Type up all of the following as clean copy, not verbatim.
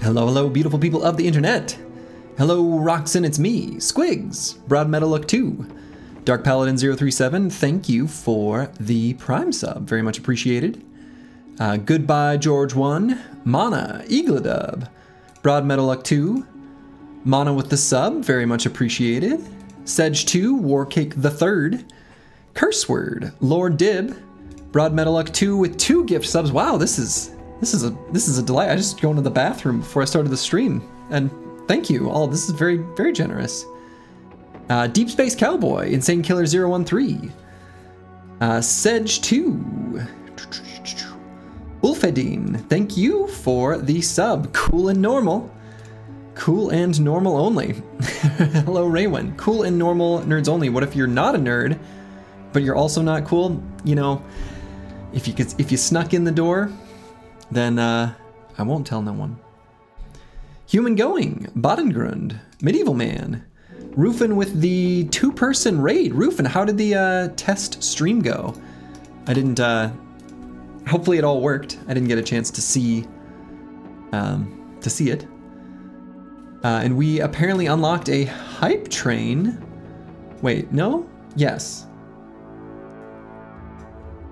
Hello, hello, beautiful people of the internet. Hello, Roxanne, it's me, Squigs, Broad Metal Look 2, Dark Paladin 037, thank you for the Prime sub, very much appreciated. Goodbye, George 1, Mana, Eagledub, Broad Metal Luck 2, Mana with the sub, very much appreciated. Sedge 2, Warcake the 3rd, Curse Word, Lord Dib, Broad Metal Luck 2 with 2 gift subs. Wow, this is a delight. I just go into the bathroom before I started the stream, and thank you all. This is very, very generous. Deep Space Cowboy, Insane Killer 013, Sedge 2, Ulfedine, thank you for the sub. Cool and normal. Cool and normal only. Hello, Raywin. Cool and normal nerds only. What if you're not a nerd, but you're also not cool? You know, if you snuck in the door, then I won't tell no one. Human Going, Bodengrund, Medieval Man, Rufin with the 2-person raid. Rufin, how did the test stream go? I didn't, hopefully it all worked. I didn't get a chance to see it. And we apparently unlocked a hype train. Wait, no? Yes.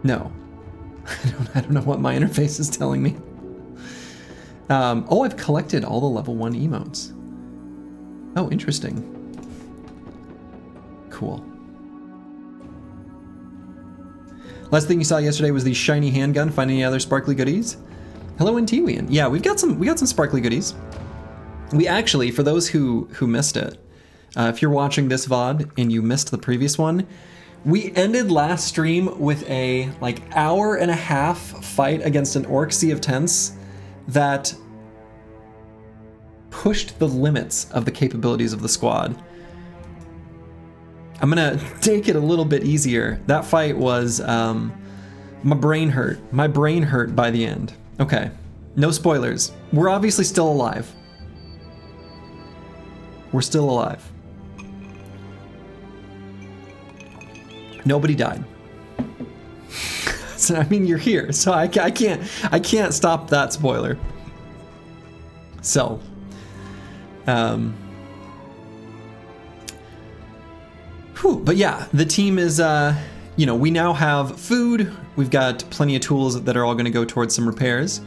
No. I don't know what my interface is telling me. Oh, I've collected all the level 1 emotes. Oh, interesting. Cool. Last thing you saw yesterday was the shiny handgun. Find any other sparkly goodies? Hello, Intiwian. Yeah, we got some sparkly goodies. We actually, for those who missed it, if you're watching this VOD and you missed the previous one, we ended last stream with a hour and a half fight against an orc sea of tents that pushed the limits of the capabilities of the squad. I'm gonna take it a little bit easier. That fight was, my brain hurt. My brain hurt by the end. Okay, no spoilers. We're obviously still alive. We're still alive. Nobody died. So I mean, you're here, so I can't stop that spoiler. So, but yeah, the team is, we now have food. We've got plenty of tools that are all going to go towards some repairs,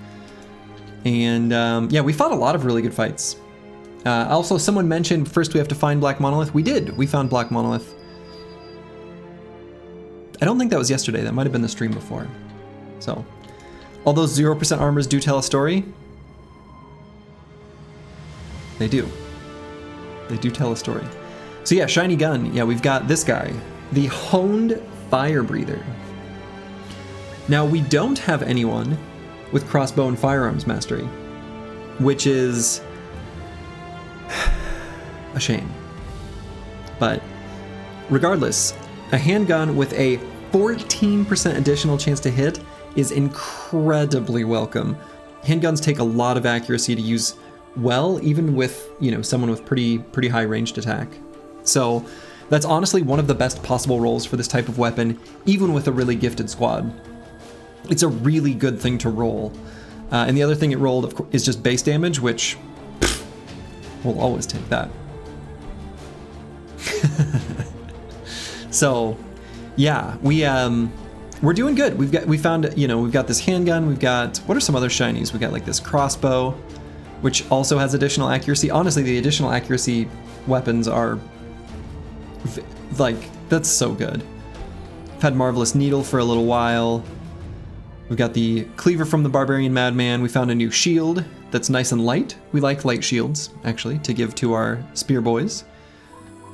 and yeah, we fought a lot of really good fights. Also, someone mentioned first we have to find Black Monolith. We did. We found Black Monolith. I don't think that was yesterday. That might have been the stream before. So, all those 0% armors do tell a story. They do. They do tell a story. So yeah, shiny gun. Yeah, we've got this guy, the Honed Fire Breather. Now, we don't have anyone with crossbow and firearms mastery, which is a shame. But regardless, a handgun with a 14% additional chance to hit is incredibly welcome. Handguns take a lot of accuracy to use well, even with, someone with pretty high ranged attack. So that's honestly one of the best possible rolls for this type of weapon, even with a really gifted squad. It's a really good thing to roll. And the other thing it rolled, of course, is just base damage, which we'll always take that. So, yeah, we're doing good. We've found we've got this handgun. We've got, what are some other shinies? We got this crossbow, which also has additional accuracy. Honestly, the additional accuracy weapons are that's so good. I've had Marvelous Needle for a little while. We've got the Cleaver from the Barbarian Madman. We found a new shield that's nice and light. We like light shields, actually, to give to our spear boys.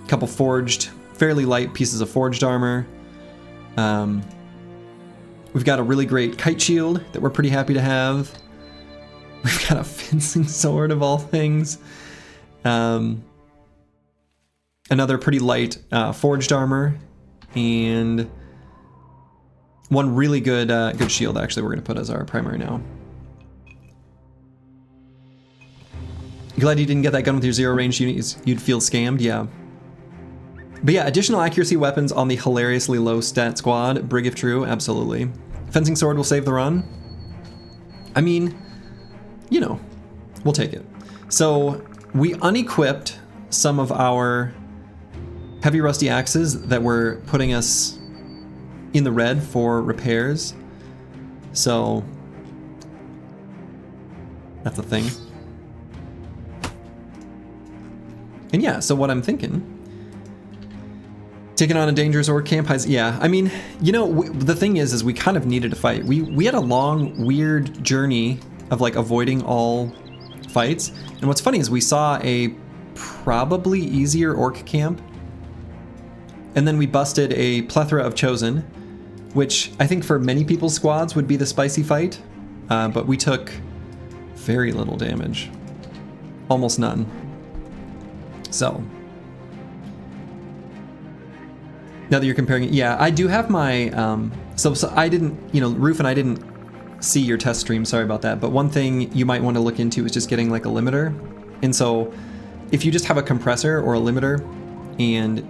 A couple fairly light pieces of forged armor. We've got a really great kite shield that we're pretty happy to have. We've got a fencing sword of all things. Another pretty light forged armor, and one really good shield. Actually, we're gonna put as our primary now. Glad you didn't get that gun with your 0 range units. You'd feel scammed, yeah. But yeah, additional accuracy weapons on the hilariously low stat squad. Brig if true, absolutely. Fencing sword will save the run. I mean, we'll take it. So we unequipped some of our heavy rusty axes that were putting us in the red for repairs. So that's a thing. And yeah, so what I'm thinking, taking on a dangerous orc camp, yeah, I mean, you know, the thing is we kind of needed to fight. We had a long, weird journey of like avoiding all fights. And what's funny is we saw a probably easier orc camp, and then we busted a plethora of chosen, which I think for many people's squads would be the spicy fight, but we took very little damage, almost none. So now that you're comparing it, yeah, I do have my, so I didn't, you know, Roof and I didn't see your test stream, sorry about that, but one thing you might want to look into is just getting like a limiter. And so if you just have a compressor or a limiter and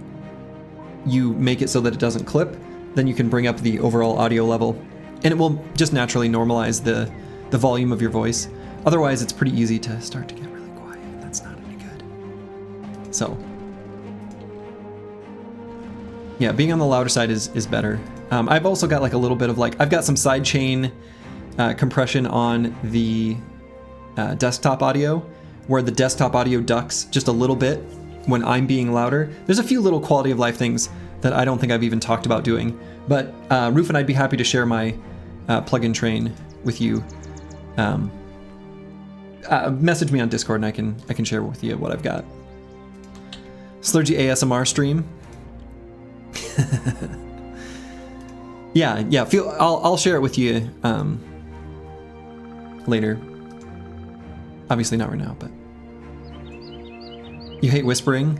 you make it so that it doesn't clip, then you can bring up the overall audio level and it will just naturally normalize the volume of your voice. Otherwise, it's pretty easy to start to get really quiet. That's not any good. So yeah, being on the louder side is better. I've also got like a little bit of like, I've got some sidechain compression on the desktop audio, where the desktop audio ducks just a little bit when I'm being louder. There's a few little quality of life things that I don't think I've even talked about doing, but Roof and I'd be happy to share my plugin train with you. Message me on Discord and I can share with you what I've got. Slurgy ASMR stream. Yeah. I'll share it with you later. Obviously not right now, but you hate whispering?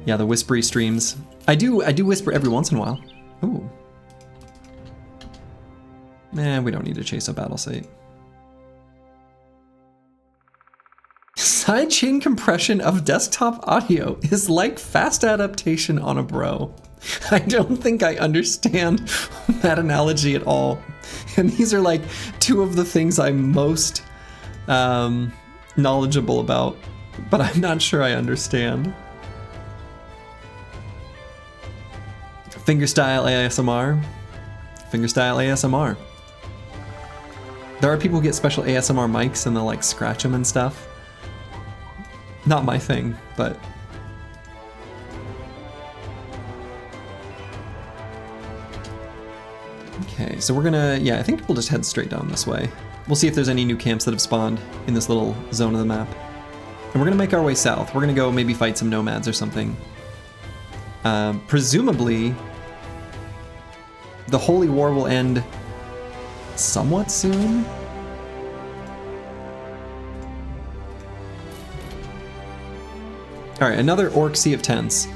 Yeah, the whispery streams. I do whisper every once in a while. Ooh. Nah, we don't need to chase a battle site. Sidechain compression of desktop audio is like fast adaptation on a bro. I don't think I understand that analogy at all. And these are like two of the things I'm most knowledgeable about, but I'm not sure I understand. Fingerstyle ASMR. Fingerstyle ASMR. There are people who get special ASMR mics and they'll like scratch them and stuff. Not my thing, but okay, so we're gonna, yeah, I think we'll just head straight down this way. We'll see if there's any new camps that have spawned in this little zone of the map. And we're gonna make our way south. We're gonna go maybe fight some nomads or something. Presumably, the Holy War will end somewhat soon. All right, another Orc Sea of Tents.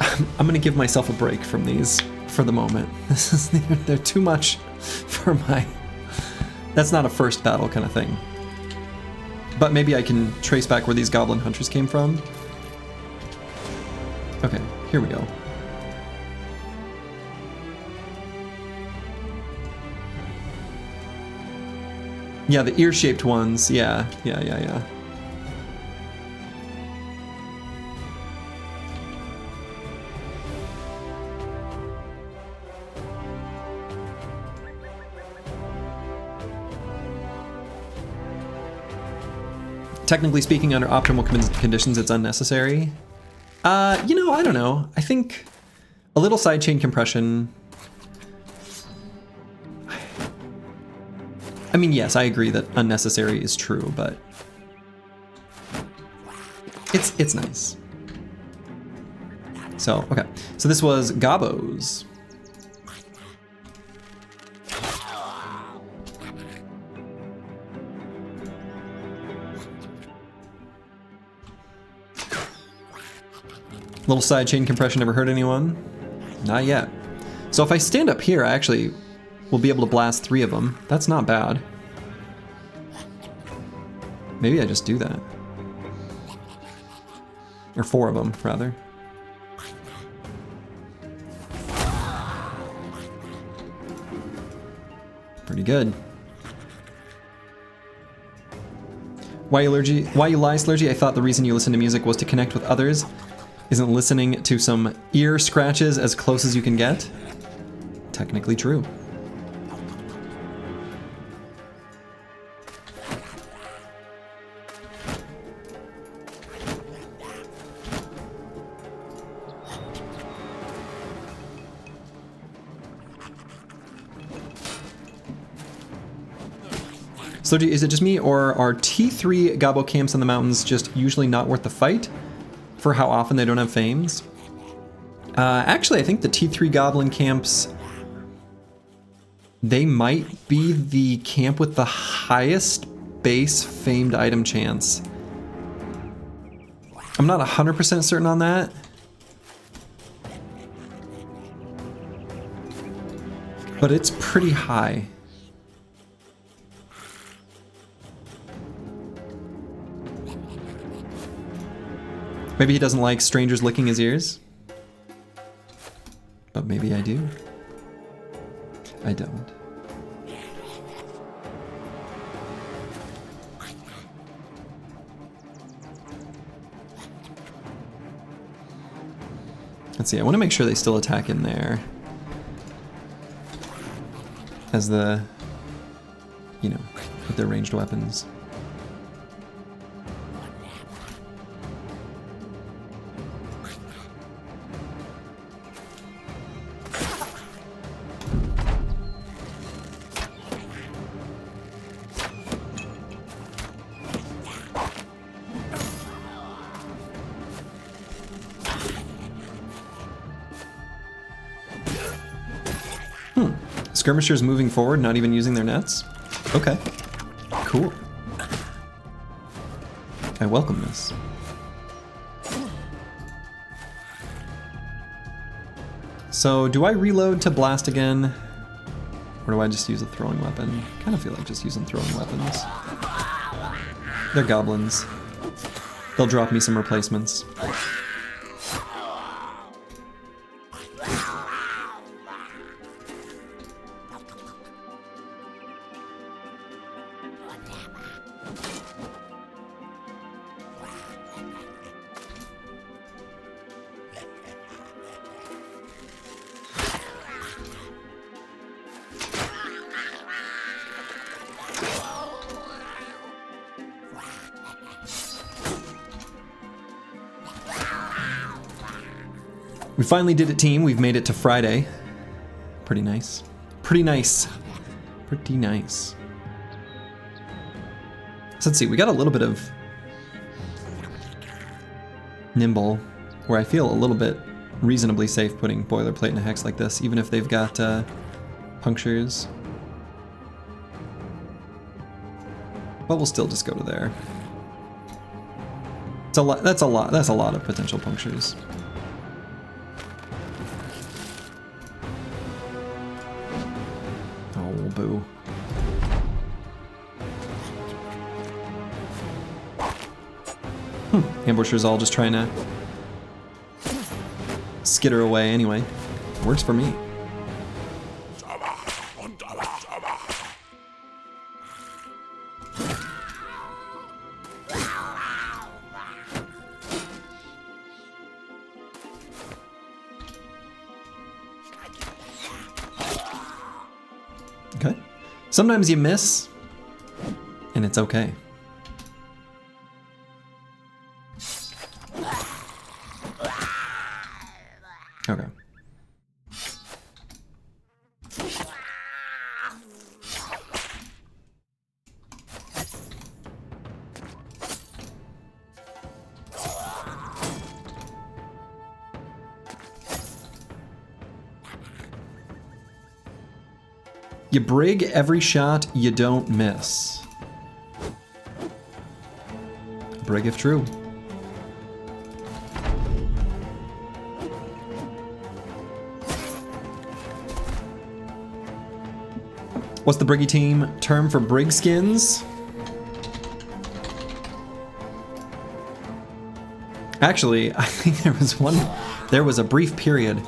I'm gonna give myself a break from these for the moment. They're too much for my, that's not a first battle kind of thing. But maybe I can trace back where these Goblin Hunters came from. Okay, here we go. Yeah, the ear-shaped ones, yeah. Technically speaking, under optimal conditions, it's unnecessary. You know, I don't know. I think a little sidechain compression. I mean, yes, I agree that unnecessary is true, but it's nice. So, okay. So this was Gobos. Little sidechain compression never hurt anyone? Not yet. So if I stand up here, I actually will be able to blast 3 of them. That's not bad. Maybe I just do that. Or 4 of them, rather. Pretty good. Why you lie, Slurgy? I thought the reason you listen to music was to connect with others. Isn't listening to some ear scratches as close as you can get? Technically true. So is it just me, or are T3 Gobbo camps in the mountains just usually not worth the fight for how often they don't have fames? Actually, I think the T3 Goblin camps, they might be the camp with the highest base famed item chance. I'm not 100% certain on that. But it's pretty high. Maybe he doesn't like strangers licking his ears. But maybe I do. I don't. Let's see, I want to make sure they still attack in there. As the, you know, with their ranged weapons. Skirmishers moving forward, not even using their nets? Okay. Cool. I welcome this. So, do I reload to blast again? Or do I just use a throwing weapon? Kind of feel like just using throwing weapons. They're goblins. They'll drop me some replacements. We finally did it, team. We've made it to Friday. Pretty nice. Pretty nice. Pretty nice. So let's see, we got a little bit of nimble, where I feel a little bit reasonably safe putting boilerplate in a hex like this, even if they've got punctures. But we'll still just go to there. It's a lot. That's a lot of potential punctures. Boo. Ambushers all just trying to skitter away anyway. Works for me. Okay. Sometimes you miss, and it's okay. Okay. You brig every shot you don't miss. Brig if true. What's the Briggy team term for brig skins? Actually, I think there was a brief period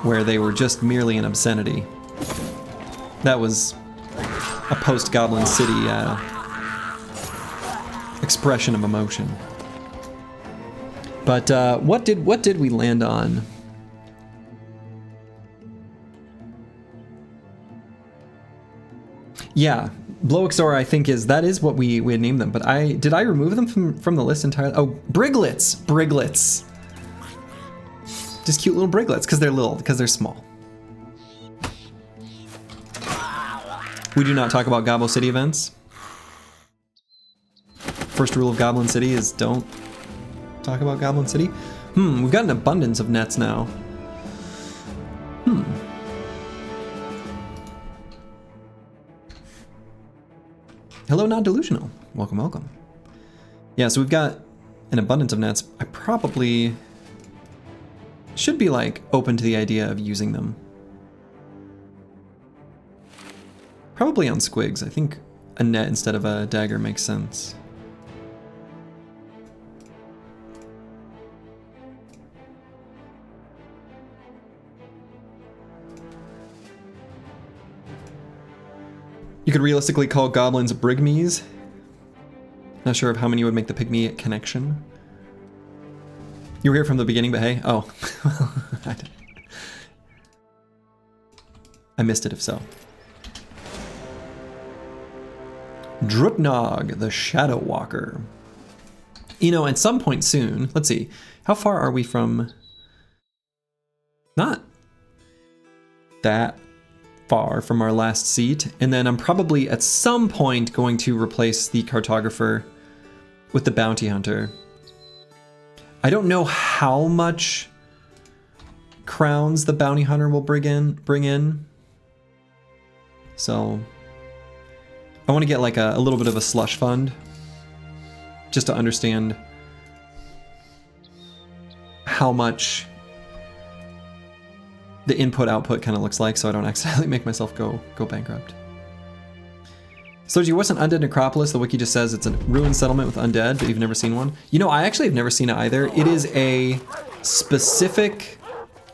where they were just merely an obscenity. That was a post-Goblin City expression of emotion. But what did we land on? Yeah, Bloexor I think that is what we had named them, but did I remove them from the list entirely? Oh, Briglets. Just cute little Briglets, because they're small. We do not talk about Gobbo City events. First rule of Goblin City is don't talk about Goblin City. We've got an abundance of nets now. Hello, Not Delusional. Welcome. Yeah, so we've got an abundance of nets. I probably should be like open to the idea of using them. Probably on Squigs. I think a net instead of a dagger makes sense. You could realistically call goblins Brigmies. Not sure of how many would make the pygmy connection. You were here from the beginning, but hey. Oh. I missed it if so. Drupnog, the Shadow Walker. You know, at some point soon, let's see, how far are we from... Not that far from our last seat, and then I'm probably at some point going to replace the cartographer with the bounty hunter. I don't know how much crowns the bounty hunter will bring in. So I want to get like a little bit of a slush fund just to understand how much the input-output kind of looks like, so I don't accidentally make myself go bankrupt. Soji, what's an Undead Necropolis? The wiki just says it's a ruined settlement with undead, but you've never seen one. You know, I actually have never seen it either. It is a specific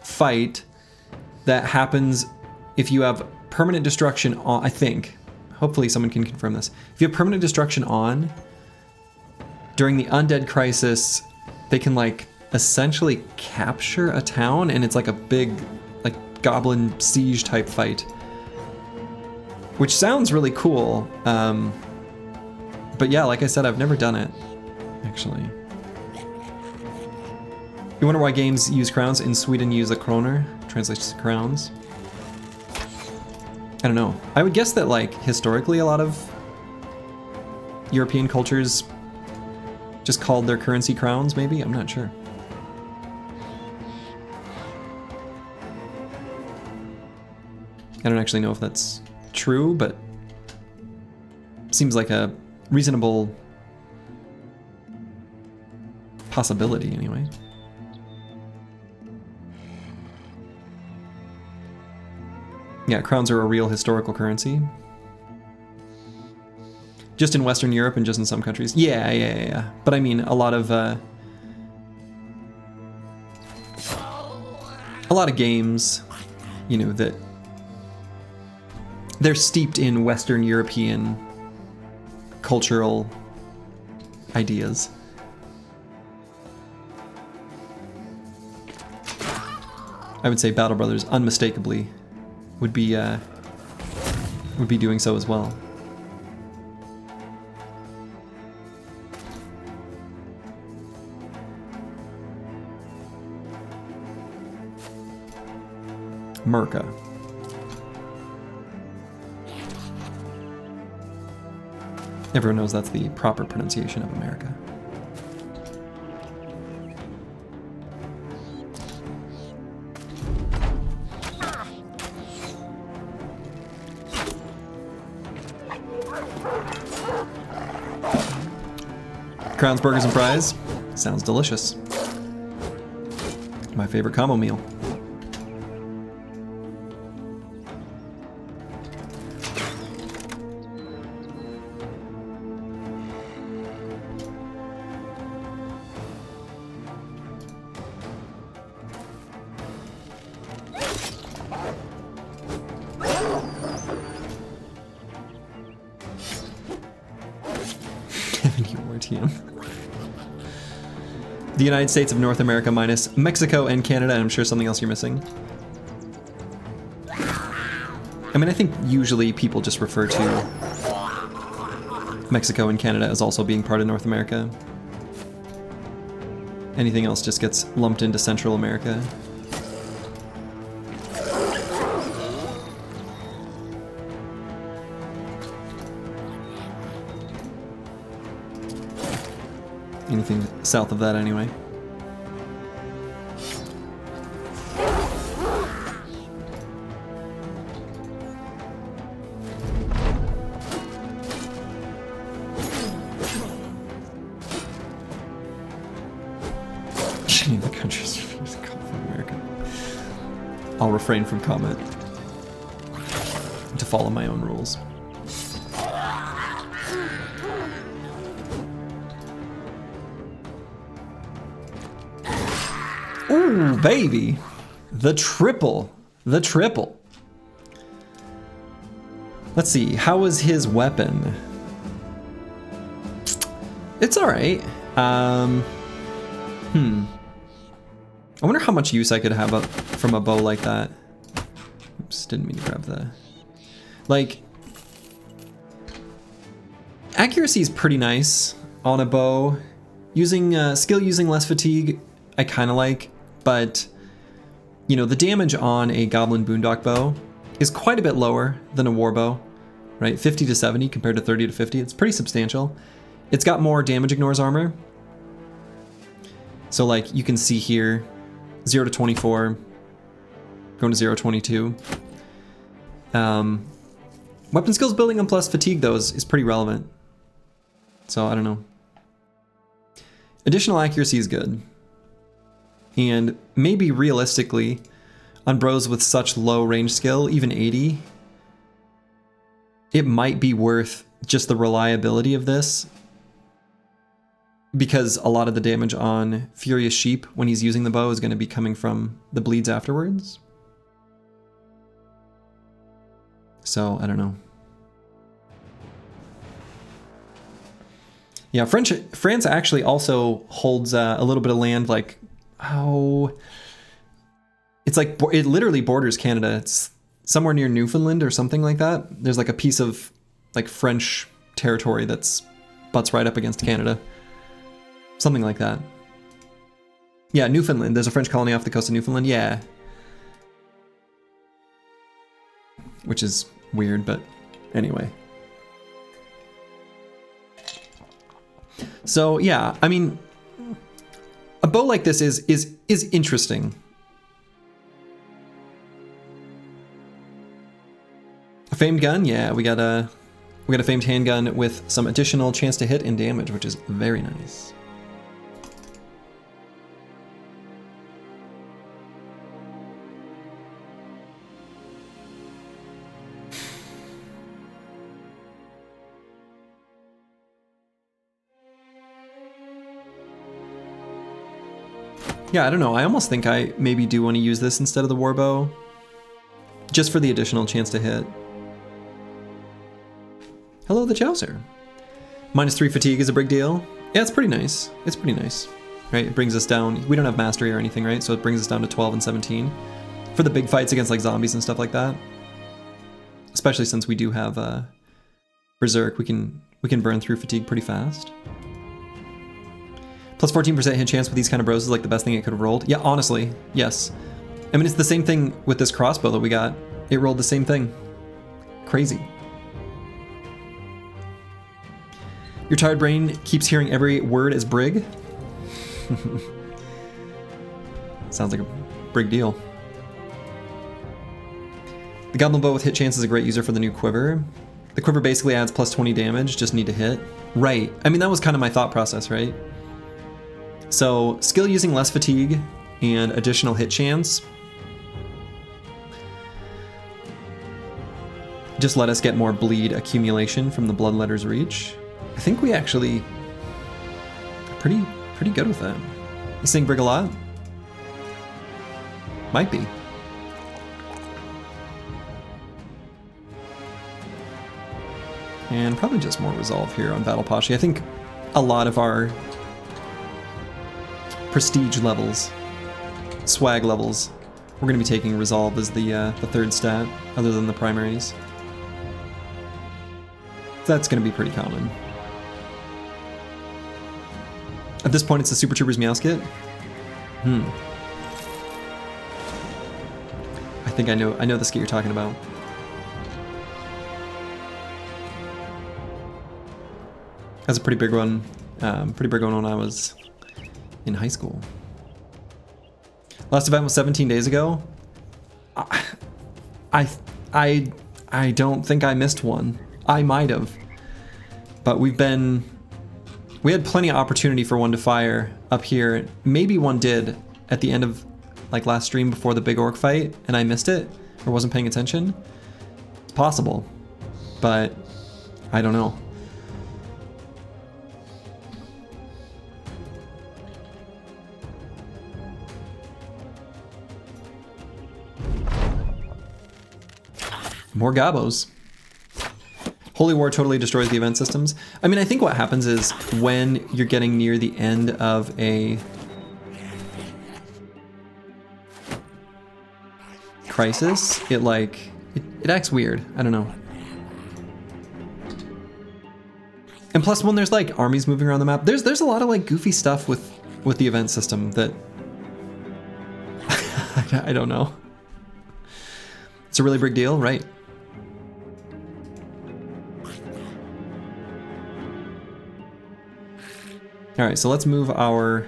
fight that happens if you have permanent destruction on, I think. Hopefully someone can confirm this. If you have permanent destruction on, during the Undead Crisis, they can like essentially capture a town, and it's like a big Goblin siege type fight, which sounds really cool. But yeah, like I said, I've never done it, actually. You wonder why games use crowns? In Sweden use a kroner, translates to crowns. I don't know. I would guess that like historically a lot of European cultures just called their currency crowns, maybe? I'm not sure. I don't actually know if that's true, but seems like a reasonable possibility anyway. Yeah, crowns are a real historical currency. Just in Western Europe and just in some countries. Yeah. But I mean, a lot of games, you know, that they're steeped in Western European cultural ideas. I would say Battle Brothers unmistakably would be doing so as well. Merca. Everyone knows that's the proper pronunciation of America. Crowns, burgers, and fries. Sounds delicious. My favorite combo meal. TM. The United States of North America minus Mexico and Canada, and I'm sure something else you're missing. I mean, I think usually people just refer to Mexico and Canada as also being part of North America. Anything else just gets lumped into Central America. Anything south of that anyway. The countries from America. I'll refrain from comment to follow my own rules. Ooh, baby. The triple. The triple. Let's see. How was his weapon? It's alright. I wonder how much use I could have from a bow like that. Oops, didn't mean to grab the... Like... Accuracy is pretty nice on a bow. Using skill using less fatigue, I kind of like, but you know, the damage on a Goblin Boondock bow is quite a bit lower than a war bow, right? 50 to 70 compared to 30 to 50. It's pretty substantial. It's got more damage ignores armor. So like you can see here, 0 to 24, going to 0 to 22. Weapon skills building on plus fatigue though is pretty relevant. So I don't know. Additional accuracy is good. And maybe realistically, on bros with such low range skill, even 80, it might be worth just the reliability of this, because a lot of the damage on Furious Sheep when he's using the bow is going to be coming from the bleeds afterwards. So, I don't know. Yeah, France actually also holds a little bit of land, like, it's like, it literally borders Canada. It's somewhere near Newfoundland or something like that. There's like a piece of like French territory that's butts right up against Canada. Something like that. Yeah, Newfoundland. There's a French colony off the coast of Newfoundland. Yeah. Which is weird, but anyway. So yeah, I mean, a bow like this is interesting. A famed gun, yeah, we got a famed handgun with some additional chance to hit and damage, which is very nice. Yeah, I don't know. I almost think I maybe do want to use this instead of the warbow, just for the additional chance to hit. Hello, the Chowser. -3 fatigue is a big deal. Yeah, it's pretty nice. It's pretty nice, right? It brings us down. We don't have mastery or anything, right? So it brings us down to 12 and 17 for the big fights against like zombies and stuff like that. Especially since we do have Berserk, we can burn through fatigue pretty fast. Plus 14% hit chance with these kind of bros is like the best thing it could have rolled. Yeah, honestly, yes. I mean, it's the same thing with this crossbow that we got. It rolled the same thing. Crazy. Your tired brain keeps hearing every word as Brig. Sounds like a Brig deal. The Goblin Bow with hit chance is a great user for the new quiver. The quiver basically adds plus 20 damage, just need to hit. Right. I mean, that was kind of my thought process, right? So, skill using less fatigue and additional hit chance just let us get more bleed accumulation from the Bloodletter's reach. I think we actually are pretty good with that. You sing Brig a lot? Might be. And probably just more resolve here on Battle Posture. I think a lot of our prestige levels, swag levels. We're going to be taking Resolve as the third stat, other than the primaries. That's going to be pretty common. At this point, it's the Super Troopers Meowskit. I think I know the skit you're talking about. That's a pretty big one. Pretty big one when I was in high school. Last event was 17 days ago. I don't think I missed one. I might have, but we had plenty of opportunity for one to fire up here. Maybe one did at the end of like last stream before the big orc fight, and I missed it or wasn't paying attention. It's possible, but I don't know. More Gabos. Holy War totally destroys the event systems. I mean, I think what happens is when you're getting near the end of a crisis, it acts weird. I don't know. And plus, when there's like armies moving around the map, there's a lot of like goofy stuff with the event system that I don't know. It's a really big deal, right? All right, so let's move our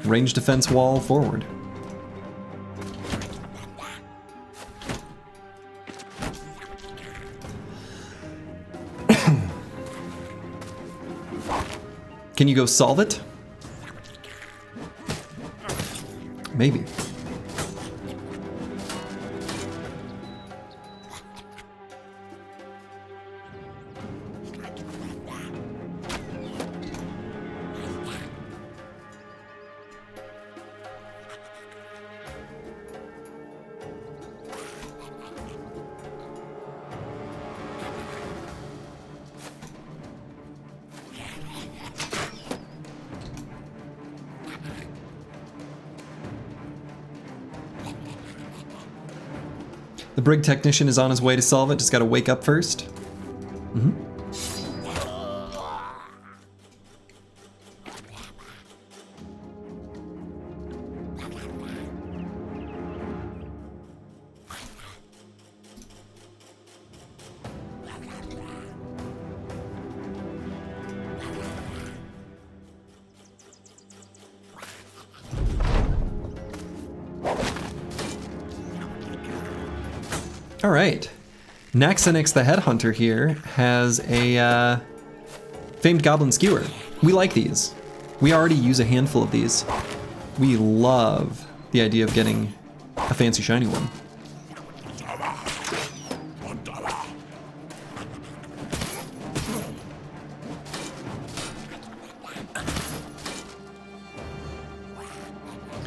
range defense wall forward. Can you go solve it? Maybe. The brig technician is on his way to solve it, just gotta wake up first. All right, Naxenix the Headhunter here has a famed Goblin Skewer. We like these. We already use a handful of these. We love the idea of getting a fancy shiny one.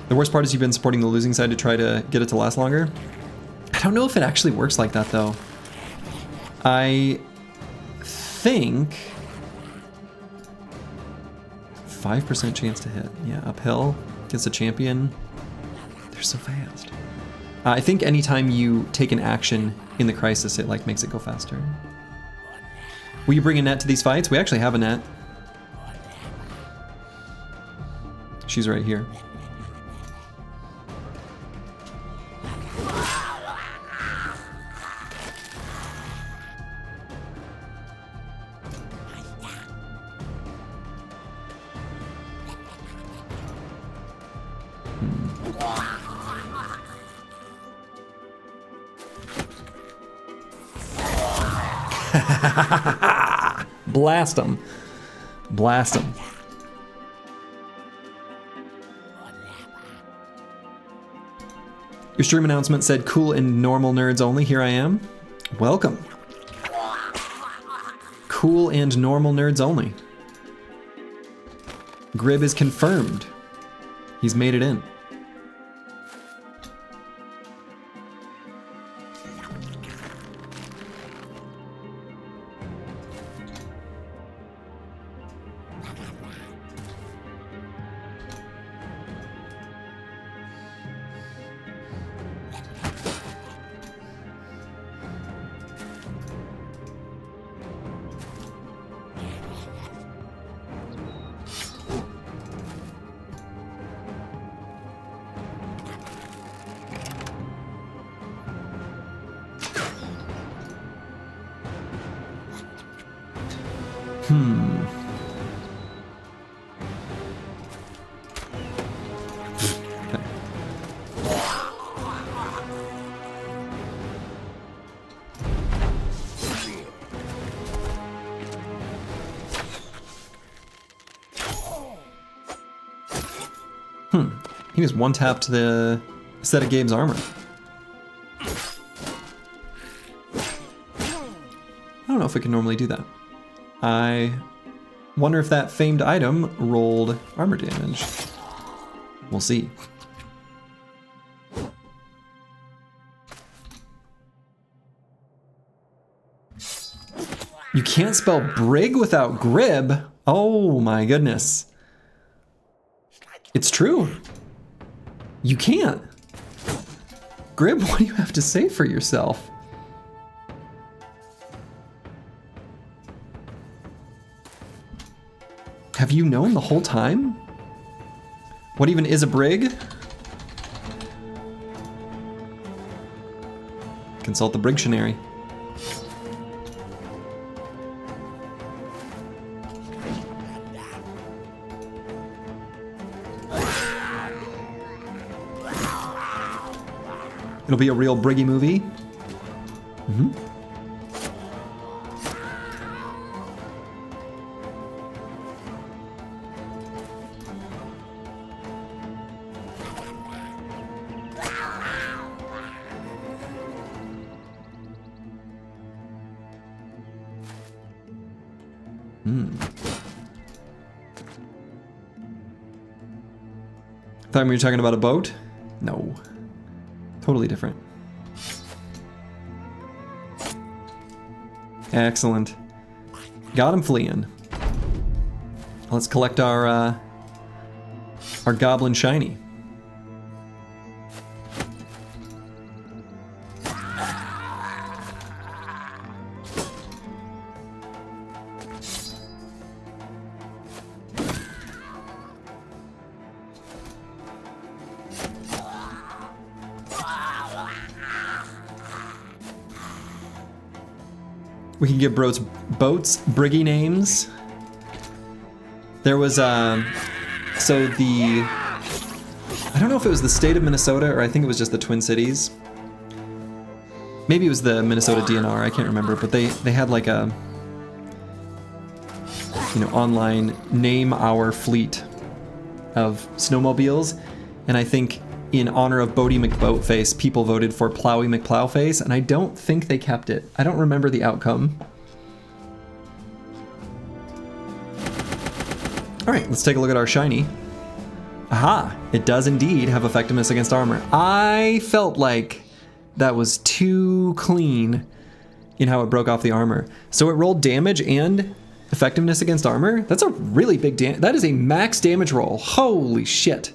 The worst part is you've been supporting the losing side to try to get it to last longer. I don't know if it actually works like that though. I think 5% chance to hit. Yeah, uphill against a champion. They're so fast. I think anytime you take an action in the crisis, it like makes it go faster. Will you bring a net to these fights? We actually have a net. She's right here. Blast them. Blast them. Your stream announcement said cool and normal nerds only. Here I am. Welcome. Cool and normal nerds only. Grib is confirmed. He's made it in. He just one-tapped the set of Gabe's armor. I don't know if we can normally do that. I wonder if that famed item rolled armor damage. We'll see. You can't spell brig without grib? Oh my goodness. It's true. You can't. Grib, what do you have to say for yourself? Have you known the whole time? What even is a brig? Consult the Brigtionary. It'll be a real Briggy movie. Mm-hmm. Thought we were talking about a boat? No. Totally different. Excellent. Got him fleeing. Let's collect our Goblin shiny. We can give boats Briggy names. There was I don't know if it was the state of Minnesota or I think it was just the Twin Cities. Maybe it was the Minnesota DNR, I can't remember, but they had like a, online name our fleet of snowmobiles, and I think in honor of Bodie McBoatface, people voted for Plowy McPlowface, and I don't think they kept it. I don't remember the outcome. All right, let's take a look at our shiny. Aha, it does indeed have effectiveness against armor. I felt like that was too clean in how it broke off the armor. So it rolled damage and effectiveness against armor? That's a really big that is a max damage roll. Holy shit.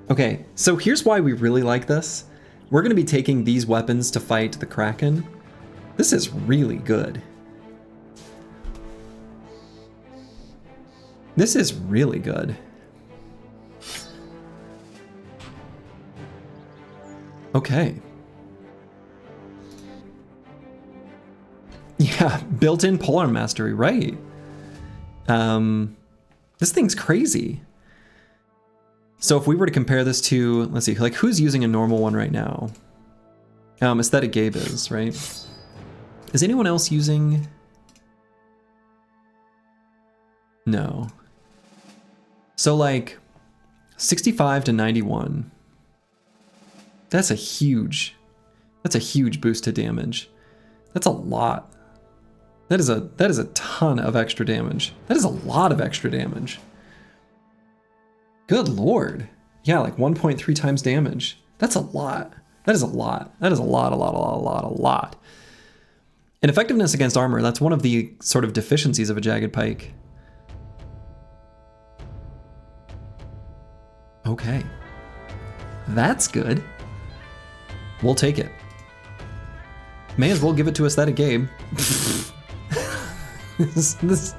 Okay, so here's why we really like this. We're gonna be taking these weapons to fight the Kraken. This is really good. This is really good. Okay. Yeah, built-in polearm mastery, right. This thing's crazy. So if we were to compare this to, let's see, like who's using a normal one right now? Aesthetic Gabe is, right? Is anyone else using? No. So like 65 to 91. That's a huge boost to damage. That's a lot. That is a ton of extra damage. That is a lot of extra damage. Good lord. Yeah, like 1.3 times damage. That's a lot. That is a lot. That is a lot. And effectiveness against armor, that's one of the sort of deficiencies of a Jagged Pike. Okay. That's good. We'll take it. May as well give it to Aesthetic Gabe. this.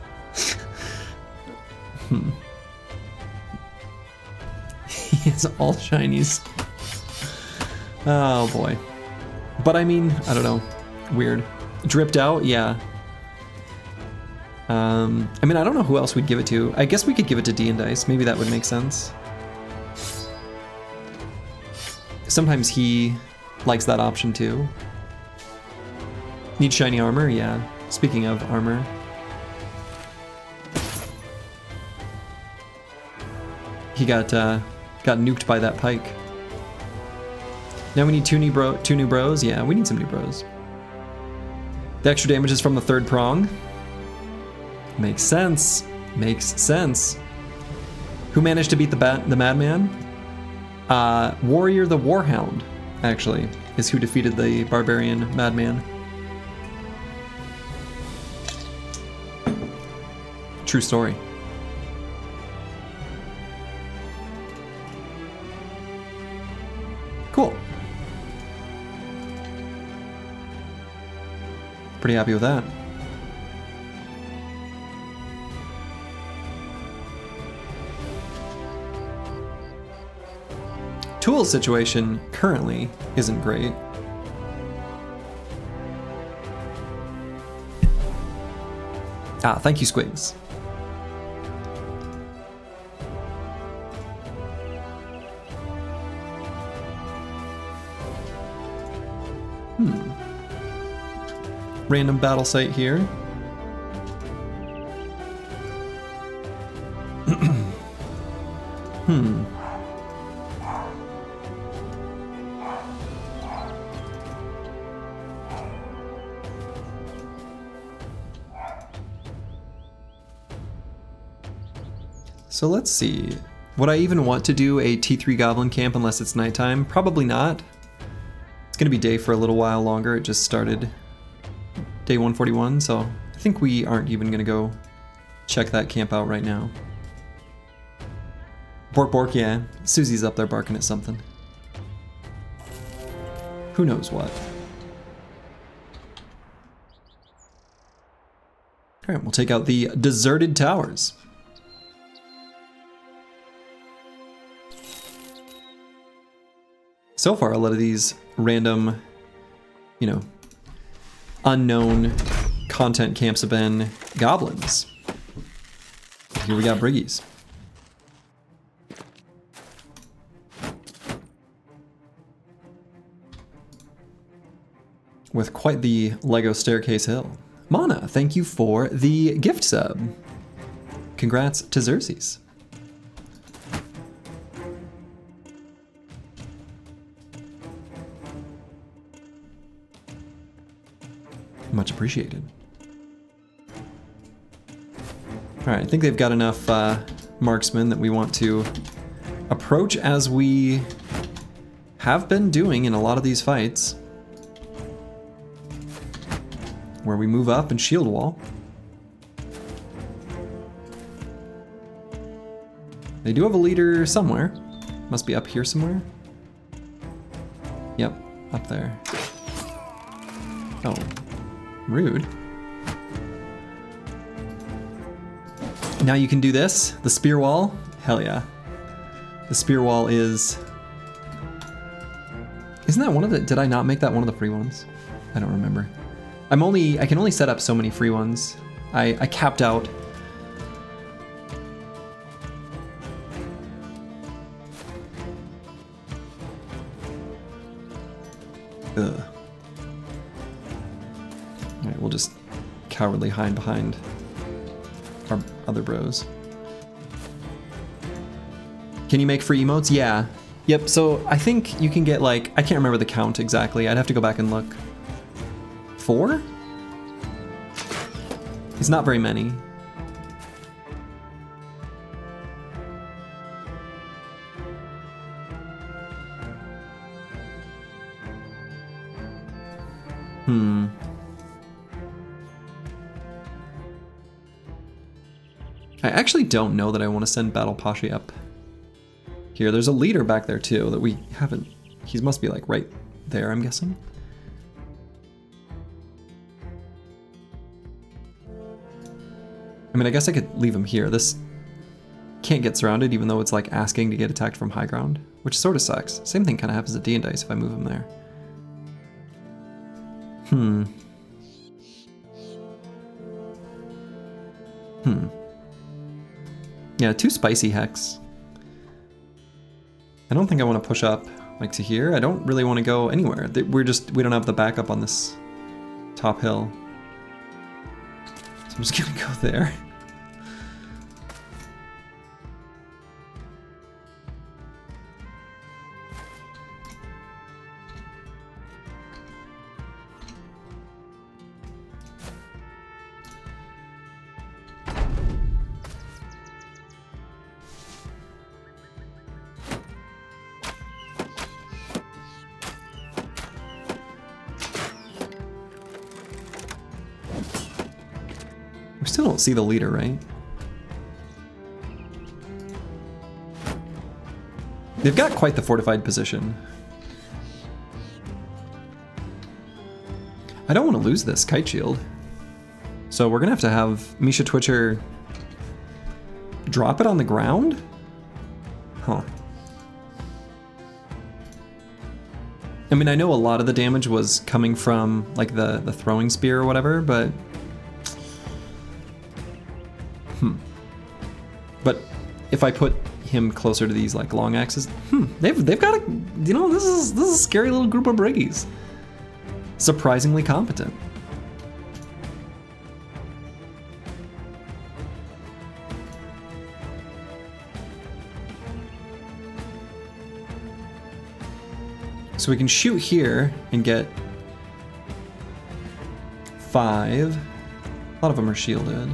He has all shinies. Oh boy. But I mean, I don't know. Weird. Dripped out? Yeah. I mean, I don't know who else we'd give it to. I guess we could give it to D and Dice. Maybe that would make sense. Sometimes he likes that option too. Need shiny armor? Yeah. Speaking of armor. He got nuked by that pike. Now we need two new bros? Yeah, we need some new bros. The extra damage is from the third prong. Makes sense. Makes sense. Who managed to beat the madman? Warrior the Warhound, actually, is who defeated the barbarian madman. True story. Cool. Pretty happy with that. Tool's situation currently isn't great. Ah, thank you, Squigs. Random battle site here. So let's see. Would I even want to do a T3 Goblin camp unless it's nighttime? Probably not. It's gonna be day for a little while longer. It just started day 141, so I think we aren't even gonna go check that camp out right now. Bork bork, yeah. Susie's up there barking at something. Who knows what. Alright, we'll take out the deserted towers. So far, a lot of these random, you know, unknown content camps have been goblins. Here we got Briggies. With quite the Lego staircase hill. Mana, thank you for the gift sub. Congrats to Xerxes. Much appreciated. All right, I think they've got enough marksmen that we want to approach as we have been doing in a lot of these fights, where we move up and shield wall. They do have a leader somewhere. Must be up here somewhere. Yep, up there. Oh. Rude. Now you can do this, the spear wall. Hell yeah. The spear wall is... Isn't that one of the... Did I not make that one of the free ones? I don't remember. I can only set up so many free ones. I capped out. Ugh. Alright, we'll just cowardly hide behind our other bros. Can you make free emotes? Yeah. Yep, so I think you can get like, I can't remember the count exactly. I'd have to go back and look. 4? It's not very many. I actually don't know that I want to send Battle Pashi up here. There's a leader back there too that we haven't... He must be like right there, I'm guessing. I mean, I guess I could leave him here. This can't get surrounded even though it's like asking to get attacked from high ground, which sort of sucks. Same thing kind of happens at D and Dice if I move him there. Yeah, 2 spicy hex. I don't think I want to push up like to here. I don't really want to go anywhere. We don't have the backup on this top hill. So I'm just gonna go there. We still don't see the leader, right? They've got quite the fortified position. I don't want to lose this kite shield. So we're gonna have Misha Twitcher drop it on the ground? Huh. I mean, I know a lot of the damage was coming from like the throwing spear or whatever, but But if I put him closer to these like long axes, they've got a, you know, this is a scary little group of briggies. Surprisingly competent. So we can shoot here and get 5. A lot of them are shielded.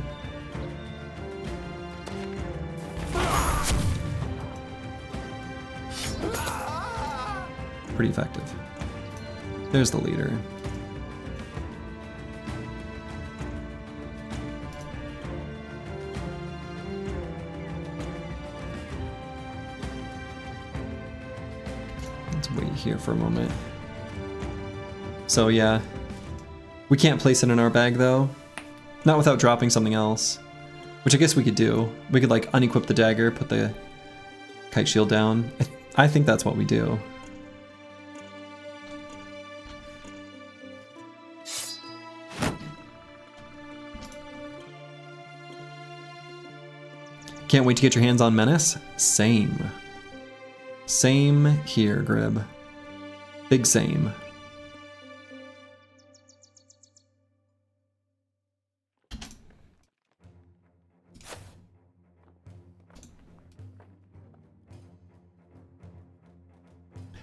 Pretty effective. There's the leader. Let's wait here for a moment. So yeah, we can't place it in our bag though. Not without dropping something else, which I guess we could do. We could like unequip the dagger, put the kite shield down. I think that's what we do. Can't wait to get your hands on Menace. Same. Same here, Grib. Big same.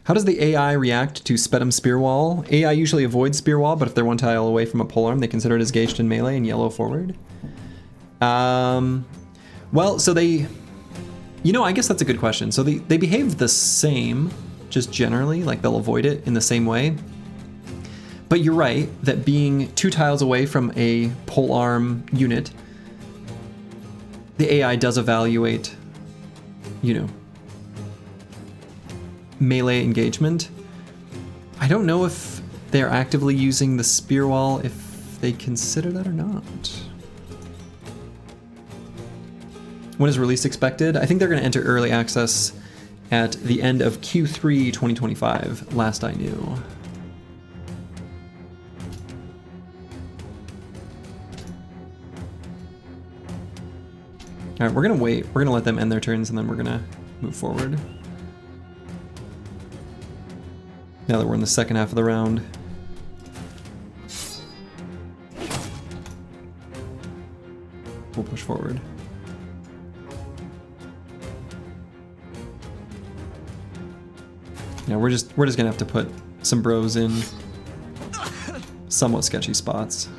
How does the AI react to Spetum Spear Wall? AI usually avoids Spear Wall, but if they're 1 tile away from a polearm, they consider it as gauged in melee and yellow forward. Well, so they, you know, I guess that's a good question. So they behave the same, just generally, like they'll avoid it in the same way. But you're right, that being 2 tiles away from a polearm unit, the AI does evaluate, you know, melee engagement. I don't know if they're actively using the spear wall, if they consider that or not. When is release expected? I think they're going to enter early access at the end of Q3 2025, last I knew. All right, we're going to wait. We're going to let them end their turns and then we're going to move forward. Now that we're in the second half of the round. We'll push forward. Yeah, we're just gonna have to put some bros in somewhat sketchy spots.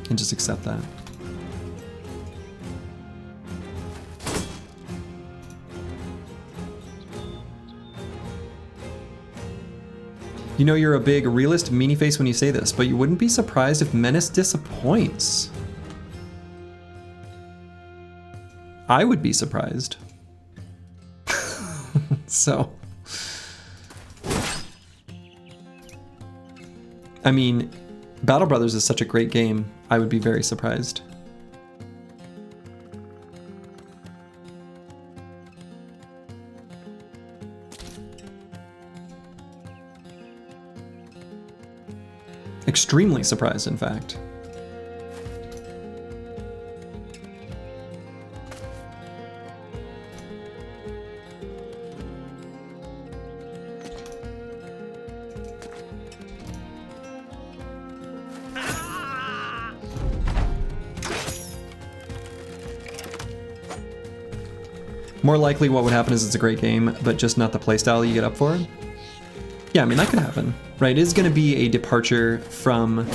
And just accept that. You know you're a big realist meanie face when you say this, but you wouldn't be surprised if Menace disappoints. I would be surprised. So, I mean, Battle Brothers is such a great game, I would be very surprised. extremely surprised, in fact. More likely what would happen is it's a great game, but just not the playstyle you get up for. Yeah, I mean, that could happen, right? It is going to be a departure from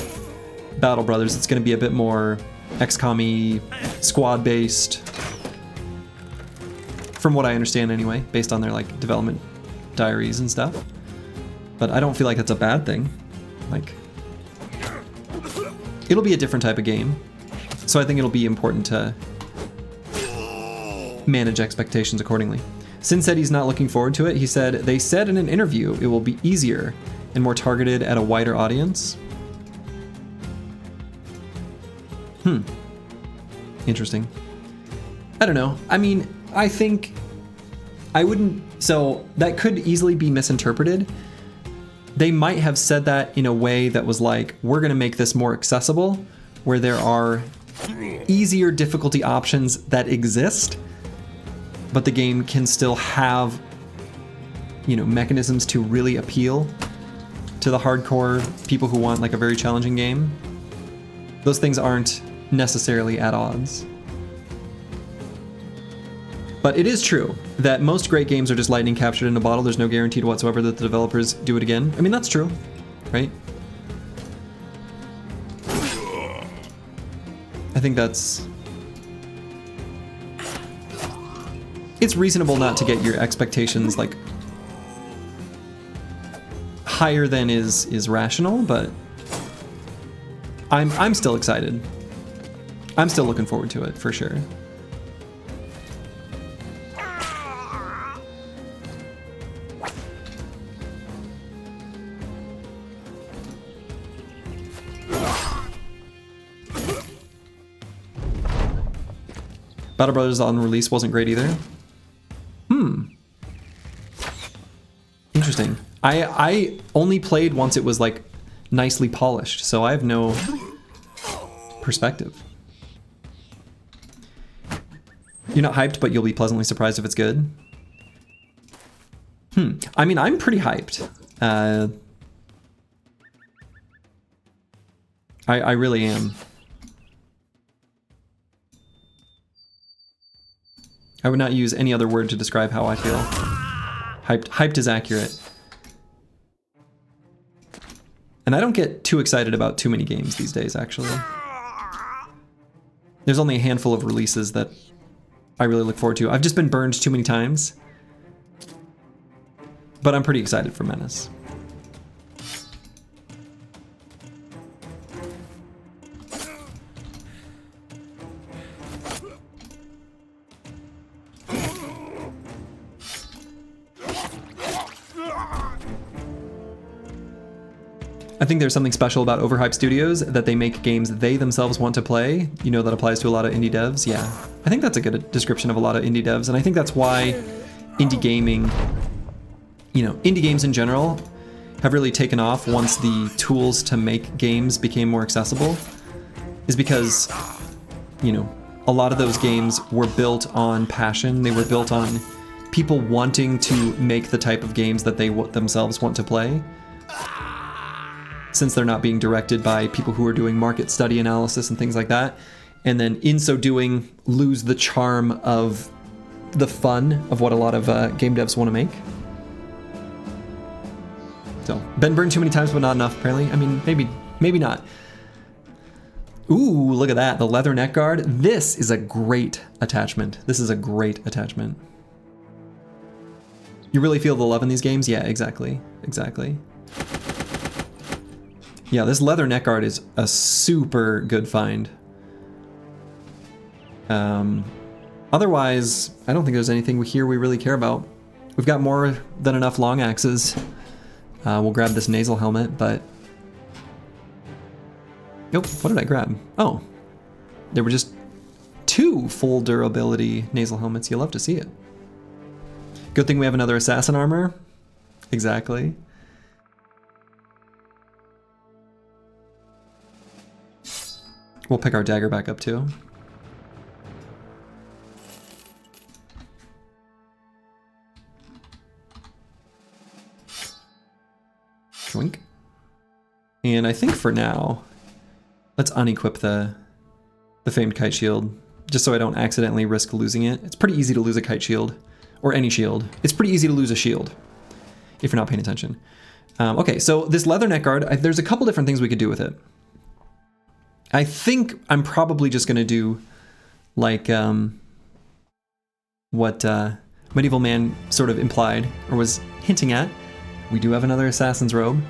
Battle Brothers. It's going to be a bit more XCOM-y, squad-based, from what I understand anyway, based on their like development diaries and stuff. But I don't feel like that's a bad thing. Like, it'll be a different type of game. So I think it'll be important to manage expectations accordingly. Sin said he's not looking forward to it. He said, they said in an interview it will be easier and more targeted at a wider audience. Interesting. I don't know. I mean, I think I wouldn't... So that could easily be misinterpreted. They might have said that in a way that was like, we're going to make this more accessible, where there are easier difficulty options that exist, but the game can still have, you know, mechanisms to really appeal to the hardcore people who want like a very challenging game. Those things aren't necessarily at odds. But it is true that most great games are just lightning captured in a bottle. There's no guarantee whatsoever that the developers do it again. I mean, that's true, right? I think that's... It's reasonable not to get your expectations like higher than is rational, but I'm still excited. I'm still looking forward to it for sure. Battle Brothers on release wasn't great either. Interesting. I only played once it was like nicely polished, so I have no perspective. You're not hyped, but you'll be pleasantly surprised if it's good. I mean, I'm pretty hyped. I really am. I would not use any other word to describe how I feel. Hyped is accurate. And I don't get too excited about too many games these days, actually. There's only a handful of releases that I really look forward to. I've just been burned too many times. But I'm pretty excited for Menace. I think there's something special about overhyped studios, that they make games they themselves want to play. You know, that applies to a lot of indie devs. Yeah, I think that's a good description of a lot of indie devs, and I think that's why indie gaming, you know, indie games in general have really taken off once the tools to make games became more accessible, is because, you know, a lot of those games were built on passion. They were built on people wanting to make the type of games that they themselves want to play, since they're not being directed by people who are doing market study analysis and things like that, and then in so doing lose the charm of the fun of what a lot of game devs want to make. So, been burned too many times, but not enough, apparently. I mean, maybe not. Ooh, look at that, the leather neck guard. This is a great attachment. This is a great attachment. You really feel the love in these games? Yeah, exactly. Yeah, this leather neck guard is a super good find. Otherwise, I don't think there's anything here we really care about. We've got more than enough long axes. We'll grab this nasal helmet, but... Nope, what did I grab? Oh, there were just 2 full durability nasal helmets. You'll love to see it. Good thing we have another assassin armor. Exactly. We'll pick our dagger back up too. Twink. And I think for now, let's unequip the famed kite shield, just so I don't accidentally risk losing it. It's pretty easy to lose a kite shield, or any shield. It's pretty easy to lose a shield, if you're not paying attention. Okay, so this leather neck guard, there's a couple different things we could do with it. I think I'm probably just gonna do like what Medieval Man sort of implied, or was hinting at. We do have another assassin's robe,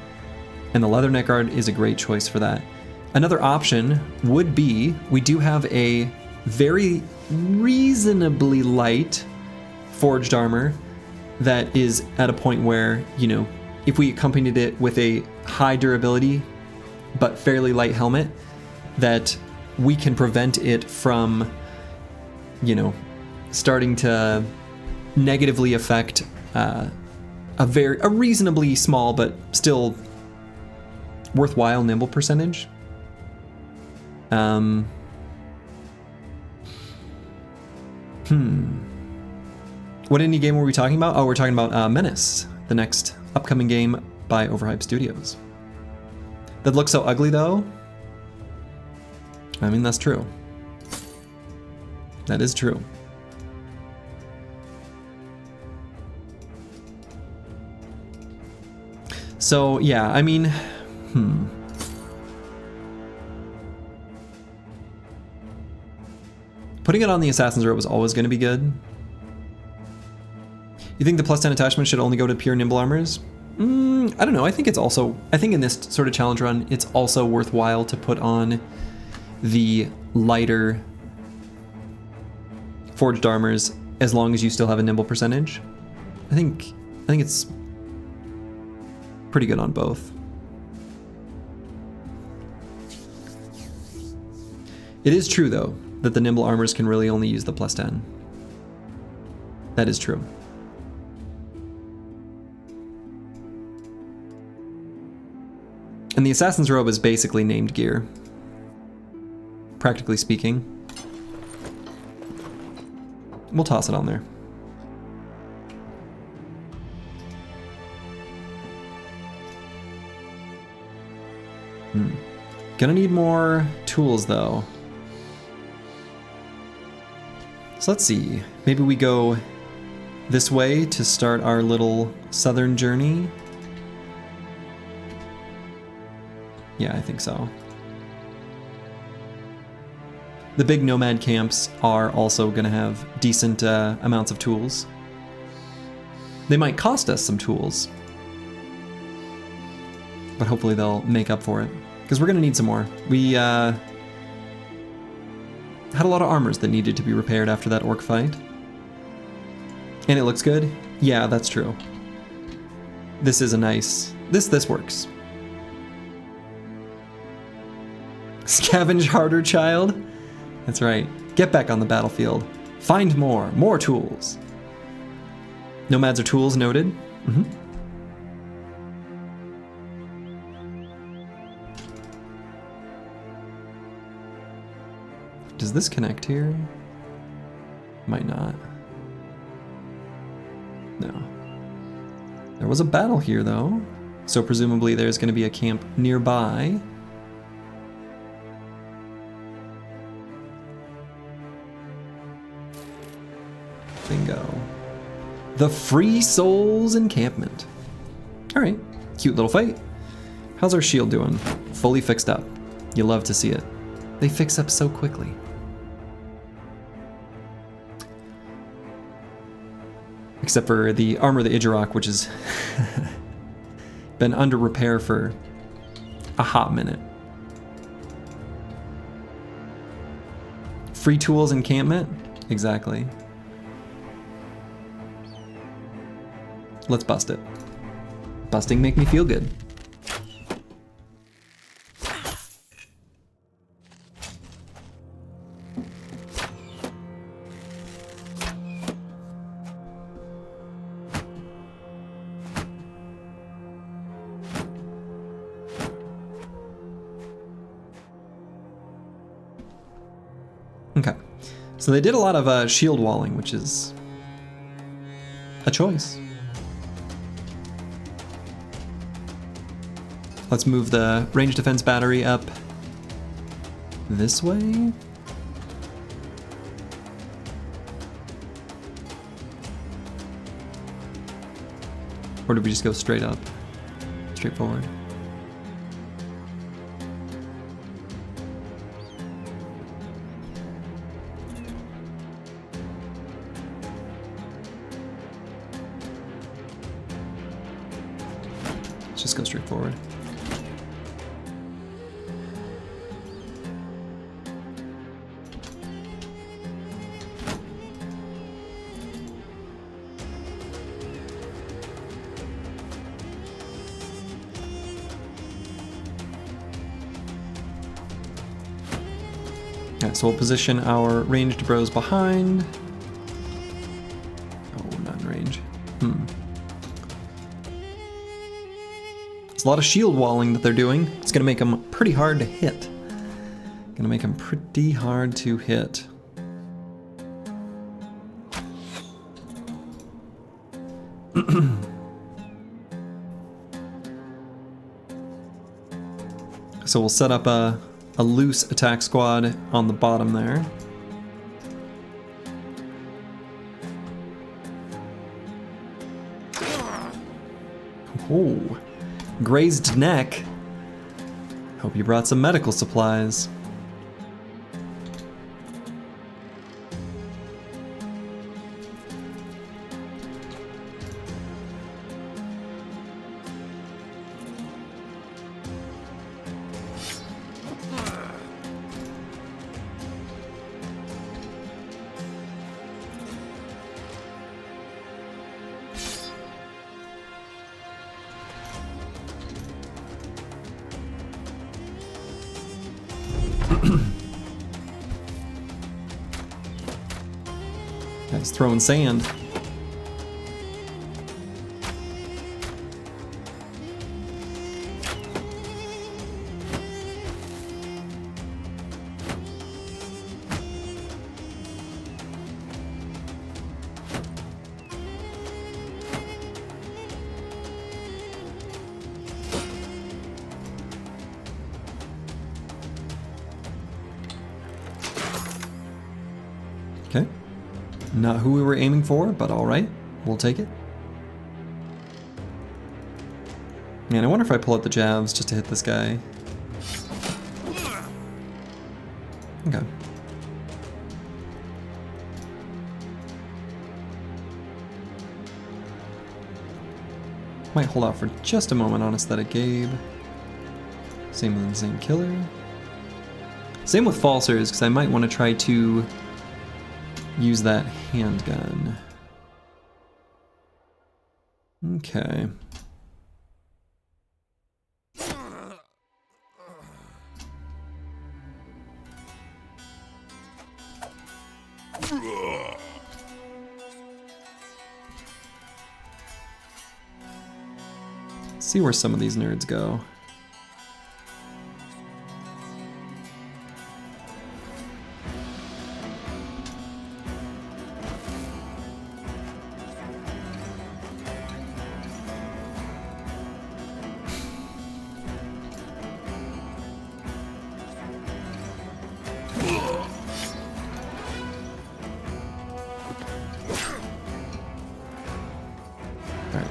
and the leather neck guard is a great choice for that. Another option would be, we do have a very reasonably light forged armor that is at a point where, you know, if we accompanied it with a high durability but fairly light helmet, that we can prevent it from, you know, starting to negatively affect a reasonably small but still worthwhile nimble percentage. What indie game were we talking about? Oh, we're talking about Menace, the next upcoming game by Overhyped Studios. That looks so ugly though. I mean, that's true. That is true. So yeah, I mean, putting it on the Assassin's Robe was always going to be good. You think the +10 attachment should only go to pure nimble armors? I don't know. I think in this sort of challenge run, it's also worthwhile to put on the lighter forged armors as long as you still have a nimble percentage. I think it's pretty good on both. It is true though that the nimble armors can really only use the +10. That is true. And the Assassin's Robe is basically named gear, practically speaking. We'll toss it on there. Gonna need more tools though. So let's see, maybe we go this way to start our little southern journey. Yeah, I think so. The big Nomad camps are also gonna have decent amounts of tools. They might cost us some tools, but hopefully they'll make up for it, because we're gonna need some more. We had a lot of armors that needed to be repaired after that orc fight. And it looks good? Yeah, that's true. This is a nice... This works. Scavenge harder, child. That's right. Get back on the battlefield. Find more tools. Nomads are tools, noted. Does this connect here? Might not. No. There was a battle here though, so presumably there's going to be a camp nearby. Bingo. The Free Souls encampment. Alright, cute little fight. How's our shield doing? Fully fixed up. You love to see it. They fix up so quickly. Except for the armor of the Idjarok, which has been under repair for a hot minute. Free tools encampment? Exactly. Let's bust it. Busting make me feel good. Okay. So they did a lot of shield walling, which is a choice. Let's move the range defense battery up this way. Or did we just go straight up? Straight forward? Let's just go straight forward. So we'll position our ranged bros behind. Oh, not in range. It's a lot of shield walling that they're doing. It's gonna make them pretty hard to hit. Gonna make them pretty hard to hit. So we'll set up a loose attack squad on the bottom there. Oh, grazed neck. Hope you brought some medical supplies. Guy's throwing sand. Okay. Not who we were aiming for, but alright. We'll take it. Man, I wonder if I pull out the jabs just to hit this guy. Okay. Might hold out for just a moment on Aesthetic Gabe. Same with Insane Killer. Same with Falsers, because I might want to try to use that handgun. Okay. See where some of these nerds go.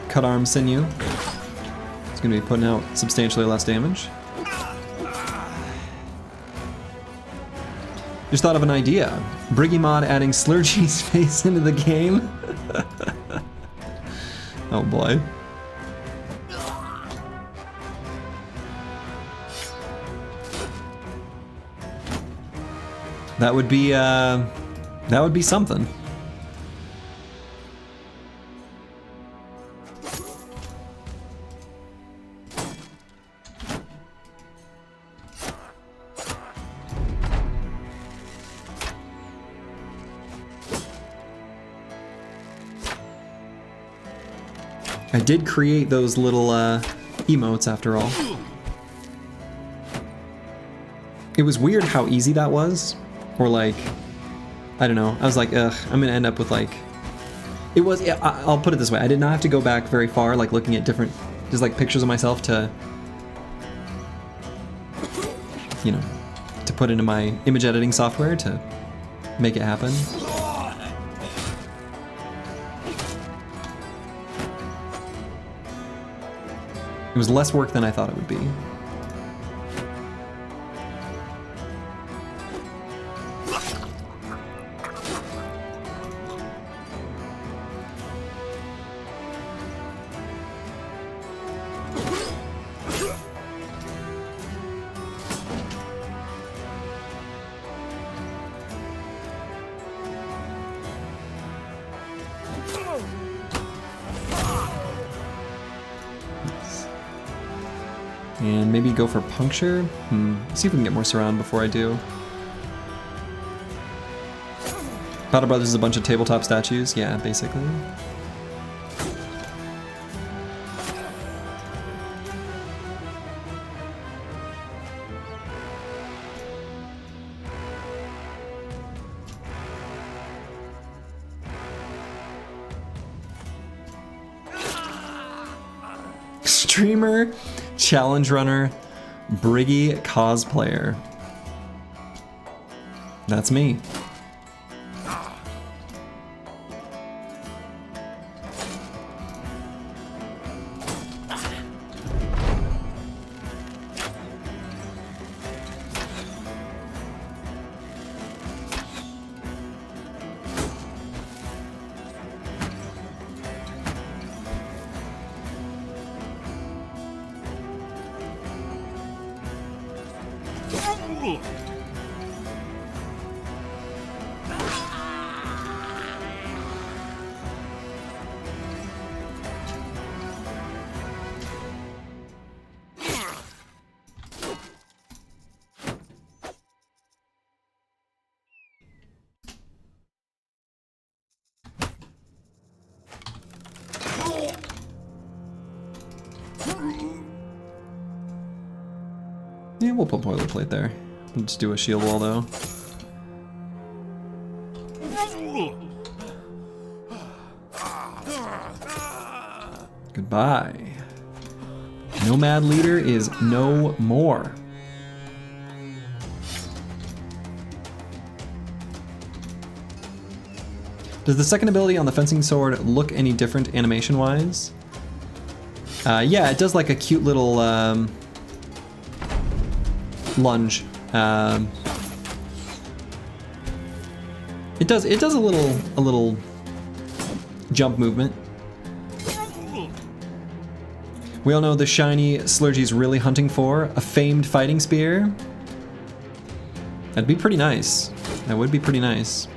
Cut arm sinew. It's going to be putting out substantially less damage. Just thought of an idea. Brigand adding Slurgy's face into the game. Oh boy. That would be something. I did create those little emotes after all. It was weird how easy that was, or like I don't know. I was like, ugh, I'm gonna end up with like, it was, I'll put it this way. I did not have to go back very far, like looking at different, just like pictures of myself to, you know, to put into my image editing software to make it happen. It was less work than I thought it would be. And maybe go for puncture. See if we can get more surround before I do. Battle Brothers is a bunch of tabletop statues. Yeah, basically. Streamer, challenge runner, Briggy cosplayer. That's me. Yeah, we'll put boilerplate there. We'll just do a shield wall though. Goodbye. Nomad leader is no more. Does the second ability on the fencing sword look any different animation-wise? Yeah, it does like a cute little lunge. It does a little jump movement. We all know the shiny Slurgy's really hunting for a famed fighting spear. That'd be pretty nice. That would be pretty nice.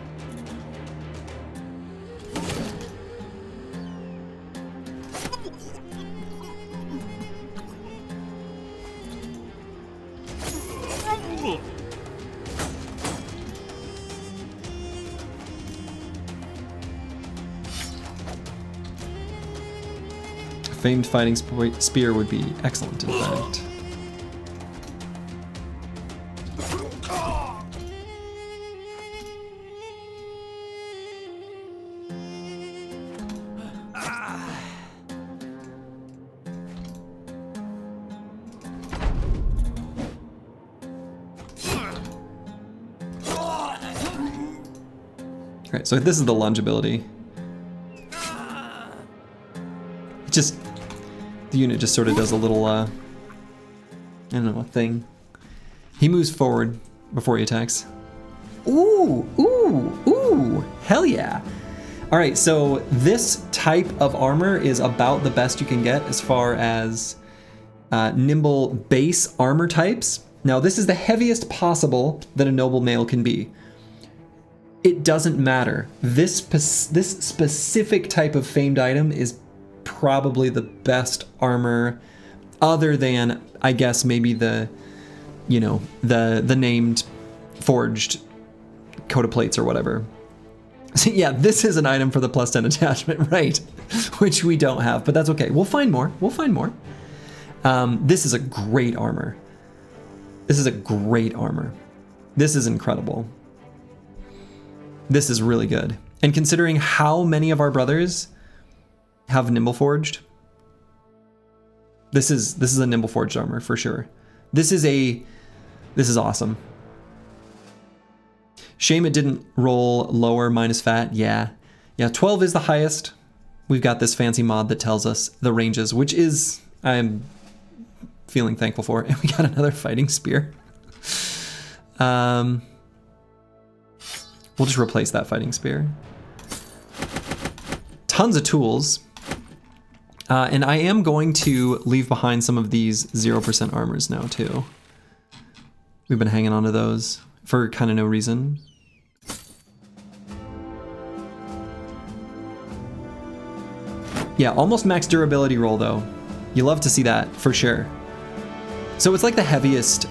Famed fighting spear would be excellent, in fact. Alright, so this is the lunge ability. The unit just sort of does a little, I don't know, a thing. He moves forward before he attacks. Ooh, ooh, ooh, hell yeah. All right, so this type of armor is about the best you can get as far as nimble base armor types. Now, this is the heaviest possible that a noble male can be. It doesn't matter. This specific type of famed item is probably the best armor, other than, I guess, maybe the, you know, the named forged coat of plates or whatever. So yeah, this is an item for the +10 attachment, right? Which we don't have, but that's okay. We'll find more. We'll find more. This is a great armor. This is a great armor. This is incredible. This is really good. And considering how many of our brothers have Nimble Forged, this is a Nimble Forged armor for sure. This is awesome. Shame it didn't roll lower minus fat. Yeah, 12 is the highest. We've got this fancy mod that tells us the ranges, which is, I'm feeling thankful for. And we got another fighting spear. We'll just replace that fighting spear. Tons of tools. And I am going to leave behind some of these 0% armors now too. We've been hanging on to those for kind of no reason. Yeah, almost max durability roll though. You love to see that for sure. So it's like the heaviest,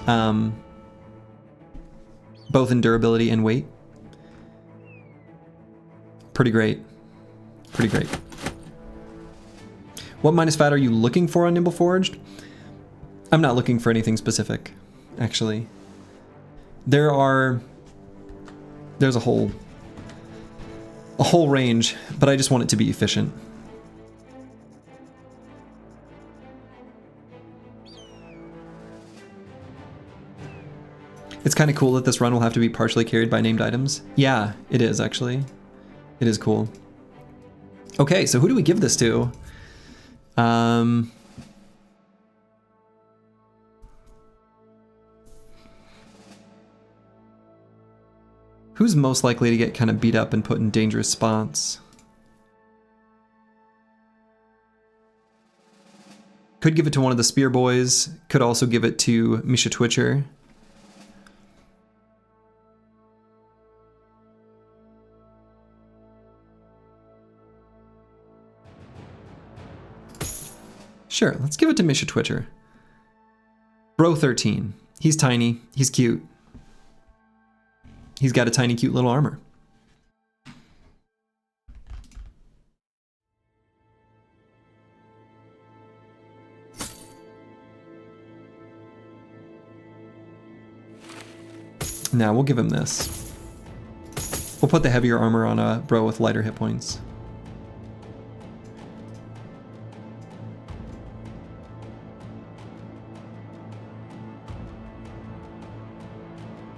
both in durability and weight. Pretty great. Pretty great. What minus fat are you looking for on Nimble Forged? I'm not looking for anything specific, actually. There's a whole range, but I just want it to be efficient. It's kind of cool that this run will have to be partially carried by named items. Yeah, it is actually. It is cool. Okay, so who do we give this to? Who's most likely to get kind of beat up and put in dangerous spots? Could give it to one of the Spear Boys. Could also give it to Misha Twitcher. Sure, let's give it to Misha Twitcher. Bro 13. He's tiny. He's cute. He's got a tiny, cute little armor. Now we'll give him this. We'll put the heavier armor on a bro with lighter hit points.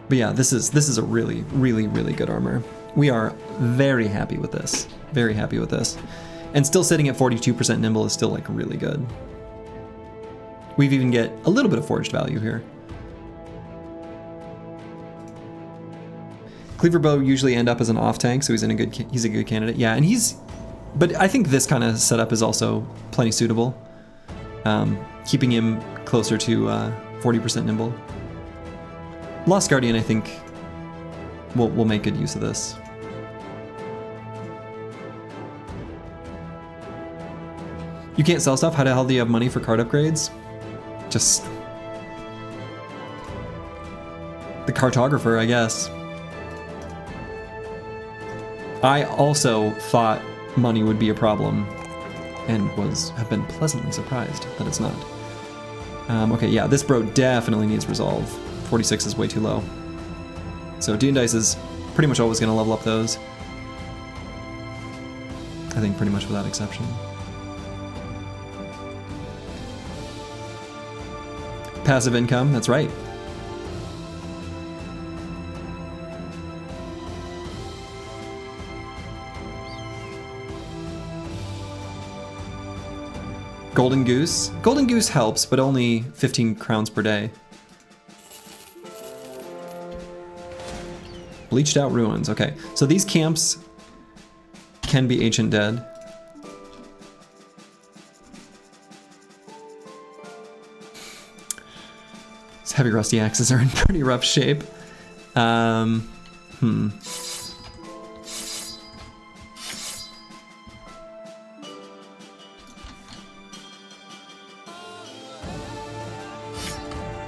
But yeah, this is a really, really, really good armor. We are very happy with this. Very happy with this. And still sitting at 42% nimble is still like really good. We've even get a little bit of forged value here. Cleaver bow usually end up as an off tank, so he's a good candidate. Yeah, and but I think this kind of setup is also plenty suitable. Keeping him closer to 40% nimble. Lost Guardian, I think, will make good use of this. You can't sell stuff? How the hell do you have money for card upgrades? Just the cartographer, I guess. I also thought money would be a problem and have been pleasantly surprised that it's not. Okay, yeah, this bro definitely needs resolve. 46 is way too low. So D and Dice is pretty much always going to level up those. I think pretty much without exception. Passive income, that's right. Golden Goose. Golden Goose helps, but only 15 crowns per day. Bleached out ruins. Okay, so these camps can be ancient dead. These heavy rusty axes are in pretty rough shape.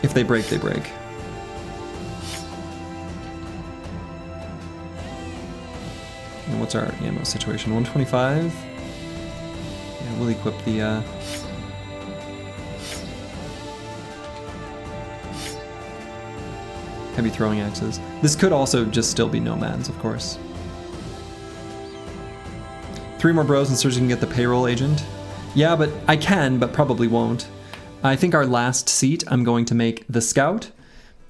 If they break, they break. And what's our ammo situation? 125? Yeah, we'll equip the heavy throwing axes. This could also just still be nomads, of course. 3 more bros and Surge can get the payroll agent. Yeah, but I can, but probably won't. I think our last seat I'm going to make the scout.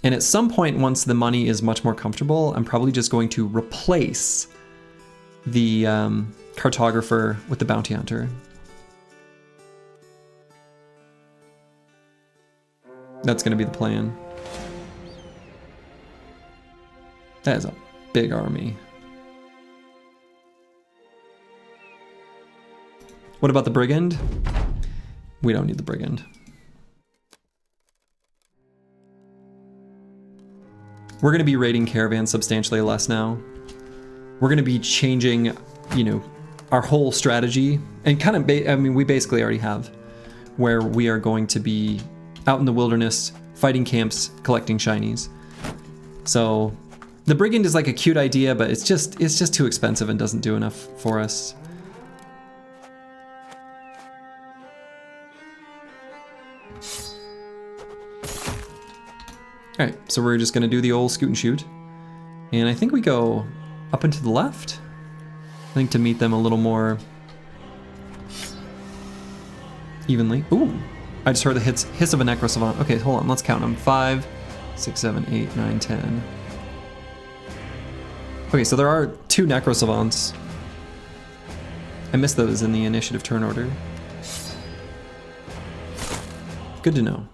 And at some point, once the money is much more comfortable, I'm probably just going to replace the cartographer with the bounty hunter. That's going to be the plan. That is a big army. What about the Brigand? We don't need the Brigand. We're going to be raiding caravans substantially less now. We're going to be changing, you know, our whole strategy. And kind of, I mean, we basically already have. Where we are going to be out in the wilderness, fighting camps, collecting shinies. So the Brigand is like a cute idea, but it's just too expensive and doesn't do enough for us. All right, so we're just gonna do the old scoot and shoot. And I think we go up and to the left. I think to meet them a little more evenly. Ooh, I just heard the hiss of a Necrosavant. Okay, hold on, let's count them. 5, 6, 7, 8, 9, 10. Okay, so there are 2 Necrosavants. I missed those in the initiative turn order. Good to know.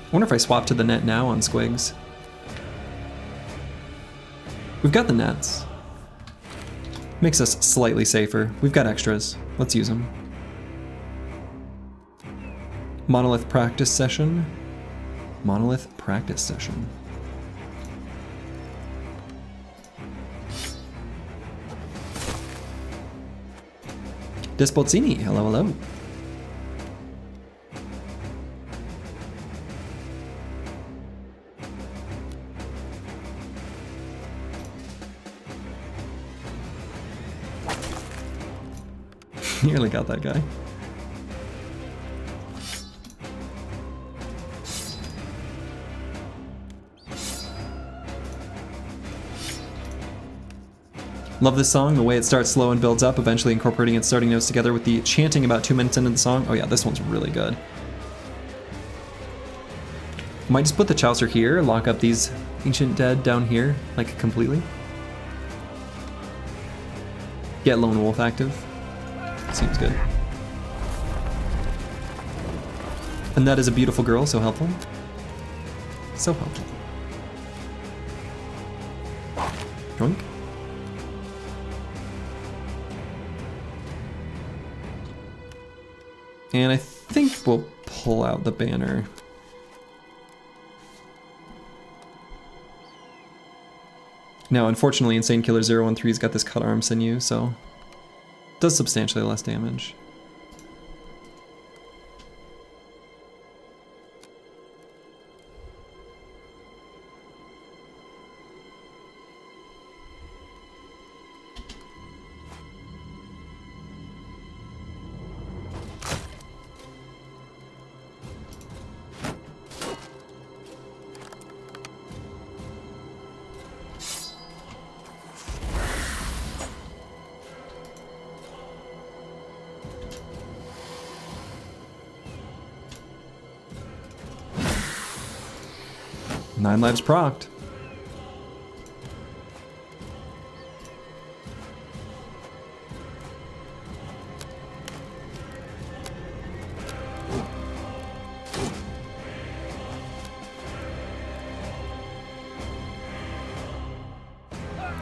I wonder if I swap to the net now on Squigs. We've got the nets. Makes us slightly safer. We've got extras. Let's use them. Monolith practice session. Monolith practice session. Despozzini, hello, hello. Nearly got that guy. Love this song, the way it starts slow and builds up, eventually incorporating its starting notes together with the chanting about 2 minutes into the song. Oh yeah, this one's really good. Might just put the Chaucer here, lock up these Ancient Dead down here, like completely. Get Lone Wolf active. Seems good. And that is a beautiful girl, so helpful. So helpful. Drunk. And I think we'll pull out the banner. Now, unfortunately, Insane Killer 013's got this cut arm sinew, so does substantially less damage. Nine lives procced.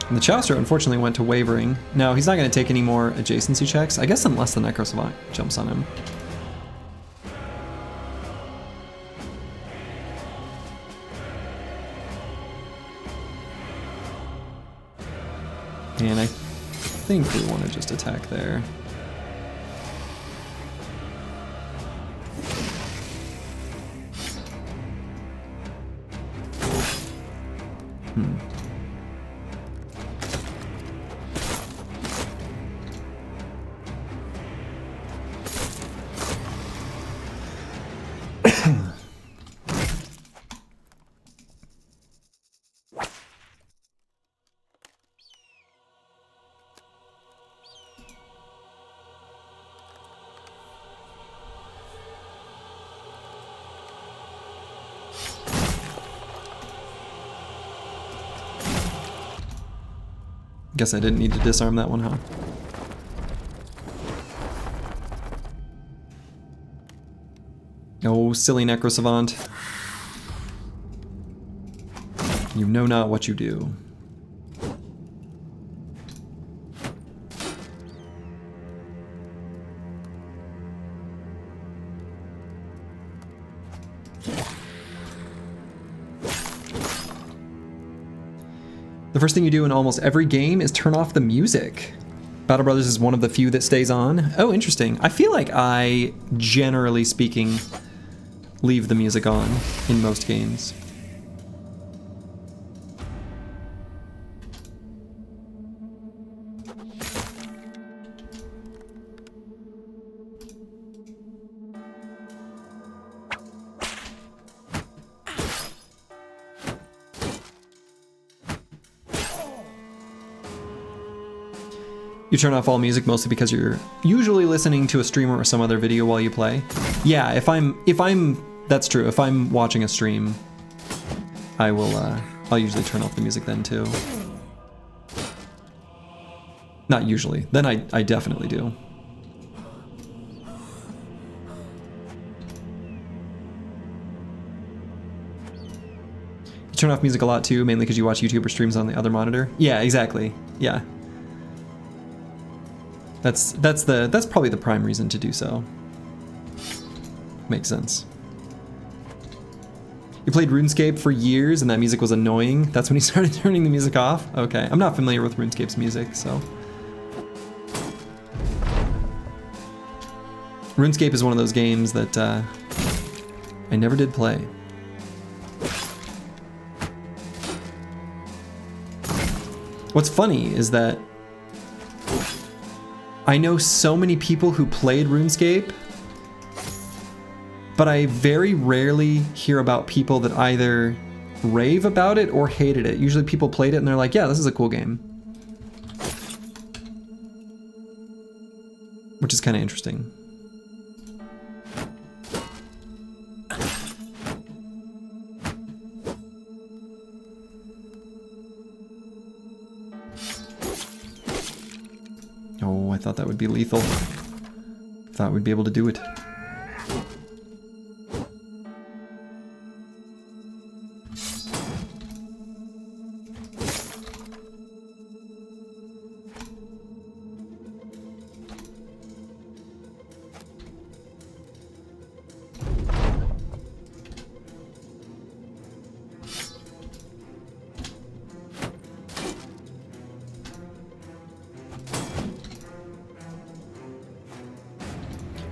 And the Chaucer unfortunately went to Wavering. Now, he's not going to take any more adjacency checks, I guess, unless the Necrosavant jumps on him. And I think we want to just attack there. Guess I didn't need to disarm that one, huh? Oh, silly Necro Savant. You know not what you do. The first thing you do in almost every game is turn off the music. Battle Brothers is one of the few that stays on. Oh, interesting. I feel like I, generally speaking, leave the music on in most games. You turn off all music mostly because you're usually listening to a streamer or some other video while you play. Yeah, if I'm that's true. If I'm watching a stream, I'll usually turn off the music then too. Not usually. Then I definitely do. You turn off music a lot too, mainly because you watch YouTuber streams on the other monitor. Yeah, exactly. Yeah. That's probably the prime reason to do so. Makes sense. You played RuneScape for years and that music was annoying. That's when you started turning the music off? Okay, I'm not familiar with RuneScape's music, so. RuneScape is one of those games that I never did play. What's funny is that I know so many people who played RuneScape, but I very rarely hear about people that either rave about it or hated it. Usually people played it and they're like, yeah, this is a cool game. Which is kind of interesting. Oh, I thought that would be lethal. Thought we'd be able to do it.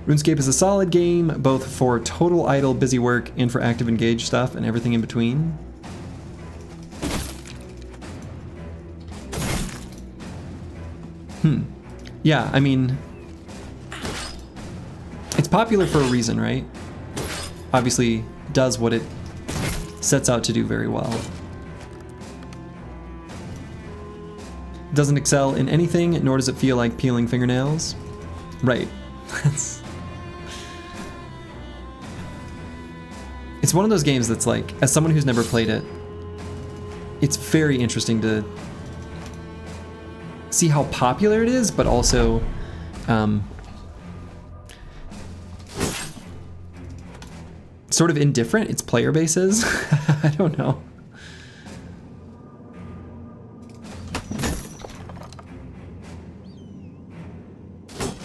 RuneScape is a solid game, both for total idle busy work and for active engaged stuff and everything in between. Yeah, I mean, it's popular for a reason, right? Obviously, does what it sets out to do very well. Doesn't excel in anything, nor does it feel like peeling fingernails. Right. It's one of those games that's like, as someone who's never played it, it's very interesting to see how popular it is, but also sort of indifferent its player base is. I don't know.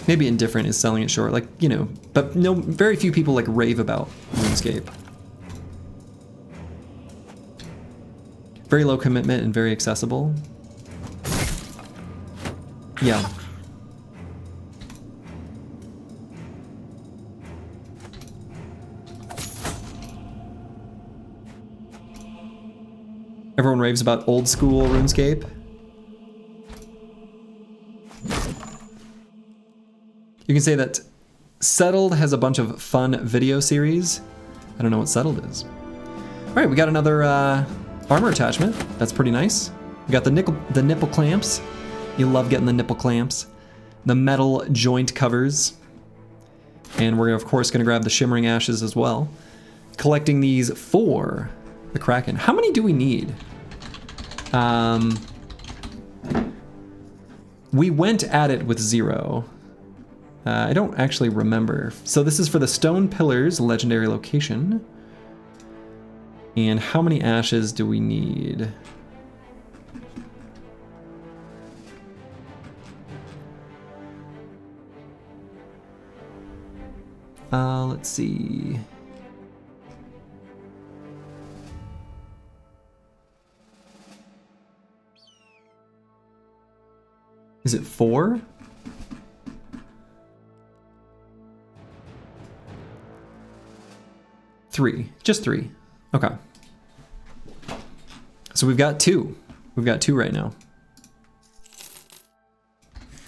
Maybe indifferent is selling it short, like, you know, but no, very few people like rave about RuneScape. Very low commitment and very accessible. Yeah. Everyone raves about old school RuneScape. You can say that Settled has a bunch of fun video series. I don't know what Settled is. All right, we got another armor attachment. That's pretty nice. We got the nipple clamps. You love getting the nipple clamps. The metal joint covers. And we're of course gonna grab the shimmering ashes as well. Collecting these for the Kraken. How many do we need? We went at it with 0. I don't actually remember. So this is for the Stone Pillars legendary location. And how many ashes do we need? Let's see. Is it 4? Three. Just 3. Okay. So we've got 2. We've got 2 right now.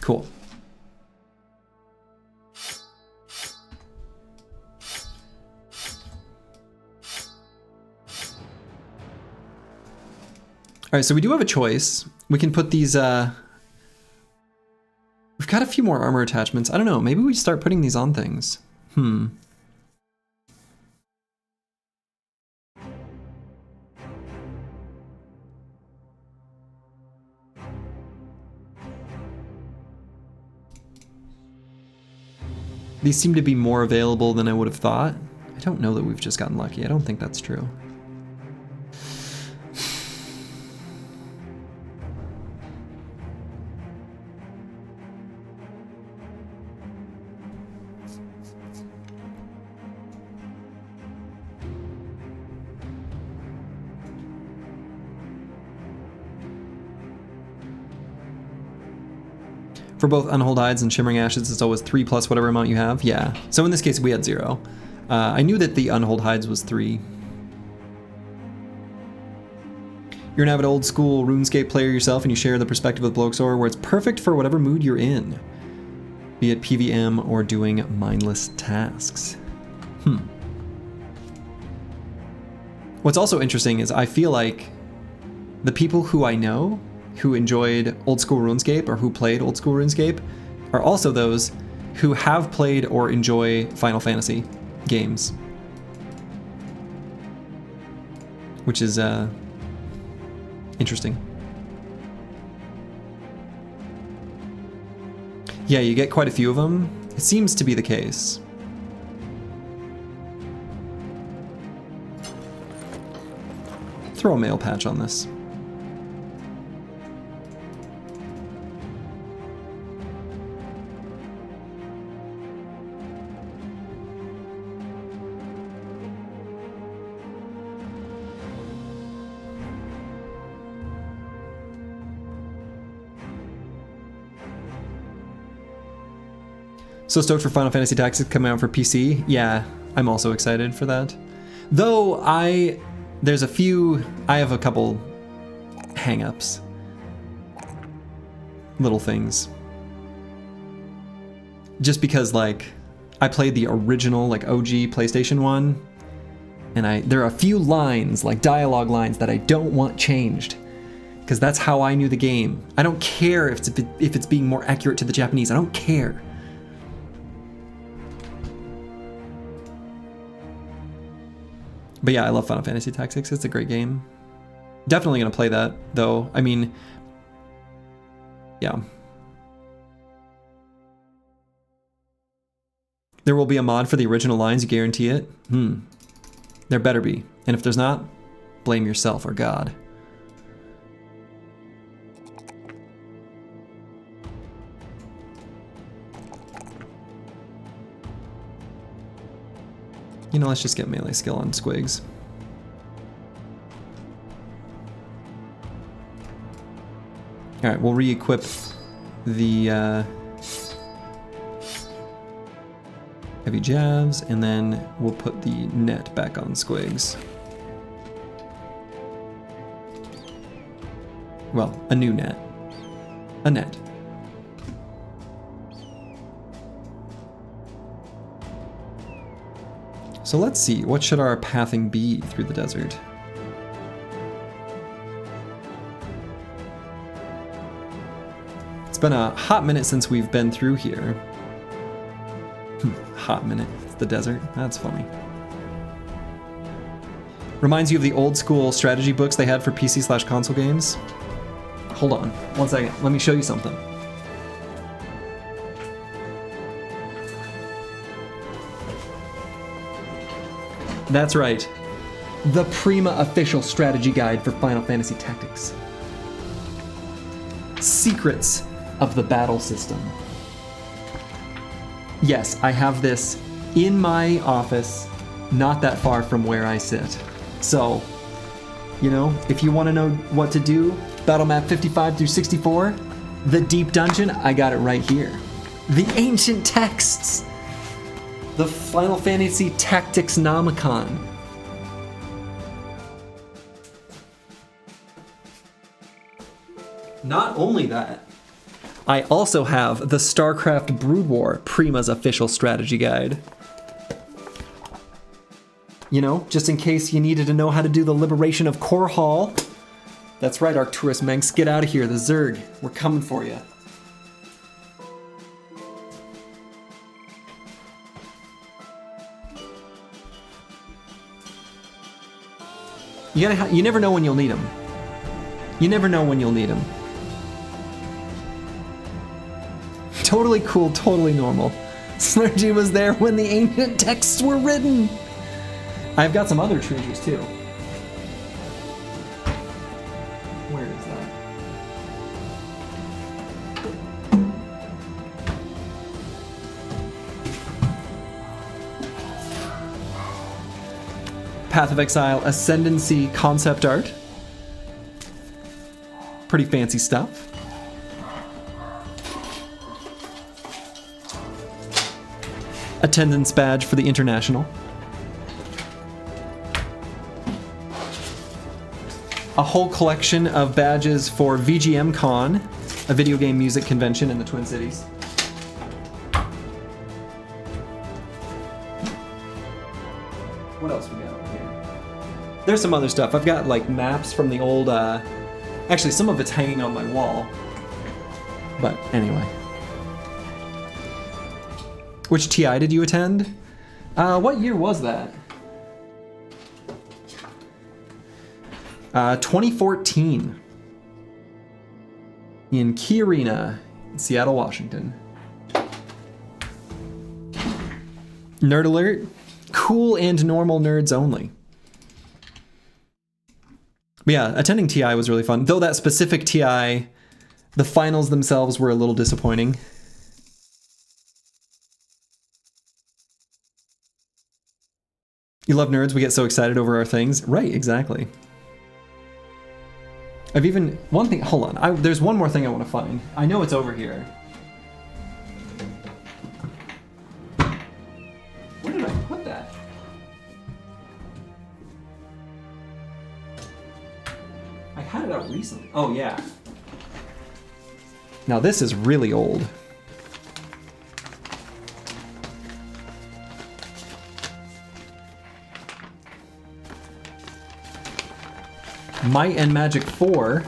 Cool. All right, so we do have a choice. We can put these, we've got a few more armor attachments. I don't know, maybe we start putting these on things. These seem to be more available than I would have thought. I don't know that we've just gotten lucky. I don't think that's true. For both Unhold Hides and Shimmering Ashes, it's always 3 plus whatever amount you have. Yeah. So in this case, we had 0. I knew that the Unhold Hides was 3. You're an avid old school RuneScape player yourself, and you share the perspective of Bloxor, where it's perfect for whatever mood you're in, be it PVM or doing mindless tasks. What's also interesting is I feel like the people who I know who enjoyed old school RuneScape or who played old school RuneScape are also those who have played or enjoy Final Fantasy games. Which is interesting. Yeah, you get quite a few of them. It seems to be the case. Throw a mail patch on this. So stoked for Final Fantasy Tactics coming out for PC. Yeah, I'm also excited for that. Though I have a couple hang-ups. Little things. Just because, like, I played the original, like, OG PlayStation 1, and there are a few lines, like dialogue lines, that I don't want changed. Because that's how I knew the game. I don't care if it's being more accurate to the Japanese. I don't care. But yeah, I love Final Fantasy Tactics. It's a great game. Definitely gonna play that, though. I mean, yeah. There will be a mod for the original lines, you guarantee it? There better be. And if there's not, blame yourself or God. You know, let's just get melee skill on Squigs. Alright, we'll re-equip the heavy jabs, and then we'll put the net back on Squigs. Well, a new net. A net. So let's see, what should our pathing be through the desert? It's been a hot minute since we've been through here. Hot minute, it's the desert, that's funny. Reminds you of the old school strategy books they had for PC/console games? Hold on, one second, let me show you something. That's right. The Prima official strategy guide for Final Fantasy Tactics. Secrets of the battle system. Yes, I have this in my office, not that far from where I sit. So, you know, if you want to know what to do, battle map 55 through 64, the deep dungeon, I got it right here. The ancient texts. The Final Fantasy Tactics Nomicon. Not only that, I also have the StarCraft Brood War Prima's official strategy guide. You know, just in case you needed to know how to do the liberation of Core Hall. That's right, Arcturus Menks, get out of here, the Zerg. We're coming for you. You never know when you'll need them. You never know when you'll need them. Totally cool, totally normal. Slurgy was there when the ancient texts were written. I've got some other treasures too. Where is that? Path of Exile Ascendancy concept art. Pretty fancy stuff. Attendance badge for the International. A whole collection of badges for VGM Con, a video game music convention in the Twin Cities. What else we got over here? There's some other stuff. I've got like maps from the old, actually some of it's hanging on my wall. But anyway. Which TI did you attend? What year was that? 2014. In Key Arena, in Seattle, Washington. Nerd alert. Cool and normal nerds only. But yeah, attending TI was really fun. Though that specific TI, the finals themselves were a little disappointing. You love nerds, we get so excited over our things. Right, exactly. I've even, one thing, hold on, there's one more thing I want to find. I know it's over here. Where did I put that? I had it out recently. Oh yeah. Now this is really old. Might and Magic 4,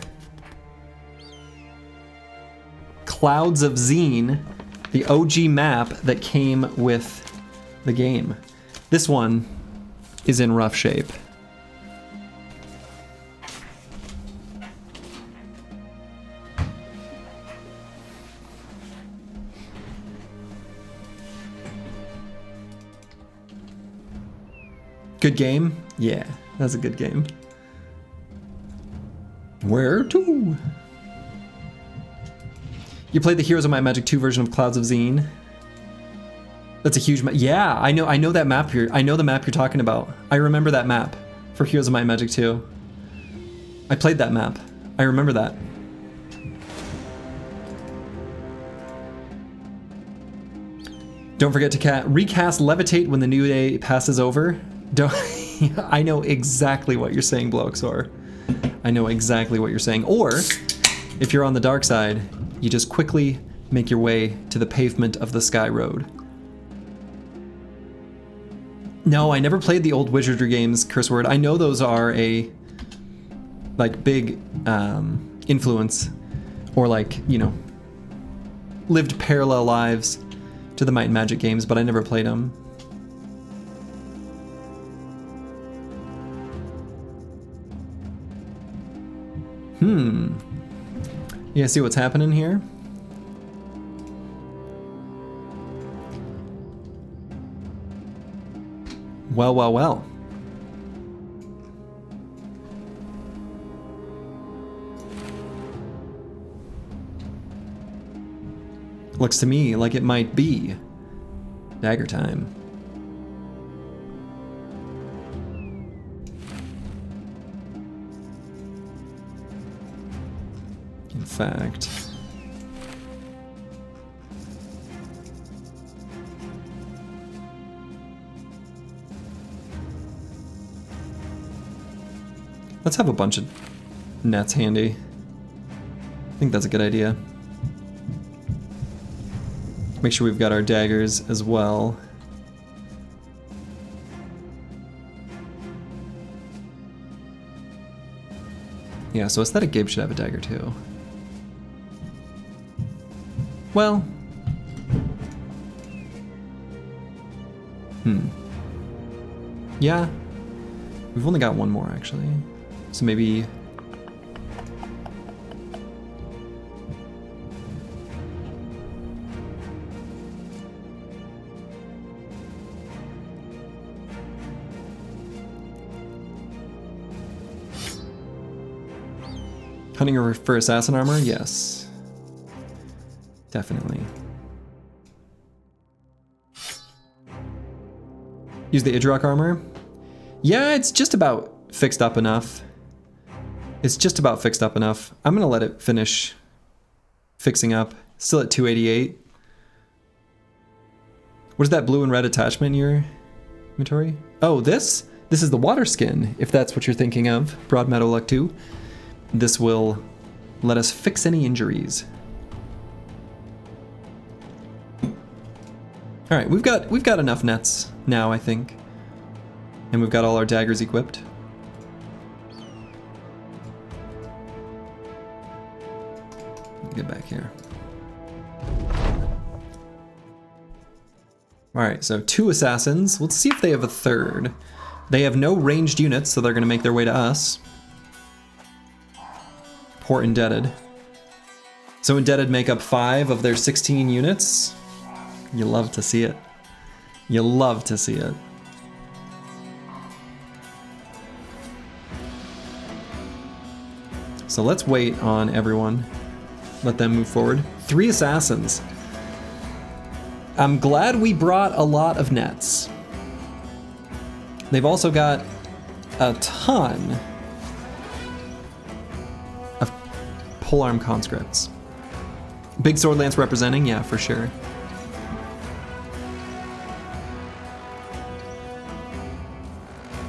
Clouds of Zine, the OG map that came with the game. This one is in rough shape. Good game? Yeah, that's a good game. Where to? You played the Heroes of Might and Magic 2 version of Clouds of Zine? That's a huge map. Yeah, I know that map here. I know the map you're talking about. I remember that map for Heroes of Might and Magic 2. I played that map. I remember that. Don't forget to recast Levitate when the new day passes over. Don't. I know exactly what you're saying, Bloxor. I know exactly what you're saying. Or, if you're on the dark side, you just quickly make your way to the pavement of the Sky Road. No, I never played the old Wizardry games, Curse Word. I know those are a, like, big influence, or like, you know, lived parallel lives to the Might and Magic games, but I never played them. You guys see what's happening here? Well, well, well. Looks to me like it might be dagger time. In fact, let's have a bunch of nets handy. I think that's a good idea. Make sure we've got our daggers as well. Yeah, so Aesthetic Gabe should have a dagger too. Well. Yeah. We've only got one more actually. So maybe... Hunting for assassin armor? Yes. Definitely. Use the Idrock armor? Yeah, it's just about fixed up enough. It's just about fixed up enough. I'm gonna let it finish fixing up. Still at 288. What is that blue and red attachment in your inventory? Oh, this? This is the water skin, if that's what you're thinking of. Broad Meadow Luck 2. This will let us fix any injuries. All right, we've got enough nets now, I think, and we've got all our daggers equipped. Get back here. All right, so 2 assassins. Let's see if they have a third. They have no ranged units, so they're going to make their way to us. Poor Indebted. So Indebted make up 5 of their 16 units. You love to see it. You love to see it. So let's wait on everyone. Let them move forward. 3 assassins. I'm glad we brought a lot of nets. They've also got a ton of polearm conscripts. Big sword lance representing, yeah, for sure.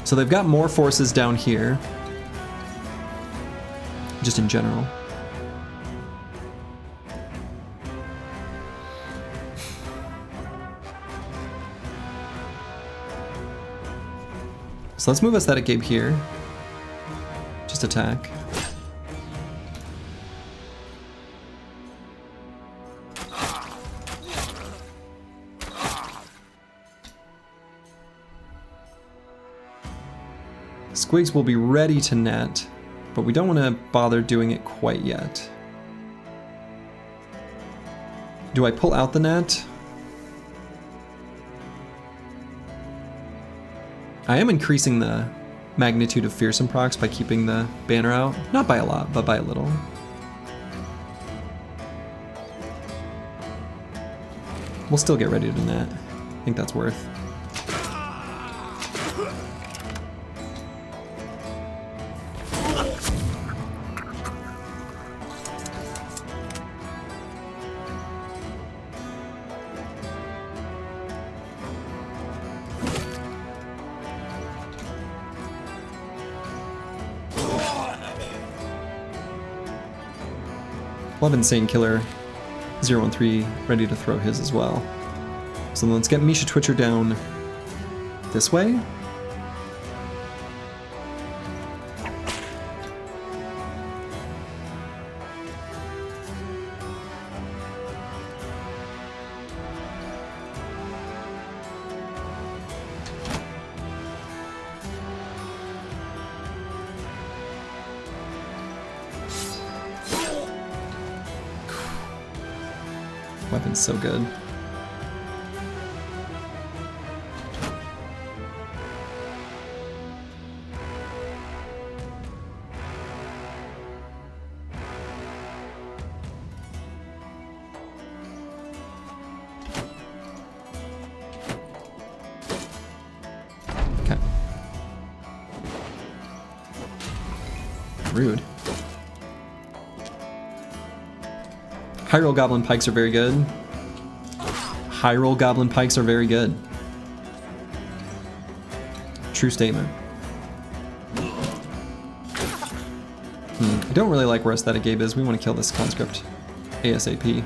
So they've got more forces down here, just in general. So let's move Aesthetic Gabe here. Just attack. Squigs will be ready to net, but we don't want to bother doing it quite yet. Do I pull out the net? I am increasing the magnitude of fearsome procs by keeping the banner out. Not by a lot, but by a little. We'll still get ready to net. I think that's worth. We'll have Insane Killer 013 ready to throw his as well. So let's get Misha Twitcher down this way. Weapon's so good. rude. High roll goblin pikes are very good. High roll goblin pikes are very good. True statement. I don't really like where Aesthetic Gabe is. We want to kill this conscript ASAP.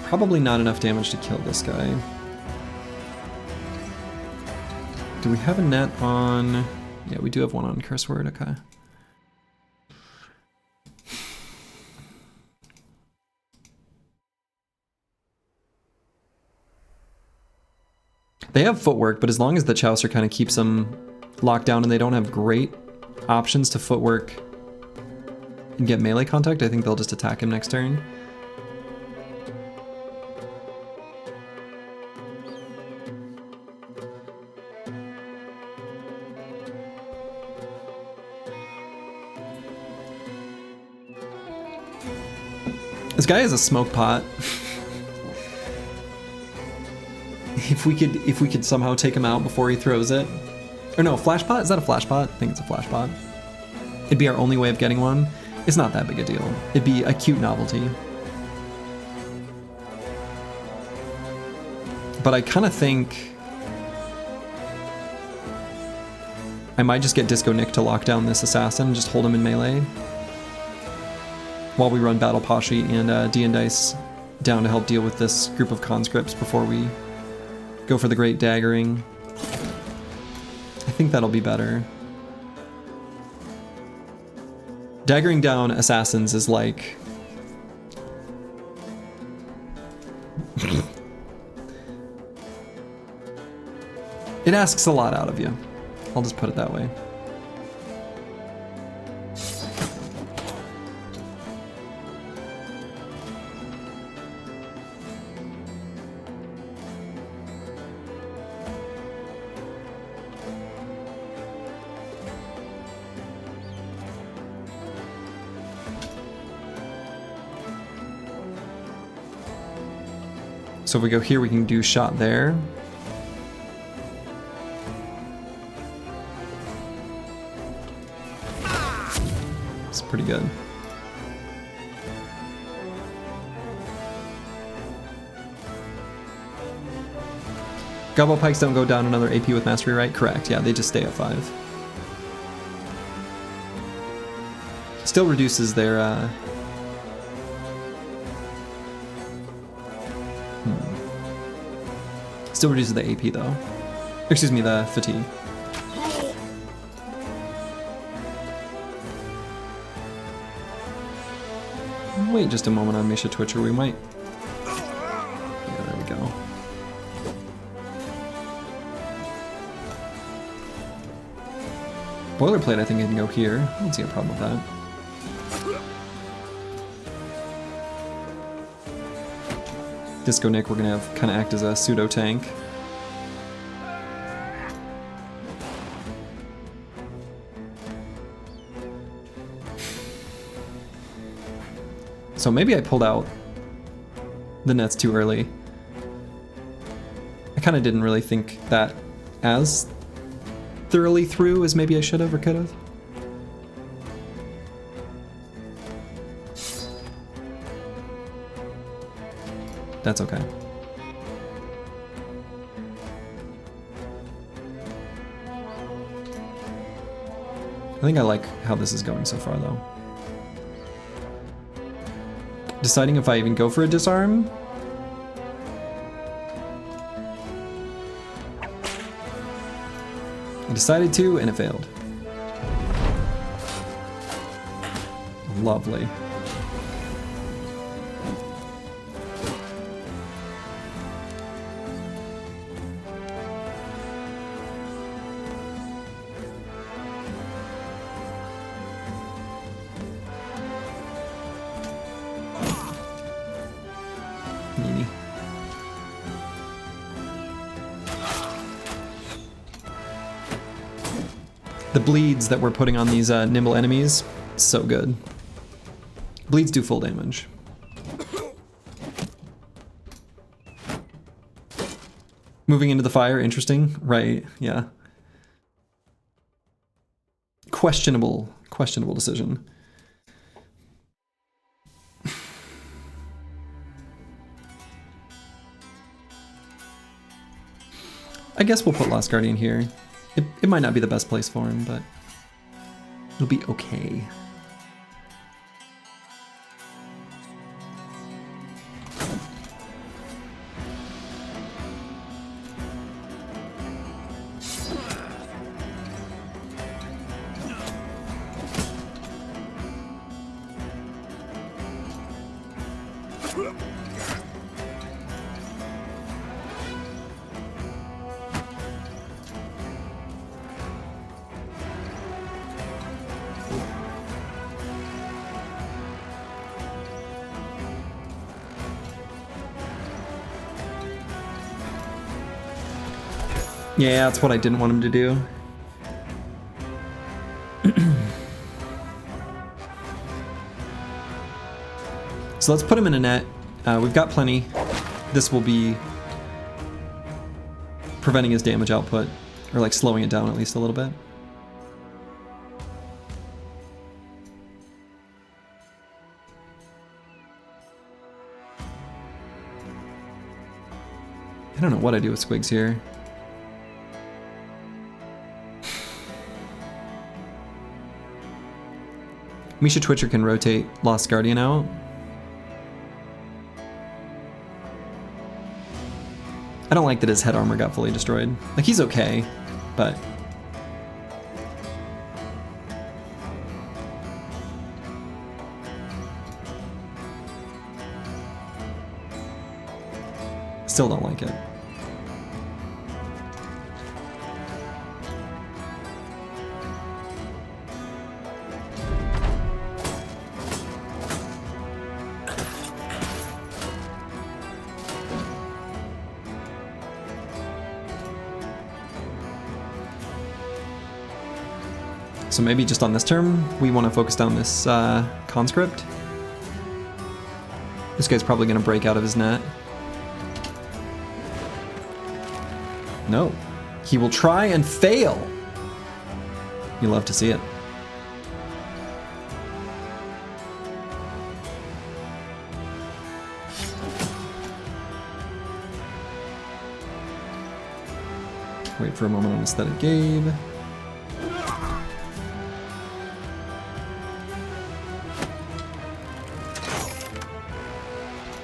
Probably not enough damage to kill this guy. Do we have a net on... Yeah, we do have one on Curse Word, okay. They have footwork, but as long as the Chaucer kind of keeps them locked down and they don't have great options to footwork and get melee contact, I think they'll just attack him next turn. This guy has a smoke pot. If we could somehow take him out before he throws it. Or no, flash pot? Is that a flash pot? I think it's a flash pot. It'd be our only way of getting one. It's not that big a deal. It'd be a cute novelty. But I kind of think I might just get Disco Nick to lock down this assassin and just hold him in melee while we run Battle Pashi and D and Dice down to help deal with this group of conscripts before we go for the Great Daggering. I think that'll be better. Daggering down assassins is like... it asks a lot out of you. I'll just put it that way. So if we go here, we can do shot there. It's pretty good. Gobble pikes don't go down another AP with mastery, right? Correct, yeah, they just stay at 5. Still reduces their still reduces the AP though. Excuse me, the fatigue. Wait just a moment on Misha Twitcher, we might... Yeah, there we go. Boilerplate I think I can go here. I don't see a problem with that. Disco Nick we're gonna have kind of act as a pseudo tank. So maybe I pulled out the nets too early. I kind of didn't really think that as thoroughly through as maybe I should have or could have. That's okay. I think I like how this is going so far though. Deciding if I even go for a disarm. I decided to, and it failed. Lovely. The bleeds that we're putting on these nimble enemies, so good. Bleeds do full damage. Moving into the fire, interesting. Right, yeah. Questionable decision. I guess we'll put Lost Guardian here. It might not be the best place for him, but it'll be okay. Yeah, that's what I didn't want him to do. So let's put him in a net. We've got plenty. This will be preventing his damage output, or like slowing it down at least a little bit. I don't know what I do with Squigs here. Misha Twitcher can rotate Lost Guardian out. I don't like that his head armor got fully destroyed. Like, he's okay, but... Still don't like it. So maybe just on this turn, we want to focus down this conscript. This guy's probably going to break out of his net. No. He will try and fail. You love to see it. Wait for a moment on Aesthetic Gabe.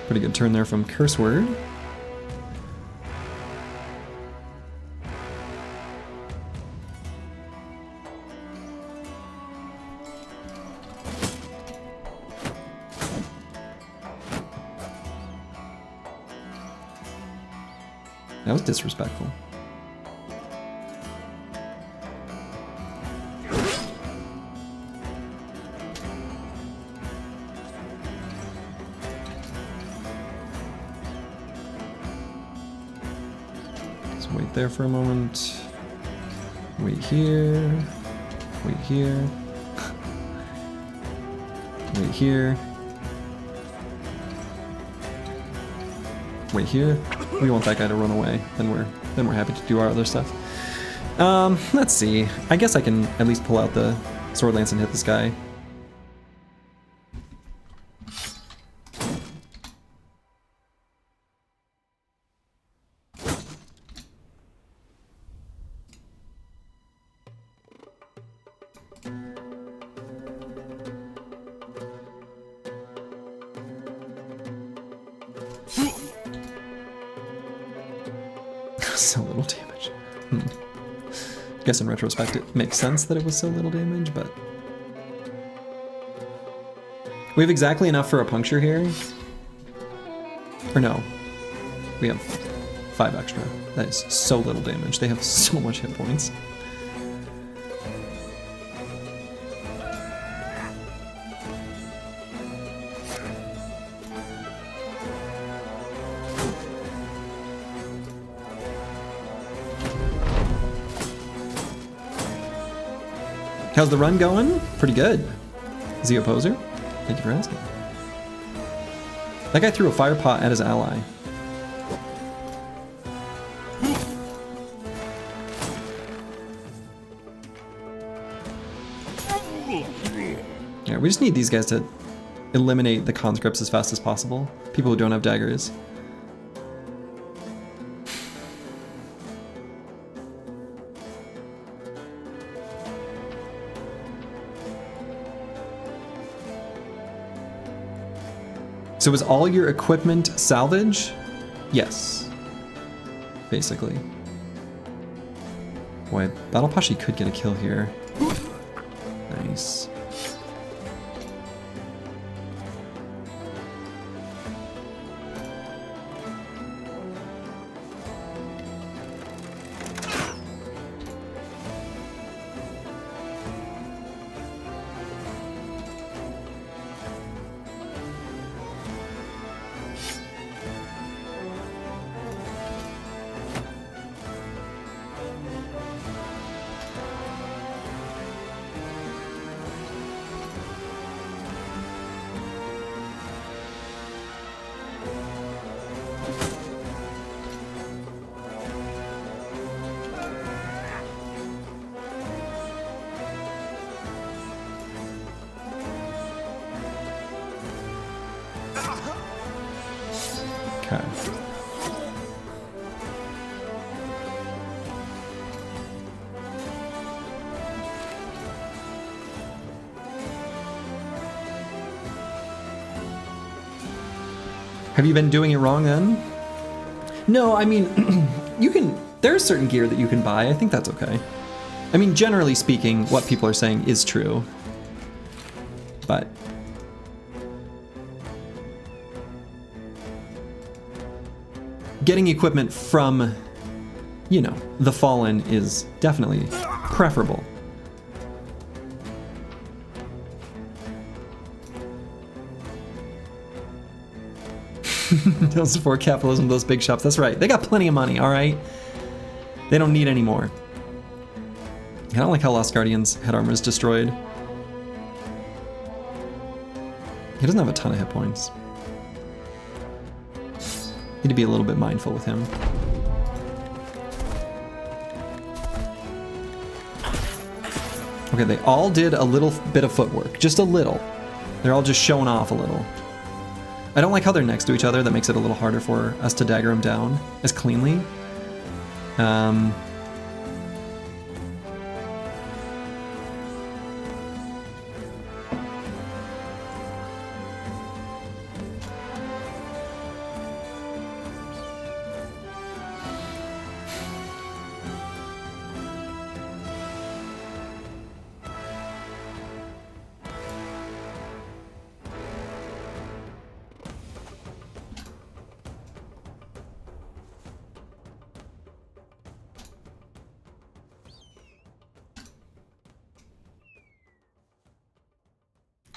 Pretty good turn there from Curse Word. That was disrespectful. Wait there for a moment. Wait here. Wait here. Wait here. Wait here. We want that guy to run away. Then we're happy to do our other stuff. Let's see. I guess I can at least pull out the Sword Lance and hit this guy. So little damage. I guess in retrospect it makes sense that it was so little damage, but... We have exactly enough for a puncture here. Or no. We have 5 extra. That is so little damage. They have so much hit points. How's the run going? Pretty good. Is he a poser? Thank you for asking. That guy threw a fire pot at his ally. there. We just need these guys to eliminate the conscripts as fast as possible. People who don't have daggers. So is all your equipment salvage? Yes. Basically. Boy, Battle Pashi could get a kill here. Nice. Okay. Have you been doing it wrong then? No, I mean, you can, there's certain gear that you can buy. I think that's okay. I mean, generally speaking, what people are saying is true. But getting equipment from, you know, the Fallen is definitely preferable. Don't support capitalism, those big shops. That's right. They got plenty of money, all right? They don't need any more. I don't like how Lost Guardian's head armor is destroyed. He doesn't have a ton of hit points. Need to be a little bit mindful with him. Okay, they all did a little bit of footwork. Just a little. They're all just showing off a little. I don't like how they're next to each other. That makes it a little harder for us to dagger them down as cleanly.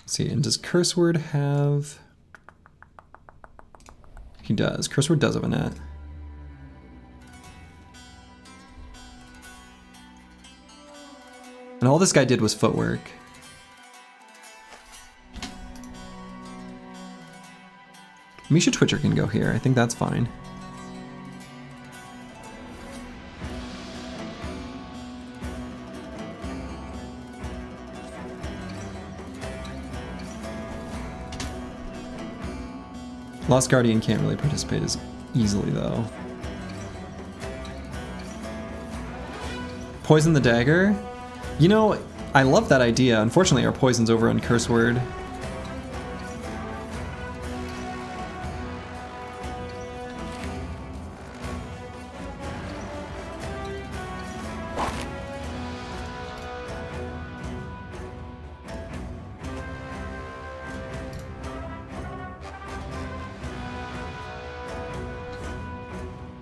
See, and does Curse Word have... He does. Curse Word does have a net. And all this guy did was footwork. Misha Twitcher can go here. I think that's fine. Lost Guardian can't really participate as easily, though. Poison the dagger? You know, I love that idea. Unfortunately, our poison's over on Curse Word.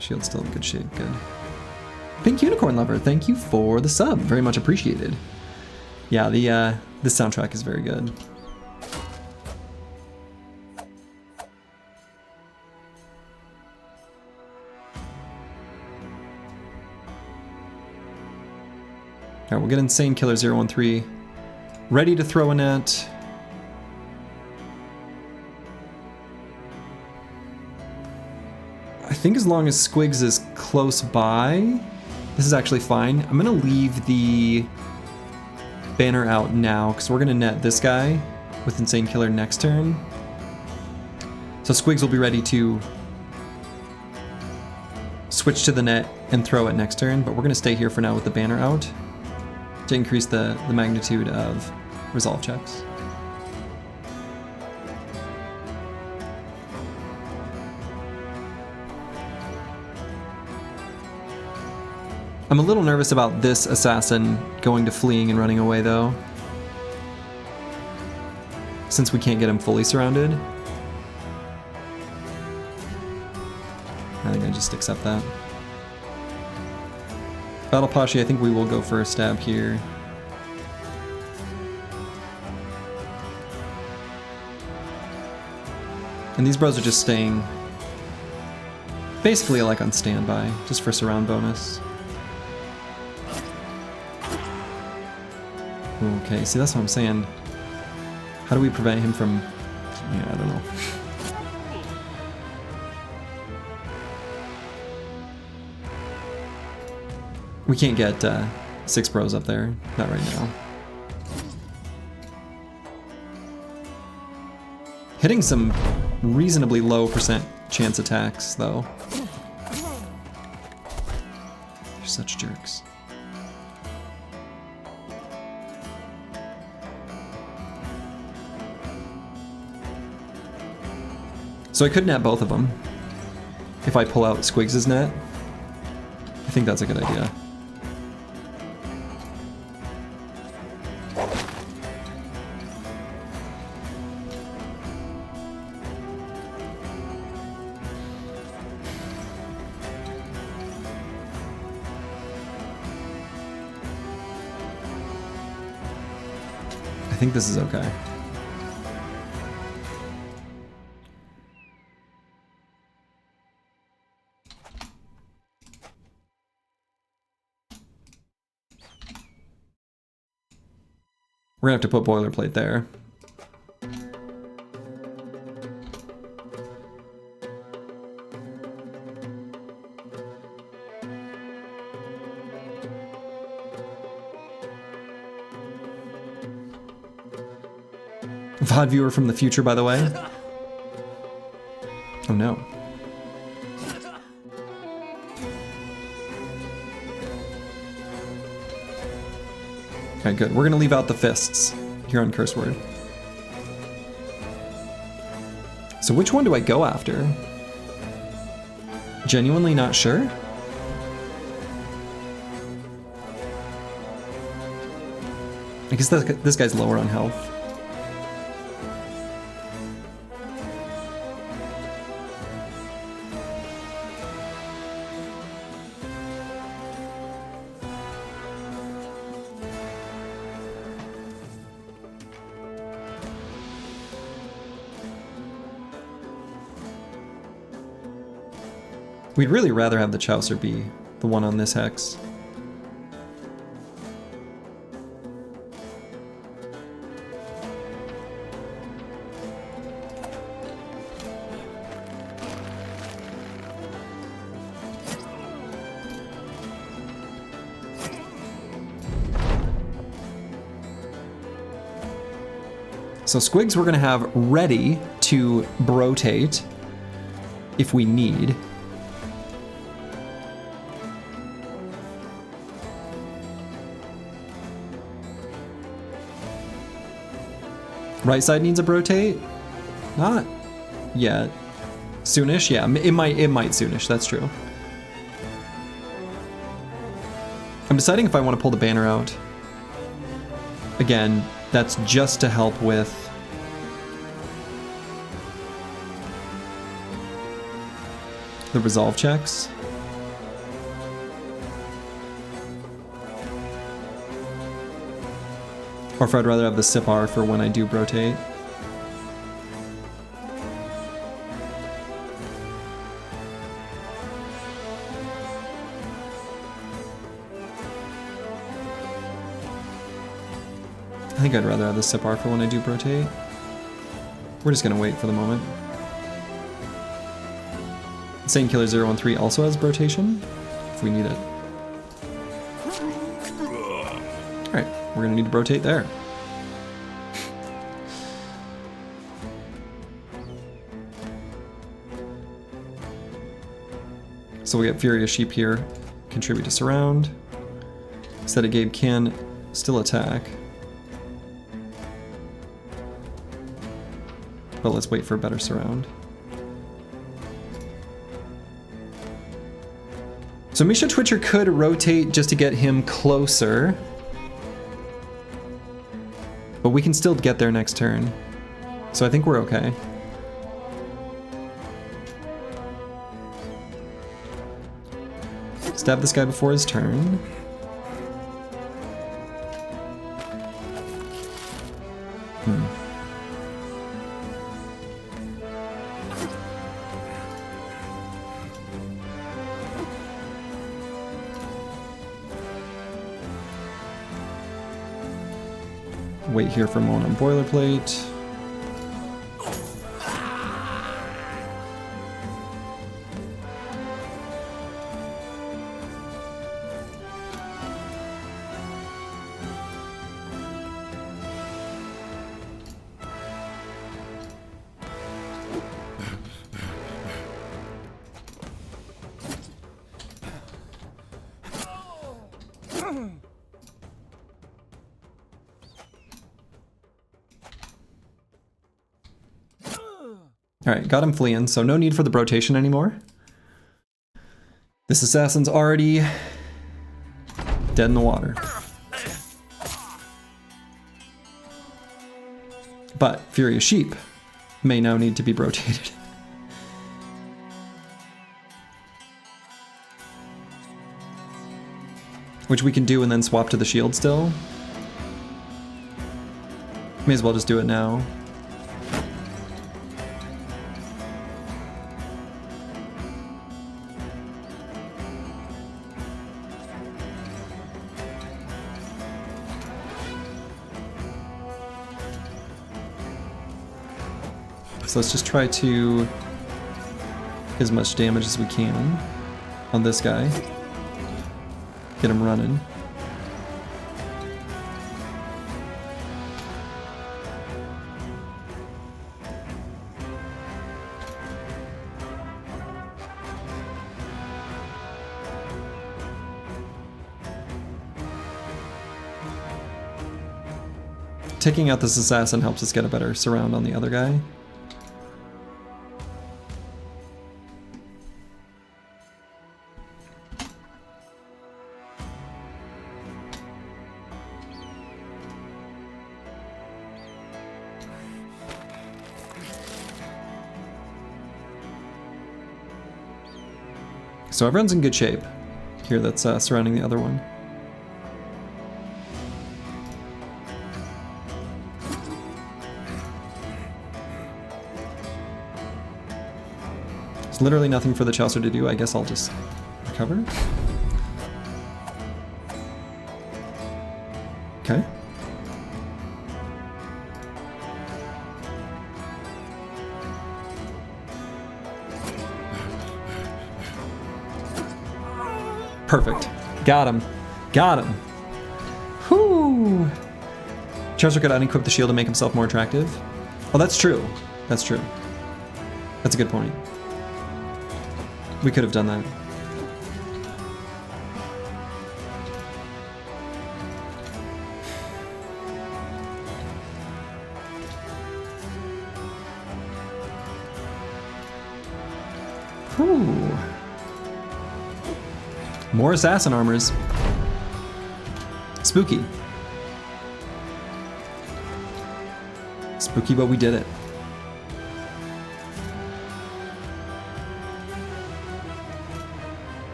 Shield's still in good shape, good. Pink Unicorn Lover, thank you for the sub, very much appreciated. Yeah, the soundtrack is very good. Alright, we'll get Insane Killer 013 ready to throw a net. I think as long as Squigs is close by, this is actually fine. I'm gonna leave the banner out now because we're gonna net this guy with Insane Killer next turn. So Squigs will be ready to switch to the net and throw it next turn, but we're going to stay here for now with the banner out to increase the magnitude of resolve checks. I'm a little nervous about this assassin going to fleeing and running away though, since we can't get him fully surrounded. I think I just accept that. Battle Pashi, I think we will go for a stab here. And these bros are just staying basically like on standby, just for surround bonus. Okay, see that's what I'm saying. How do we prevent him from... yeah, I don't know. We can't get 6 bros up there, not right now. Hitting some reasonably low % chance attacks, though. You're such jerks. So I could net both of them if I pull out Squigs' net. I think that's a good idea. I think this is okay. We're gonna have to put boilerplate there. VOD viewer from the future, by the way. Oh no. Okay, good. We're gonna leave out the fists here on Curse Word. So which one do I go after? Genuinely not sure? I guess this guy's lower on health. We'd really rather have the Chaucer be the one on this hex. So Squigs we're going to have ready to rotate if we need. Right side needs a rotate? Not yet. Soonish? Yeah, it might soonish, that's true. I'm deciding if I want to pull the banner out. Again, that's just to help with the resolve checks. Or if I'd rather have the Sipar for when I do rotate. I think I'd rather have the Sipar for when I do rotate. We're just gonna wait for the moment. Insane Killer 013 also has rotation, if we need it. Alright, we're gonna need to rotate there. So we get Furious Sheep here. Contribute to surround. Said Gabe can still attack. But let's wait for a better surround. So Misha Twitcher could rotate just to get him closer. But we can still get there next turn. So I think we're okay. Stab this guy before his turn. Wait here for Moan on boilerplate. Alright, got him fleeing, so no need for the rotation anymore. This assassin's already dead in the water. But Furious Sheep may now need to be rotated. Which we can do and then swap to the shield still. May as well just do it now. So let's just try to get as much damage as we can on this guy. Get him running. Taking out this assassin helps us get a better surround on the other guy. So everyone's in good shape here that's surrounding the other one. There's literally nothing for the Chaucer to do. I guess I'll just recover. Okay. Perfect. Got him. Got him. Whoo! Chaucer could unequip the shield to make himself more attractive. Oh, that's true. That's true. That's a good point. We could have done that. Whew. More assassin armors. Spooky. Spooky, but we did it.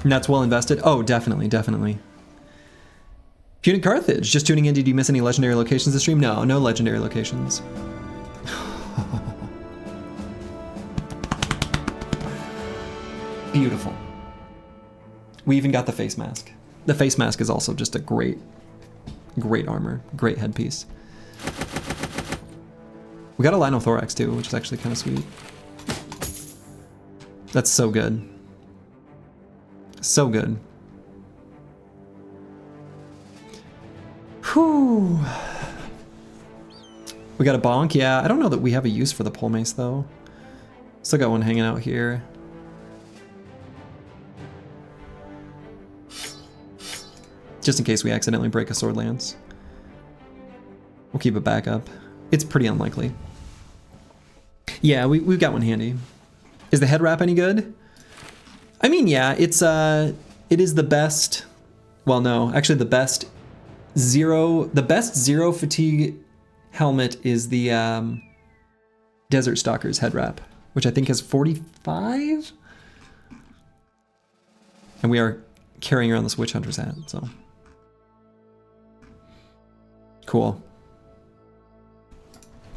And that's well invested. Oh, definitely, definitely. Punic Carthage, just tuning in. Did you miss any legendary locations this stream? No, no legendary locations. Beautiful. We even got the face mask. The face mask is also just a great, great armor, great headpiece. We got a Linothorax too, which is actually kind of sweet. That's so good. So good. Whew. We got a bonk, yeah. I don't know that we have a use for the pole mace though. Still got one hanging out here. Just in case we accidentally break a sword lance. We'll keep it back up. It's pretty unlikely. Yeah, we've got one handy. Is the head wrap any good? I mean, yeah, it is the best. Well, no, actually the best zero fatigue helmet is the Desert Stalker's head wrap, which I think has 45. And we are carrying around this Witch Hunter's hat, so. Cool.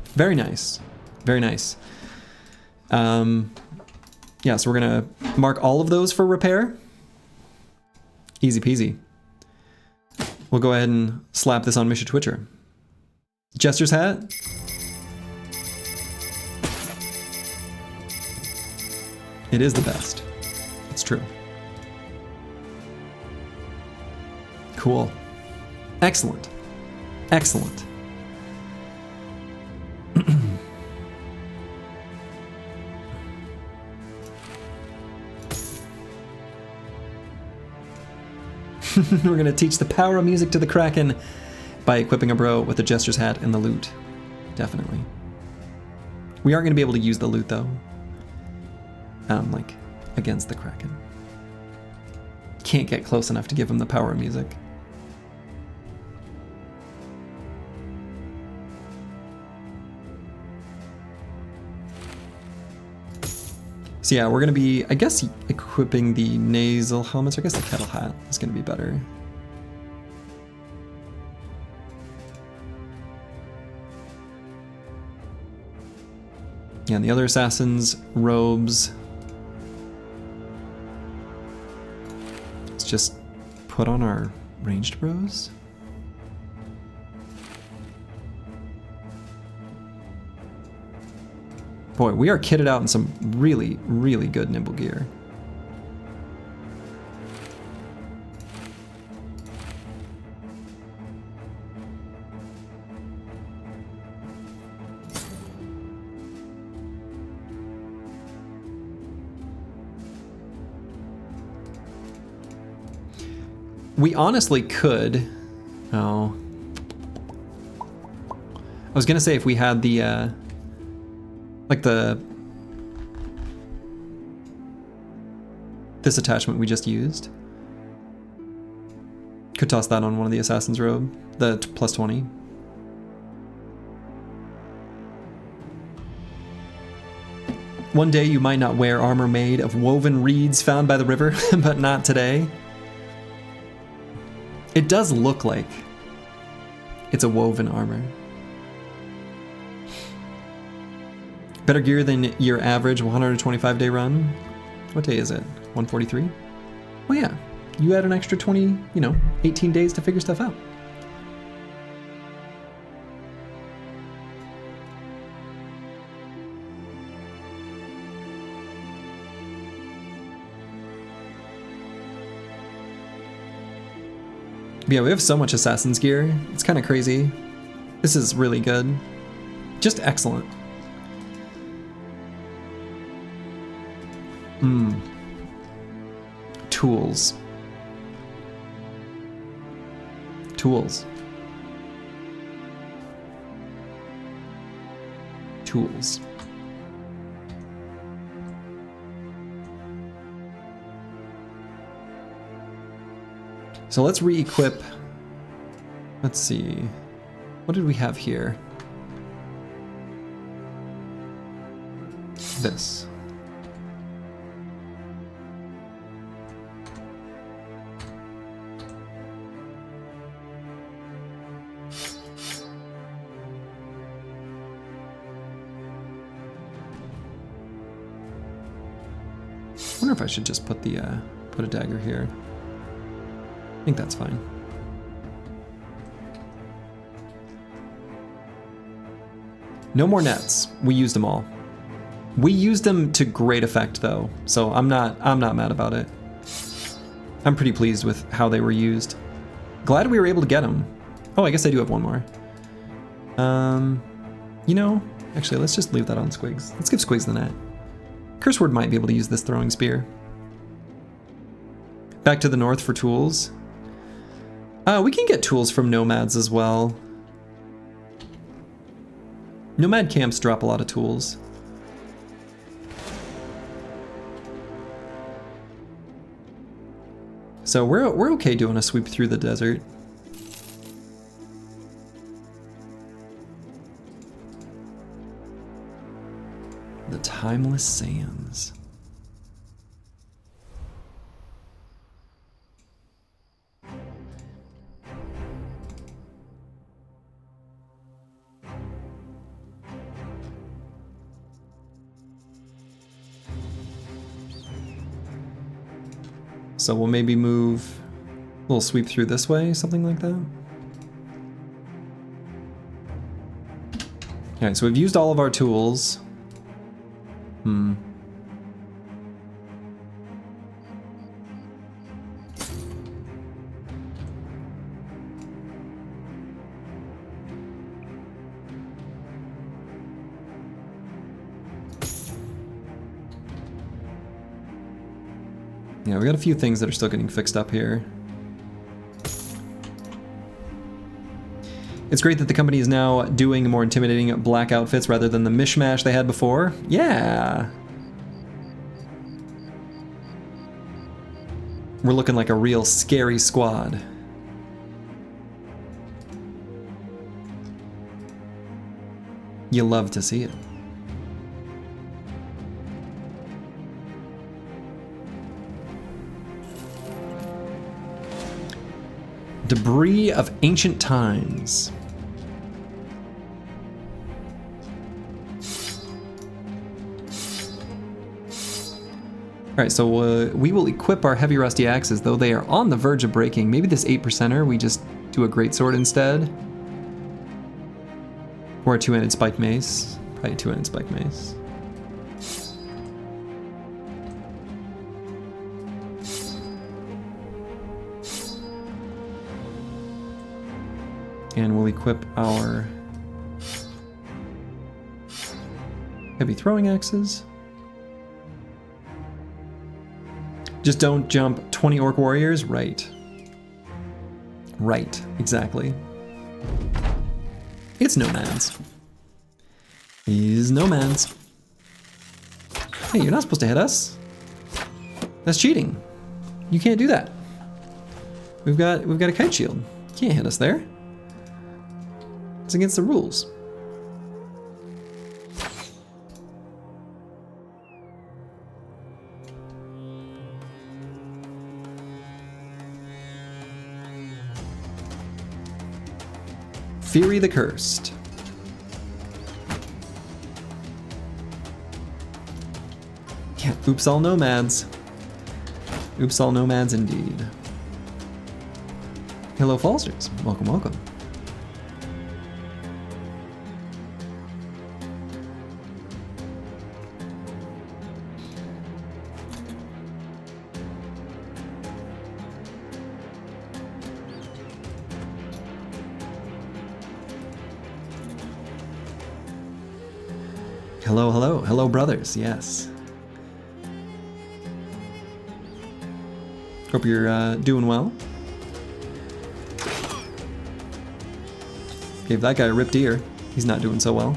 Very nice. Very nice. Yeah, so we're gonna mark all of those for repair. Easy peasy. We'll go ahead and slap this on Misha Twitcher. Jester's hat. It is the best. It's true. Cool. Excellent. Excellent. We're gonna teach the power of music to the Kraken by equipping a bro with the Jester's hat and the loot. Definitely. We aren't gonna be able to use the loot though. Like, against the Kraken. Can't get close enough to give him the power of music. So yeah, we're gonna be, I guess, equipping the nasal helmets. I guess the kettle hat is gonna be better. Yeah, and the other assassins' robes. Let's just put on our ranged bros. Boy, we are kitted out in some really, really good nimble gear. We honestly could. Oh. I was gonna say if we had the, like this attachment we just used. Could toss that on one of the assassin's robe, the plus 20. One day you might not wear armor made of woven reeds found by the river, but not today. It does look like it's a woven armor. Better gear than your average 125-day run. What day is it? 143? Well, yeah. You had an extra 20, 18 days to figure stuff out. But yeah, we have so much Assassin's gear. It's kind of crazy. This is really good. Just excellent. Tools. Tools. Tools. So let's re-equip. Let's see. What did we have here? This. I wonder if I should just put the put a dagger here. I think that's fine. No more nets. We used them all. We used them to great effect though, so I'm not mad about it. I'm pretty pleased with how they were used. Glad we were able to get them. Oh, I guess I do have one more. You know, actually, let's just leave that on Squigs. Let's give Squigs the net. Curse Word might be able to use this throwing spear. Back to the north for tools. We can get tools from nomads as well. Nomad camps drop a lot of tools. So we're okay doing a sweep through the desert. The Timeless Sands. So we'll maybe move, we'll sweep through this way, something like that. All right, so we've used all of our tools. Yeah, we got a few things that are still getting fixed up here. It's great that the company is now doing more intimidating black outfits rather than the mishmash they had before. Yeah! We're looking like a real scary squad. You love to see it. Debris of ancient times. Alright, so we will equip our heavy rusty axes, though they are on the verge of breaking. Maybe this 8%er, we just do a greatsword instead. Or a two-handed spike mace. Probably a two-handed spike mace. And we'll equip our heavy throwing axes. Just don't jump 20 orc warriors, right? Right, exactly. It's nomads. These nomads. Hey, you're not supposed to hit us. That's cheating. You can't do that. We've got a kite shield. You can't hit us there. It's against the rules. Fury the Cursed. Yeah, oops all nomads. Oops all nomads indeed. Hello Fallsters, welcome, welcome. Hello, hello, hello brothers, yes. Hope you're doing well. Gave that guy a ripped ear. He's not doing so well.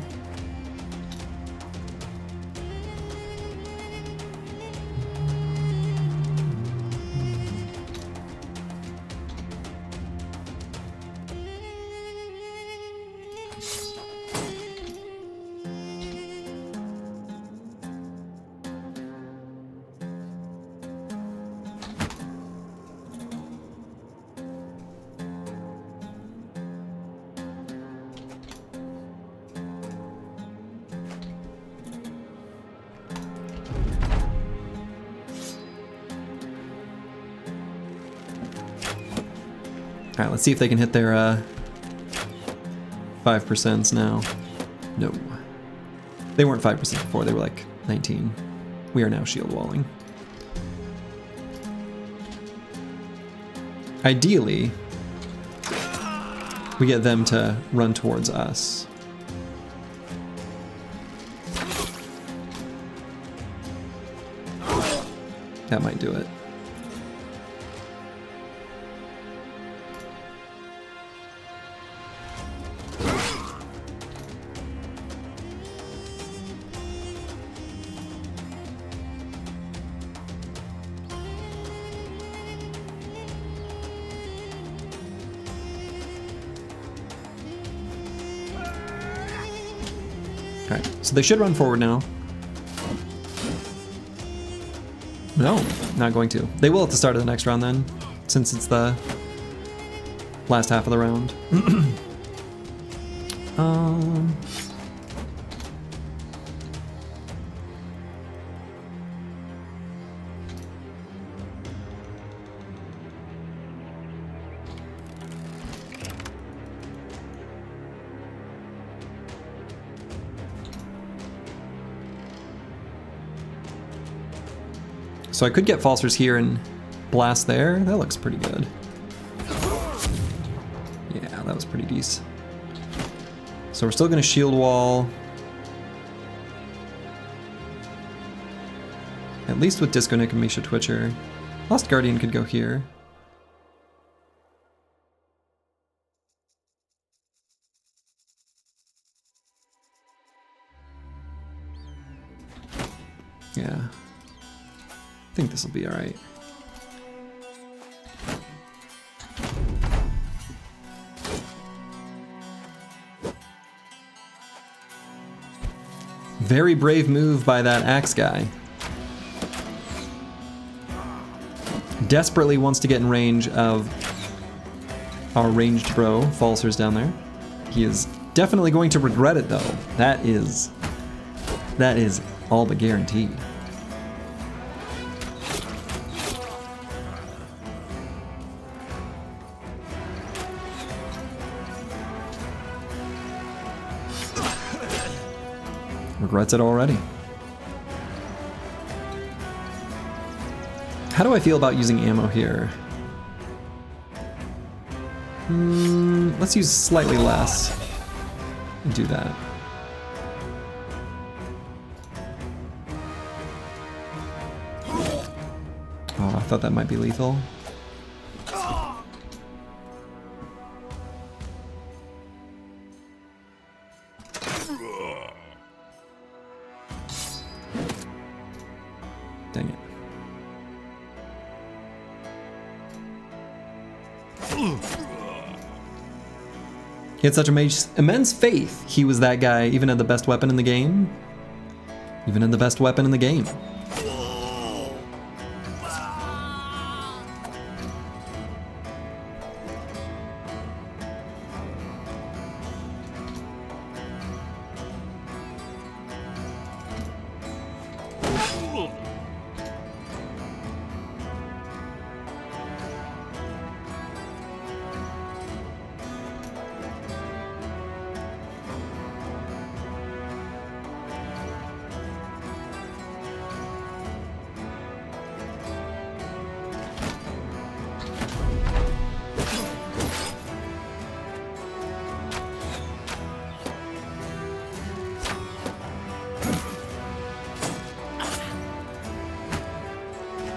Alright, let's see if they can hit their 5% now. No. They weren't 5% before, they were like 19. We are now shield walling. Ideally, we get them to run towards us. That might do it. Alright, so they should run forward now. No, not going to. They will at the start of the next round then, since it's the last half of the round. So I could get Falsers here and blast there. That looks pretty good. Yeah, that was pretty decent. So we're still gonna shield wall. At least with Disco Nick and Misha Twitcher. Lost Guardian could go here. Yeah. I think this will be all right. Very brave move by that axe guy. Desperately wants to get in range of our ranged bro, Falsers down there. He is definitely going to regret it though. That is all but guaranteed. Regrets it already. How do I feel about using ammo here? Let's use slightly less and do that. Oh, I thought that might be lethal. Dang it. He had such immense faith. He was that guy, even had the best weapon in the game. Even had the best weapon in the game.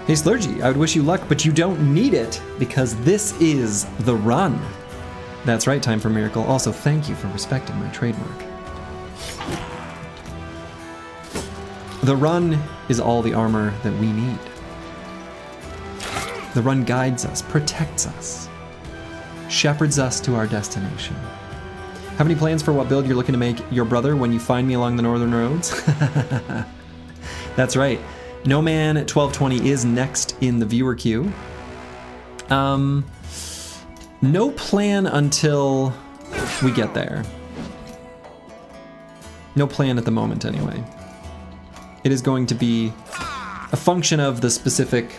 Hey Slurgy, I would wish you luck, but you don't need it because this is the run. That's right, Time for Miracle. Also, thank you for respecting my trademark. The run is all the armor that we need. The run guides us, protects us, shepherds us to our destination. Have any plans for what build you're looking to make your brother when you find me along the northern roads? That's right. Nomad 1220 is next in the viewer queue. No plan until we get there. No plan at the moment, anyway. It is going to be a function of the specifics.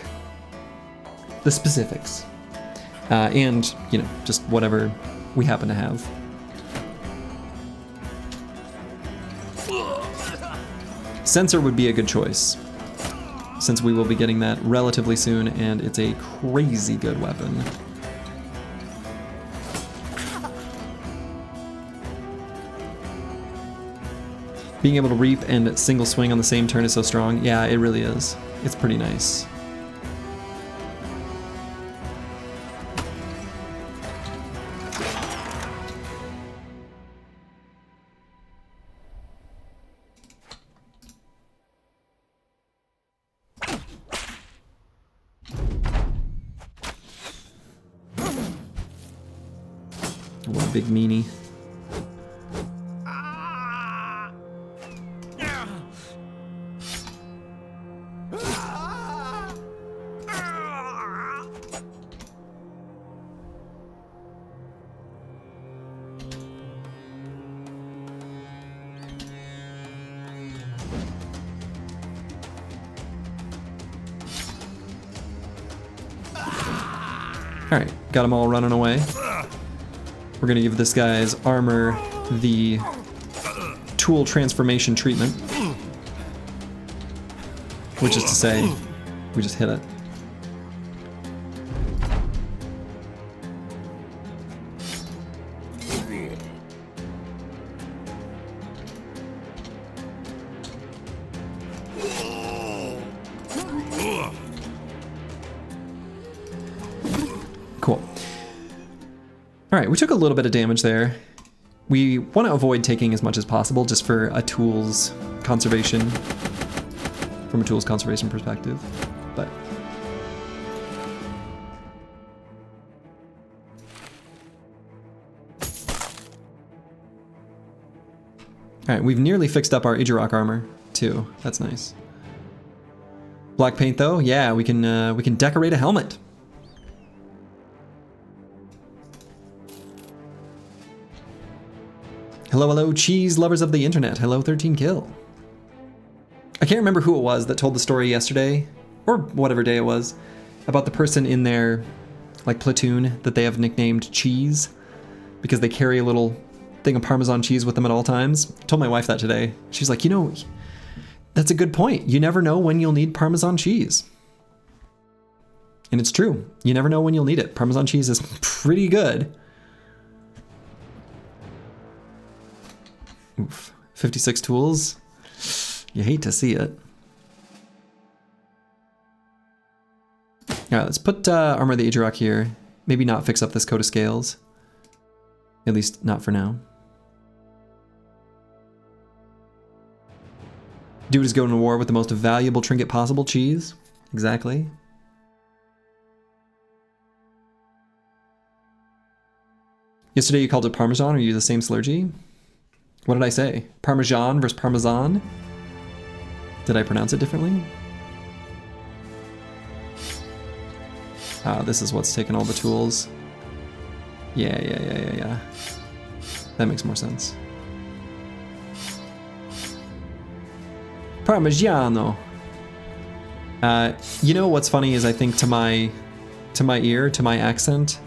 And, you know, just whatever we happen to have. Sensor would be a good choice, since we will be getting that relatively soon, and it's a crazy good weapon. Being able to reap and single swing on the same turn is so strong. Yeah, it really is. It's pretty nice. What a big meanie. Alright, got them all running away. We're gonna give this guy's armor the tool transformation treatment. Which is to say, we just hit it. Cool. Alright, we took a little bit of damage there. We want to avoid taking as much as possible just for a tools conservation, from a tools conservation perspective, but... Alright, we've nearly fixed up our Idjarok armor, too. That's nice. Black paint, though? Yeah, we can decorate a helmet. Hello, hello, cheese lovers of the internet. Hello, 13kill. I can't remember who it was that told the story yesterday, or whatever day it was, about the person in their, like, platoon that they have nicknamed Cheese, because they carry a little thing of Parmesan cheese with them at all times. I told my wife that today. She's like, you know, that's a good point. You never know when you'll need Parmesan cheese. And it's true. You never know when you'll need it. Parmesan cheese is pretty good. Oof. 56 tools. You hate to see it. Alright, let's put Armor of the Idjarok here. Maybe not fix up this coat of scales. At least not for now. Dude is going to war with the most valuable trinket possible, cheese. Exactly. Yesterday you called it Parmesan, or you the same slurgy? What did I say? Parmesan versus Parmesan? Did I pronounce it differently? Ah, this is what's taking all the tools. Yeah. That makes more sense. Parmigiano. You know what's funny is I think to my ear, to my accent,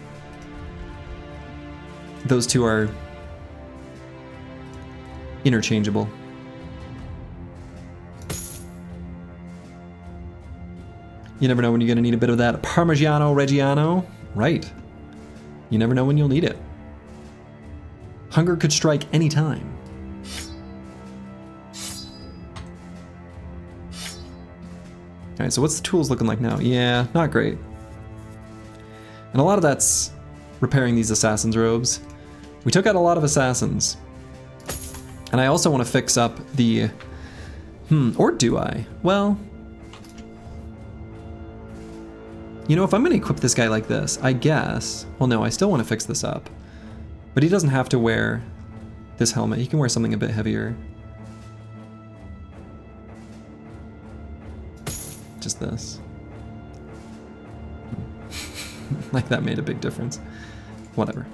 those two are interchangeable. You never know when you're gonna need a bit of that Parmigiano Reggiano. Right. You never know when you'll need it. Hunger could strike any time. Alright, so what's the tools looking like now? Yeah, not great. And a lot of that's repairing these assassin's robes. We took out a lot of assassins. And I also want to fix up the... or do I? Well... You know, if I'm going to equip this guy like this, I guess... Well, no, I still want to fix this up. But he doesn't have to wear this helmet. He can wear something a bit heavier. Just this. Like that made a big difference. Whatever.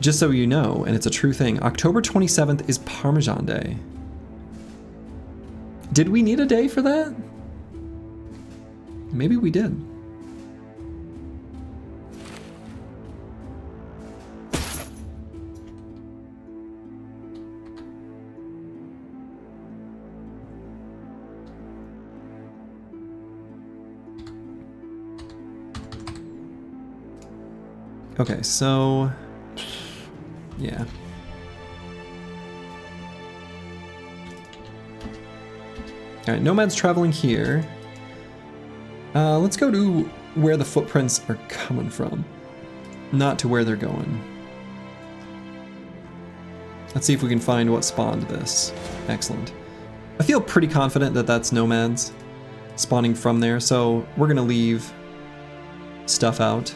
Just so you know, and it's a true thing, October 27th is Parmesan Day. Did we need a day for that? Maybe we did. Okay, so... yeah. Alright, Nomad's traveling here. Let's go to where the footprints are coming from, not to where they're going. Let's see if we can find what spawned this. Excellent. I feel pretty confident that that's Nomad's. spawning from there, so we're gonna leave stuff out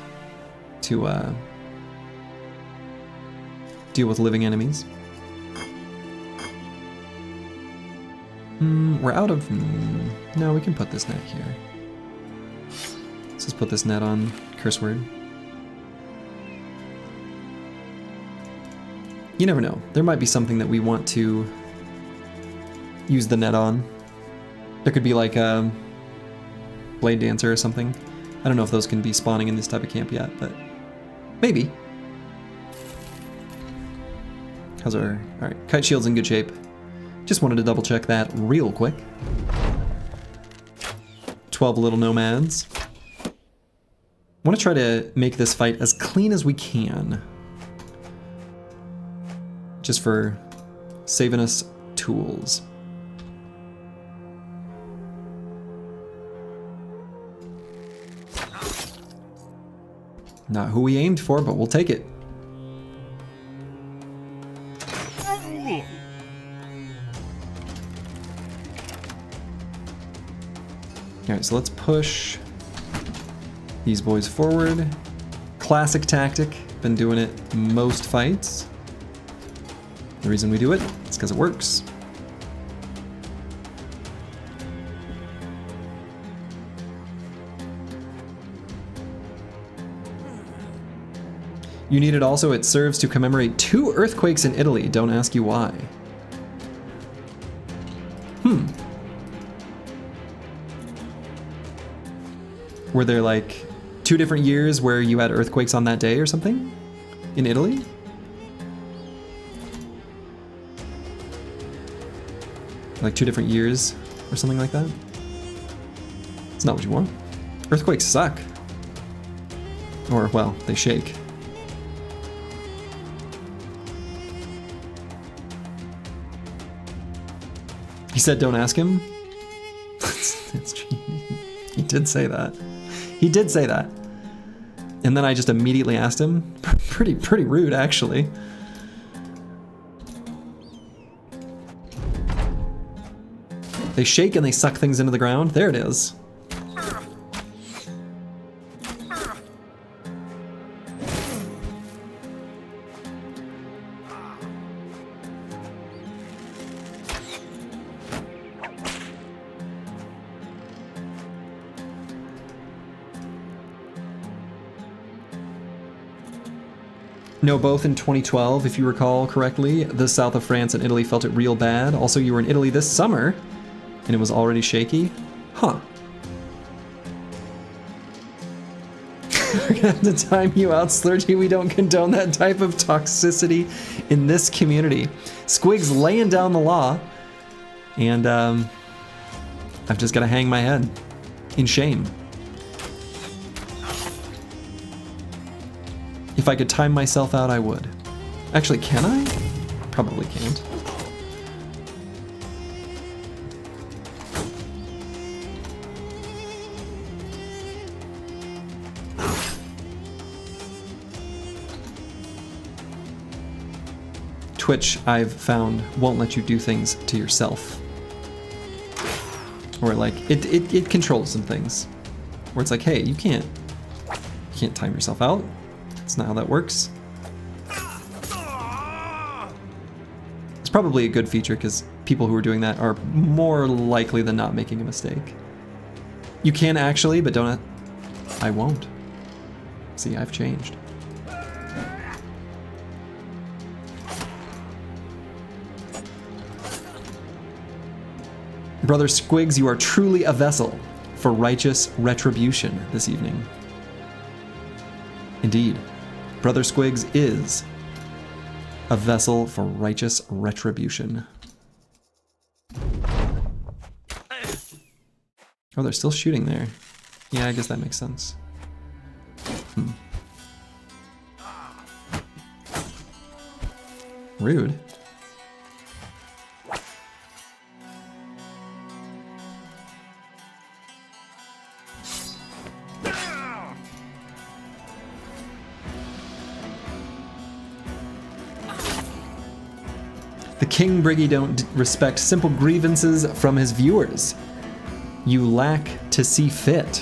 to deal with living enemies. We're out of... no, we can put this net here. Let's just put this net on curse word. You never know. There might be something that we want to use the net on. There could be like a Blade Dancer or something. I don't know if those can be spawning in this type of camp yet, but maybe. How's our... alright, kite shield's in good shape. Just wanted to double check that real quick. 12 little nomads. Want to try to make this fight as clean as we can. Just for saving us tools. Not who we aimed for, but we'll take it. Alright, so let's push these boys forward. Classic tactic. Been doing it most fights. The reason we do it is because it works. You need it also. It serves to commemorate 2 earthquakes in Italy. Don't ask you why. Were there like 2 different years where you had earthquakes on that day or something? In Italy? Like 2 different years or something like that? It's not what you want. Earthquakes suck. Or, well, they shake. He said don't ask him? That's cheating. He did say that. He did say that. And then I just immediately asked him. Pretty rude, actually. They shake and they suck things into the ground. There it is. No, both in 2012, if you recall correctly. The south of France and Italy felt it real bad. Also, you were in Italy this summer, and it was already shaky. Huh. We're gonna have to time you out, Slurgy. We don't condone that type of toxicity in this community. Squig's laying down the law, and I've just gotta hang my head in shame. If I could time myself out, I would. Actually, can I? Probably can't. Twitch, I've found, won't let you do things to yourself. Or like, it controls some things. Where it's like, hey, you can't time yourself out. That's not how that works. It's probably a good feature because people who are doing that are more likely than not making a mistake. You can actually, but don't. I won't. See, I've changed. Brother Squigs, you are truly a vessel for righteous retribution this evening. Indeed. Brother Squigs is a vessel for righteous retribution. Oh, they're still shooting there. Yeah, I guess that makes sense. Rude. The King Briggy don't respect simple grievances from his viewers. You lack to see fit.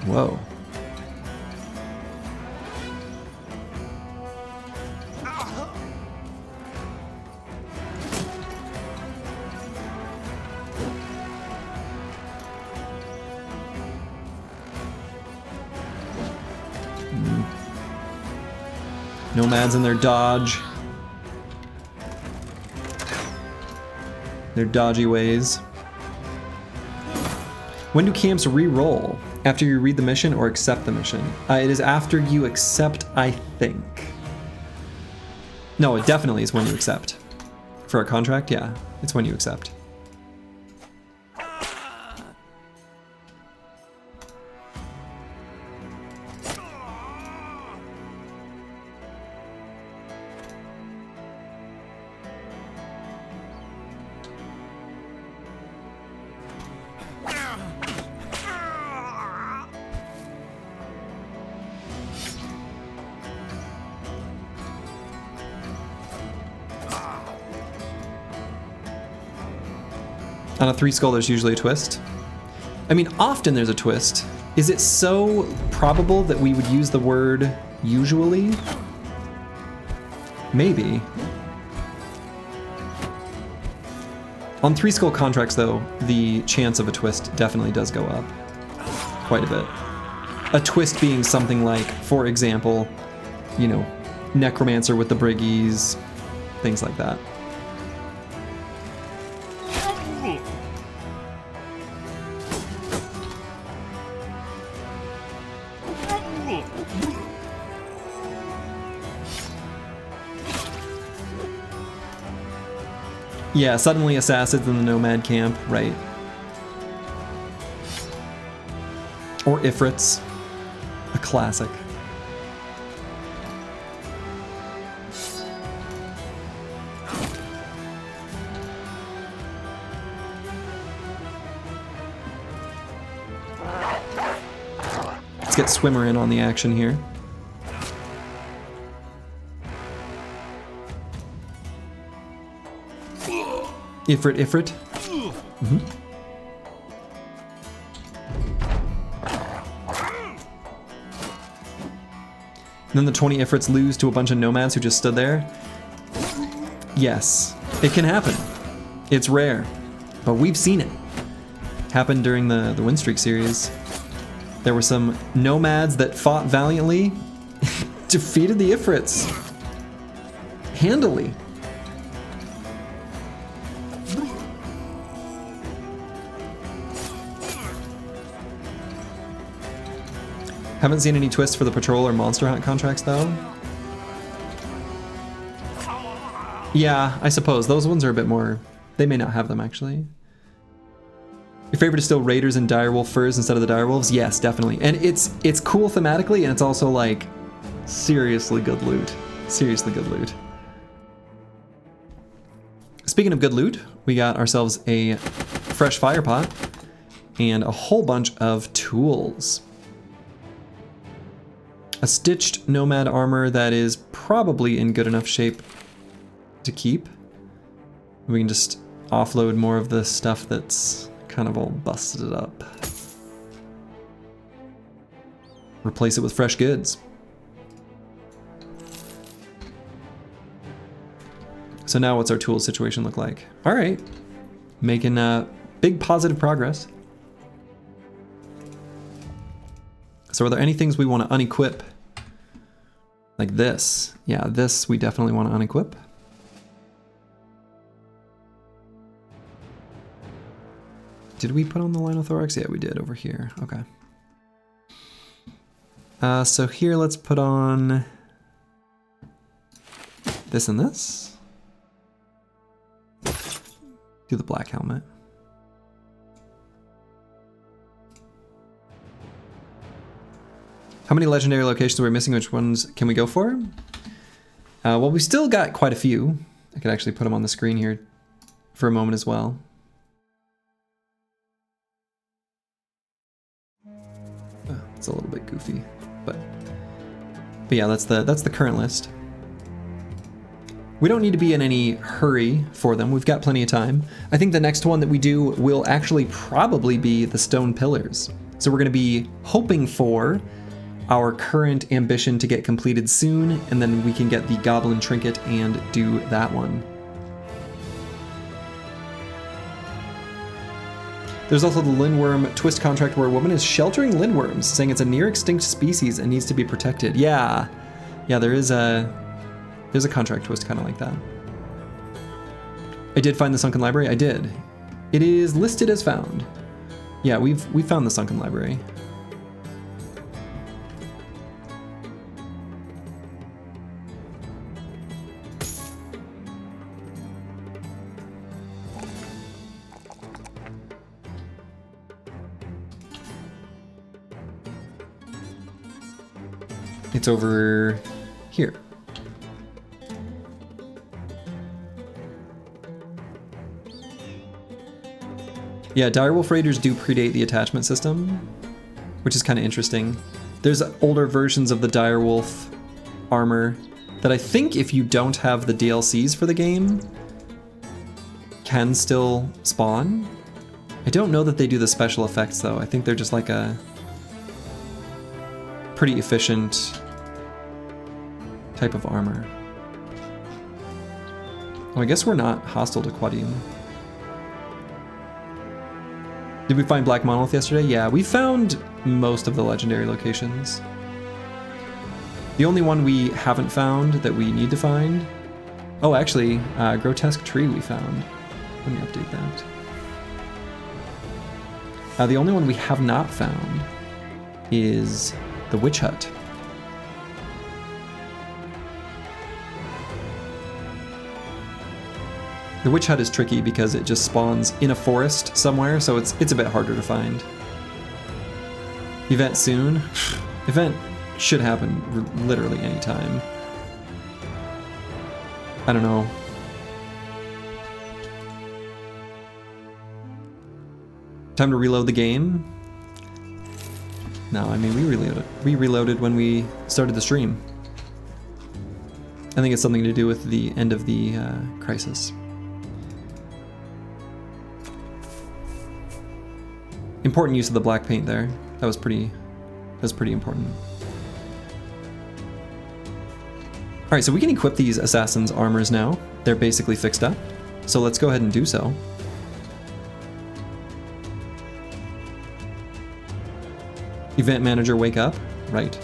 Whoa. Nomads and their dodge. Their dodgy ways. When do camps re-roll? After you read the mission or accept the mission? It is after you accept, I think. No, it definitely is when you accept. For a contract, yeah, it's when you accept. On a 3 skull, there's usually a twist. I mean, often there's a twist. Is it so probable that we would use the word usually? Maybe. On 3 skull contracts, though, the chance of a twist definitely does go up. Quite a bit. A twist being something like, for example, you know, Necromancer with the Briggies, things like that. Yeah, suddenly assassins in the Nomad camp, right. Or Ifrits, a classic. Let's get Swimmer in on the action here. Ifrit. Mm-hmm. And then the 20 Ifrits lose to a bunch of Nomads who just stood there. Yes, it can happen. It's rare, but we've seen it. Happened during the Winstreak series. There were some Nomads that fought valiantly, defeated the Ifrits. Handily. Haven't seen any twists for the patrol or monster hunt contracts though. Yeah, I suppose those ones are a bit more, they may not have them actually. Your favorite is still Raiders and Direwolf furs instead of the Direwolves? Yes, definitely. And it's cool thematically, and it's also like seriously good loot. Seriously good loot. Speaking of good loot, we got ourselves a fresh fire pot and a whole bunch of tools. A stitched Nomad armor that is probably in good enough shape to keep. We can just offload more of the stuff that's kind of all busted up. Replace it with fresh goods. So now what's our tool situation look like? All right, making big positive progress. So are there any things we want to unequip? Like this. Yeah, this we definitely want to unequip. Did we put on the Linothorax? Yeah, we did over here. Okay. So here let's put on this and this. Do the black helmet. How many legendary locations are we missing? Which ones can we go for? Well, we still got quite a few. I could actually put them on the screen here for a moment as well. It's a little bit goofy, but yeah, that's the current list. We don't need to be in any hurry for them. We've got plenty of time. I think the next one that we do will actually probably be the stone pillars. So we're going to be hoping for our current ambition to get completed soon, and then we can get the Goblin trinket and do that one. There's also the Lindworm twist contract where a woman is sheltering lindworms, saying it's a near extinct species and needs to be protected. Yeah, there's a contract twist kind of like that. I did find the sunken library. I did. It is listed as found. Yeah, we found the sunken library. It's over here. Yeah, Direwolf Raiders do predate the attachment system, which is kind of interesting. There's older versions of the Direwolf armor that I think if you don't have the DLCs for the game, can still spawn. I don't know that they do the special effects though. I think they're just like a pretty efficient type of armor. Oh, I guess we're not hostile to Quadim. Did we find Black Monolith yesterday? Yeah, we found most of the legendary locations. The only one we haven't found that we need to find... Oh, actually, Grotesque Tree we found. Let me update that. The only one we have not found is the Witch Hut. The Witch Hut is tricky because it just spawns in a forest somewhere, so it's a bit harder to find. Event soon? Event should happen literally any time. I don't know. Time to reload the game? No, I mean, we reloaded when we started the stream. I think it's something to do with the end of the crisis. Important use of the black paint there. That was pretty important. All right, so we can equip these assassins' armors now. They're basically fixed up. So let's go ahead and do so. Event manager, wake up. Right.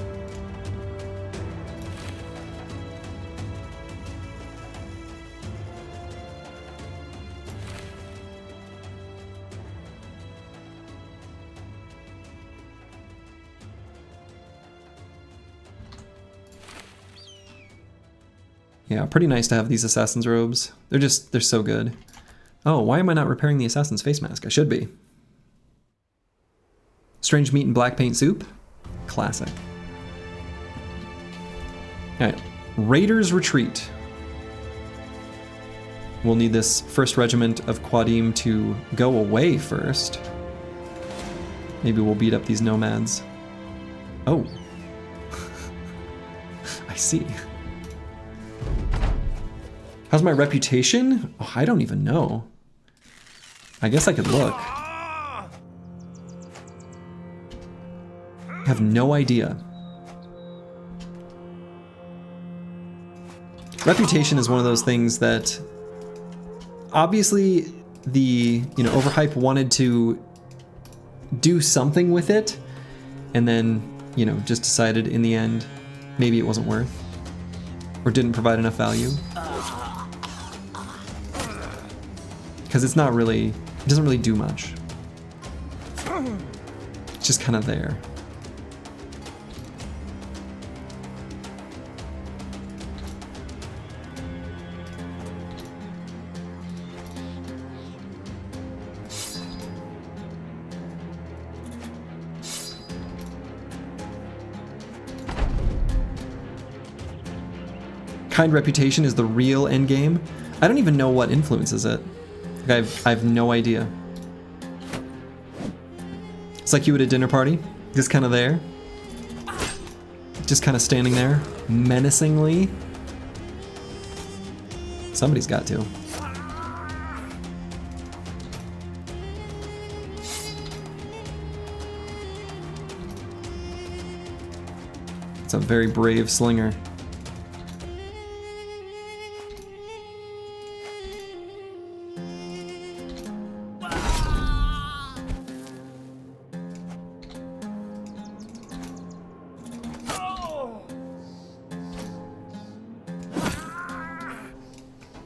Yeah, pretty nice to have these assassin's robes. They're so good. Oh, why am I not repairing the assassin's face mask? I should be. Strange meat and black paint soup. Classic. All right, Raiders retreat. We'll need this first regiment of Quadim to go away first. Maybe we'll beat up these nomads. Oh. I see. How's my reputation? Oh, I don't even know. I guess I could look. I have no idea. Reputation is one of those things that obviously the, Overhype wanted to do something with it and then, just decided in the end maybe it wasn't worth or didn't provide enough value. Because it doesn't really do much. It's just kind of there. Kind reputation is the real end game. I don't even know what influences it. I have no idea. It's like you at a dinner party, just kind of there. Just kind of standing there, menacingly. Somebody's got to. It's a very brave slinger.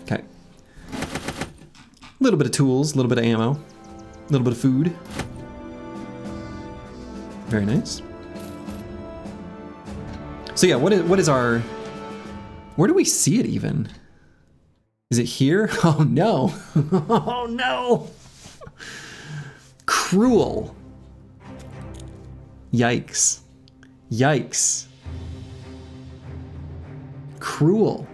Okay. A little bit of tools, a little bit of ammo, a little bit of food. Very nice. So yeah, what is our... Where do we see it even? Is it here? Oh no. Oh no. Cruel. Yikes. Yikes. Cruel.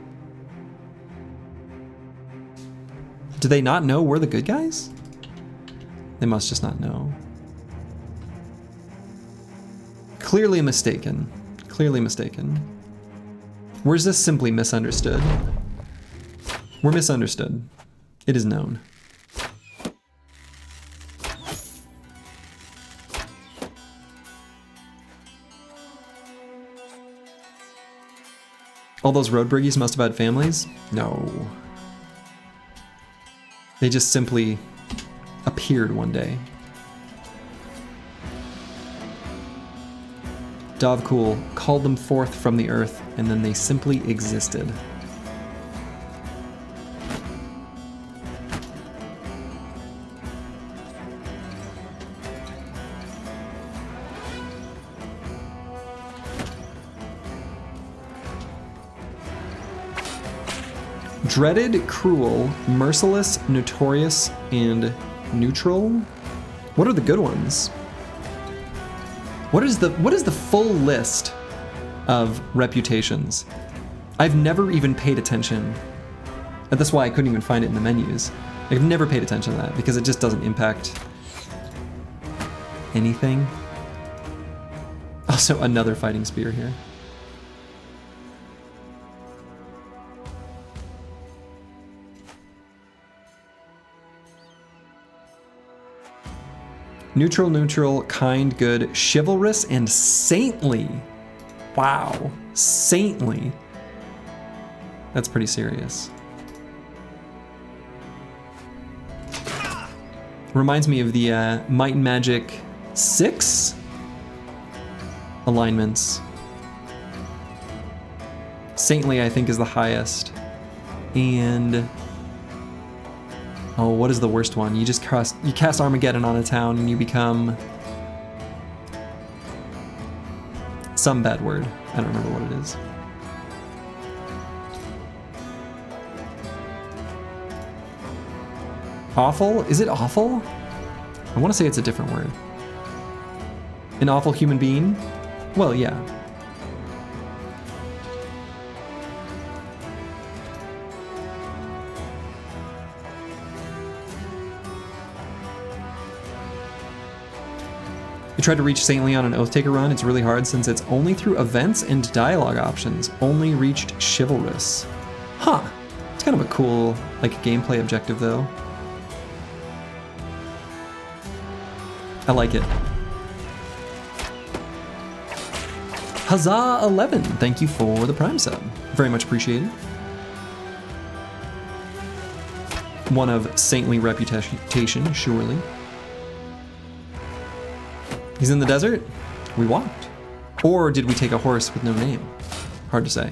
Do they not know we're the good guys? They must just not know. Clearly mistaken. Clearly mistaken. Or is this simply misunderstood? We're misunderstood. It is known. All those road briggies must have had families? No. They just simply appeared one day. Dovcool called them forth from the earth, and then they simply existed. Dreaded, cruel, merciless, notorious, and neutral? What are the good ones? What is the full list of reputations? I've never even paid attention. And that's why I couldn't even find it in the menus. I've never paid attention to that because it just doesn't impact anything. Also, another fighting spear here. Neutral, neutral, kind, good, chivalrous, and saintly. Wow, saintly. That's pretty serious. Reminds me of the Might and Magic 6 alignments. Saintly, I think, is the highest. And... oh, what is the worst one? You just cast Armageddon on a town and you become some bad word. I don't remember what it is. Awful? Is it awful? I want to say it's a different word. An awful human being? Well, yeah. You tried to reach Saintly on an Oathtaker run. It's really hard since it's only through events and dialogue options. Only reached Chivalrous. Huh. It's kind of a cool, like, gameplay objective, though. I like it. Huzzah 11, thank you for the Prime sub. Very much appreciated. One of saintly reputation, surely. He's in the desert? We walked. Or did we take a horse with no name? Hard to say.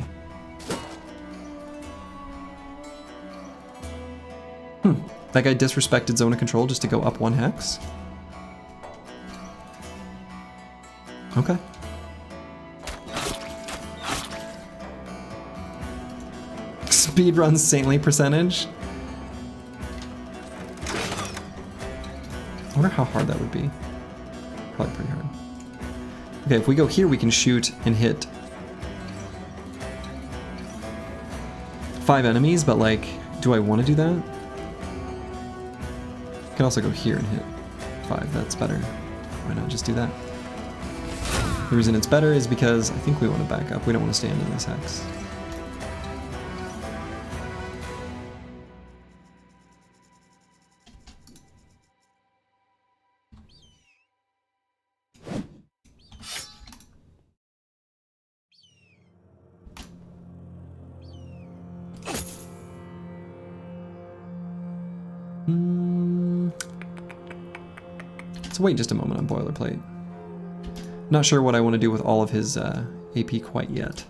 That guy disrespected zone of control just to go up 1 hex? Okay. Speedrun saintly percentage? I wonder how hard that would be. Probably pretty hard. Okay, if we go here, we can shoot and hit 5 enemies, but like, do I want to do that? I can also go here and hit 5, that's better. Why not just do that? The reason it's better is because I think we want to back up. We don't want to stand in this hex. Let's wait just a moment on Boilerplate. Not sure what I want to do with all of his AP quite yet.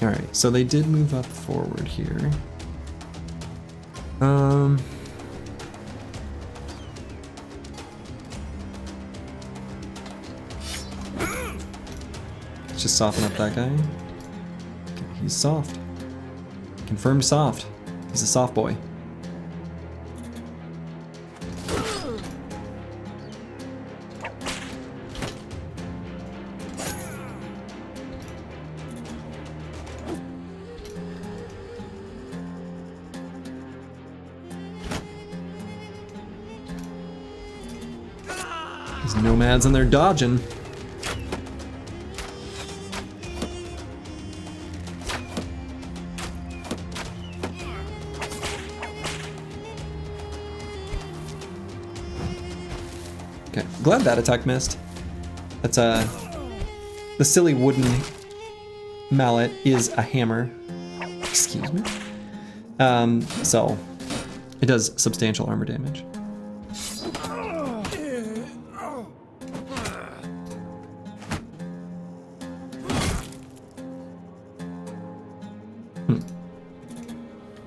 Alright, so they did move up forward here. Let's just soften up that guy. Okay, he's soft. Confirmed soft. He's a soft boy. These nomads and they're dodging. Okay, glad that attack missed. That's the silly wooden mallet is a hammer. Excuse me. So it does substantial armor damage.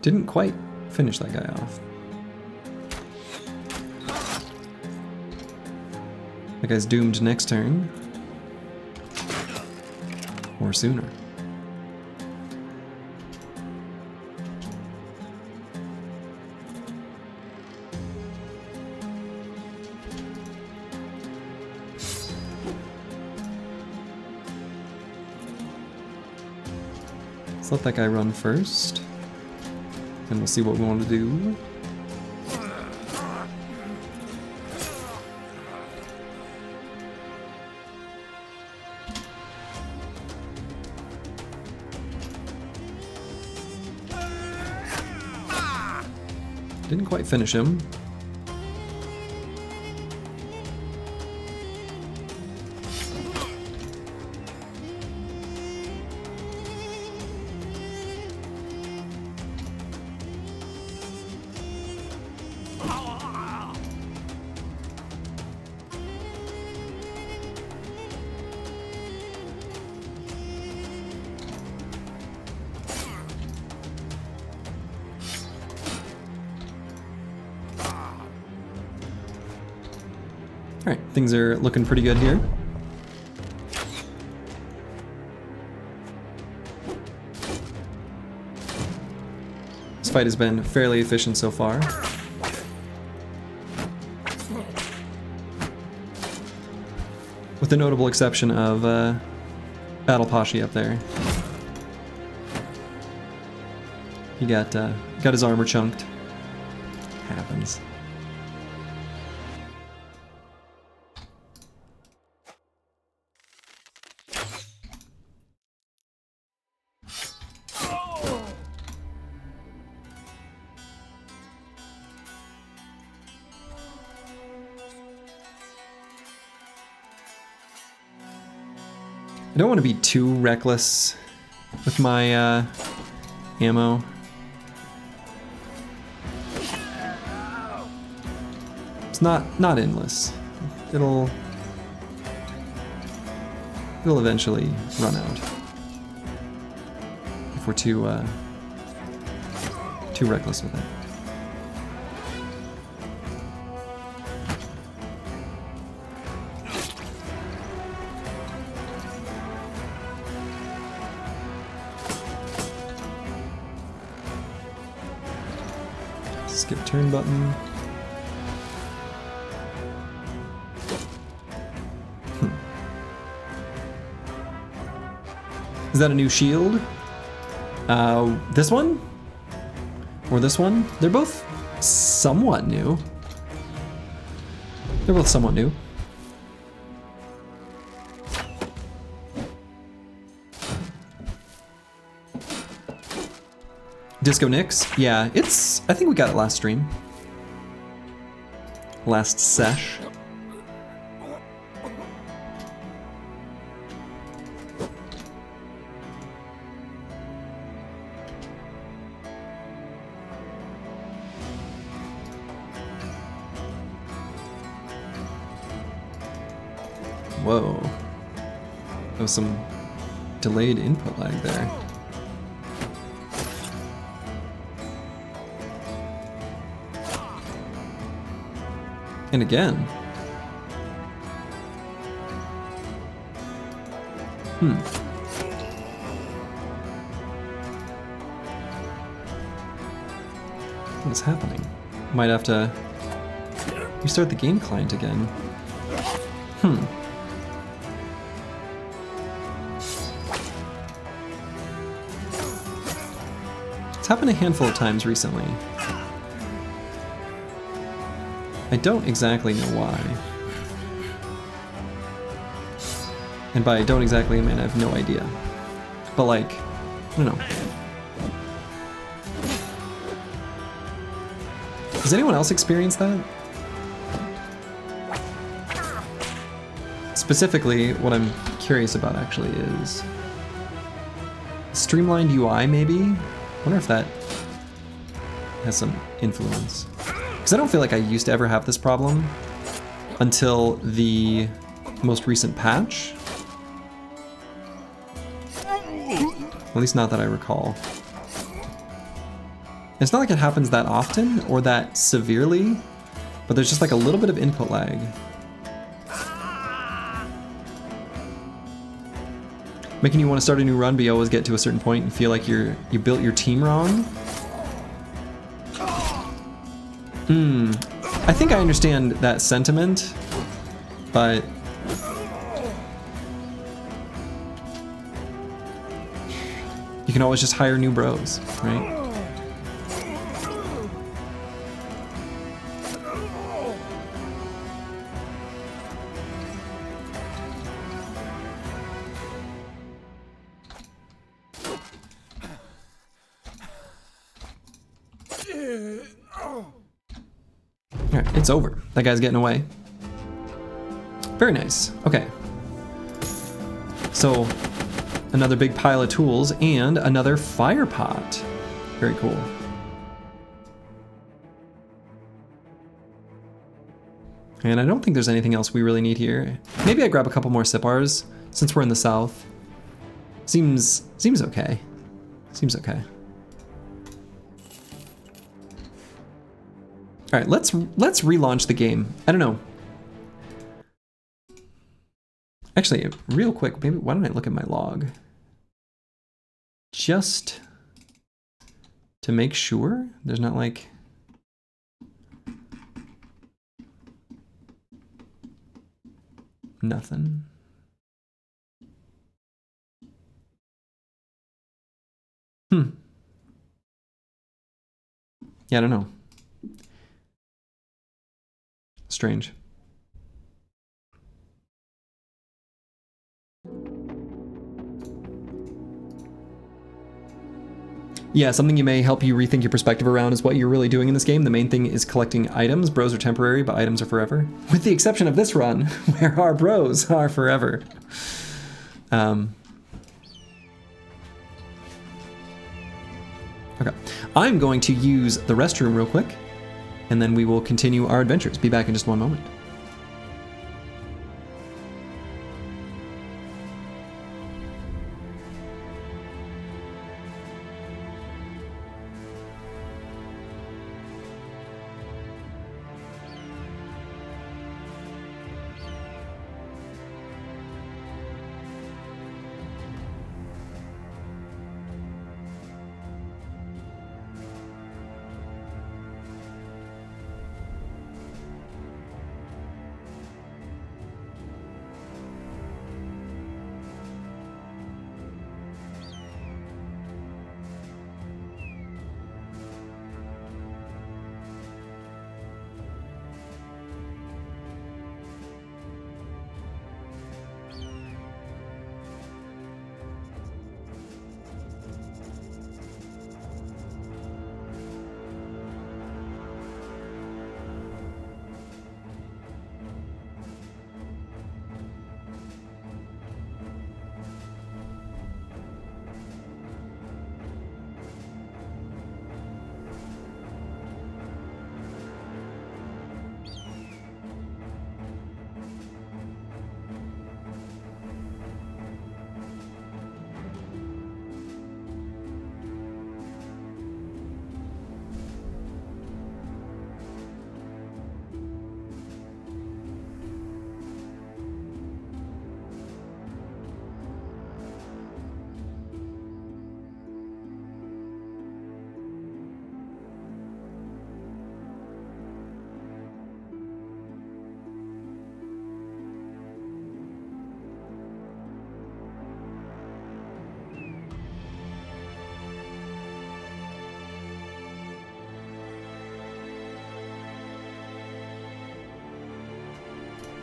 Didn't quite finish that guy off. That guy's doomed next turn. Or sooner. Let's let that guy run first. And we'll see what we want to do. Didn't quite finish him. Alright, things are looking pretty good here. This fight has been fairly efficient so far. With the notable exception of Battle Pashi up there. He got his armor chunked. Happens. I don't want to be too reckless with my ammo. It's not endless. It'll eventually run out if we're too reckless with it. Skip turn button. Is that a new shield? This one? Or this one? They're both somewhat new. They're both somewhat new. Disco Nix? Yeah, I think we got it last stream. Last sesh. Whoa. There was some delayed input lag there. And again. What is happening? Might have to restart the game client again. It's happened a handful of times recently. I don't exactly know why. And by don't exactly, I mean I have no idea. But like, I don't know. Has anyone else experienced that? Specifically, what I'm curious about actually is streamlined UI maybe? I wonder if that has some influence. Because I don't feel like I used to ever have this problem until the most recent patch. At least not that I recall. It's not like it happens that often or that severely, but there's just like a little bit of input lag. Making you want to start a new run, but you always get to a certain point and feel like you built your team wrong. I think I understand that sentiment, but you can always just hire new bros, right? Alright, it's over. That guy's getting away. Very nice. Okay. So, another big pile of tools and another fire pot. Very cool. And I don't think there's anything else we really need here. Maybe I grab a couple more sipars since we're in the south. Seems okay. Seems okay. All right, let's relaunch the game. I don't know. Actually, real quick, maybe why don't I look at my log? Just to make sure there's not like nothing. Yeah, I don't know. Strange. Yeah, something you may help you rethink your perspective around is what you're really doing in this game. The main thing is collecting items. Bros are temporary, but items are forever. With the exception of this run, where our bros are forever. Okay, I'm going to use the restroom real quick, and then we will continue our adventures. Be back in just one moment.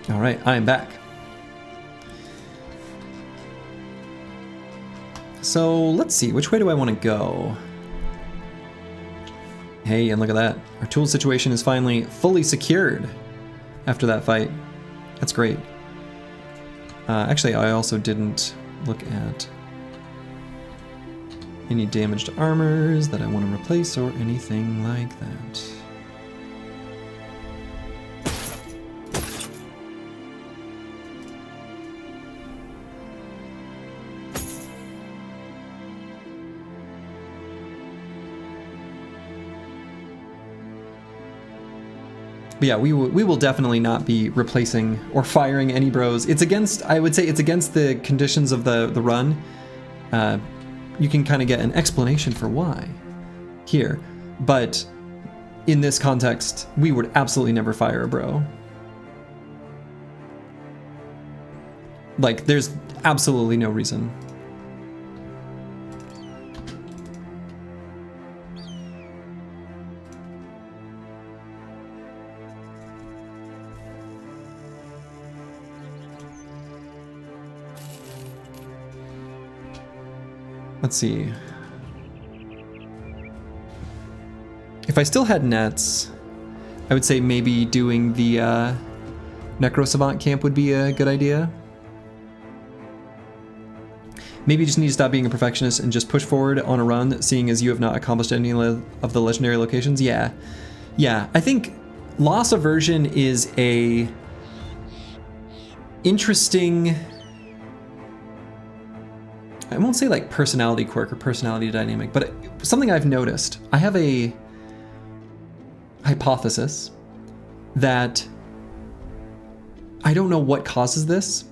All right, I am back. So let's see, which way do I want to go? Hey, and look at that. Our tool situation is finally fully secured after that fight. That's great. Actually, I also didn't look at any damaged armors that I want to replace or anything like that. But yeah, we will definitely not be replacing or firing any bros. It's against, I would say it's against the conditions of the run. You can kind of get an explanation for why here. But in this context, we would absolutely never fire a bro. Like, there's absolutely no reason. Let's see. If I still had nets, I would say maybe doing the Necro Savant camp would be a good idea. Maybe you just need to stop being a perfectionist and just push forward on a run, seeing as you have not accomplished any of the legendary locations. Yeah. I think loss aversion is a interesting, I won't say like personality quirk or personality dynamic, but something I've noticed. I have a hypothesis that I don't know what causes this,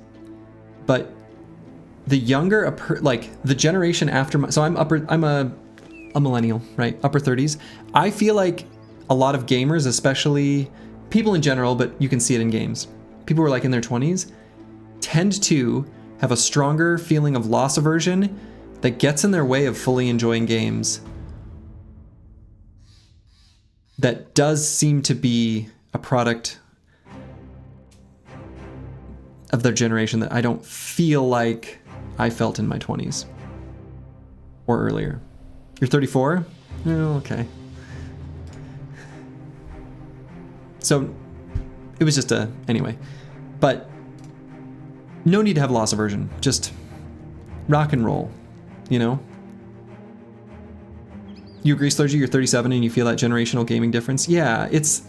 but the younger like the generation after my, so I'm a millennial, right? Upper 30s. I feel like a lot of gamers, especially people in general, but you can see it in games. People who are like in their 20s tend to have a stronger feeling of loss aversion that gets in their way of fully enjoying games. That does seem to be a product of their generation that I don't feel like I felt in my 20s or earlier. You're 34? Oh, okay. So it was just anyway, but no need to have loss aversion. Just rock and roll, you know? You agree, Slurgy? You're 37 and you feel that generational gaming difference? Yeah, it's,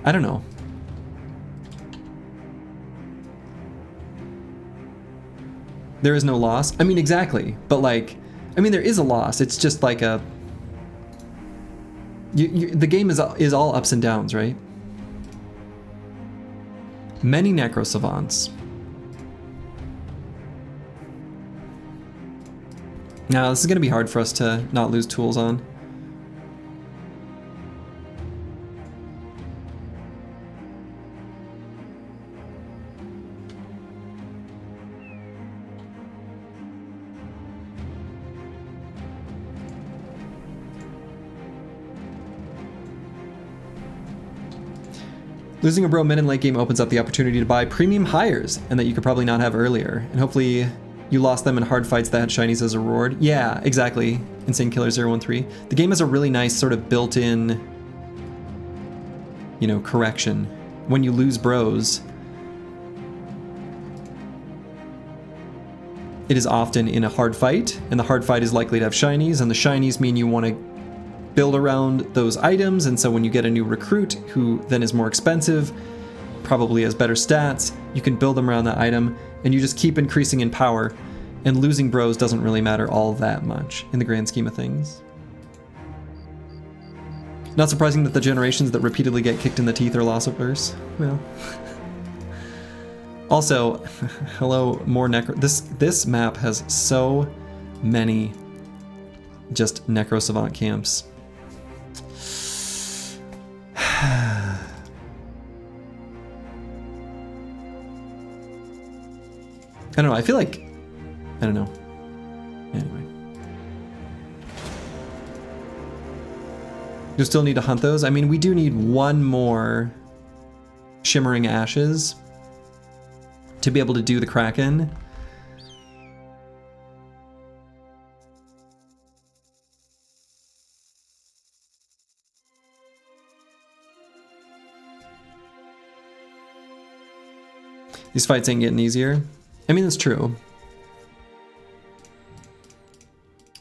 I don't know. There is no loss. I mean, exactly. But like, I mean, there is a loss. It's just like a, the game is all ups and downs, right? Many Necro Savants. Now, this is going to be hard for us to not lose tools on. Losing a bro mid and late game opens up the opportunity to buy premium hires, and that you could probably not have earlier. And hopefully you lost them in hard fights that had shinies as a reward. Yeah, exactly. Insane Killer 013. The game has a really nice sort of built-in, you know, correction. When you lose bros, it is often in a hard fight, and the hard fight is likely to have shinies, and the shinies mean you want to build around those items, and so when you get a new recruit who then is more expensive, probably has better stats, you can build them around that item, and you just keep increasing in power, and losing bros doesn't really matter all that much in the grand scheme of things. Not surprising that the generations that repeatedly get kicked in the teeth are loss averse. Well. Also, hello, more Necro. This map has so many just Necro Savant camps. I don't know, I feel like, I don't know. Anyway. You still need to hunt those? I mean, we do need one more Shimmering Ashes to be able to do the Kraken. These fights ain't getting easier. I mean, that's true.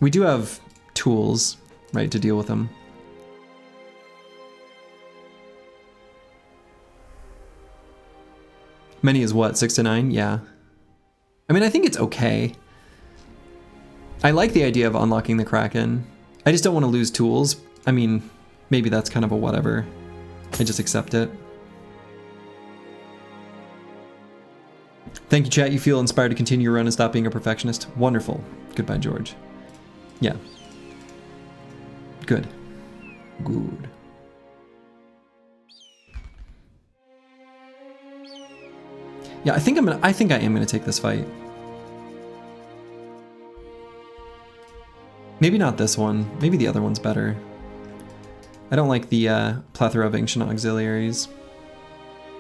We do have tools, right, to deal with them. Many is what, 6 to 9? Yeah. I mean, I think it's okay. I like the idea of unlocking the Kraken. I just don't want to lose tools. I mean, maybe that's kind of a whatever. I just accept it. Thank you, chat. You feel inspired to continue your run and stop being a perfectionist. Wonderful. Goodbye, George. Yeah. Good. Good. Yeah, I think I am gonna take this fight. Maybe not this one. Maybe the other one's better. I don't like the plethora of ancient auxiliaries.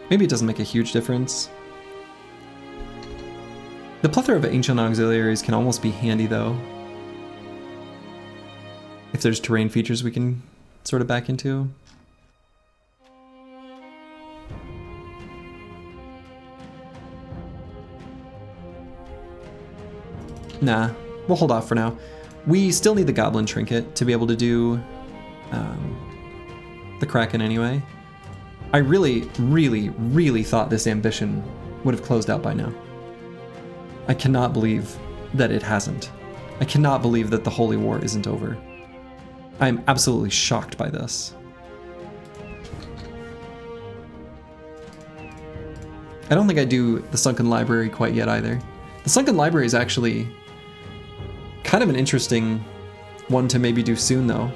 Maybe it doesn't make a huge difference. The plethora of ancient auxiliaries can almost be handy though. If there's terrain features we can sort of back into. Nah, we'll hold off for now. We still need the Goblin trinket to be able to do the Kraken anyway. I really, really, really thought this ambition would have closed out by now. I cannot believe that it hasn't. I cannot believe that the Holy War isn't over. I am absolutely shocked by this. I don't think I do the Sunken Library quite yet either. The Sunken Library is actually kind of an interesting one to maybe do soon though.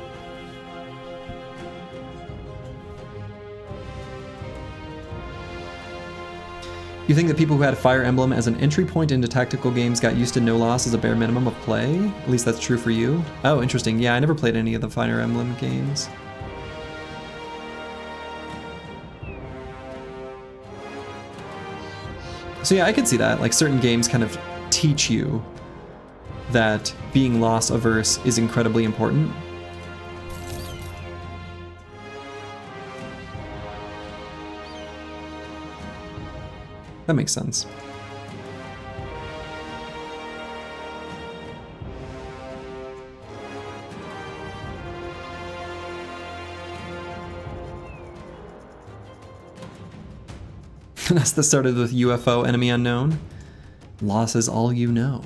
You think that people who had Fire Emblem as an entry point into tactical games got used to no loss as a bare minimum of play? At least that's true for you. Oh, interesting. Yeah, I never played any of the Fire Emblem games. So yeah, I could see that. Like certain games kind of teach you that being loss averse is incredibly important. That makes sense. That's the start of the UFO enemy unknown. Loss is all you know.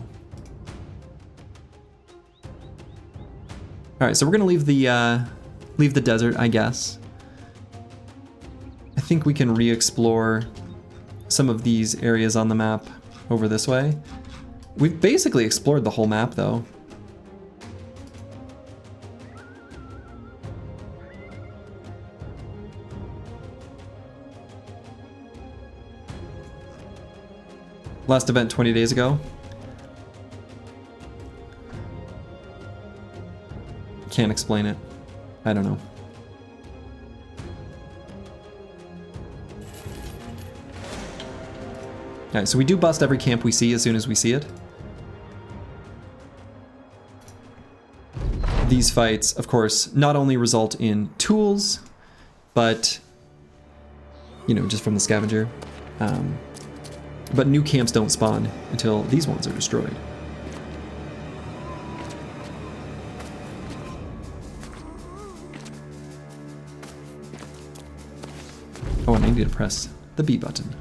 All right, so we're gonna leave the desert, I guess. I think we can re-explore some of these areas on the map over this way. We've basically explored the whole map though. Last event 20 days ago. Can't explain it. I don't know. Alright, so we do bust every camp we see as soon as we see it. These fights, of course, not only result in tools, but, you know, just from the scavenger. But new camps don't spawn until these ones are destroyed. Oh, and I need to press the B button.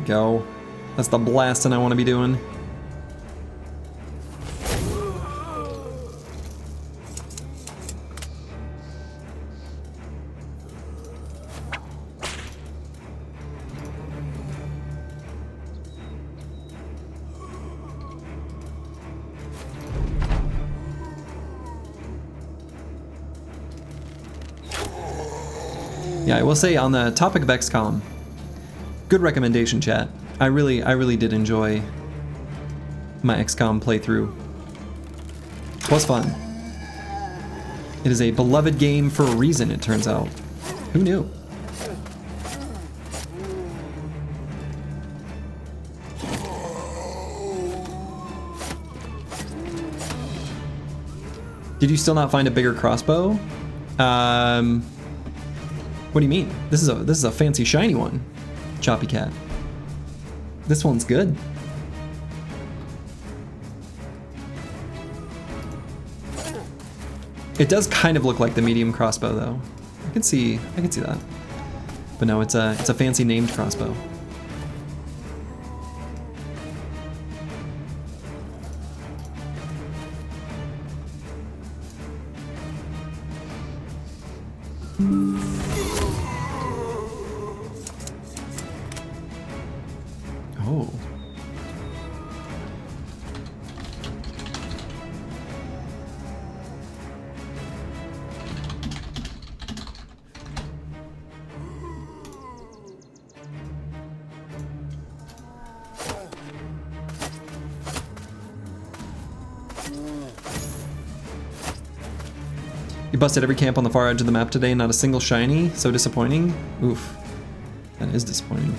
go. That's the blasting I want to be doing. Yeah, I will say on the topic of XCOM, good recommendation, chat. I really did enjoy my XCOM playthrough. It was fun. It is a beloved game for a reason, it turns out. Who knew? Did you still not find a bigger crossbow? What do you mean? This is a fancy shiny one, Choppy Cat. This one's good. It does kind of look like the medium crossbow, though. I can see that. But no, it's a fancy named crossbow. Oh. You busted every camp on the far edge of the map today, not a single shiny. So disappointing. Oof. That is disappointing.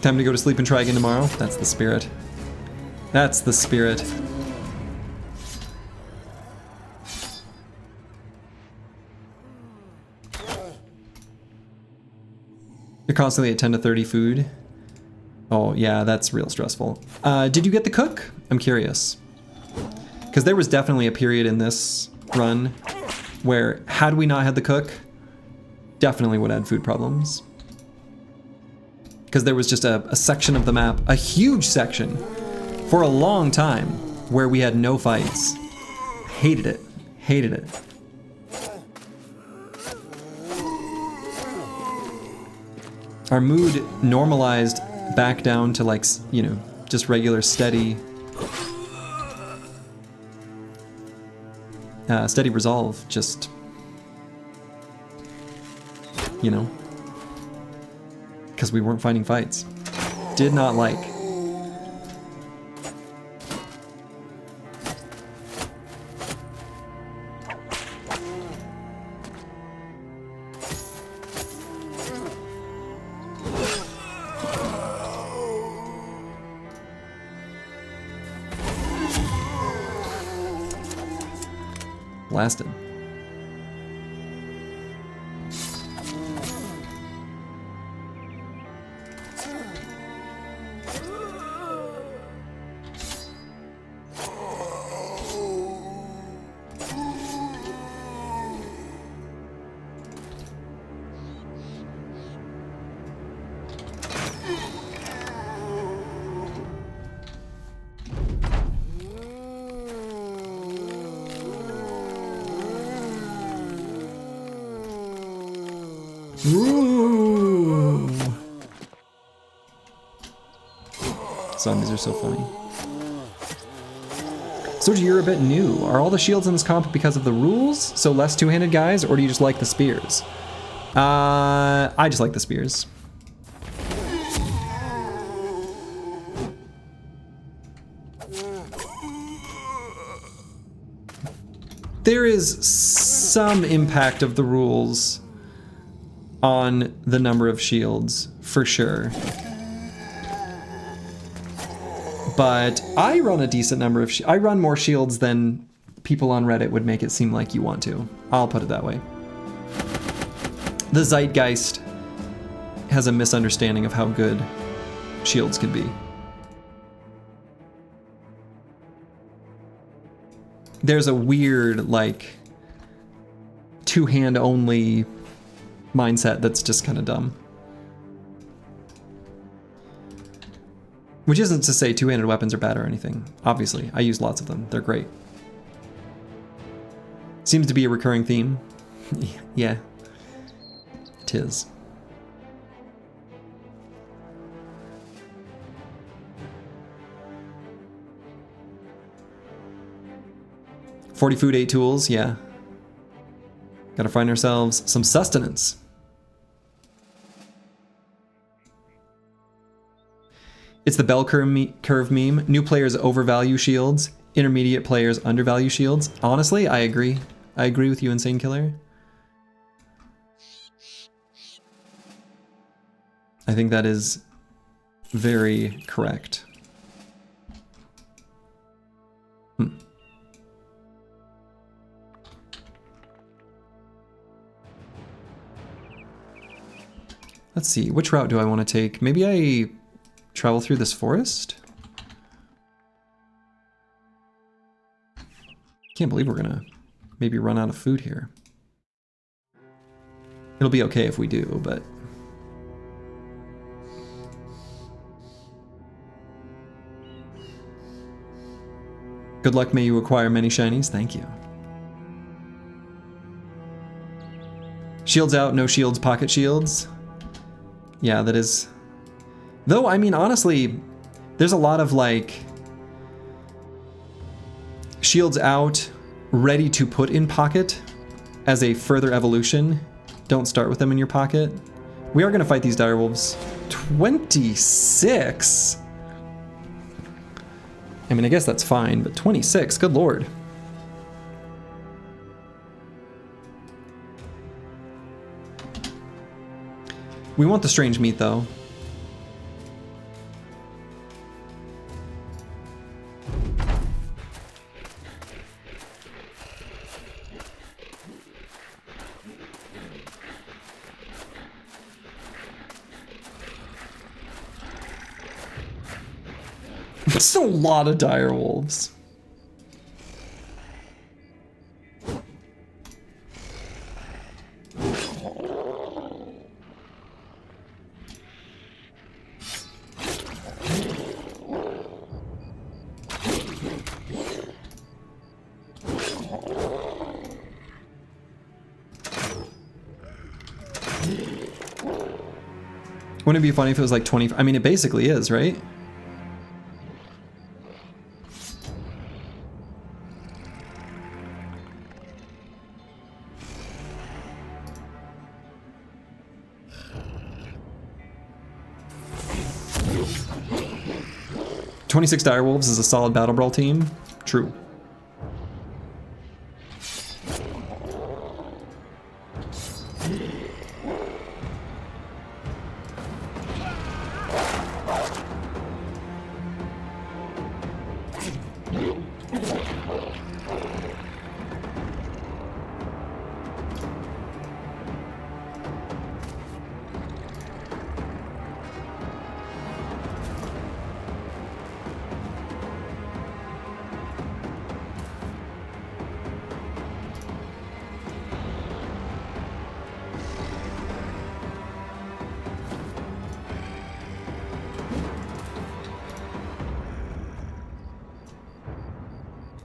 Time to go to sleep and try again tomorrow. That's the spirit. That's the spirit. You're constantly at 10 to 30 food. Oh yeah, that's real stressful. Did you get the cook? I'm curious. Because there was definitely a period in this run where had we not had the cook, definitely would have had food problems. Because there was just a section of the map, a huge section, for a long time where we had no fights. Hated it. Hated it. Our mood normalized back down to, like, you know, just regular steady steady resolve, just, you know, because we weren't finding fights. Did not like. Blasted. Ooh. Zombies are so funny. Soldier, you're a bit new. Are all the shields in this comp because of the rules? So less two-handed guys, or do you just like the spears? I just like the spears. There is some impact of the rules on the number of shields, for sure. But I run a decent number of I run more shields than people on Reddit would make it seem like you want to. I'll put it that way. The zeitgeist has a misunderstanding of how good shields can be. there's a weird, like, two-hand only mindset that's just kind of dumb. Which isn't to say two-handed weapons are bad or anything. Obviously, I use lots of them. They're great. Seems to be a recurring theme. Yeah, it is. $40 food, 8 tools, yeah. Gotta find ourselves some sustenance. It's the bell curve meme. New players overvalue shields. Intermediate players undervalue shields. Honestly, I agree. I agree with you, Insane Killer. I think that is very correct. Let's see, which route do I want to take? Maybe I travel through this forest? Can't believe we're gonna maybe run out of food here. It'll be okay if we do, but... Good luck, may you acquire many shinies. Thank you. Shields out, no shields, pocket shields. Yeah, that is... Though, I mean, honestly, there's a lot of, like... Shields out, ready to put in pocket as a further evolution. Don't start with them in your pocket. We are going to fight these direwolves. 26? I mean, I guess that's fine, but 26, good lord. We want the strange meat, though. It's a lot of direwolves. Wouldn't it be funny if it was like 20? I mean, it basically is, right? "26 direwolves is a solid battle brawl team." True.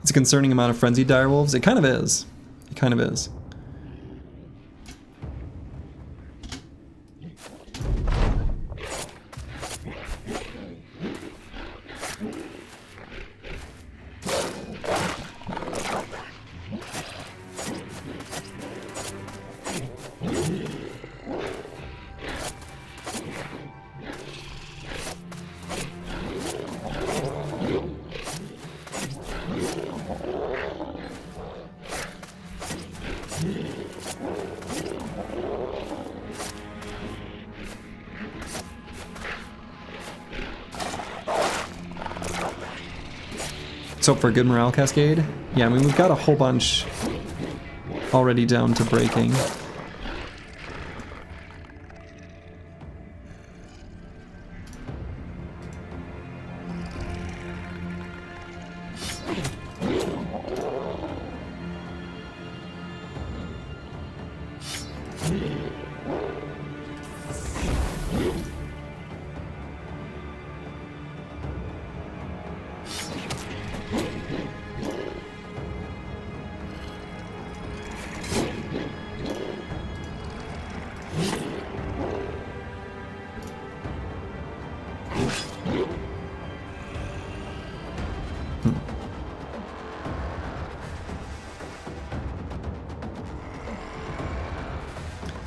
It's a concerning amount of frenzied direwolves. It kind of is. It kind of is. So for a good morale cascade? Yeah, I mean, we've got a whole bunch already down to breaking.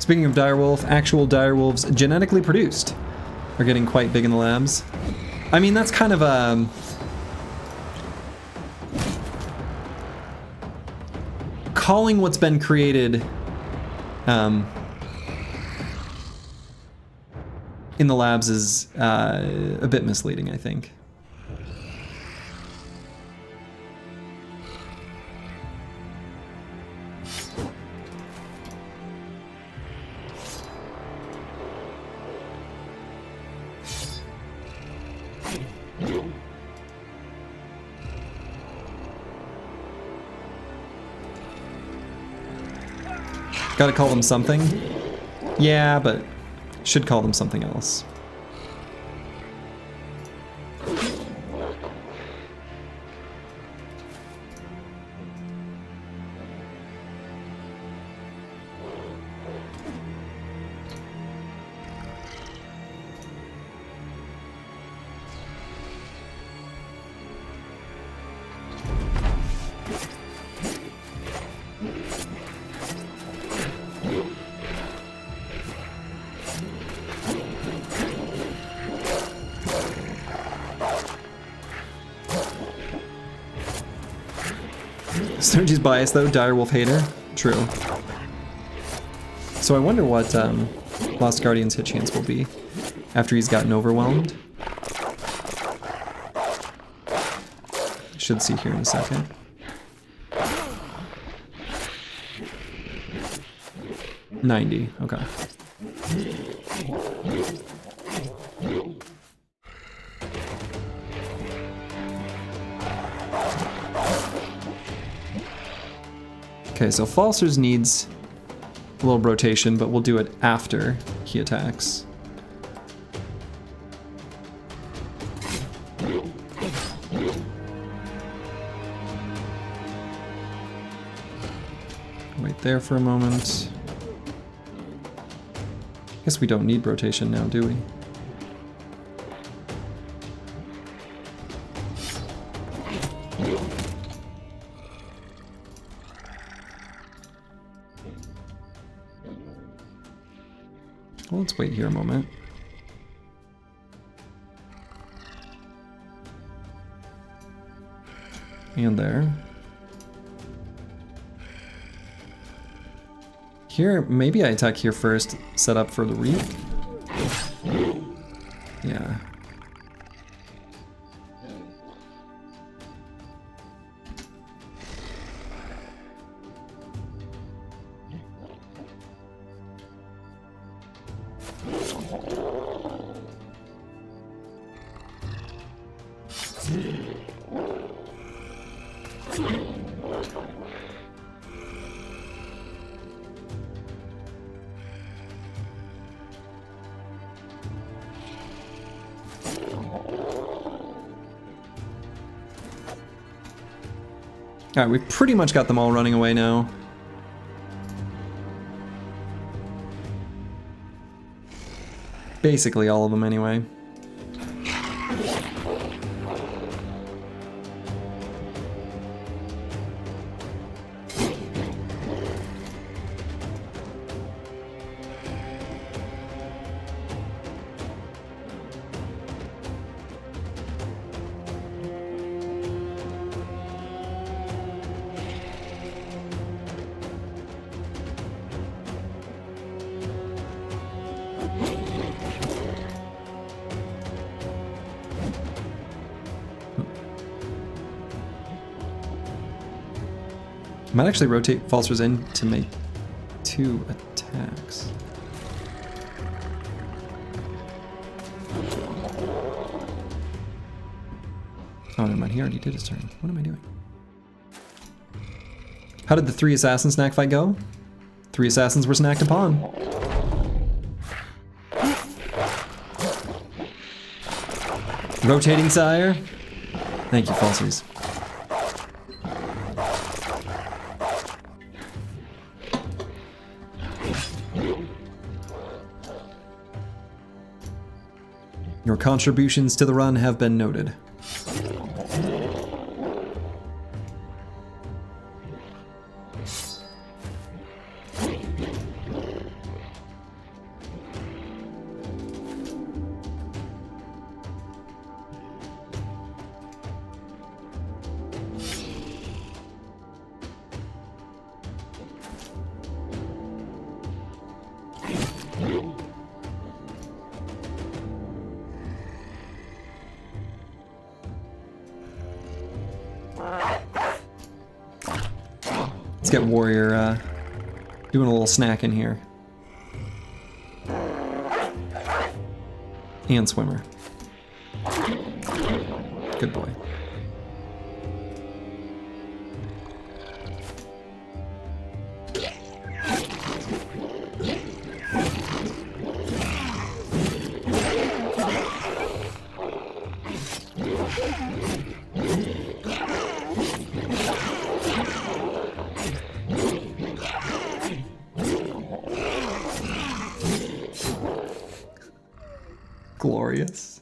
Speaking of direwolf, actual direwolves genetically produced are getting quite big in the labs. I mean, that's kind of a... calling what's been created in the labs is a bit misleading, I think. Gotta call them something? Yeah, but should call them something else. Synergy's biased though, Direwolf hater. True. So I wonder what Lost Guardian's hit chance will be after he's gotten overwhelmed. Should see here in a second. $90, okay. Okay, so Falsers needs a little rotation, but we'll do it after he attacks. Wait there for a moment. Guess we don't need rotation now, do we? Well, let's wait here a moment. And there. Here, maybe I attack here first, set up for the reap. Yeah. Alright, we've pretty much got them all running away now. Basically all of them anyway. I might actually rotate Falsers in to make 2 attacks. Oh, never mind. He already did his turn. What am I doing? How did the 3 assassin snack fight go? 3 assassins were snacked upon. Rotating sire. Thank you, Falsers. Your contributions to the run have been noted. Let's get Warrior doing a little snack in here. And Swimmer. Good boy. Glorious.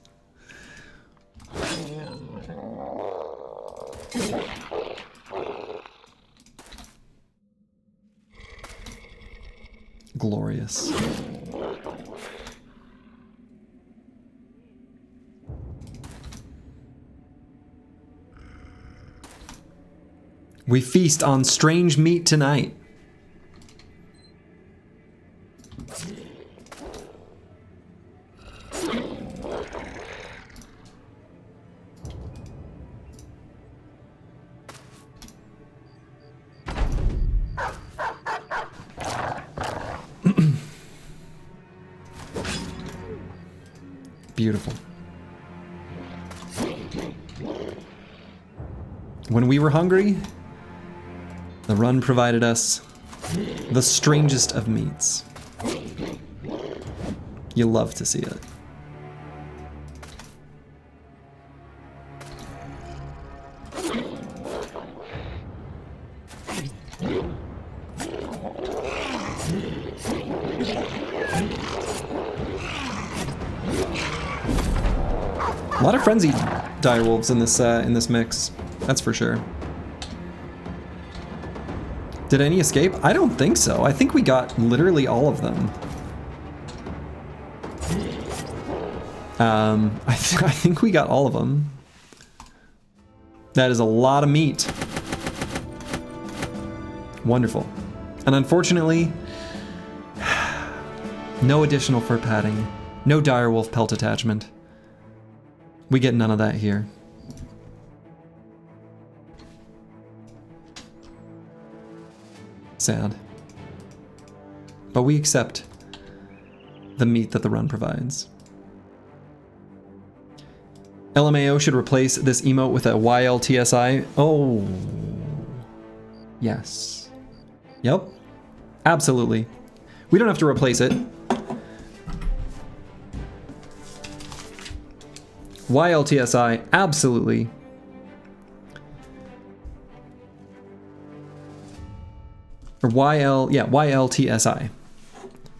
Glorious. We feast on strange meat tonight. Beautiful. When we were hungry, the run provided us the strangest of meats. You love to see it. A lot of frenzied direwolves in this mix, that's for sure. Did any escape? I don't think so. I think we got literally all of them. I think we got all of them. That is a lot of meat. Wonderful. And unfortunately, no additional fur padding, no direwolf pelt attachment. We get none of that here. Sad. But we accept the meat that the run provides. LMAO should replace this emote with a YLTSI. Oh. Yes. Yep. Absolutely. We don't have to replace it. YLTSI, absolutely. Or YLTSI.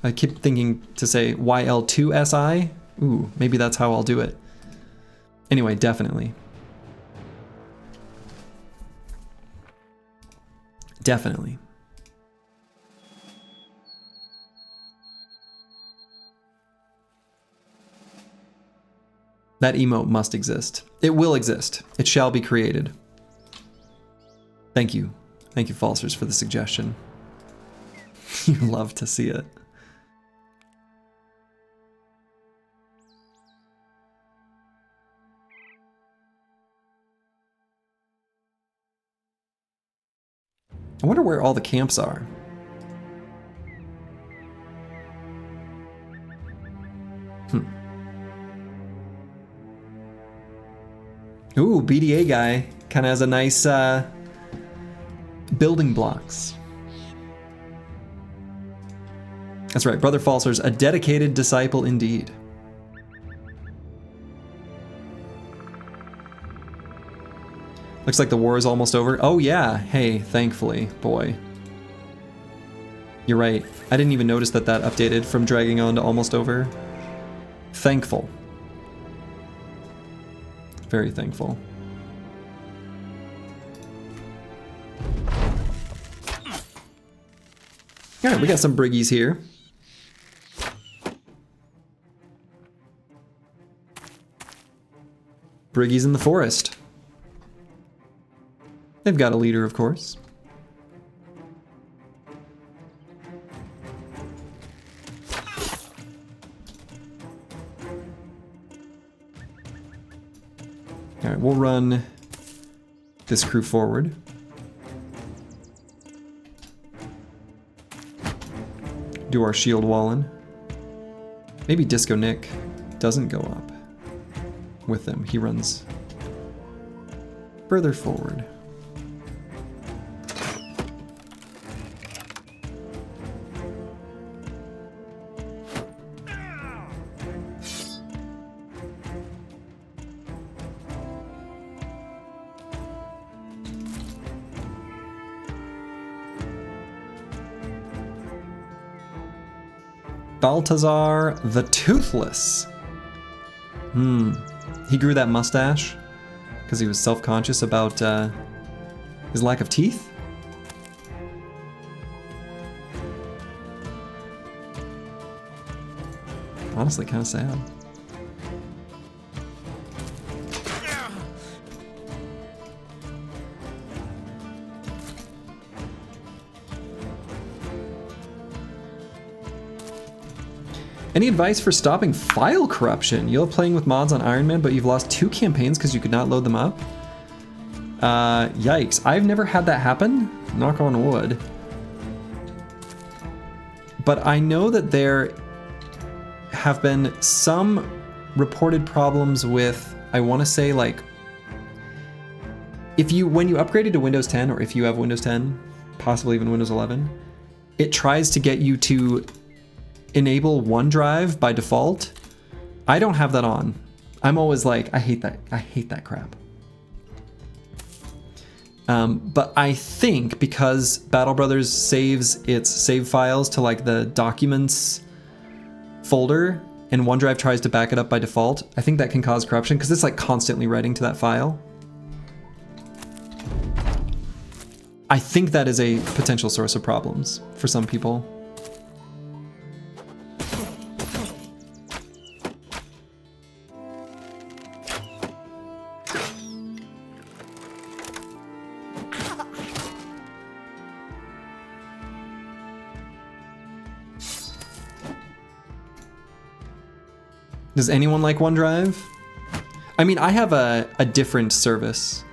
I keep thinking to say YL2SI. Ooh, maybe that's how I'll do it. Anyway, definitely. Definitely. That emote must exist. It will exist. It shall be created. Thank you. Thank you, Falsers, for the suggestion. You love to see it. I wonder where all the camps are. Ooh, BDA guy kind of has a nice building blocks. That's right, Brother Falsers, a dedicated disciple indeed. Looks like the war is almost over. Oh yeah, hey, thankfully, boy. You're right, I didn't even notice that updated from dragging on to almost over. Thankful. Very thankful. All right, we got some briggies here. Briggies in the forest. They've got a leader, of course. All right, we'll run this crew forward. do our shield walling. Maybe Disco Nick doesn't go up with them. He runs further forward. Baltazar the Toothless. He grew that mustache because he was self-conscious about his lack of teeth. Honestly, kind of sad. Any advice for stopping file corruption? You're playing with mods on Iron Man, but you've lost 2 campaigns because you could not load them up? Yikes. I've never had that happen. Knock on wood. But I know that there have been some reported problems with, I want to say, like, when you upgraded to Windows 10, or if you have Windows 10, possibly even Windows 11, it tries to get you to enable OneDrive by default. I don't have that on. I'm always like, I hate that crap. But I think because Battle Brothers saves its save files to like the documents folder and OneDrive tries to back it up by default, I think that can cause corruption because it's like constantly writing to that file. I think that is a potential source of problems for some people. Does anyone like OneDrive? I mean, I have a different service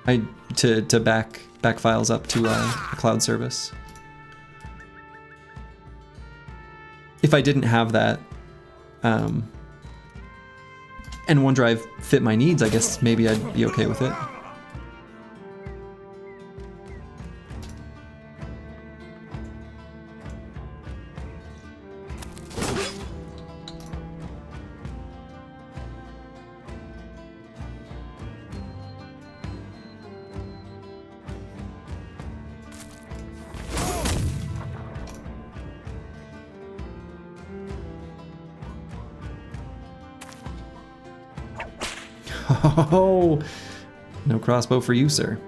to back files up to a cloud service. If I didn't have that, and OneDrive fit my needs, I guess maybe I'd be okay with it. Oh, no crossbow for you, sir.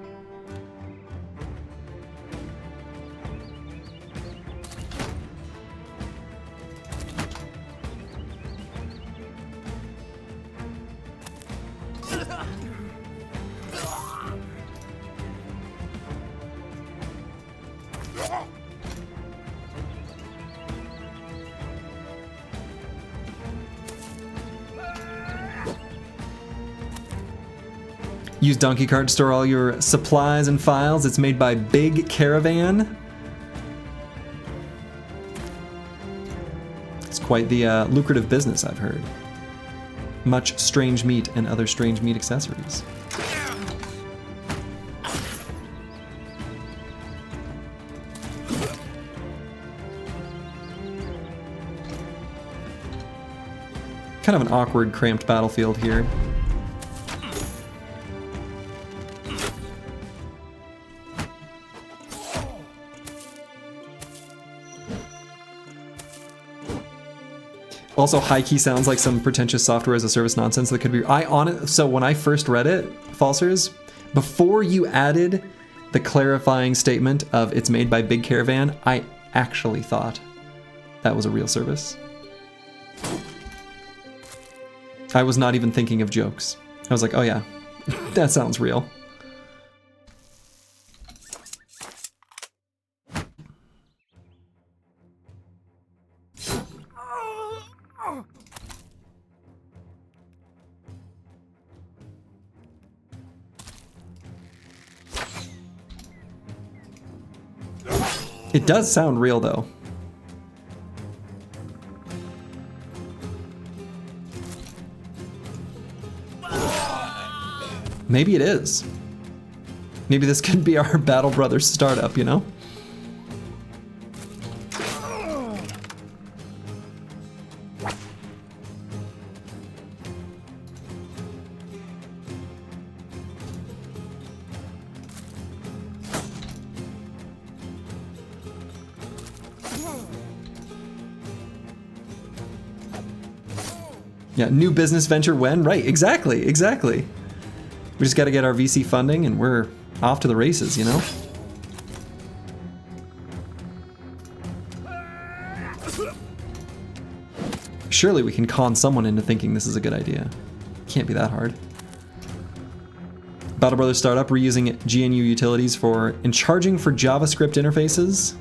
Use Donkey Cart to store all your supplies and files. It's made by Big Caravan. It's quite the lucrative business, I've heard. Much strange meat and other strange meat accessories. Kind of an awkward, cramped battlefield here. Also, high-key sounds like some pretentious software as a service nonsense that could be... So when I first read it, Falsers, before you added the clarifying statement of it's made by Big Caravan, I actually thought that was a real service. I was not even thinking of jokes. I was like, oh yeah, that sounds real. It does sound real, though. Maybe it is. Maybe this could be our Battle Brothers startup, you know? Yeah, new business venture when? Right, exactly, exactly. We just got to get our VC funding and we're off to the races, you know? Surely we can con someone into thinking this is a good idea. Can't be that hard. Battle Brothers startup reusing GNU utilities and charging for JavaScript interfaces.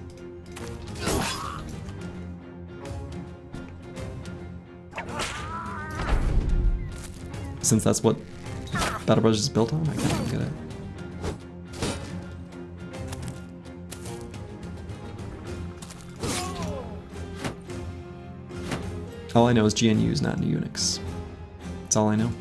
Since that's what Battle Brothers is built on, I can't even get it. All I know is GNU is not in Unix. That's all I know.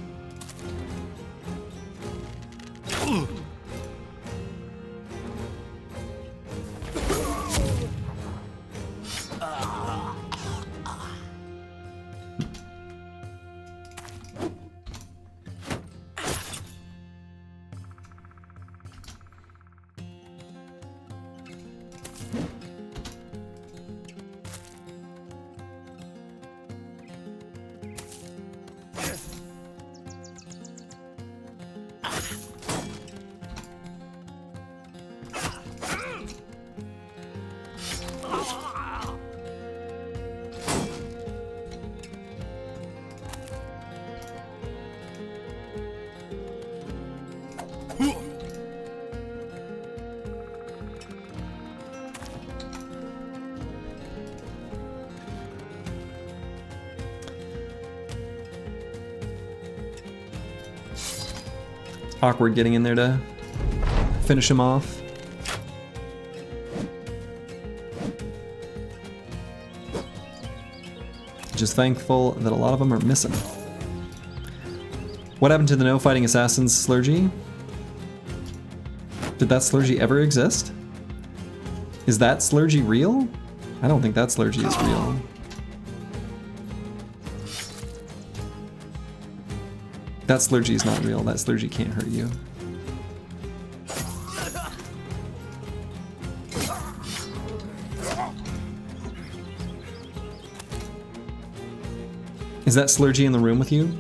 Awkward getting in there to finish him off. Just thankful that a lot of them are missing. What happened to the No Fighting Assassins slurgy? Did that slurgy ever exist? Is that slurgy real? I don't think that slurgy is real. That slurgy is not real. That slurgy can't hurt you. Is that slurgy in the room with you?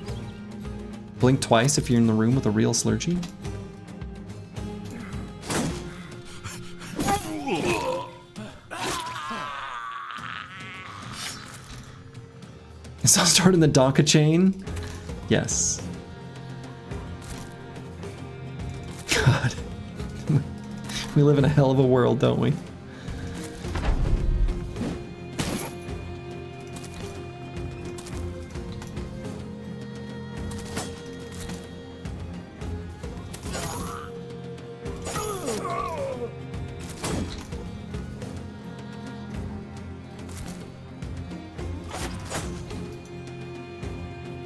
Blink twice if you're in the room with a real slurgy. Is that starting the Donka chain? Yes. God. We live in a hell of a world, don't we?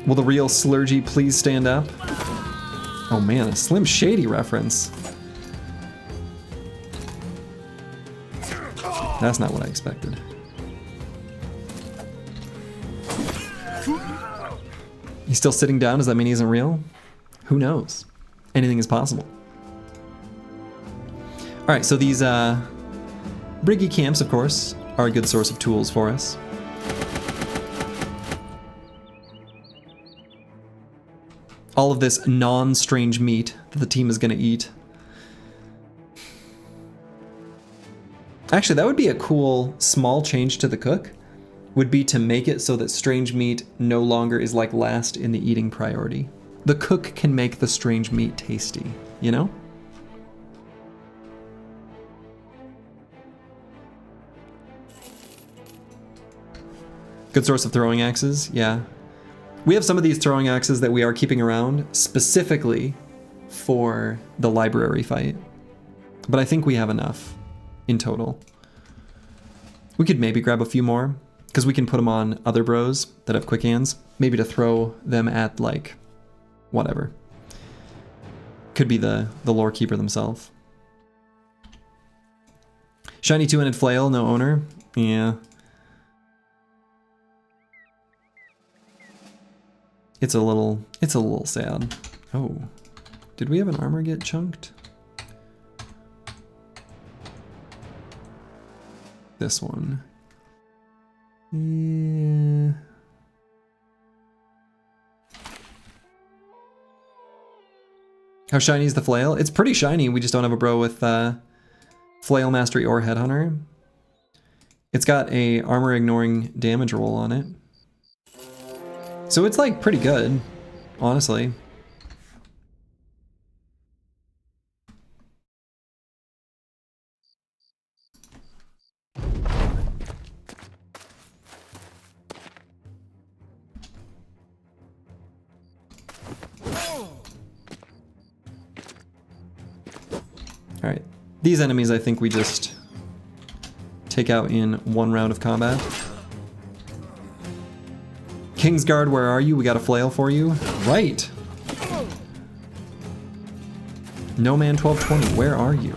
Will the real slurgy please stand up? Oh man, a Slim Shady reference. That's not what I expected. He's still sitting down? Does that mean he isn't real? Who knows? Anything is possible. Alright, so these Briggy camps, of course, are a good source of tools for us. All of this non-strange meat that the team is going to eat. Actually, that would be a cool small change to the cook, would be to make it so that strange meat no longer is like last in the eating priority. The cook can make the strange meat tasty, you know? Good source of throwing axes, yeah. We have some of these throwing axes that we are keeping around specifically for the library fight. But I think we have enough in total. We could maybe grab a few more, because we can put them on other bros that have quick hands. Maybe to throw them at, like, whatever. Could be the lore keeper themselves. Shiny two-handed flail, no owner. Yeah. It's a little sad. Oh. Did we have an armor get chunked? This one. Yeah. How shiny is the flail? It's pretty shiny. We just don't have a bro with flail mastery or headhunter. It's got a armor ignoring damage roll on it. So it's like pretty good, honestly. Alright, these enemies I think we just take out in one round of combat. Kingsguard, where are you? We got a flail for you. Right! Nomad 1220, where are you?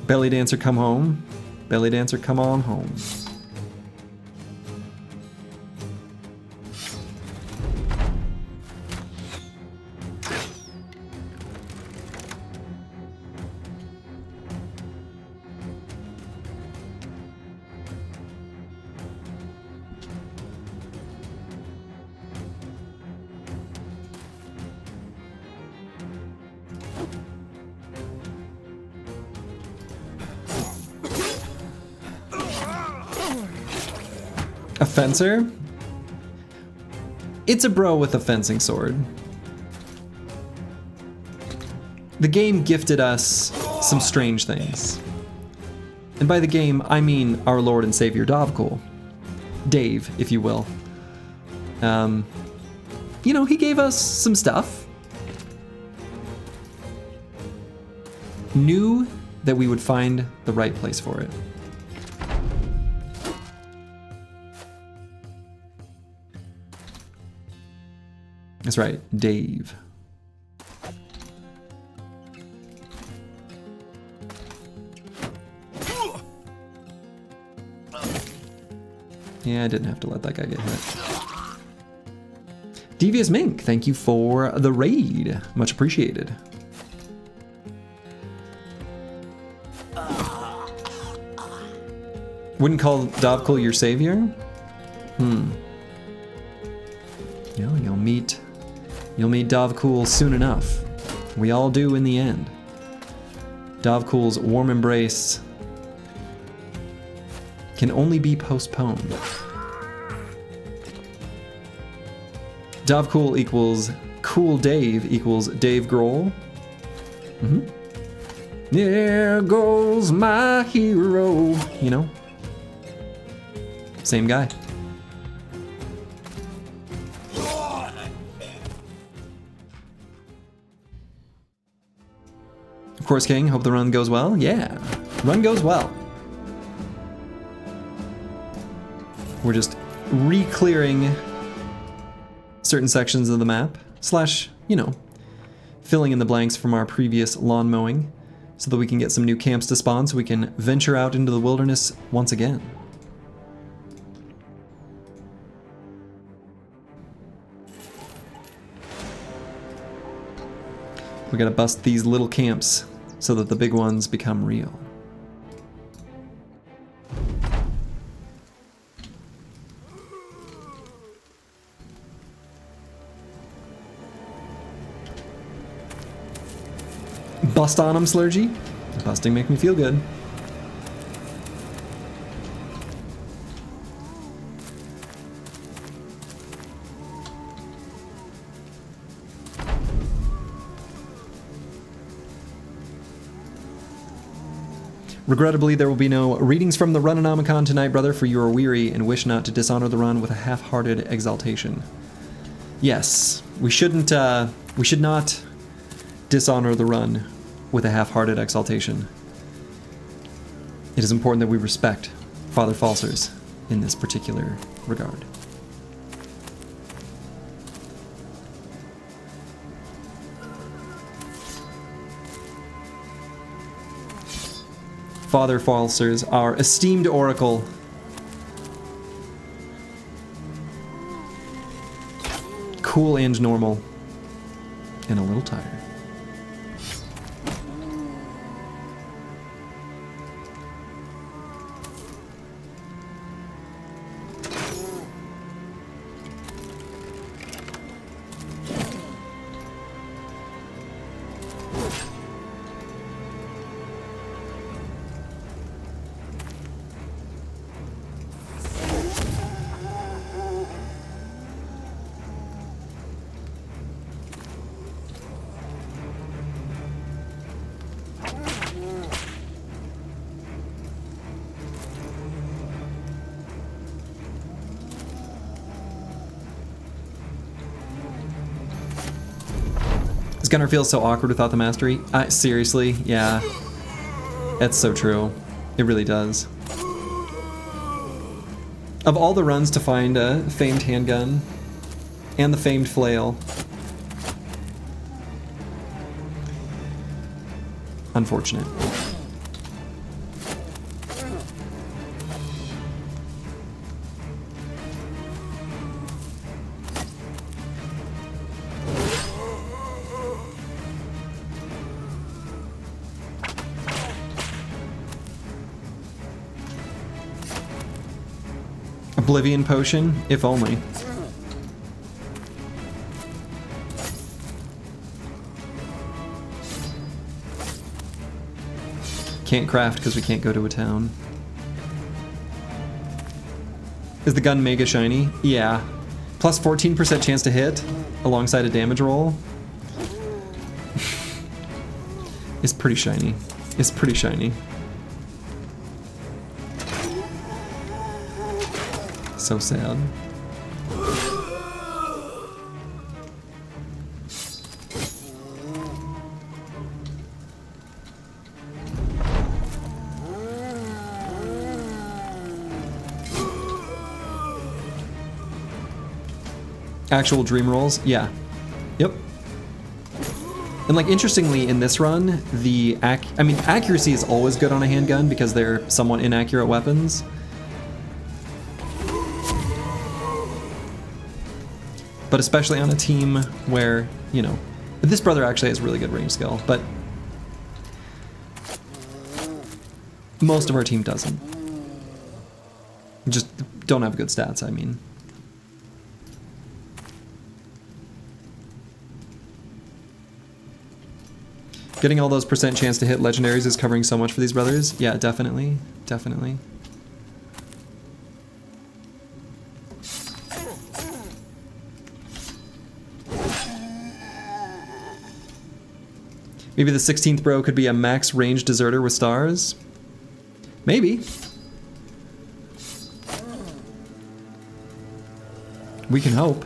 Belly dancer, come home. Belly dancer, come on home. A fencer? It's a bro with a fencing sword. The game gifted us some strange things. And by the game, I mean our Lord and Savior Dovcool. Dave, if you will. You know, he gave us some stuff. Knew that we would find the right place for it. That's right, Dave. Yeah, I didn't have to let that guy get hit. Devious Mink, thank you for the raid. Much appreciated. Wouldn't call Dovcool your savior? You know, you'll meet Dovcool soon enough. We all do in the end. Dovcool's warm embrace can only be postponed. Dovcool equals Cool Dave equals Dave Grohl. There goes my hero. You know? Same guy. Of course, King, hope the run goes well. Yeah, run goes well. We're just re-clearing certain sections of the map, slash, you know, filling in the blanks from our previous lawn mowing, so that we can get some new camps to spawn so we can venture out into the wilderness once again. We gotta bust these little camps so that the big ones become real. Bust on them, Slurgy. Busting make me feel good. Regrettably, there will be no readings from the Runonomicon tonight, brother, for you are weary and wish not to dishonor the run with a half-hearted exaltation. Yes, we should not dishonor the run with a half-hearted exaltation. It is important that we respect Father Falsers in this particular regard. Father Falsers, our esteemed oracle. Cool and normal. And a little tired. Gunner feels so awkward without the mastery. Seriously, yeah. That's so true. It really does. Of all the runs to find a famed handgun and the famed flail, unfortunate. Oblivion potion, if only. Can't craft because we can't go to a town. Is the gun mega shiny? Yeah. Plus 14% chance to hit alongside a damage roll. It's pretty shiny. It's pretty shiny. So sad. Actual dream rolls? Yeah. Yep. And like interestingly in this run, the accuracy is always good on a handgun because they're somewhat inaccurate weapons. But especially on a team where, you know, this brother actually has really good range skill, but most of our team doesn't. Just don't have good stats, I mean. Getting all those % chance to hit legendaries is covering so much for these brothers. Yeah, definitely. Definitely. Maybe the 16th bro could be a max range deserter with stars? Maybe. We can hope.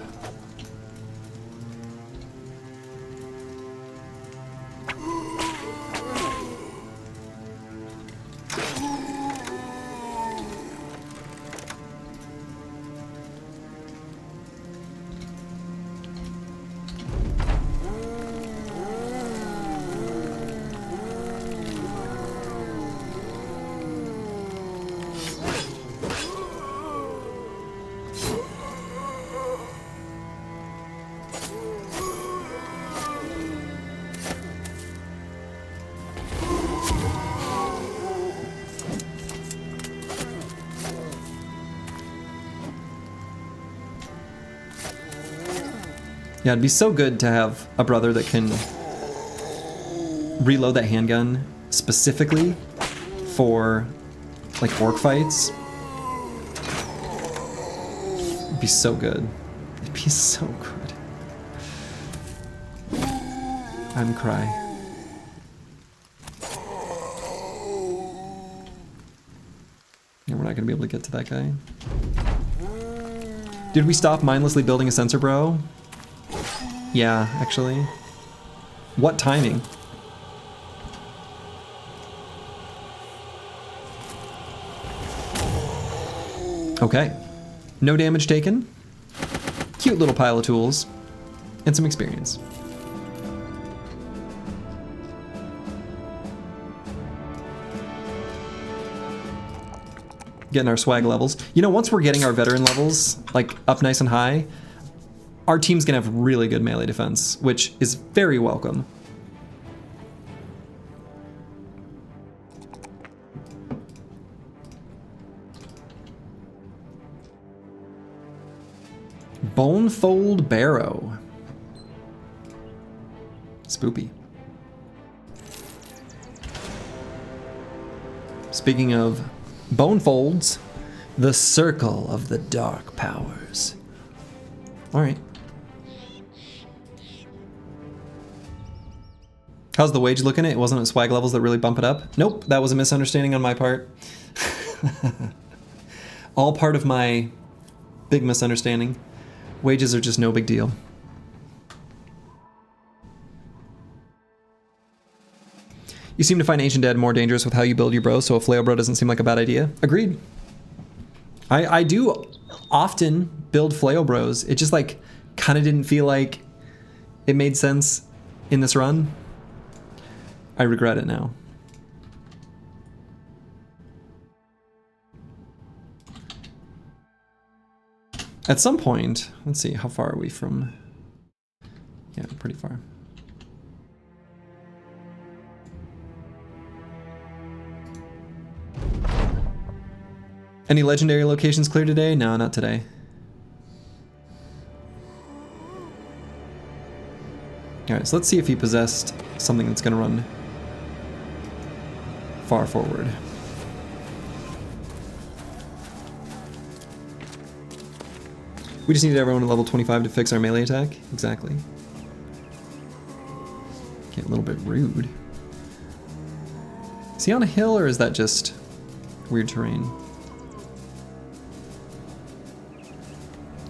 Yeah, it'd be so good to have a brother that can reload that handgun specifically for like orc fights. It'd be so good. It'd be so good. I'm cry. Yeah, we're not gonna be able to get to that guy. Did we stop mindlessly building a sensor, bro? Yeah, actually. What timing? Okay. No damage taken. Cute little pile of tools. And some experience. Getting our swag levels. You know, once we're getting our veteran levels, like, up nice and high, our team's gonna have really good melee defense, which is very welcome. Bonefold Barrow. Spoopy. Speaking of bonefolds, the circle of the dark powers. All right. How's the wage looking? It wasn't at swag levels that really bump it up? Nope, that was a misunderstanding on my part. All part of my big misunderstanding. Wages are just no big deal. You seem to find Ancient Dead more dangerous with how you build your bro, so a flail bro doesn't seem like a bad idea. Agreed. I do often build flail bros. It just like kind of didn't feel like it made sense in this run. I regret it now. At some point, let's see, how far are we from? Yeah, pretty far. Any legendary locations clear today? No, not today. Alright, so let's see if he possessed something that's gonna run far forward. We just needed everyone at level 25 to fix our melee attack? Exactly. Get a little bit rude. Is he on a hill or is that just weird terrain?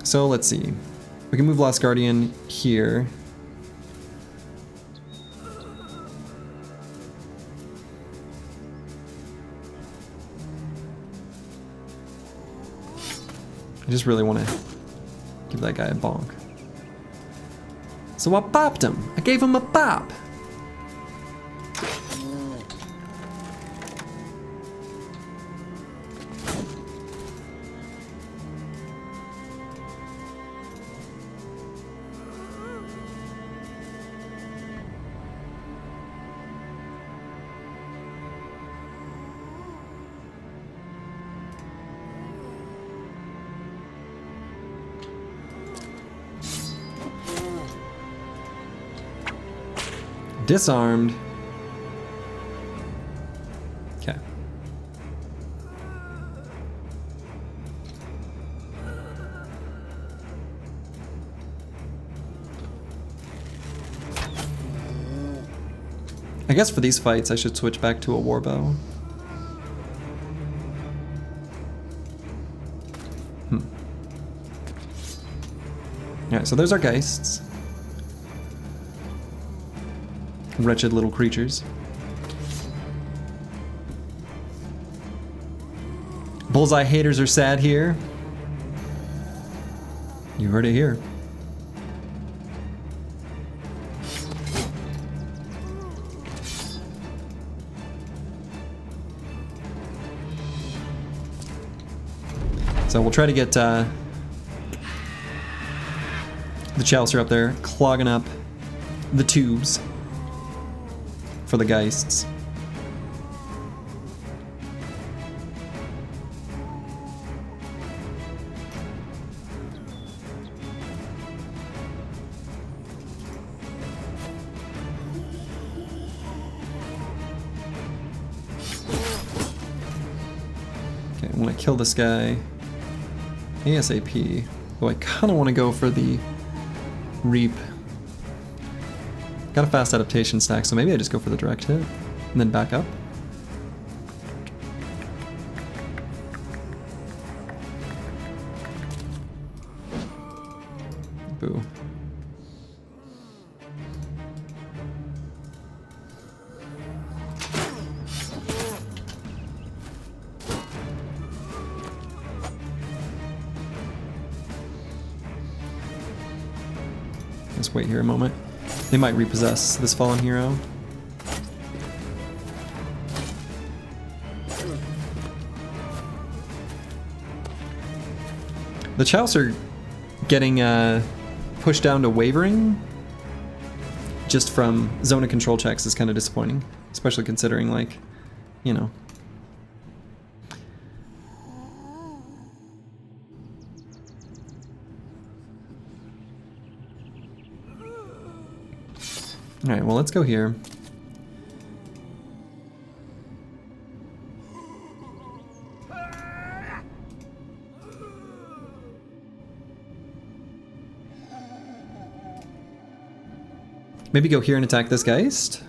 So let's see. We can move Last Guardian here. I just really want to give that guy a bonk. So I bopped him. I gave him a bop. Disarmed. Okay. I guess for these fights I should switch back to a warbow. Alright, so there's our Geists. Wretched little creatures. Bullseye haters are sad here. You heard it here. So we'll try to get the Chalicer up there, clogging up the tubes for the Geists. Okay, I'm gonna kill this guy ASAP. Oh, I kinda wanna go for the Reap. Got a fast adaptation stack, so maybe I just go for the direct hit and then back up. Boo. Let's wait here a moment. They might repossess this fallen hero. The Chows are getting pushed down to wavering just from zone of control checks is kind of disappointing, especially considering, like, you know. All right, well, let's go here. Maybe go here and attack this Geist.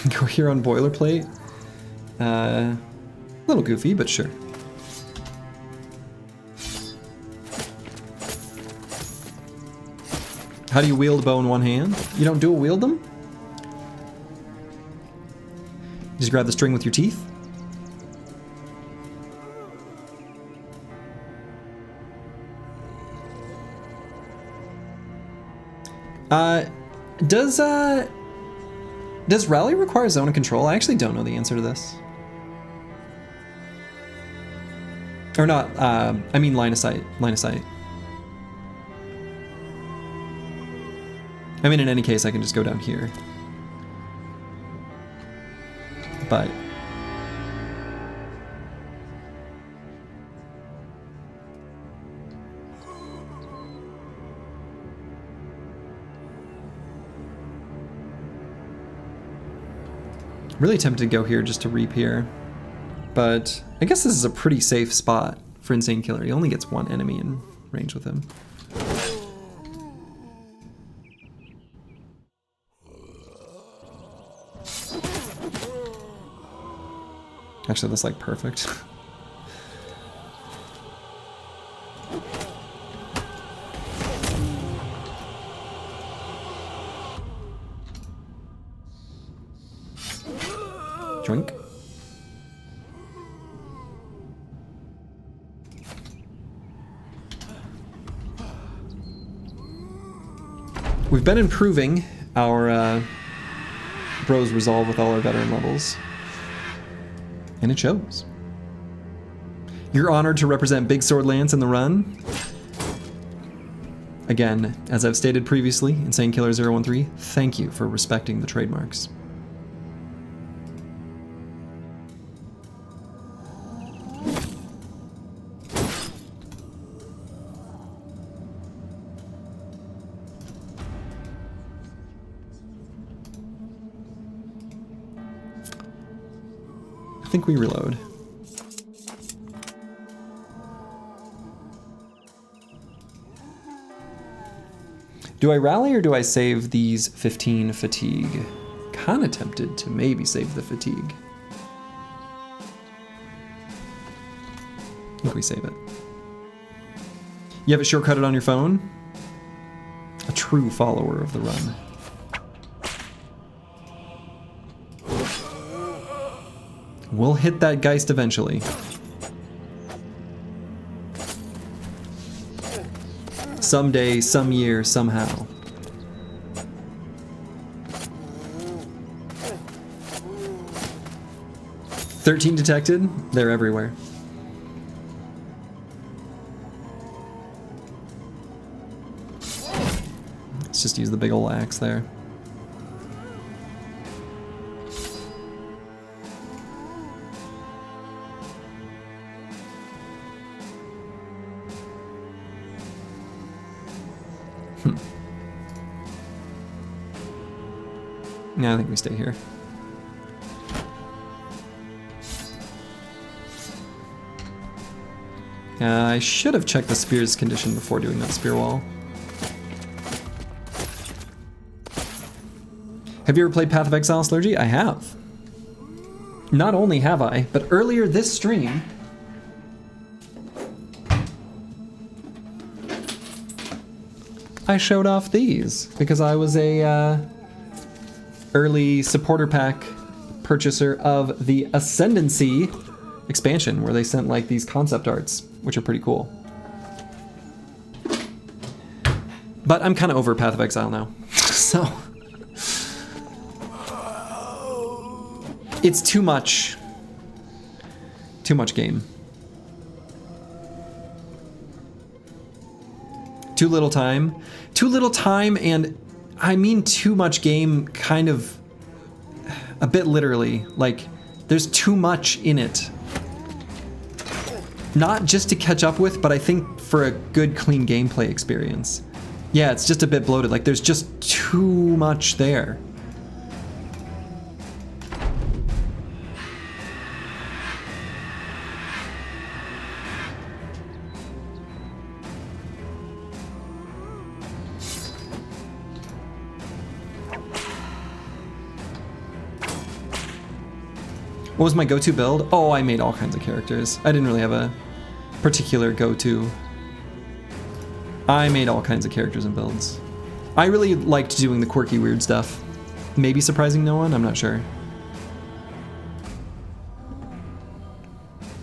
Go here on Boilerplate. A little goofy, but sure. How do you wield a bow in one hand? You don't dual wield them? You just grab the string with your teeth? Does rally require zone of control? I actually don't know the answer to this. Or not, I mean line of sight. Line of sight. I mean, in any case, I can just go down here. But... really tempted to go here just to reap here. But I guess this is a pretty safe spot for Insane Killer. He only gets one enemy in range with him. Actually, that's like perfect. Drink. We've been improving our Bros Resolve with all our veteran levels. And it shows. You're honored to represent Big Sword Lance in the run. Again, as I've stated previously, Insane Killer 013, thank you for respecting the trademarks. I think we reload. Do I rally or do I save these 15 fatigue? Kinda tempted to maybe save the fatigue. I think we save it. You have it shortcutted on your phone? A true follower of the run. We'll hit that Geist eventually. Someday, some year, somehow. "13 detected? They're everywhere. Let's just use the big ol' axe there. Yeah, I think we stay here. I should have checked the spear's condition before doing that spear wall. Have you ever played Path of Exile Slurgy? I have. Not only have I, but earlier this stream, I showed off these because I was a early supporter pack purchaser of the Ascendancy expansion where they sent like these concept arts, which are pretty cool. But I'm kind of over Path of Exile now, so it's too much game. Too little time, and I mean too much game kind of a bit literally. Like, there's too much in it. Not just to catch up with, but I think for a good, clean gameplay experience. Yeah, it's just a bit bloated. Like, there's just too much there. What was my go-to build? Oh, I made all kinds of characters. I didn't really have a particular go-to. I made all kinds of characters and builds. I really liked doing the quirky, weird stuff. Maybe surprising no one? I'm not sure.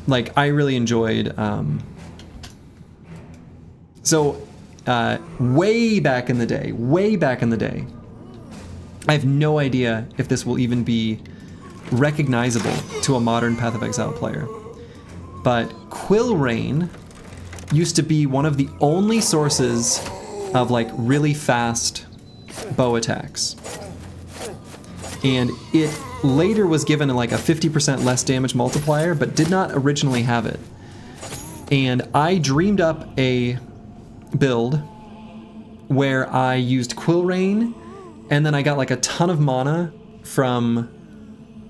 Like, I really enjoyed... way back in the day, I have no idea if this will even be recognizable to a modern Path of Exile player, but Quill Rain used to be one of the only sources of like really fast bow attacks, and it later was given like a 50% less damage multiplier, but did not originally have it. And I dreamed up a build where I used Quill Rain, and then I got like a ton of mana from,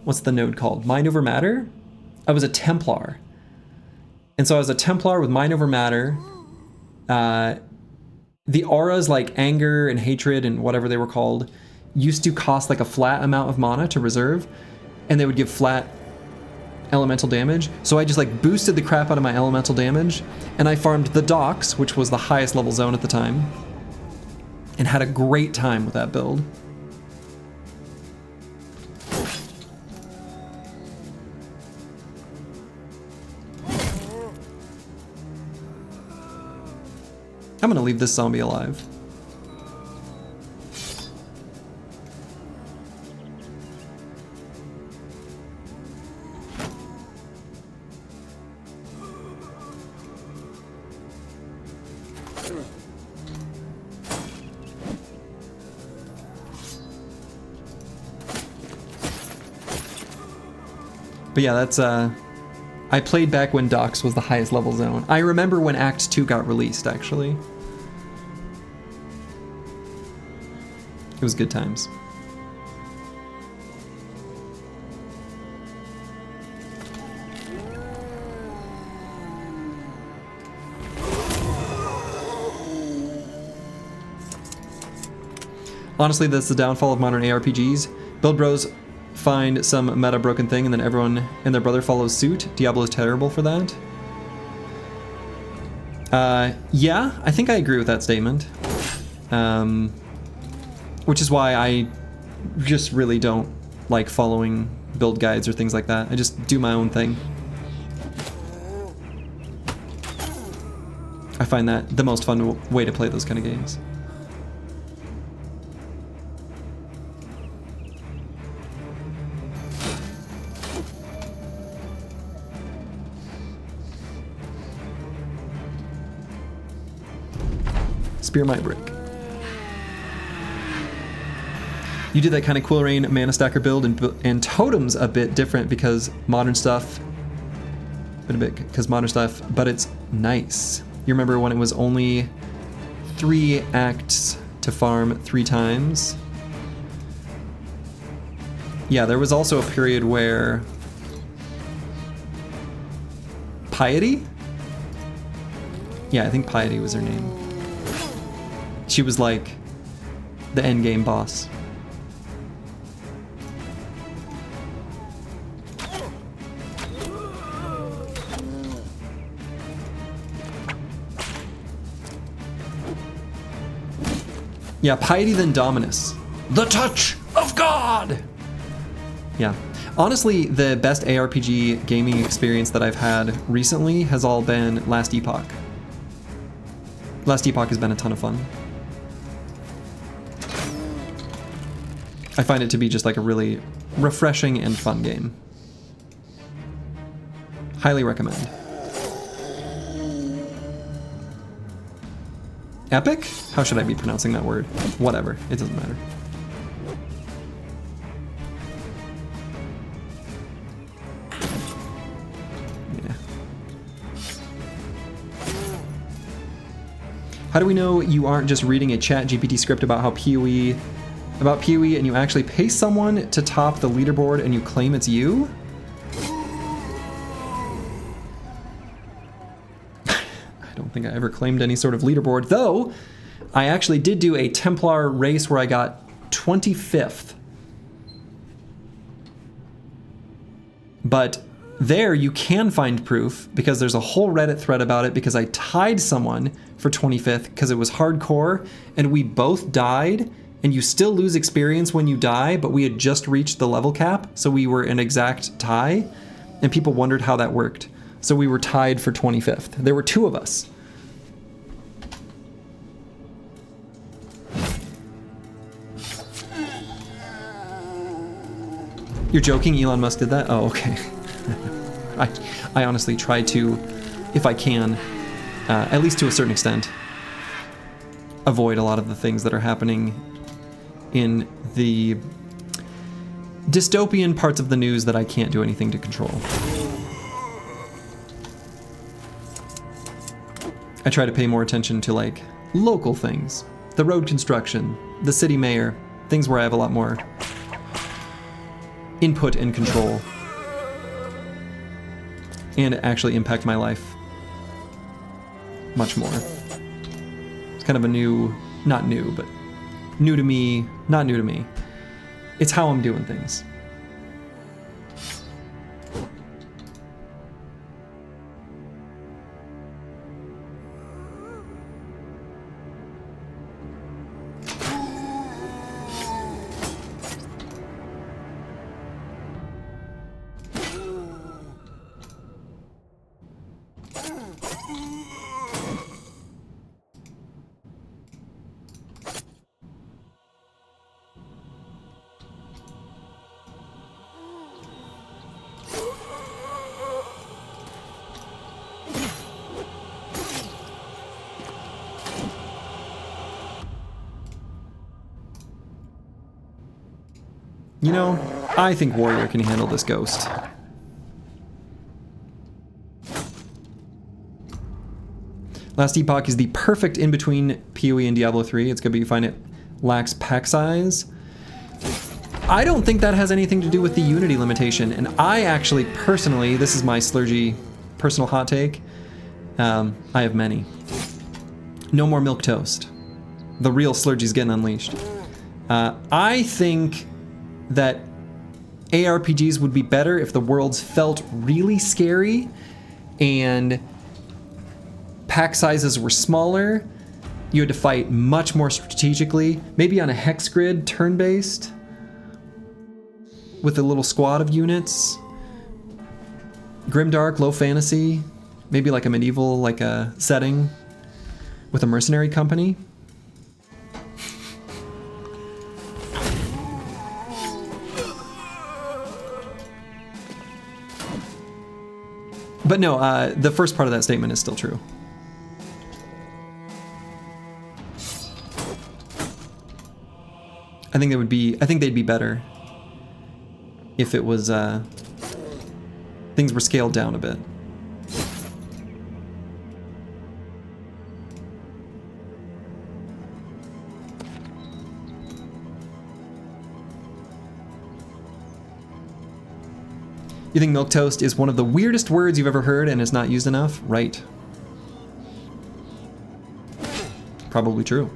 what's the node called? Mind Over Matter? I was a Templar. And so I was a Templar with Mind Over Matter. The auras like Anger and Hatred and whatever they were called used to cost like a flat amount of mana to reserve, and they would give flat elemental damage. So I just like boosted the crap out of my elemental damage, and I farmed the Docks, which was the highest level zone at the time, and had a great time with that build. I'm gonna leave this zombie alive. But yeah, that's I played back when Docks was the highest level zone. I remember when Act 2 got released, actually. It was good times. Honestly, that's the downfall of modern ARPGs. Build bros find some meta broken thing and then everyone and their brother follows suit. Diablo is terrible for that. Yeah, I think I agree with that statement. Which is why I just really don't like following build guides or things like that. I just do my own thing. I find that the most fun way to play those kind of games. Spear my brick. You did that kind of Quill Rain mana stacker build, and Totem's a bit different because modern stuff, but it's nice. You remember when it was only 3 acts to farm 3 times? Yeah, there was also a period where Piety? Yeah, I think Piety was her name. She was like the endgame boss. Yeah, Piety then Dominus. The touch of God! Yeah. Honestly, the best ARPG gaming experience that I've had recently has all been Last Epoch. Last Epoch has been a ton of fun. I find it to be just like a really refreshing and fun game. Highly recommend. Epic? How should I be pronouncing that word? Whatever, it doesn't matter. Yeah. How do we know you aren't just reading a ChatGPT script about how PoE and you actually pay someone to top the leaderboard and you claim it's you? I don't think I ever claimed any sort of leaderboard, though I actually did do a Templar race where I got 25th. But there you can find proof because there's a whole Reddit thread about it because I tied someone for 25th because it was hardcore and we both died. And you still lose experience when you die, but we had just reached the level cap, so we were an exact tie, and people wondered how that worked. So we were tied for 25th. There were 2 of us. You're joking? Elon Musk did that? Oh, okay. I honestly try to, if I can, at least to a certain extent, avoid a lot of the things that are happening in the dystopian parts of the news that I can't do anything to control. I try to pay more attention to like local things, the road construction, the city mayor, things where I have a lot more input and control and actually impact my life much more. It's kind of a new, not new, but new to me, not new to me. It's how I'm doing things. You know, I think Warrior can handle this ghost. Last Epoch is the perfect in-between PoE and Diablo 3. It's good, but you find it lacks pack size. I don't think that has anything to do with the Unity limitation, and I actually, personally, this is my Slurgy personal hot take, I have many. No more milk toast. The real Slurgy's getting unleashed. I think that ARPGs would be better if the worlds felt really scary and pack sizes were smaller. You had to fight much more strategically, maybe on a hex grid, turn-based, with a little squad of units. Grimdark, low fantasy, maybe like a medieval like a setting with a mercenary company. But no, the first part of that statement is still true. I think they'd be better if it was things were scaled down a bit. You think milquetoast is one of the weirdest words you've ever heard and is not used enough? Right. Probably true.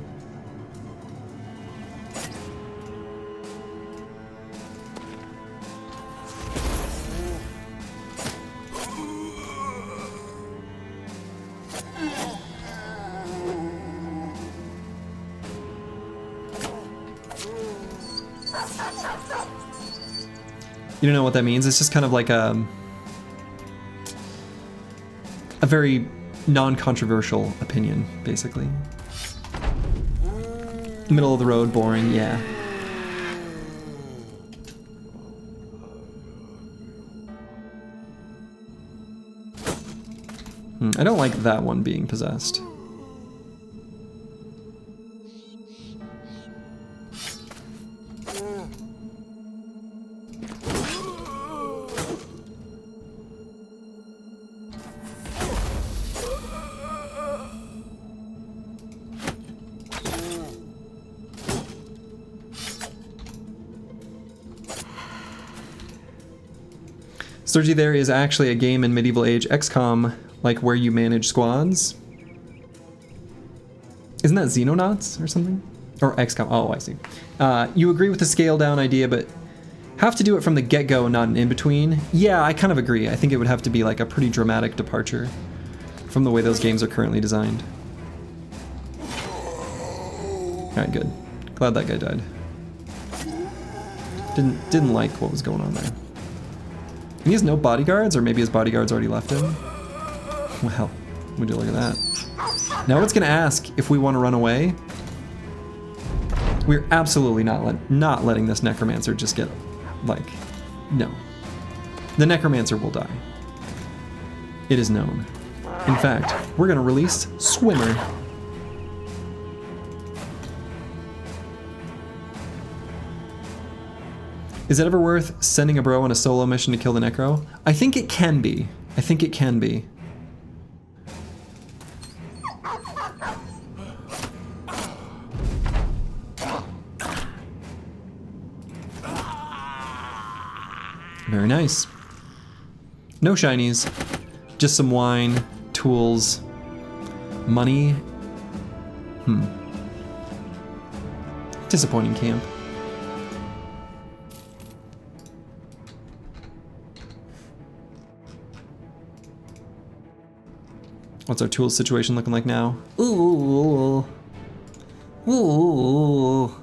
You don't know what that means? It's just kind of like a very non-controversial opinion, basically. Middle of the road, boring, yeah. I don't like that one being possessed. Sturgy, there is actually a game in medieval age XCOM, like where you manage squads. Isn't that Xenonauts or something? Or XCOM, oh I see. You agree with the scale down idea, but have to do it from the get-go, not an in-between. Yeah, I kind of agree. I think it would have to be like a pretty dramatic departure from the way those games are currently designed. Alright, good. Glad that guy died. Didn't like what was going on there. And he has no bodyguards, or maybe his bodyguards already left him. Well, would you look at that. Now it's gonna ask if we want to run away. We're absolutely not letting this Necromancer just get, like, no. The Necromancer will die. It is known. In fact, we're gonna release Swimmer. Is it ever worth sending a bro on a solo mission to kill the Necro? I think it can be. I think it can be. Very nice. No shinies. Just some wine, tools, money. Disappointing camp. What's our tools situation looking like now? Ooh. Ooh.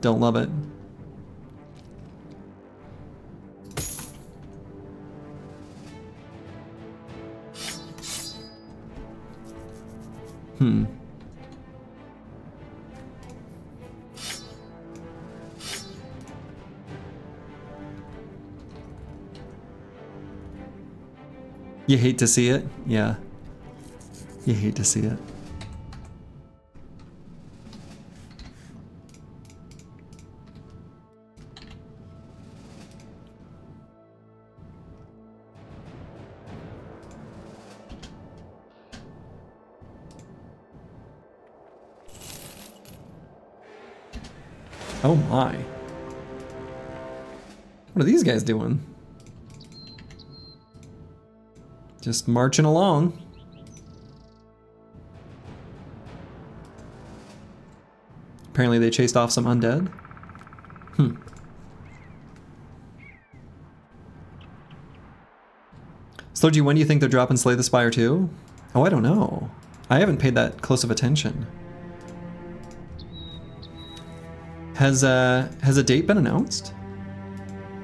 Don't love it. You hate to see it? Yeah. You hate to see it. Oh my. What are these guys doing? Just marching along. Apparently they chased off some undead. Slurgy, when do you think they're dropping Slay the Spire 2? Oh, I don't know. I haven't paid that close of attention. Has a date been announced?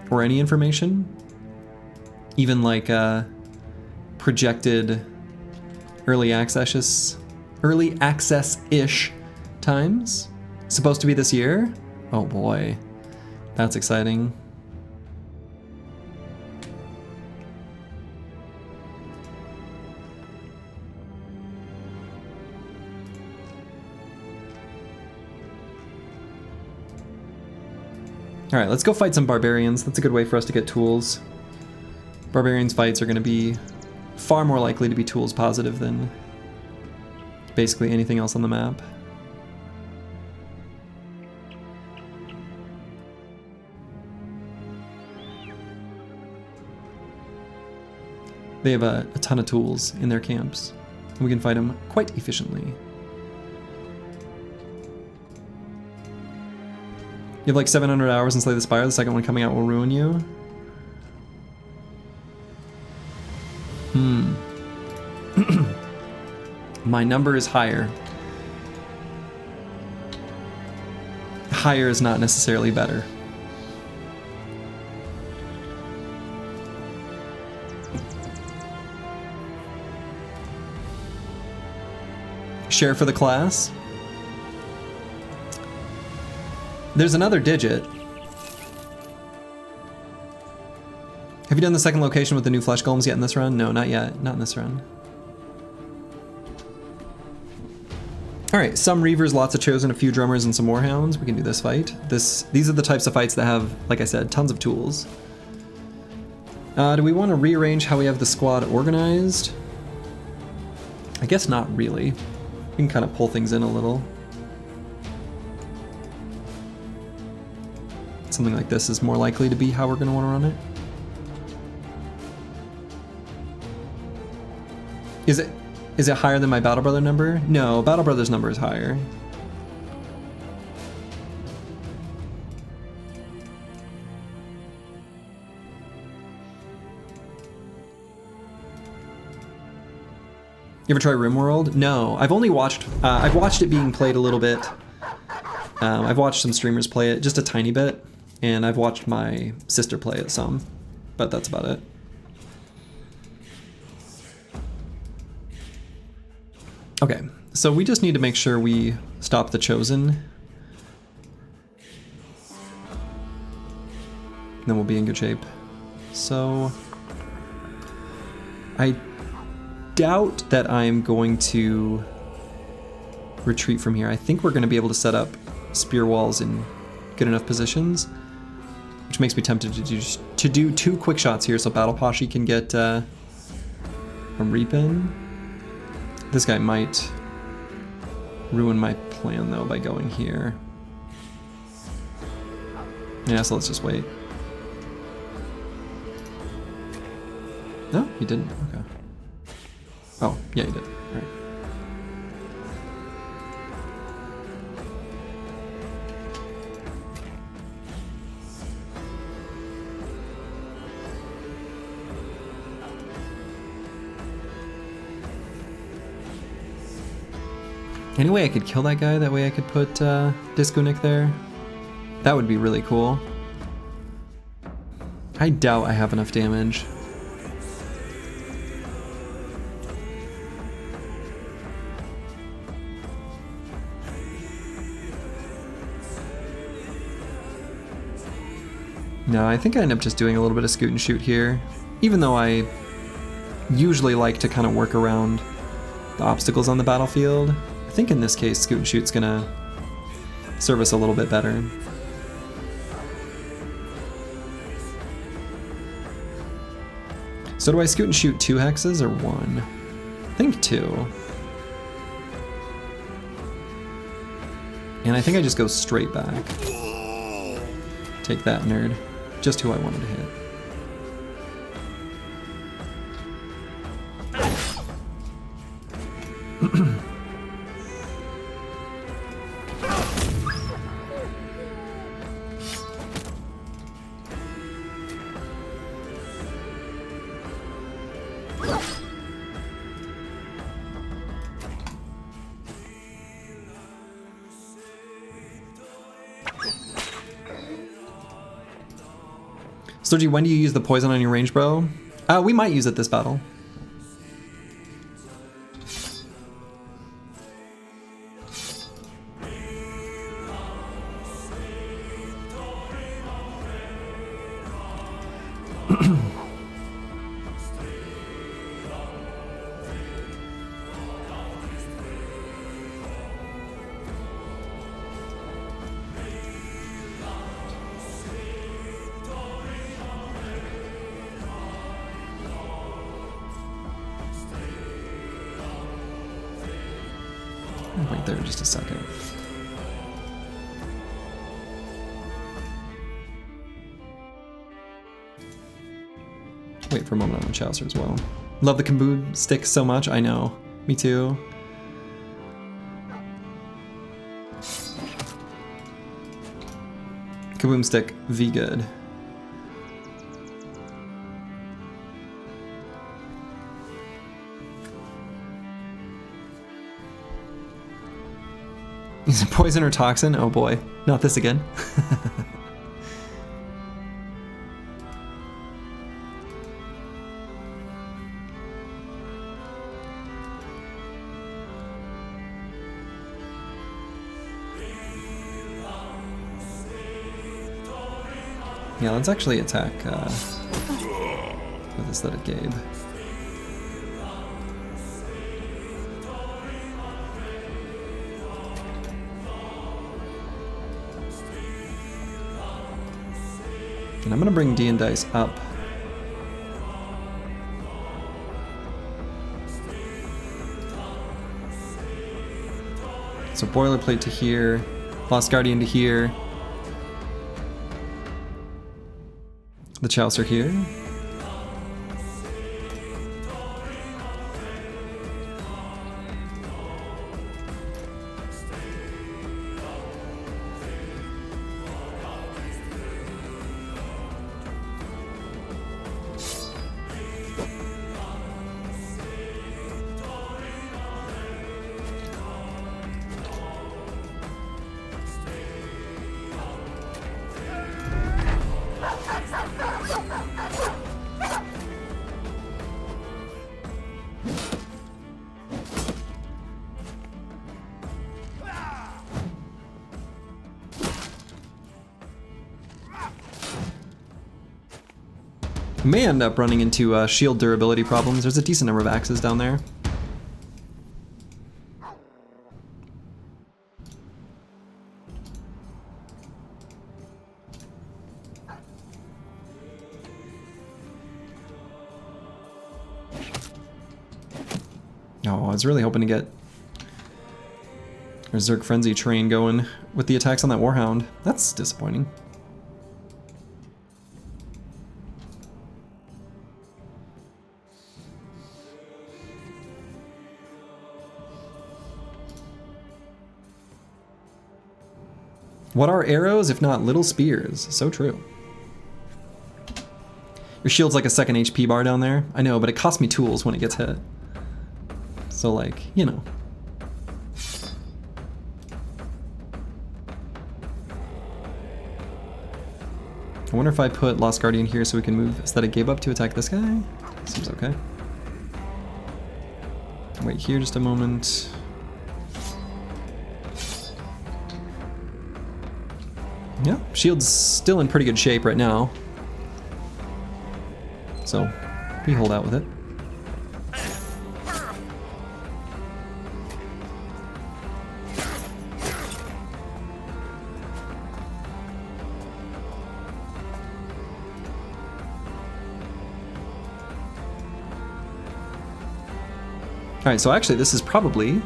Or any information? Even like projected early access-ish times? Supposed to be this year? Oh boy, that's exciting. All right, let's go fight some barbarians. That's a good way for us to get tools. Barbarians fights are going to be far more likely to be tools positive than basically anything else on the map. They have a ton of tools in their camps, and we can fight them quite efficiently. You have like 700 hours in Slay the Spire, the second one coming out will ruin you. My number is higher. Higher is not necessarily better. share for the class. There's another digit. Have you done the second location with the new flesh golems yet in this run? No, not yet. Not in this run. Alright, some Reavers, lots of Chosen, a few Drummers, and some Warhounds. We can do this fight. These are the types of fights that have, like I said, tons of tools. Do we want to rearrange how we have the squad organized? I guess not really. We can kind of pull things in a little. Something like this is more likely to be how we're going to want to run it. Is it higher than my Battle Brother number? No, Battle Brother's number is higher. You ever try RimWorld? No, I've only watched, I've watched it being played a little bit. I've watched some streamers play it, just a tiny bit, and I've watched my sister play it some, but that's about it. Okay, so we just need to make sure we stop the Chosen. Then we'll be in good shape. So I doubt that I'm going to retreat from here. I think we're going to be able to set up spear walls in good enough positions, which makes me tempted to do 2 quick shots here so Battle Poshe can get a reap in. This guy might ruin my plan though by going here. Yeah, so let's just wait. No, he didn't. Okay. Oh, yeah, he did. All right. Any way I could kill that guy? That way I could put Disco Nick there? That would be really cool. I doubt I have enough damage. No, I think I end up just doing a little bit of scoot and shoot here. Even though I usually like to kind of work around the obstacles on the battlefield, I think in this case scoot and shoot's gonna serve us a little bit better. So do I scoot and shoot 2 hexes or 1? I think 2. And I think I just go straight back. Take that, nerd. Just who I wanted to hit. Sergi, when do you use the poison on your range bow? We might use it this battle. Wait there just a second. Wait for a moment on the Chaucer as well. Love the Kaboom stick so much, I know. Me too. Kaboom stick, V good. Is it poison or toxin? Oh boy, not this again. Yeah, let's actually attack with Aesthetic Gabe. And I'm gonna bring D and Dice up. So Boilerplate to here, Lost Guardian to here. The Chaucer here. May end up running into shield durability problems. There's a decent number of axes down there. Oh, I was really hoping to get Berserk Frenzy train going with the attacks on that Warhound. That's disappointing. What are arrows if not little spears? So true. Your shield's like a second HP bar down there. I know, but it costs me tools when it gets hit. So like, you know. I wonder if I put Lost Guardian here so we can move Aesthetic Gabe up to attack this guy? Seems okay. Wait here just a moment. Yeah, shield's still in pretty good shape right now. So, we hold out with it. Alright, so actually this is probably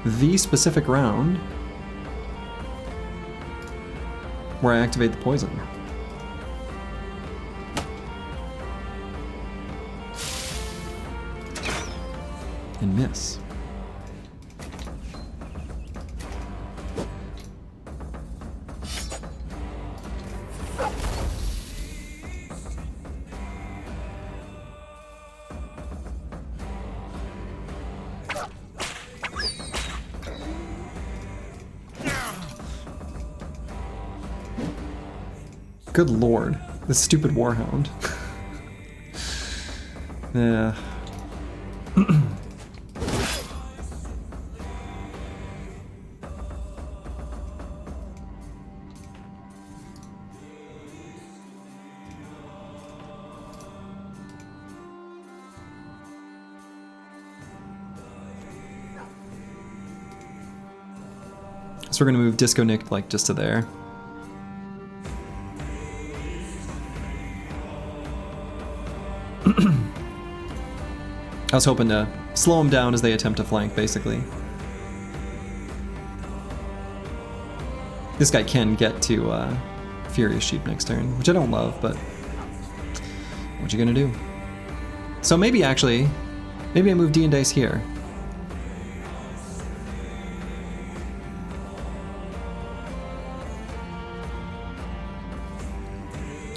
the specific round where I activate the poison. And miss. Good lord, this stupid Warhound. Yeah. So we're gonna move Disco Nick like just to there. I was hoping to slow them down as they attempt to flank, basically. This guy can get to Furious Sheep next turn, which I don't love, but what you gonna do? So maybe actually, maybe I move D and Dice here.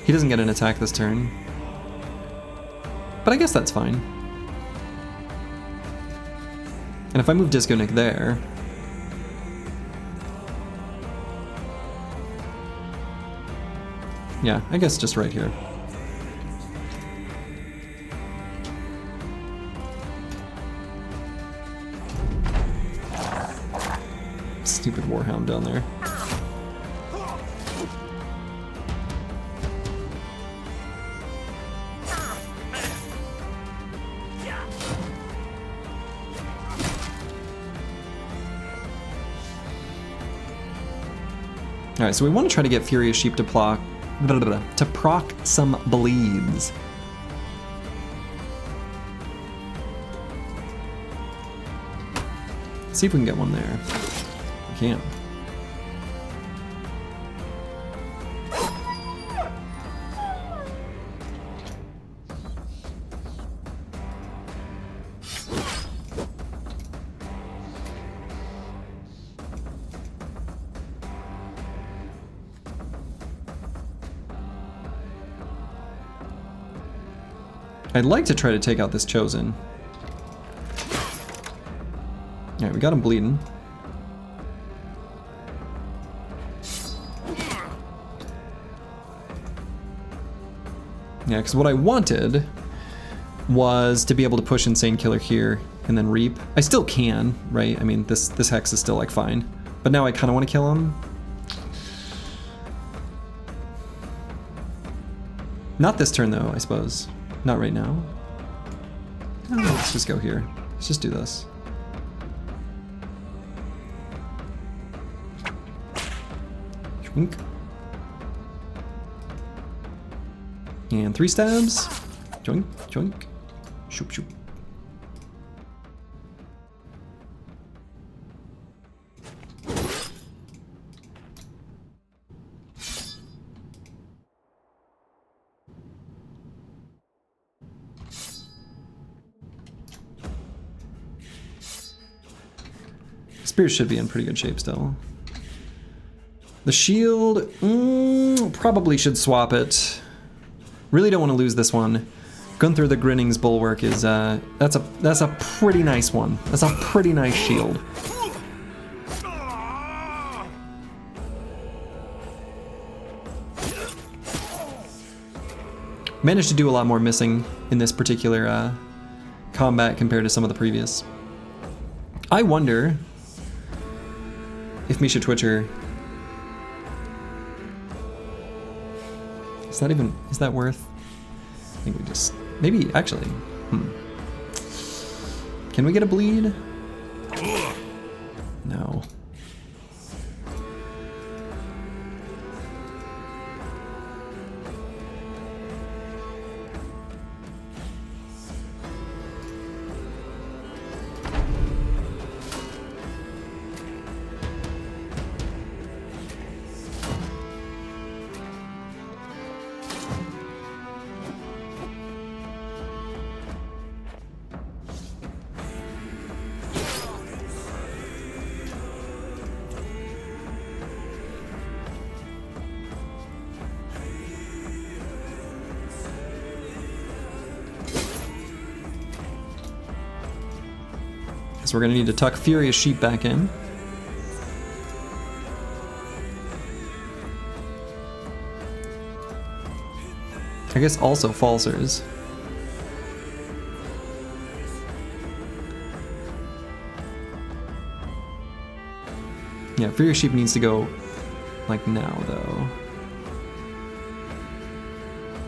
He doesn't get an attack this turn, but I guess that's fine. And if I move Disco Nick there, yeah, I guess just right here. Stupid Warhound down there. All right, so we want to try to get Furious Sheep to proc some bleeds. See if we can get one there. We can. I'd like to try to take out this Chosen. Alright, we got him bleeding. Yeah, because what I wanted was to be able to push Insane Killer here and then Reap. I still can, right? I mean, this Hex is still like fine. But now I kind of want to kill him. Not this turn though, I suppose. Not right now. Oh, let's just go here. Let's just do this. Wink. And 3 stabs. Joink, joink. Shoop, shoop. Spear should be in pretty good shape still. The shield, probably should swap it. Really don't want to lose this one. Gunther the Grinning's Bulwark is that's a pretty nice one. That's a pretty nice shield. Managed to do a lot more missing in this particular combat compared to some of the previous. I wonder if Misha Twitcher is that worth? I think we just, maybe, actually, Can we get a bleed? No. So we're gonna need to tuck Furious Sheep back in. I guess also Falsers. Yeah, Furious Sheep needs to go like now though.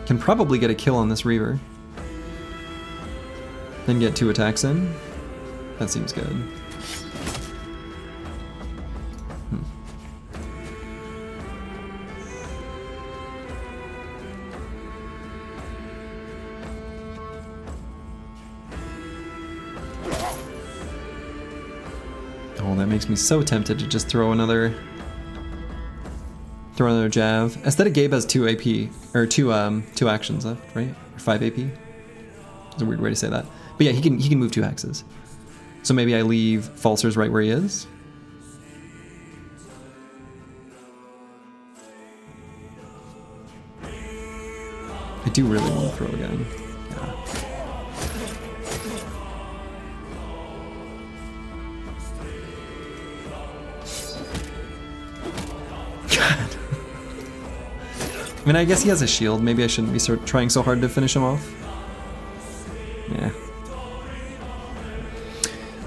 Can probably get a kill on this Reaver. Then get 2 attacks in. That seems good. Oh, that makes me so tempted to just throw another jab. Aesthetic Gabe has 2 AP, or 2 actions left, right? Or 5 AP. It's a weird way to say that. But yeah, he can move 2 hexes. So maybe I leave Falsers right where he is. I do really want to throw again. Yeah. God. I mean, I guess he has a shield. Maybe I shouldn't be trying so hard to finish him off. Yeah.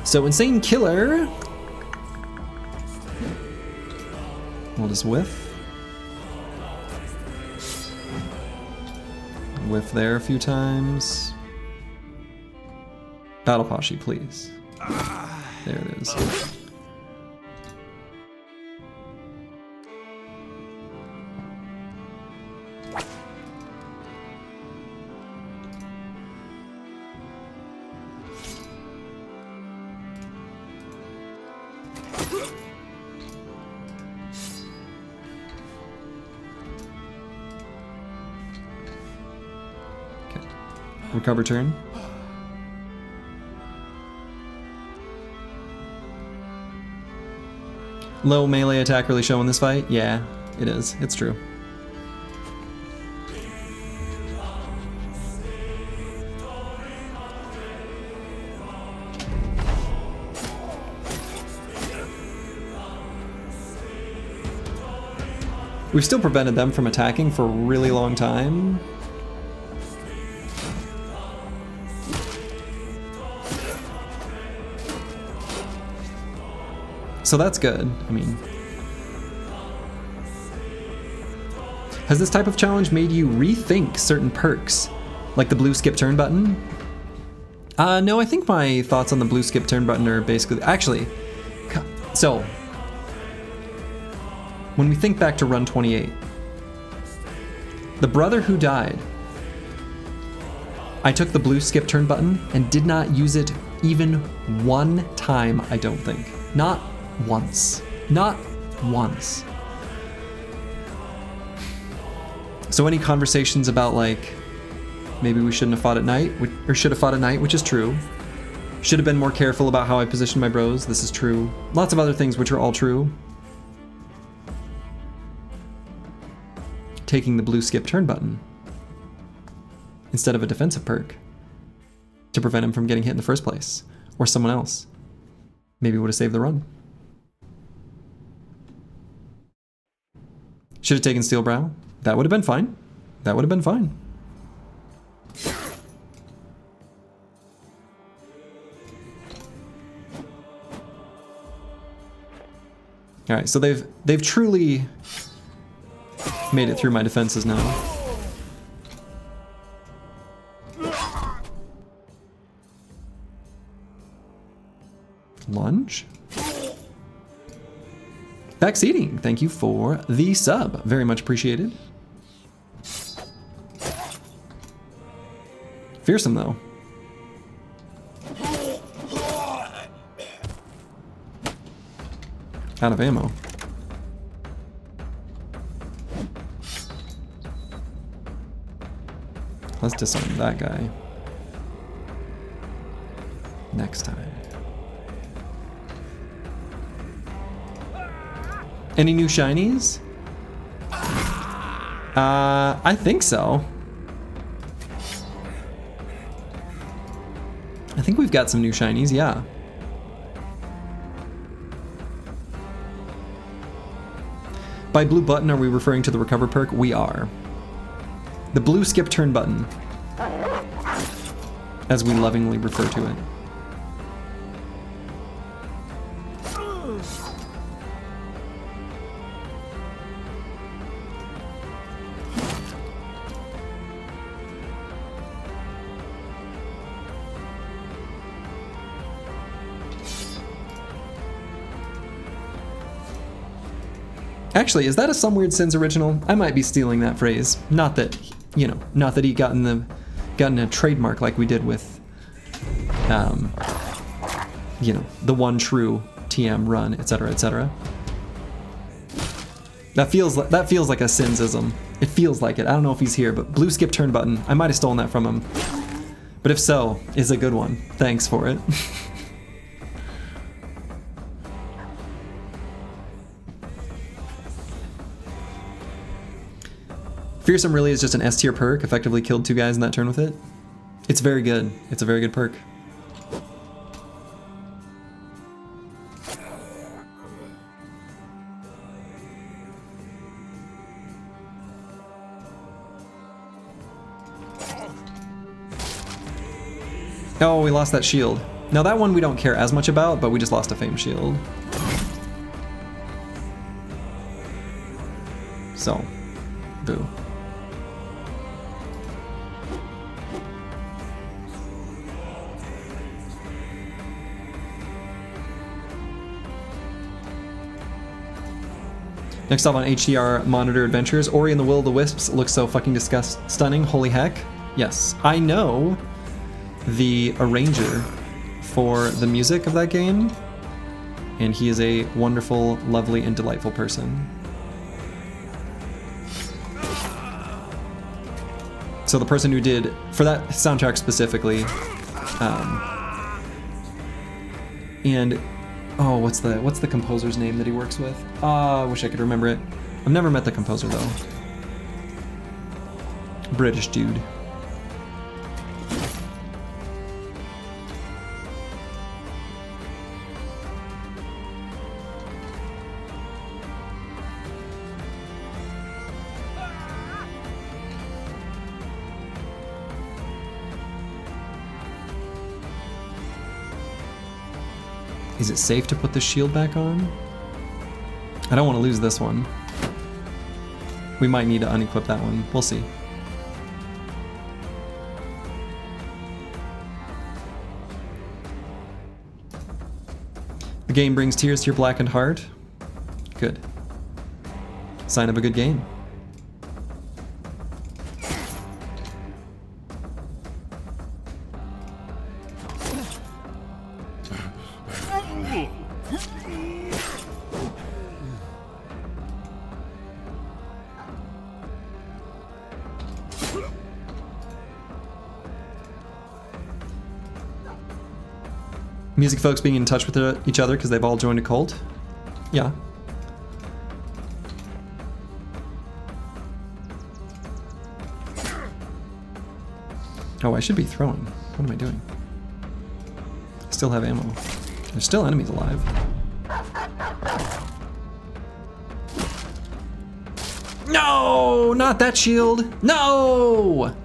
So Insane Killer. We'll just whiff. Whiff there a few times. Battle Poshy, please. There it is. recover turn. Low melee attack really showing this fight? Yeah, it is. It's true. We've still prevented them from attacking for a really long time. So that's good. I mean, has this type of challenge made you rethink certain perks, like the blue skip turn button? No, I think my thoughts on the blue skip turn button are basically, actually, so when we think back to Run 28, the brother who died, I took the blue skip turn button and did not use it even one time, I don't think. Not once. Not once. So any conversations about like, maybe we shouldn't have fought at night, or should have fought at night, which is true. Should have been more careful about how I positioned my bros, this is true. Lots of other things which are all true. Taking the blue skip turn button instead of a defensive perk to prevent him from getting hit in the first place, or someone else. Maybe would have saved the run. Should have taken Steel Brow. That would have been fine. That would have been fine. All right, so they've truly made it through my defenses now. Lunge? Backseating, thank you for the sub. Very much appreciated. Fearsome though. Out of ammo. Let's disarm that guy. Next time. Any new shinies? I think so. I think we've got some new shinies, yeah. By blue button, are we referring to the recover perk? We are. The blue skip turn button, as we lovingly refer to it. Actually, is that a Some Weird Sins original? I might be stealing that phrase. Not that, you know, not that he gotten a trademark like we did with, you know, the one true TM run, etc., etc. That feels like a Sinsism. It feels like it. I don't know if he's here, but blue skip turn button. I might have stolen that from him. But if so, it's a good one. Thanks for it. Fearsome really is just an S tier perk, effectively killed 2 guys in that turn with it. It's very good. It's a very good perk. Oh, we lost that shield. Now that one we don't care as much about, but we just lost a fame shield. So, boo. Next up on HDR Monitor Adventures, Ori and the Will of the Wisps looks so fucking stunning. Holy heck. Yes, I know the arranger for the music of that game, and he is a wonderful, lovely, and delightful person. So the person who did, for that soundtrack specifically, and, oh, what's the composer's name that he works with? I wish I could remember it. I've never met the composer though. British dude. Is it safe to put the shield back on? I don't want to lose this one. We might need to unequip that one. We'll see. The game brings tears to your blackened heart. Good. Sign of a good game. Music folks being in touch with each other because they've all joined a cult? Yeah. Oh, I should be throwing. What am I doing? I still have ammo. There's still enemies alive. No! Not that shield! No!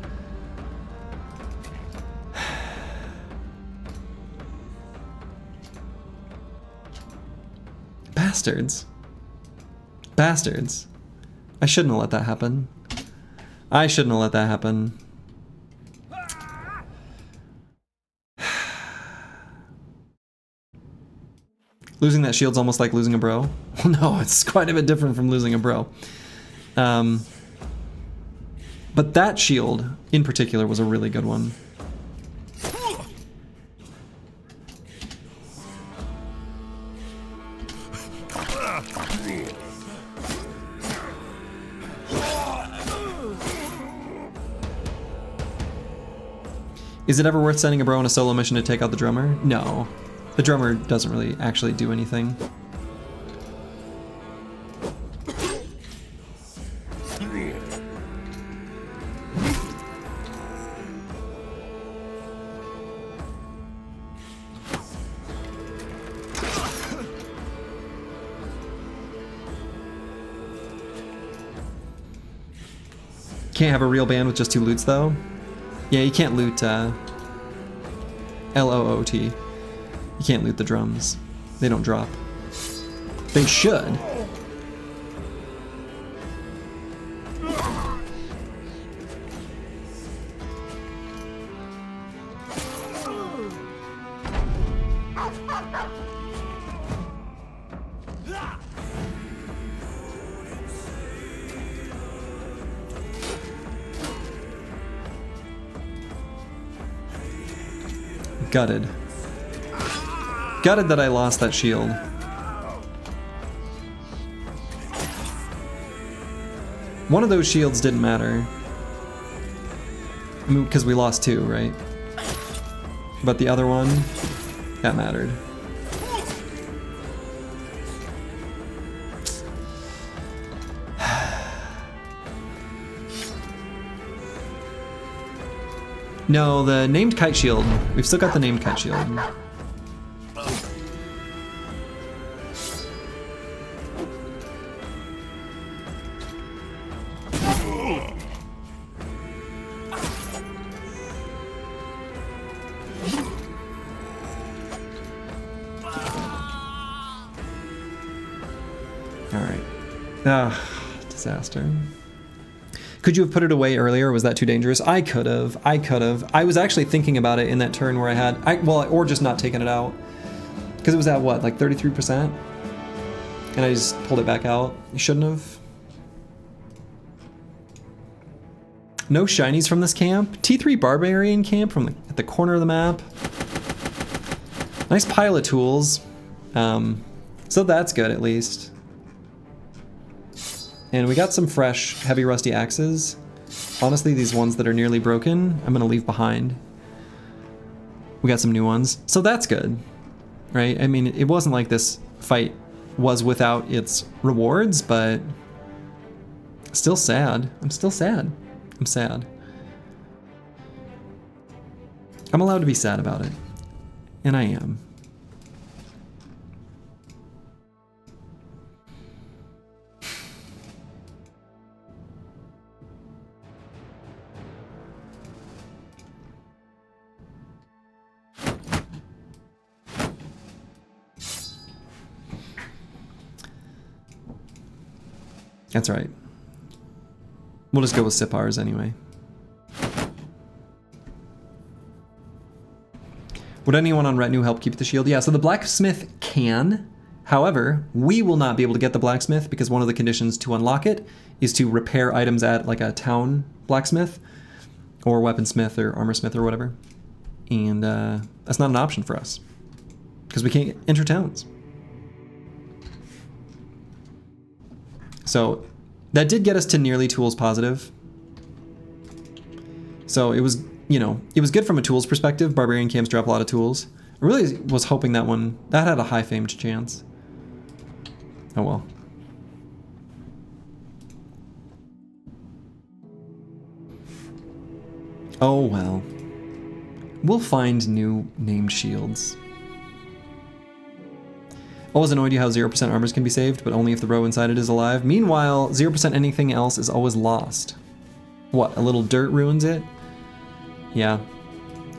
Bastards. Bastards. I shouldn't have let that happen. I shouldn't have let that happen. Losing that shield's almost like losing a bro. Well, no, it's quite a bit different from losing a bro. But that shield, in particular, was a really good one. Is it ever worth sending a bro on a solo mission to take out the drummer? No. The drummer doesn't really actually do anything. Can't have a real band with just 2 loots though? Yeah, you can't loot L-O-O-T. You can't loot the drums. They don't drop. They should. Gutted. Gutted that I lost that shield. One of those shields didn't matter. I mean, because we lost 2, right? But the other one, that mattered. No, the named kite shield. We've still got the named kite shield. Alright. Ah, disaster. Could you have put it away earlier, or was that too dangerous? I could have. I was actually thinking about it in that turn where I had, or just not taking it out. Because it was at what, like 33%? And I just pulled it back out. You shouldn't have. No shinies from this camp. T3 Barbarian camp from at the corner of the map. Nice pile of tools. So that's good at least. And we got some fresh, heavy rusty axes. Honestly, these ones that are nearly broken, I'm gonna leave behind. We got some new ones, so that's good, right? I mean, it wasn't like this fight was without its rewards, but still sad. I'm still sad. I'm sad. I'm allowed to be sad about it, and I am. That's right. We'll just go with Sipars anyway. Would anyone on retinue help keep the shield? Yeah, so the blacksmith can. However, we will not be able to get the blacksmith because one of the conditions to unlock it is to repair items at like a town blacksmith or weaponsmith or armorsmith or whatever. And that's not an option for us because we can't enter towns. So that did get us to nearly tools positive. So it was, you know, it was good from a tools perspective. Barbarian camps drop a lot of tools. I really was hoping that one, that had a high famed chance. Oh well. Oh well. We'll find new named shields. Always annoyed you how 0% armors can be saved, but only if the row inside it is alive. Meanwhile, 0% anything else is always lost. What, a little dirt ruins it? Yeah.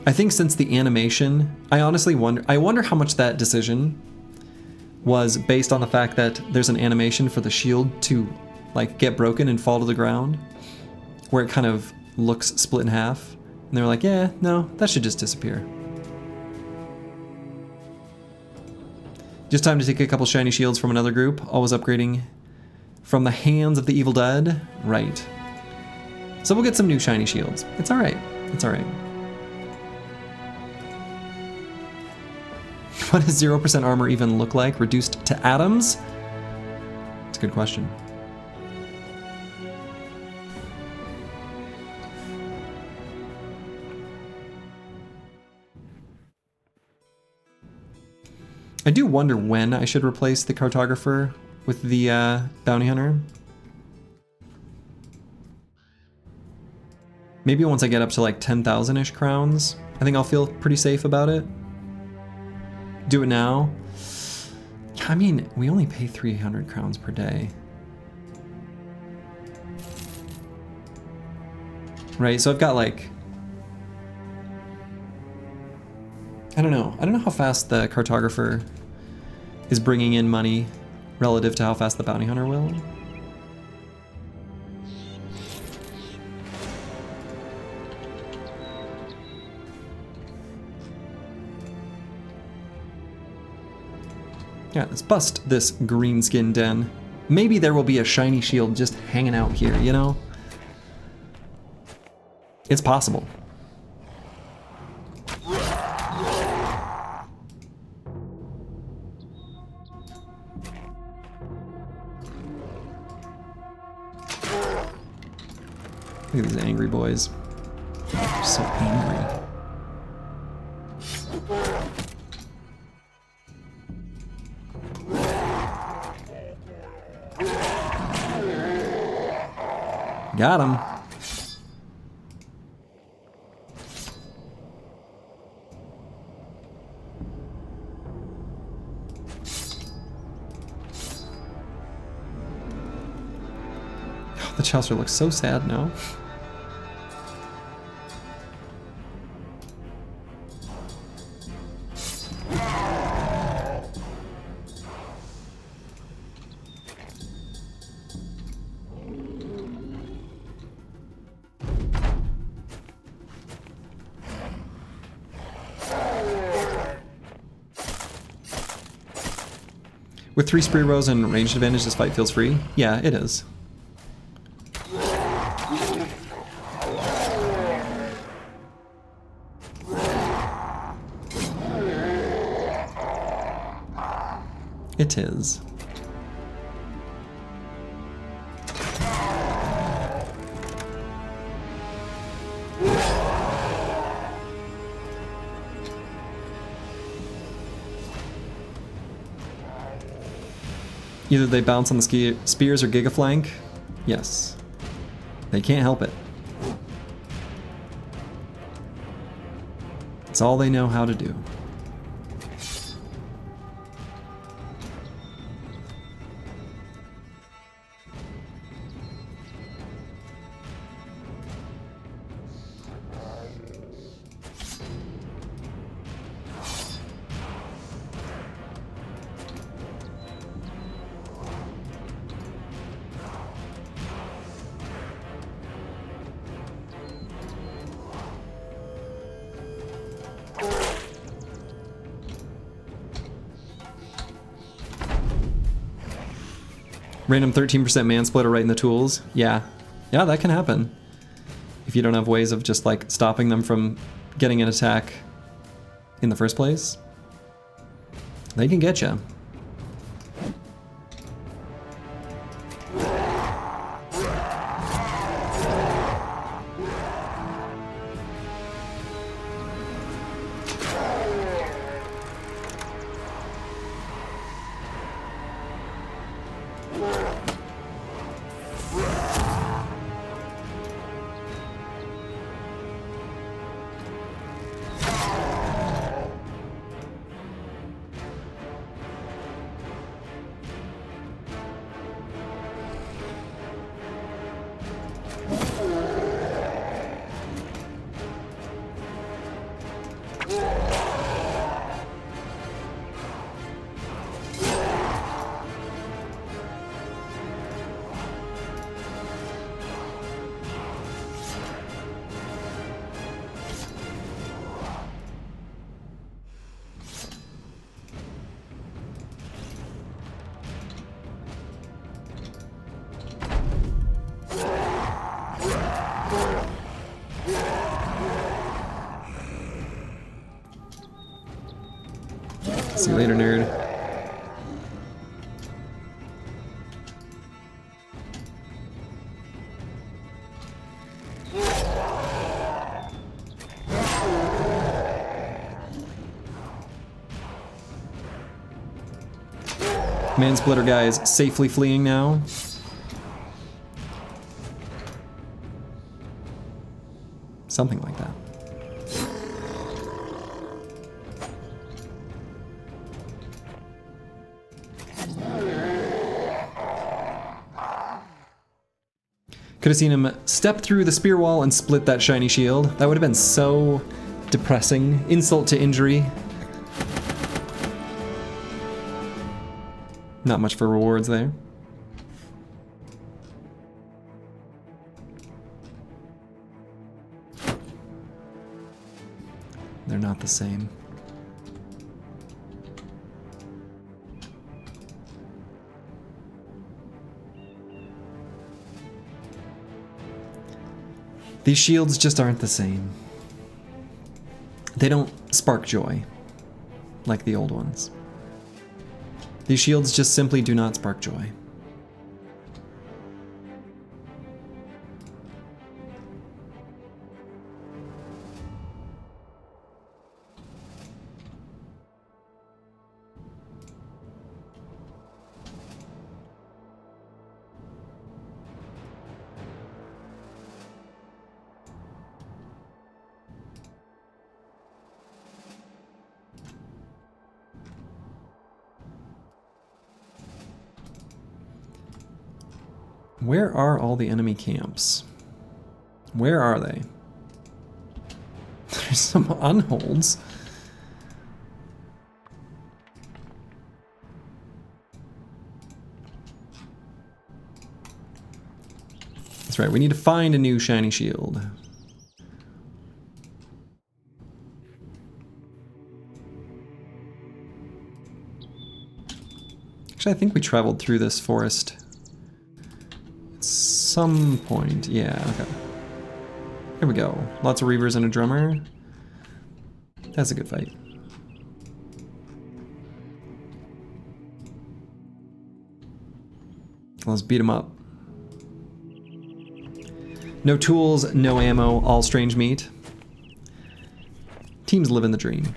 I think since the animation, I honestly wonder how much that decision was based on the fact that there's an animation for the shield to like get broken and fall to the ground, where it kind of looks split in half. And they were like, yeah, no, that should just disappear. Just time to take a couple shiny shields from another group, always upgrading from the hands of the evil dead. Right. So we'll get some new shiny shields. It's all right. It's all right. What does 0% armor even look like? Reduced to atoms? That's a good question. I do wonder when I should replace the cartographer with the bounty hunter. Maybe once I get up to like 10,000-ish crowns, I think I'll feel pretty safe about it. Do it now. I mean, we only pay 300 crowns per day. Right, so I've got like... I don't know how fast the cartographer is bringing in money relative to how fast the bounty hunter will. Yeah, let's bust this greenskin den. Maybe there will be a shiny shield just hanging out here, you know? It's possible. Look at these angry boys. They're so angry. Got him. Oh, the Chaucer looks so sad now. With 3 spree rows and ranged advantage, this fight feels free? Yeah, it is. It is. Either they bounce on the spears or gigaflank. Yes. They can't help it. It's all they know how to do. Random 13% man splitter right in the tools. Yeah. Yeah, that can happen. If you don't have ways of just like stopping them from getting an attack in the first place, they can get you. See you later, nerd. Man splitter guy is safely fleeing now. Something like that. Could have seen him step through the spear wall and split that shiny shield. That would have been so depressing. Insult to injury. Not much for rewards there. They're not the same. These shields just aren't the same. They don't spark joy like the old ones. These shields just simply do not spark joy. Where are all the enemy camps? Where are they? There's some unholds. That's right, we need to find a new shiny shield. Actually, I think we traveled through this forest some point. Yeah, okay. Here we go. Lots of reavers and a drummer. That's a good fight. Let's beat him up. No tools, no ammo, all strange meat. Teams living the dream.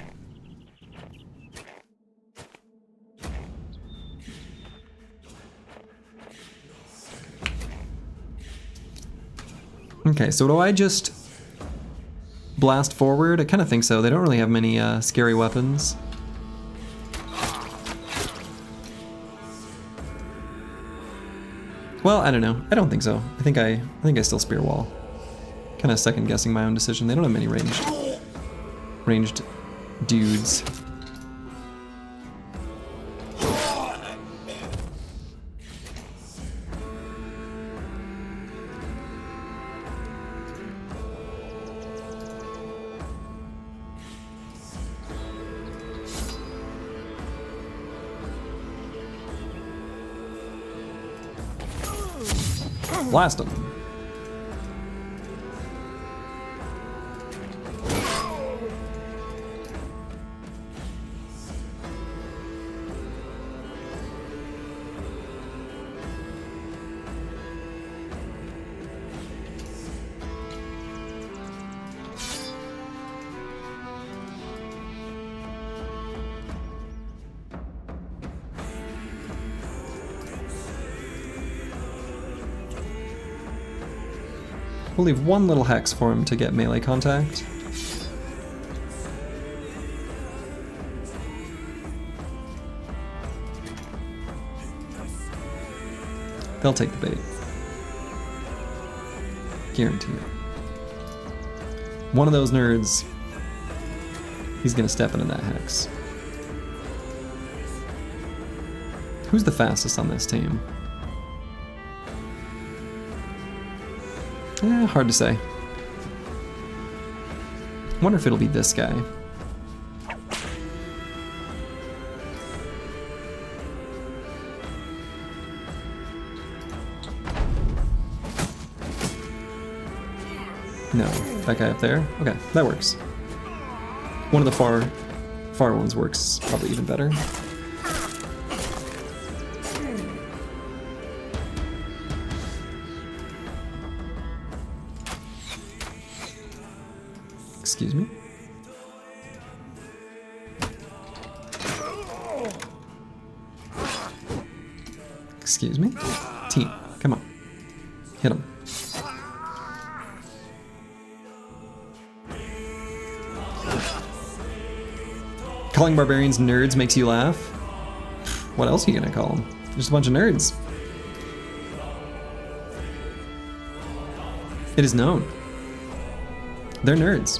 Okay, so do I just blast forward? I kind of think so. They don't really have many scary weapons. Well, I don't know. I don't think so. I think I still spear wall. Kind of second guessing my own decision. They don't have many ranged dudes. Blast them. We'll leave one little hex for him to get melee contact. They'll take the bait. Guarantee it. One of those nerds, he's gonna step into that hex. Who's the fastest on this team? Hard to say. Wonder if it'll be this guy. No, that guy up there? Okay, that works. One of the far ones works probably even better. Excuse me. Excuse me. Team, come on. Hit him. Calling barbarians nerds makes you laugh? What else are you gonna call them? Just a bunch of nerds. It is known. They're nerds.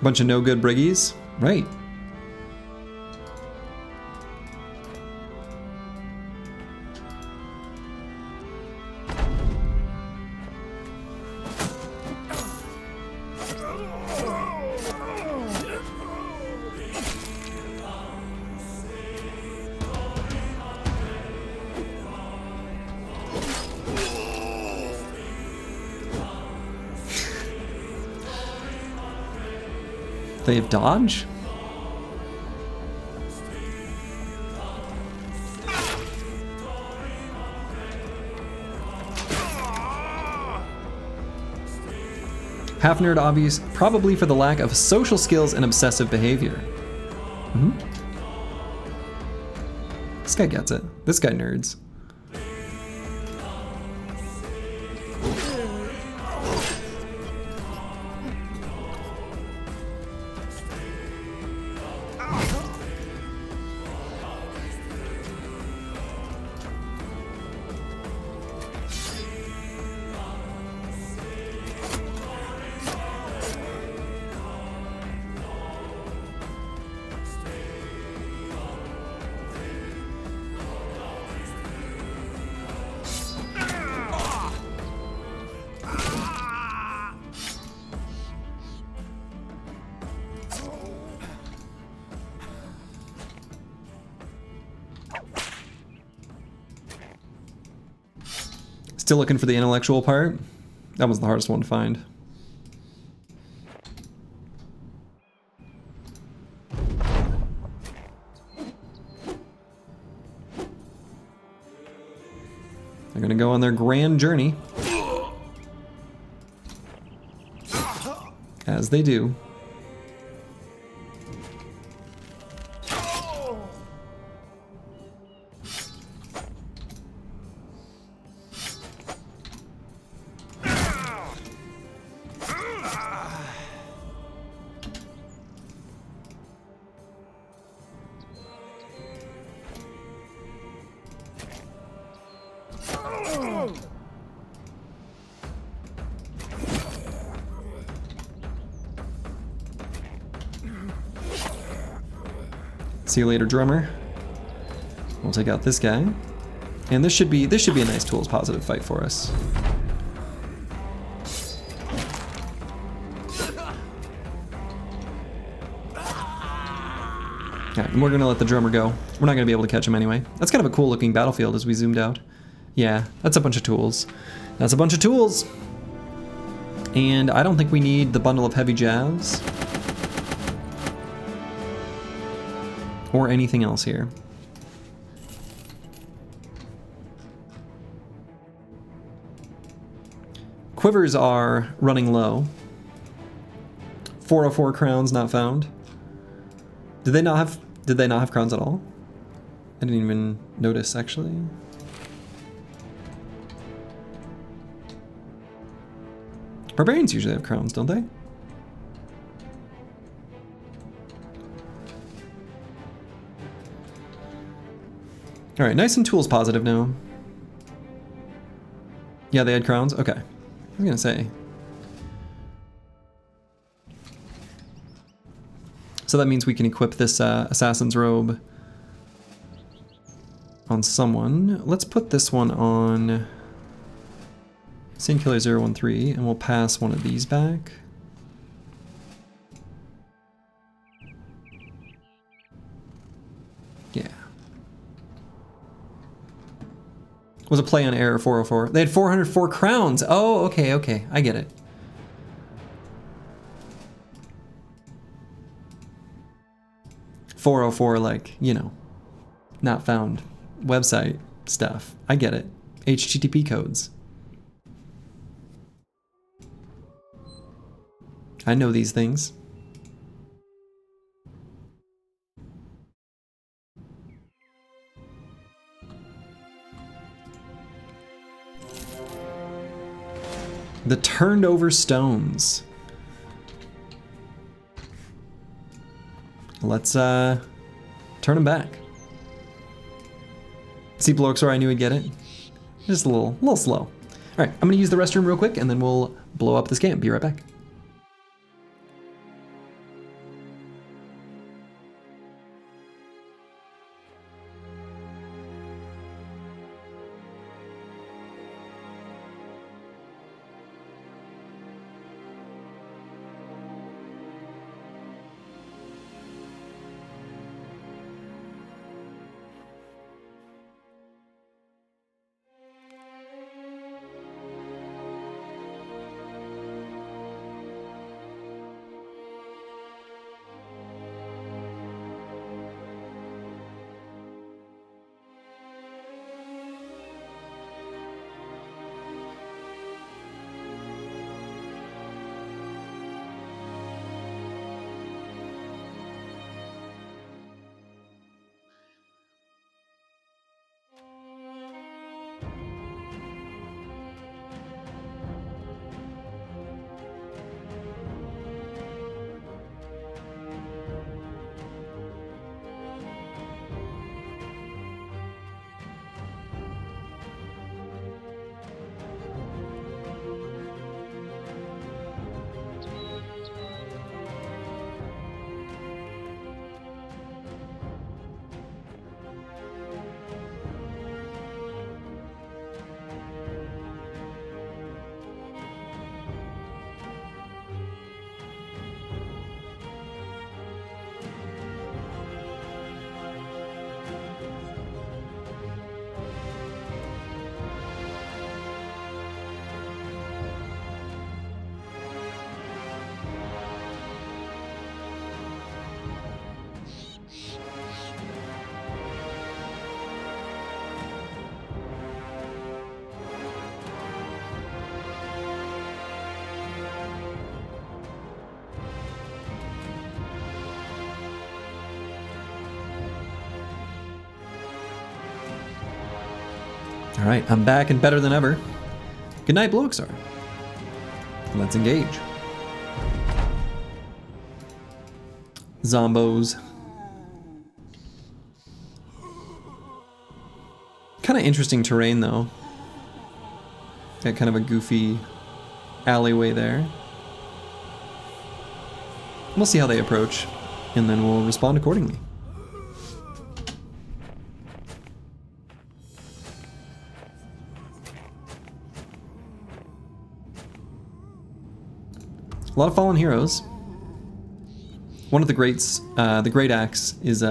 Bunch of no good briggies? Right. They have dodge? Half nerd obvious, probably for the lack of social skills and obsessive behavior. This guy gets it. This guy nerds. Still looking for the intellectual part. That was the hardest one to find. They're gonna go on their grand journey. As they do. See you later, drummer. We'll take out this guy. And this should be a nice tools positive fight for us. Alright, and we're gonna let the drummer go. We're not gonna be able to catch him anyway. That's kind of a cool looking battlefield as we zoomed out. Yeah, that's a bunch of tools. That's a bunch of tools! And I don't think we need the bundle of heavy jabs. Or anything else here. Quivers are running low. 404 crowns not found. Did they not have crowns at all? I didn't even notice actually. Barbarians usually have crowns, don't they? All right, nice and tools positive now. Yeah, they had crowns? Okay. I was gonna say. So that means we can equip this assassin's robe on someone. Let's put this one on Sainkiller 013 and we'll pass one of these back. Yeah. Was a play on error 404. They had 404 crowns. Oh, okay, okay. I get it. .404, like, you know, not found website stuff. I get it. HTTP codes. I know these things. The turned over stones. Let's turn them back. See Blorxor, I knew he'd get it. Just a little slow. All right, I'm gonna use the restroom real quick and then we'll blow up this camp. Be right back. All right, I'm back and better than ever. Good night, Bloxar. Let's engage. Zombos. Kind of interesting terrain, though. Got kind of a goofy alleyway there. We'll see how they approach, and then we'll respond accordingly. A lot of fallen heroes. One of the greats, the Great Axe, is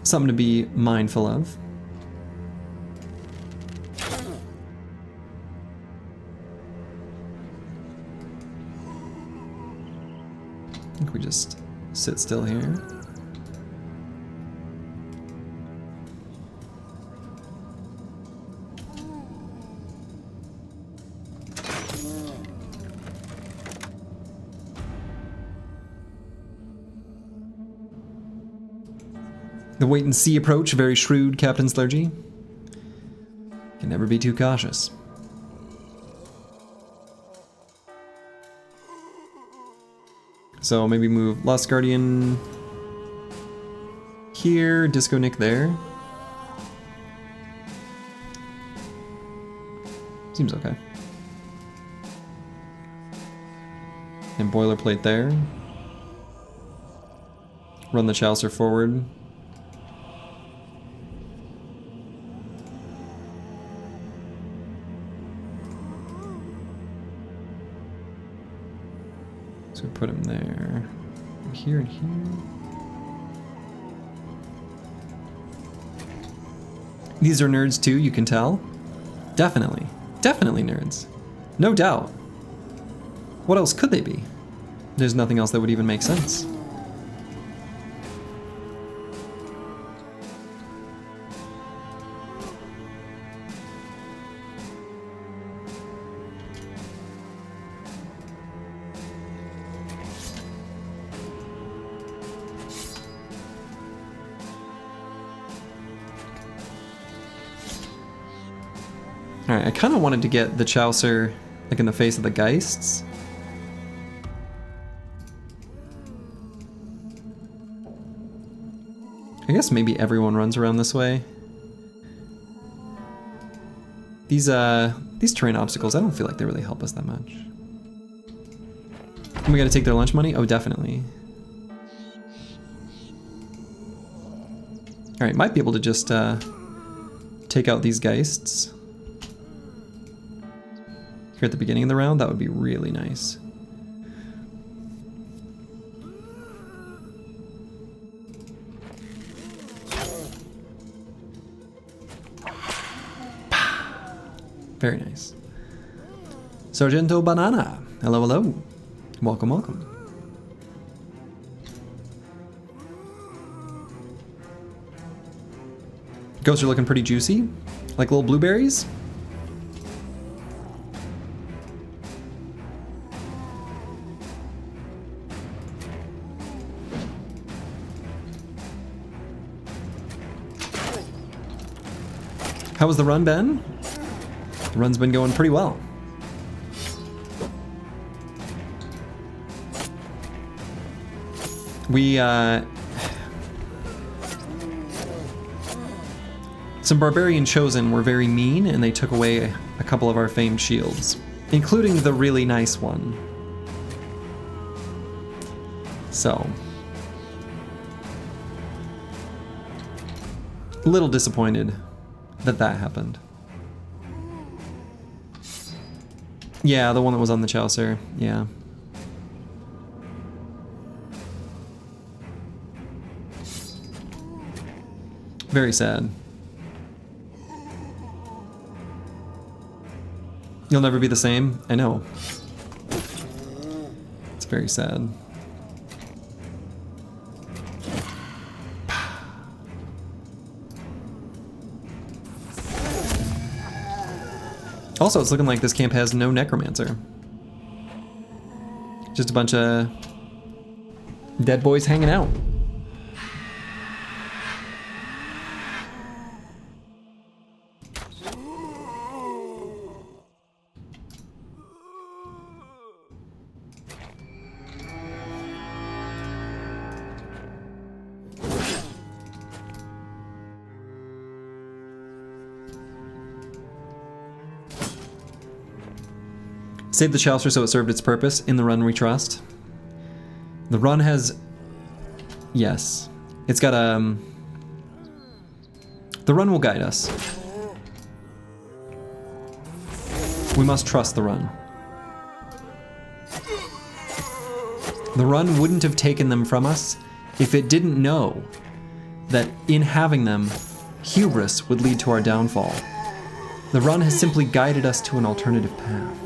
something to be mindful of. I think we just sit still here. The wait and see approach, very shrewd, Captain Slurgy. Can never be too cautious. So maybe move Lost Guardian here, Disco Nick there. Seems okay. And Boilerplate there. Run the Chaucer forward. So put him there, here and here. These are nerds too, you can tell. Definitely, definitely nerds. No doubt. What else could they be? There's nothing else that would even make sense. Alright, I kind of wanted to get the Chaucer like in the face of the Geists. I guess maybe everyone runs around this way. These terrain obstacles, I don't feel like they really help us that much. And we gotta take their lunch money? Oh, definitely. Alright, might be able to just take out these Geists. Here at the beginning of the round, that would be really nice. Very nice. Sargento Banana. Hello, hello. Welcome, welcome. Ghosts are looking pretty juicy. Like little blueberries. How was the run, Ben? The run's been going pretty well. We, some Barbarian Chosen were very mean, and they took away a couple of our famed shields, including the really nice one. So, a little disappointed that happened. Yeah, the one that was on the Chaucer, yeah. Very sad. You'll never be the same? I know. It's very sad. Also, it's looking like this camp has no Necromancer. Just a bunch of dead boys hanging out. Save the Chalicer so it served its purpose. In the run we trust. The run has... Yes. It's got a... The run will guide us. We must trust the run. The run wouldn't have taken them from us if it didn't know that in having them, hubris would lead to our downfall. The run has simply guided us to an alternative path.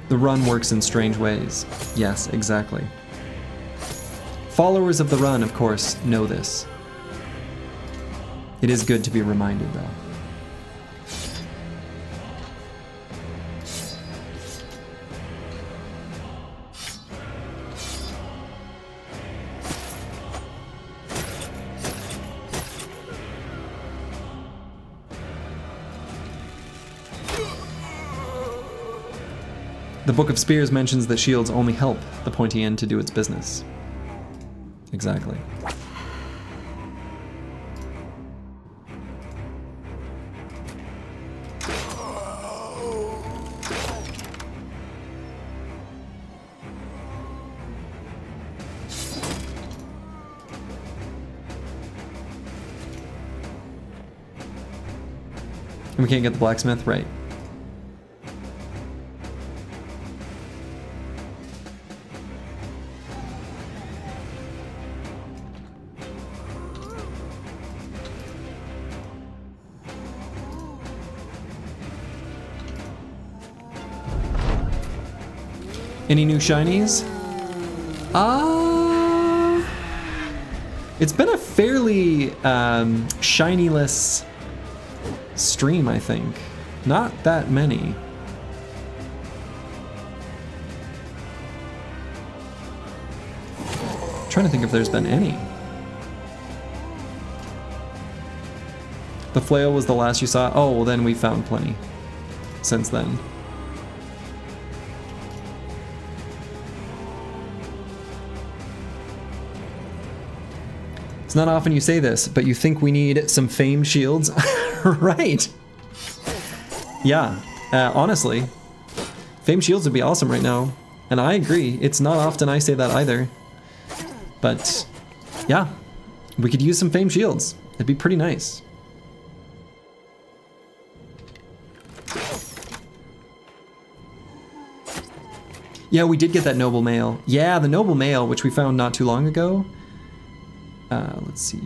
The run works in strange ways. Yes, exactly. Followers of the run, of course, know this. It is good to be reminded, though. The Book of Spears mentions that shields only help the pointy end to do its business. Exactly. And we can't get the blacksmith, right? Any new shinies? It's been a fairly shiny-less stream, I think. Not that many. I'm trying to think if there's been any. The flail was the last you saw? Oh, well then we found plenty since then. It's not often you say this, but you think we need some famed shields? Right. Yeah, honestly, famed shields would be awesome right now. And I agree, it's not often I say that either. But yeah, we could use some famed shields. It'd be pretty nice. Yeah, we did get that noble mail. Yeah, the noble mail, which we found not too long ago. Let's see.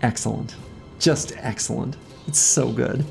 Excellent. Just excellent. It's so good.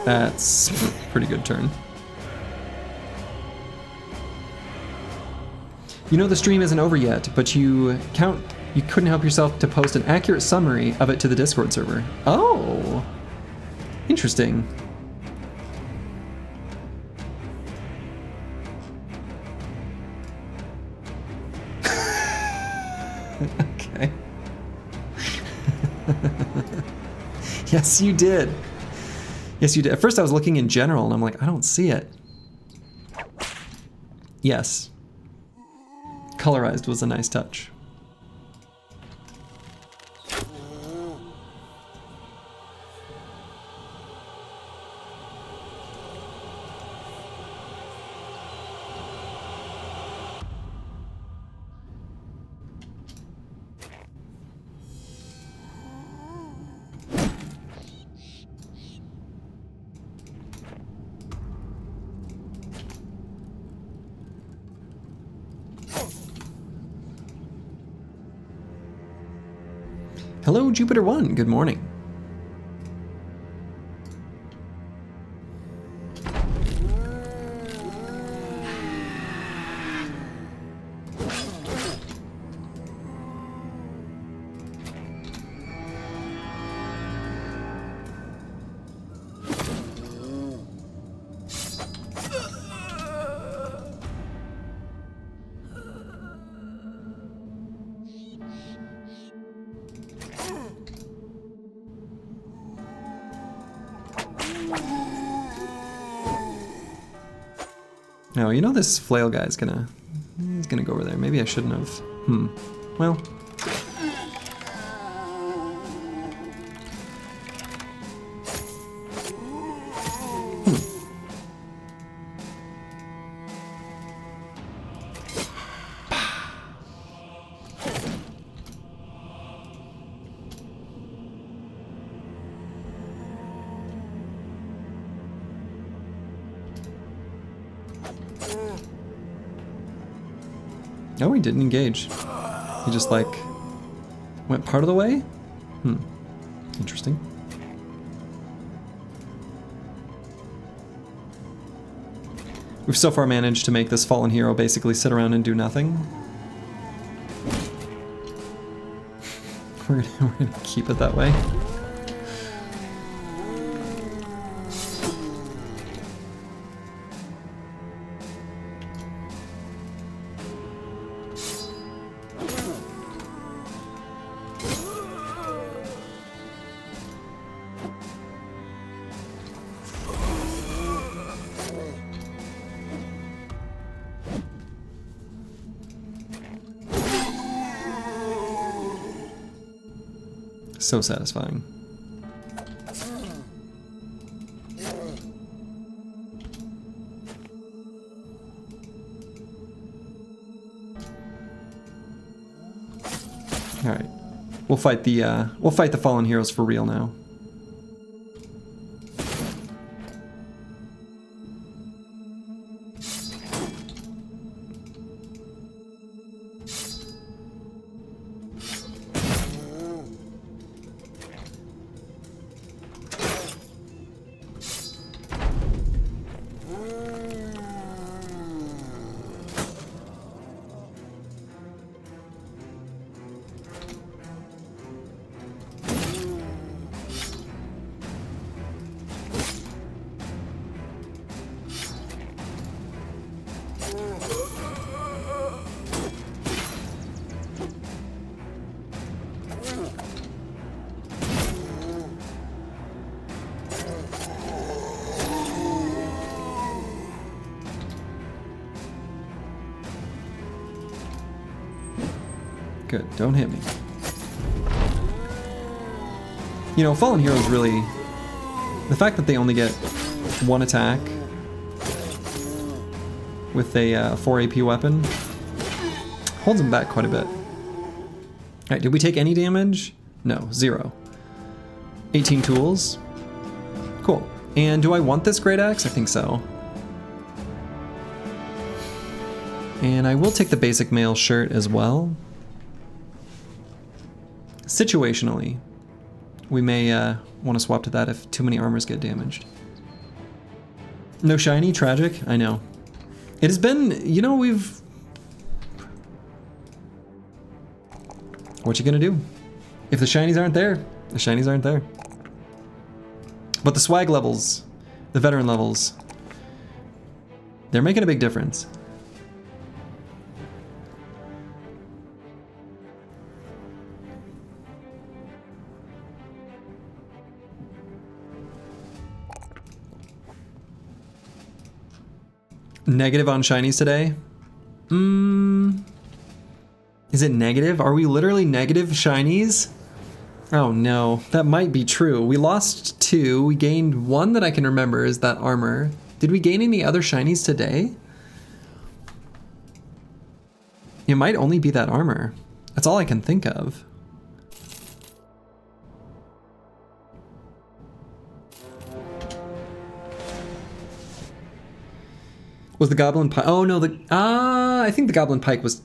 That's a pretty good turn. You know the stream isn't over yet, but you couldn't help yourself to post an accurate summary of it to the Discord server. Oh, interesting. Okay. Yes, you did. Yes, you did. At first I was looking in general and I'm like, I don't see it. Yes. Colorized was a nice touch. Hello, Jupiter1. Good morning. No, you know this flail guy's gonna... He's gonna go over there. Maybe I shouldn't have. Well... Oh, he didn't engage. He just, like, went part of the way? Interesting. We've so far managed to make this fallen hero basically sit around and do nothing. We're gonna keep it that way. So satisfying. All right, we'll fight the fallen heroes for real now. Good, don't hit me. You know, Fallen Heroes really... The fact that they only get one attack with a 4 AP weapon holds them back quite a bit. Alright, did we take any damage? No, 0. 18 tools. Cool. And do I want this great axe? I think so. And I will take the basic mail shirt as well. Situationally, we may want to swap to that if too many armors get damaged. No shiny, tragic, I know. It has been, you know, we've... What you gonna do? If the shinies aren't there, the shinies aren't there. But the swag levels, the veteran levels, they're making a big difference. Negative on shinies today? Is it negative? Are we literally negative shinies? Oh no, that might be true. We lost 2, we gained 1 that I can remember is that armor. Did we gain any other shinies today? It might only be that armor. That's all I can think of. Was the Goblin Pike? Oh no, I think the Goblin Pike was...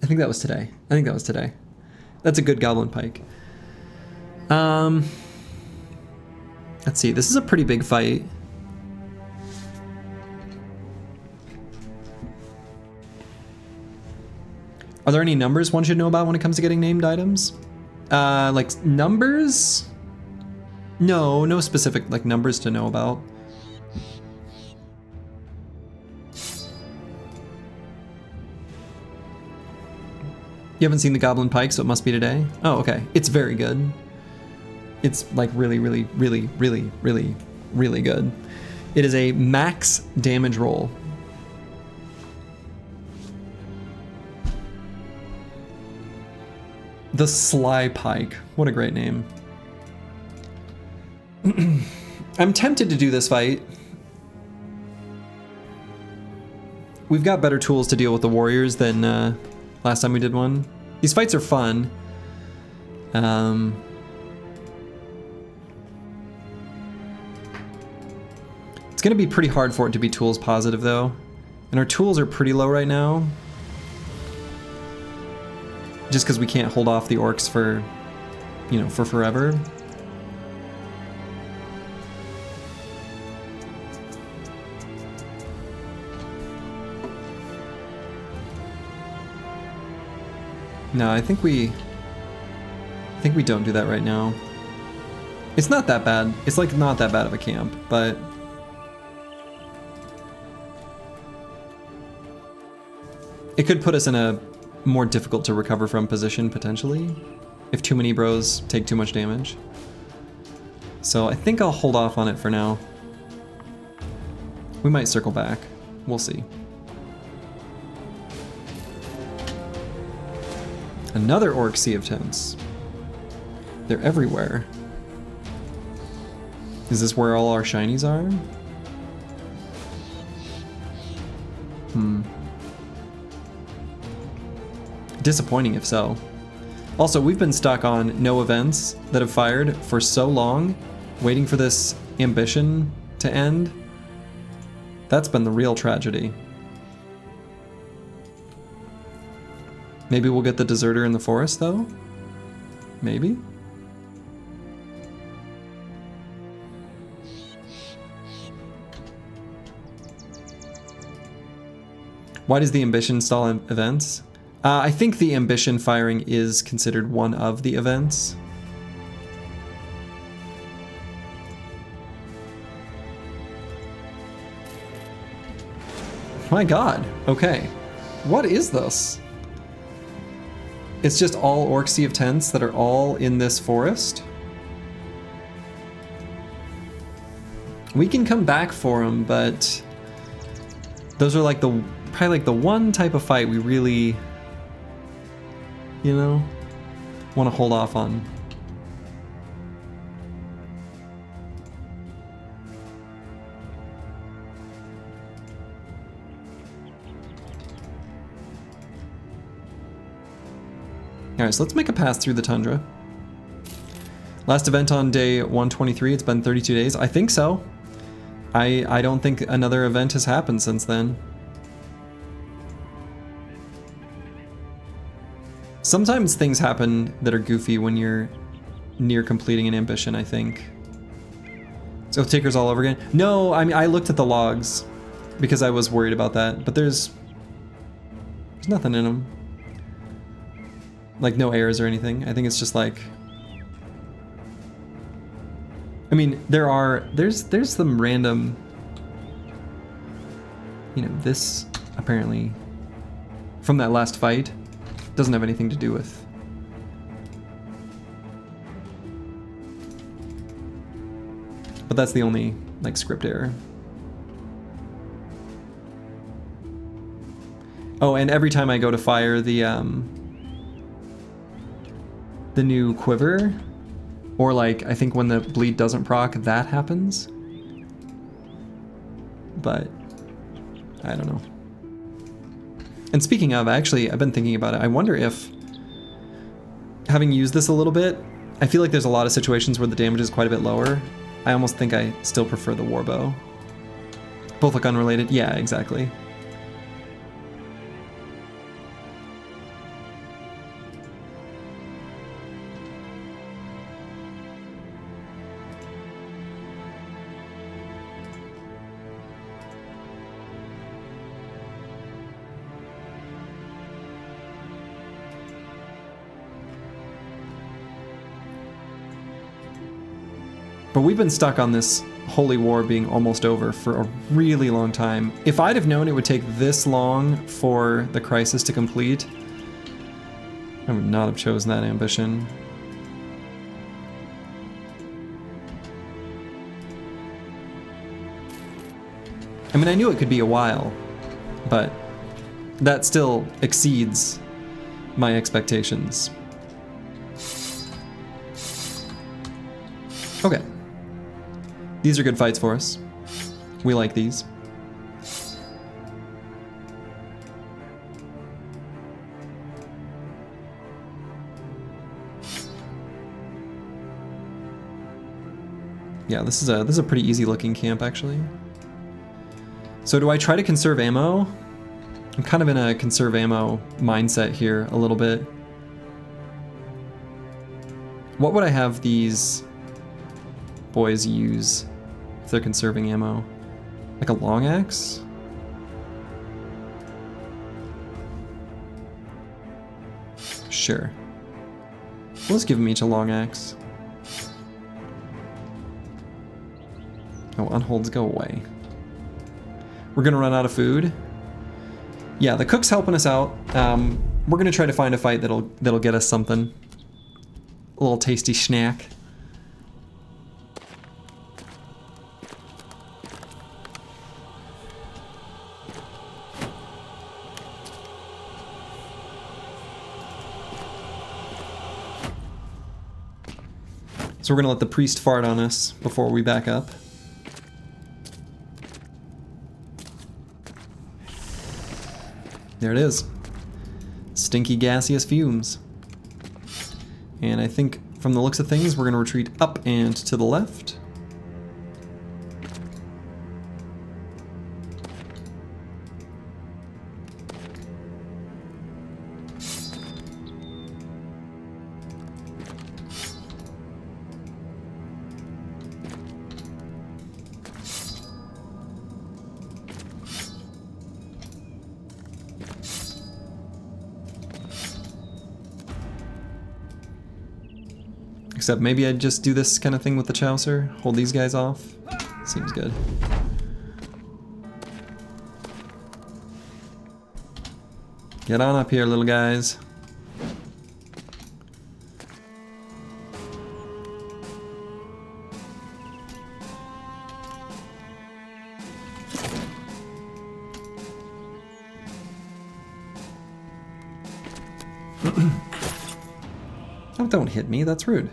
I think that was today. That's a good Goblin Pike. Let's see, this is a pretty big fight. Are there any numbers one should know about when it comes to getting named items? Like numbers? No specific like numbers to know about. You haven't seen the Goblin Pike, so it must be today? Oh, okay. It's very good. It's like really, really, really, really, really, really good. It is a max damage roll. The Sly Pike. What a great name. I'm tempted to do this fight. We've got better tools to deal with the warriors than last time we did one. These fights are fun. It's gonna be pretty hard for it to be tools positive though. And our tools are pretty low right now. Just because we can't hold off the orcs for, you know, for forever. No, I think we don't do that right now. It's not that bad. It's like not that bad of a camp, but it could put us in a more difficult to recover from position potentially if too many bros take too much damage. So I think I'll hold off on it for now. We might circle back. We'll see. Another orc sea of tents. They're everywhere. Is this where all our shinies are? Disappointing if so. Also, we've been stuck on no events that have fired for so long, waiting for this ambition to end. That's been the real tragedy. Maybe we'll get the deserter in the forest, though? Maybe? Why does the ambition stall events? I think the ambition firing is considered one of the events. My god, okay. What is this? It's just all Orc Sea of Tents that are all in this forest. We can come back for them, but those are like probably like the one type of fight we really, you know, want to hold off on. Alright, so let's make a pass through the tundra. Last event on day 123, it's been 32 days. I think so. I don't think another event has happened since then. Sometimes things happen that are goofy when you're near completing an ambition, I think. So takers all over again? No, I mean, I looked at the logs because I was worried about that, but there's nothing in them. Like no errors or anything. I think it's just like, I mean, there's some random, you know, this apparently from that last fight doesn't have anything to do with. But that's the only like script error. Oh, and every time I go to fire the new quiver, or like I think when the bleed doesn't proc, that happens. But I don't know. And speaking of, actually, I've been thinking about it. I wonder if, having used this a little bit, I feel like there's a lot of situations where the damage is quite a bit lower. I almost think I still prefer the warbow. Both look unrelated. Yeah, exactly. But we've been stuck on this holy war being almost over for a really long time. If I'd have known it would take this long for the crisis to complete, I would not have chosen that ambition. I mean, I knew it could be a while, but that still exceeds my expectations. Okay. These are good fights for us. We like these. Yeah, this is a pretty easy looking camp actually. So do I try to conserve ammo? I'm kind of in a conserve ammo mindset here a little bit. What would I have these boys use if they're conserving ammo? Like a long axe? Sure. Let's give them each a long axe. Oh, unholds go away. We're gonna run out of food. Yeah, the cook's helping us out. We're gonna try to find a fight that'll get us something. A little tasty snack. So we're gonna let the priest fart on us before we back up. There it is. Stinky gaseous fumes. And I think from the looks of things, we're gonna retreat up and to the left. Except maybe I'd just do this kind of thing with the Chaucer, hold these guys off. Seems good. Get on up here, little guys. Oh, don't hit me, that's rude.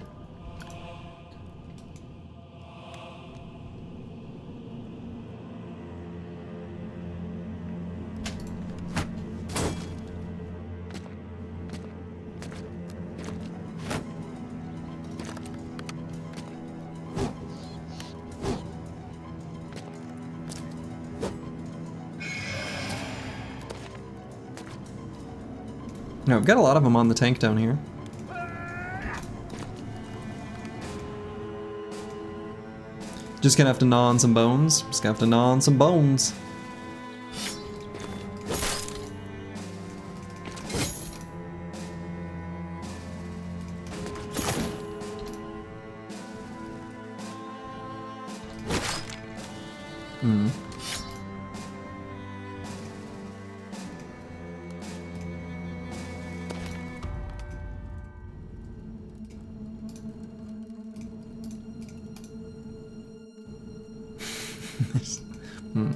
No, I've got a lot of them on the tank down here. Just gonna have to gnaw on some bones. Just gonna have to gnaw on some bones. Hmm. Hmm.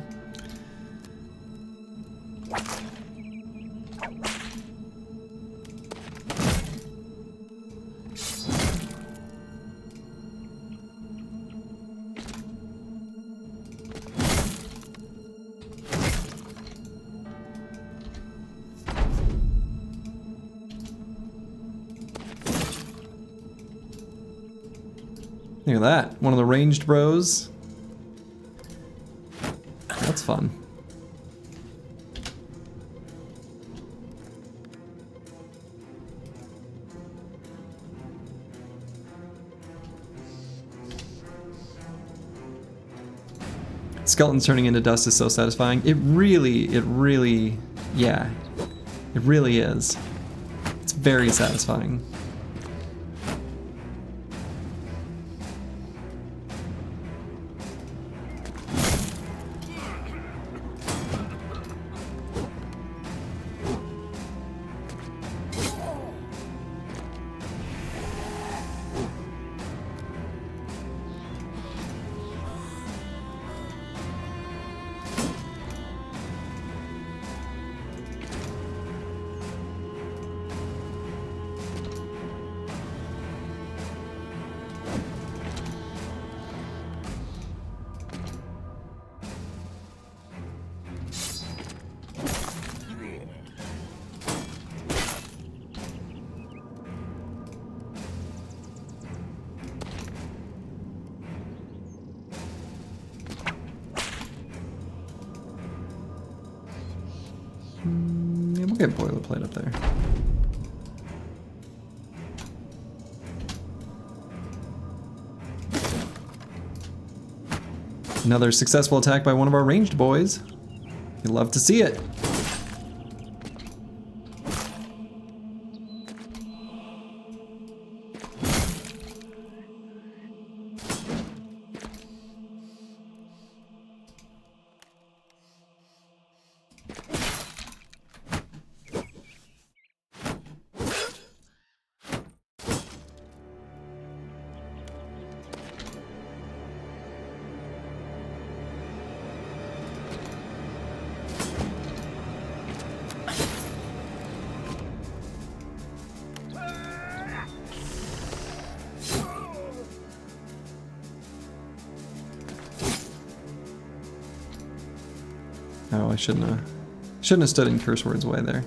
Look at that, one of the ranged bros. That's fun. Skeletons turning into dust is so satisfying. It really, yeah, it really is. It's very satisfying. We have boilerplate up there. Another successful attack by one of our ranged boys. You'd love to see it. Oh, I shouldn't have stood in Curse Word's way there.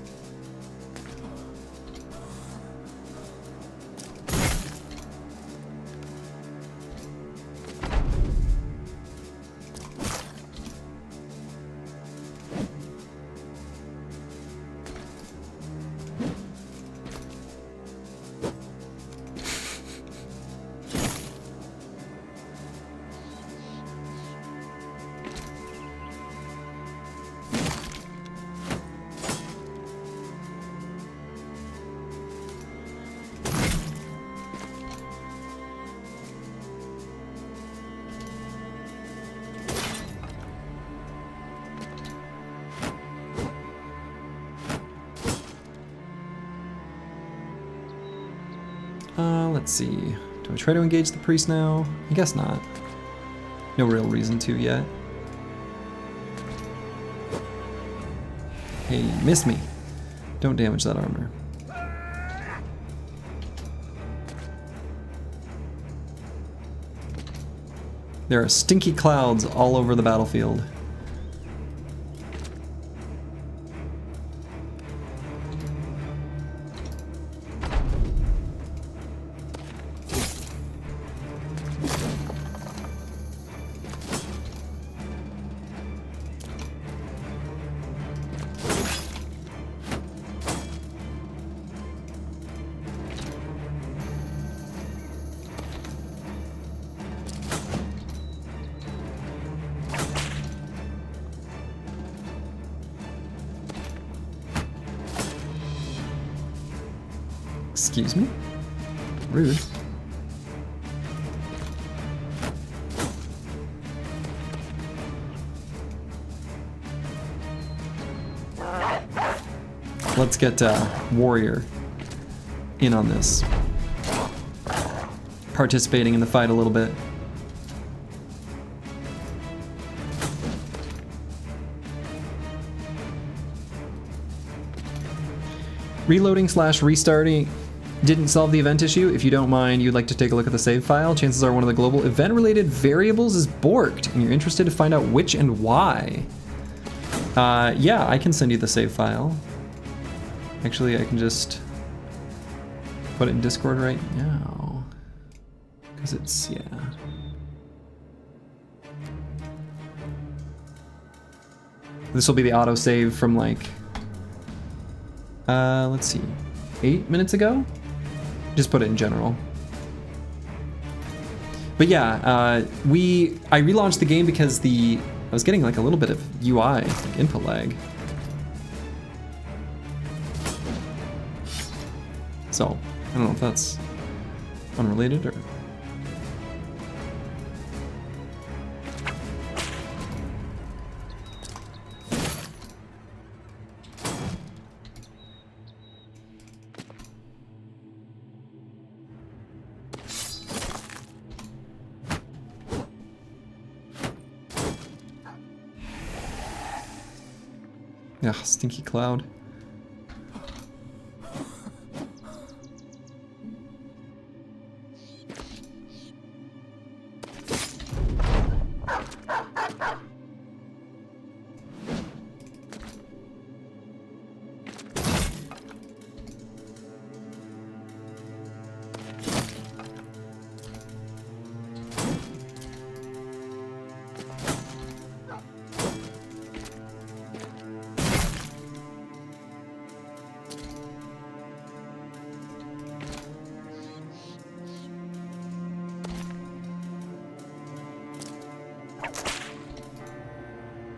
Let's see. Do I try to engage the priest now? I guess not. No real reason to yet. Hey, miss me. Don't damage that armor. There are stinky clouds all over the battlefield. Excuse me? Rude. Let's get Warrior in on this. Participating in the fight a little bit. Reloading / restarting didn't solve the event issue. If you don't mind, you'd like to take a look at the save file. Chances are one of the global event-related variables is borked, and you're interested to find out which and why. Yeah, I can send you the save file. Actually, I can just put it in Discord right now. Because it's, yeah. This will be the autosave from like, let's see, 8 minutes ago? Just put it in general. But yeah, I relaunched the game because I was getting like a little bit of UI, like input lag. So, I don't know if that's unrelated or... Yeah, stinky cloud.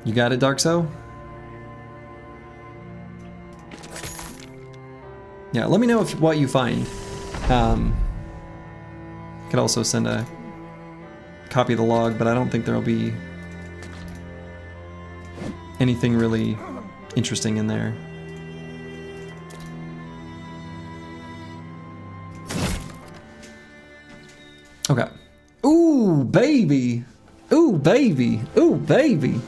You got it, Darkso? Yeah, let me know what you find. Could also send a copy of the log, but I don't think there'll be anything really interesting in there. Okay. Ooh, baby. Ooh, baby. Ooh, baby.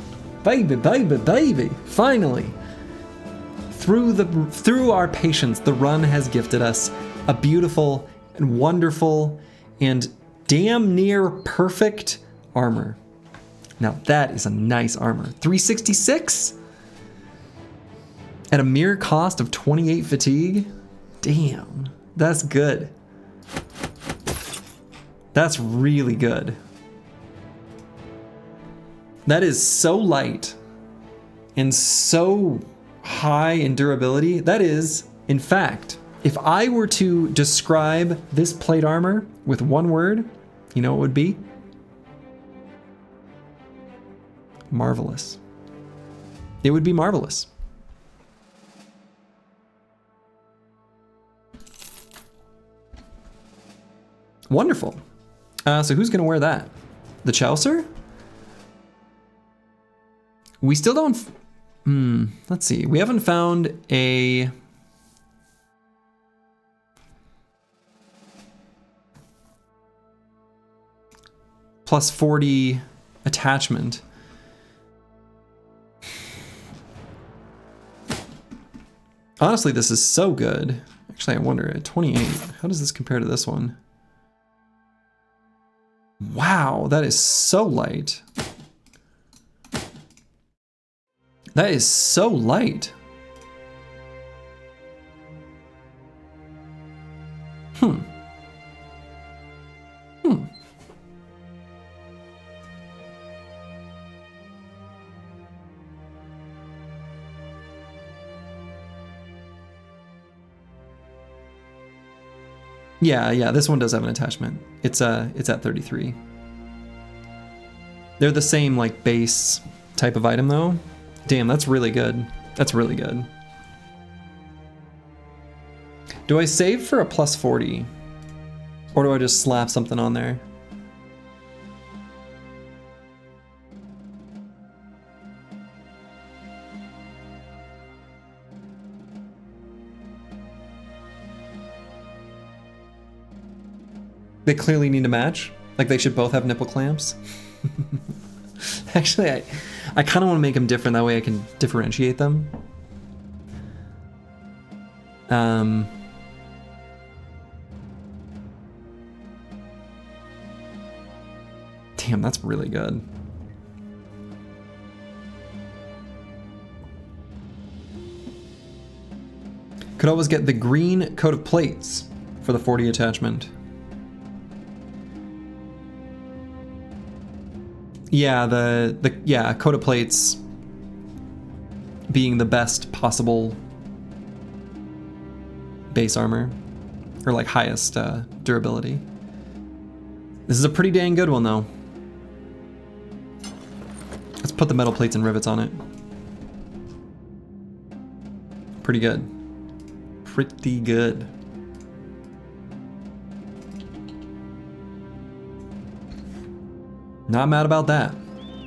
Baby, baby, baby. Finally. Through our patience, the run has gifted us a beautiful and wonderful and damn near perfect armor. Now that is a nice armor. 366? At a mere cost of 28 fatigue? Damn, that's good. That's really good. That is so light and so high in durability. That is, in fact, if I were to describe this plate armor with one word, you know what it would be? Marvelous. It would be marvelous. Wonderful. So who's gonna wear that? The Chaucer? We still don't... let's see. We haven't found a... plus 40 attachment. Honestly, this is so good. Actually, I wonder, at 28, how does this compare to this one? Wow, that is so light. That is so light. Yeah, this one does have an attachment. It's at 33. They're the same like base type of item though. Damn, that's really good. That's really good. Do I save for a plus 40? Or do I just slap something on there? They clearly need to match. Like they should both have nipple clamps. Actually, I kind of want to make them different. That way I can differentiate them. Damn, that's really good. Could always get the green coat of plates for the 40 attachment. Yeah, the coat of plates being the best possible base armor, or like highest durability. This is a pretty dang good one though. Let's put the metal plates and rivets on it. Pretty good. Pretty good. Not mad about that.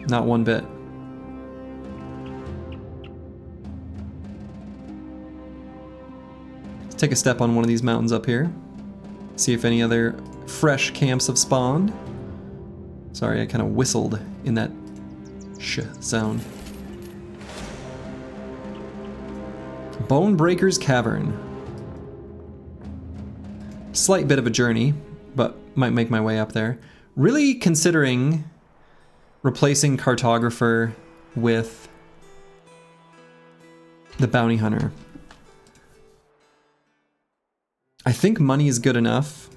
Not one bit. Let's take a step on one of these mountains up here. See if any other fresh camps have spawned. Sorry, I kind of whistled in that sh sound. Bonebreaker's Cavern. Slight bit of a journey, but might make my way up there. Really considering replacing Cartographer with the Bounty Hunter. I think money is good enough.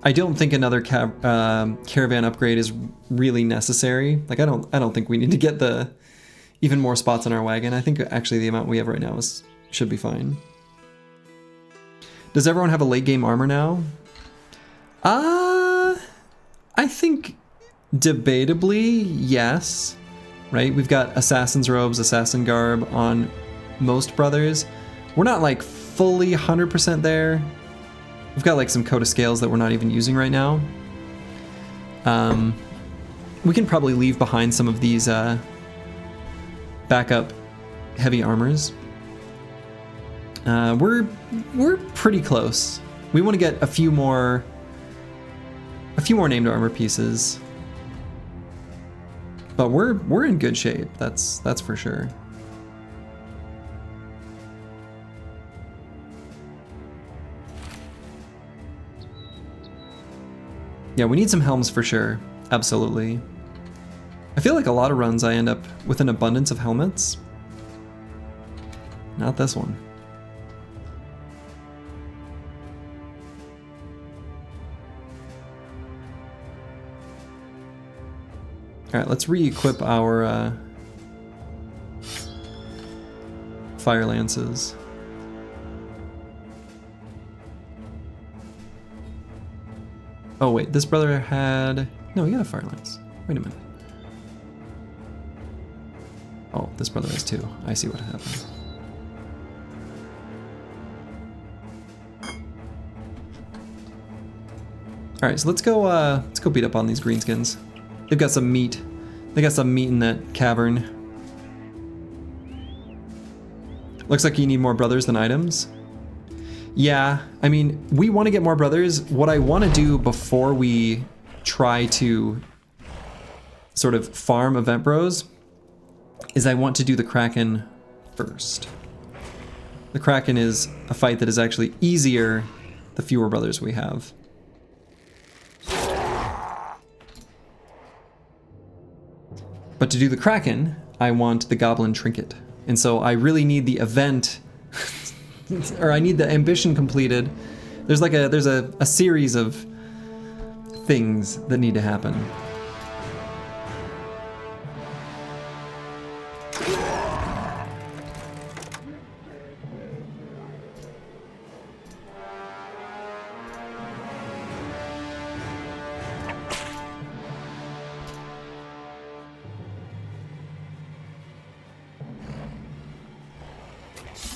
I don't think another caravan upgrade is really necessary. Like I don't think we need to get the even more spots on our wagon. I think actually the amount we have right now should be fine. Does everyone have a late game armor now? I think debatably, yes. right? We've got assassin's robes, assassin garb on most brothers. We're not like fully 100% there. We've got like some coat of scales that we're not even using right now. We can probably leave behind some of these backup heavy armors. We're pretty close. We want to get a few more named armor pieces, but we're in good shape. That's for sure. Yeah, we need some helms for sure. Absolutely. I feel like a lot of runs I end up with an abundance of helmets. Not this one. Alright, let's re-equip our fire lances. Oh wait, this brother had... No, he got a fire lance. Wait a minute. Oh, this brother has two. I see what happened. Alright, so let's go beat up on these greenskins. They've got some meat. They got some meat in that cavern. Looks like you need more brothers than items. Yeah, I mean, we want to get more brothers. What I want to do before we try to sort of farm event bros is I want to do the Kraken first. The Kraken is a fight that is actually easier the fewer brothers we have. But to do the Kraken, I want the Goblin trinket. And so I really need the event, or I need the ambition completed. There's like a series of things that need to happen.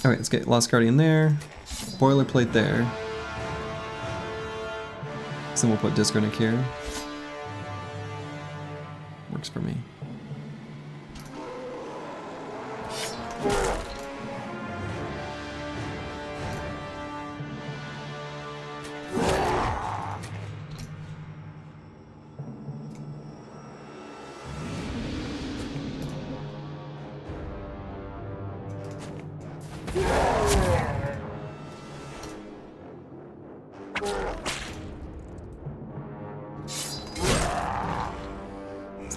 Alright, let's get Lost Guardian there, boilerplate there. So then we'll put Discronic here. Works for me.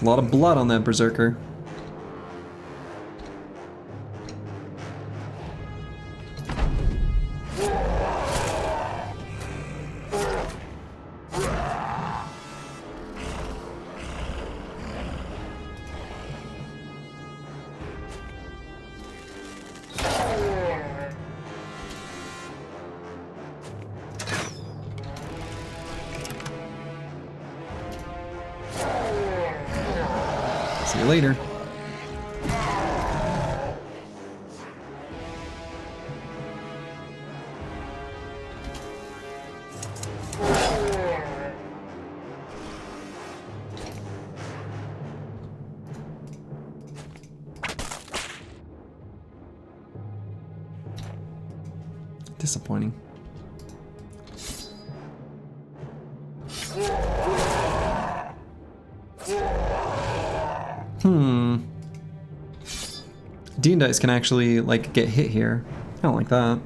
A lot of blood on that berserker. See you later. Disappointing. Dean dice can actually like get hit here. I don't like that.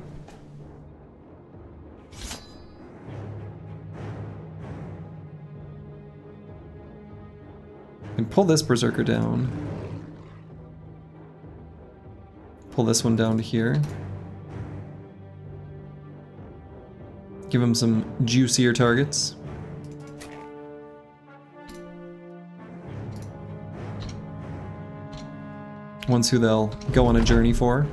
And pull this berserker down. Pull this one down to here. Give him some juicier targets. Ones who they'll go on a journey for.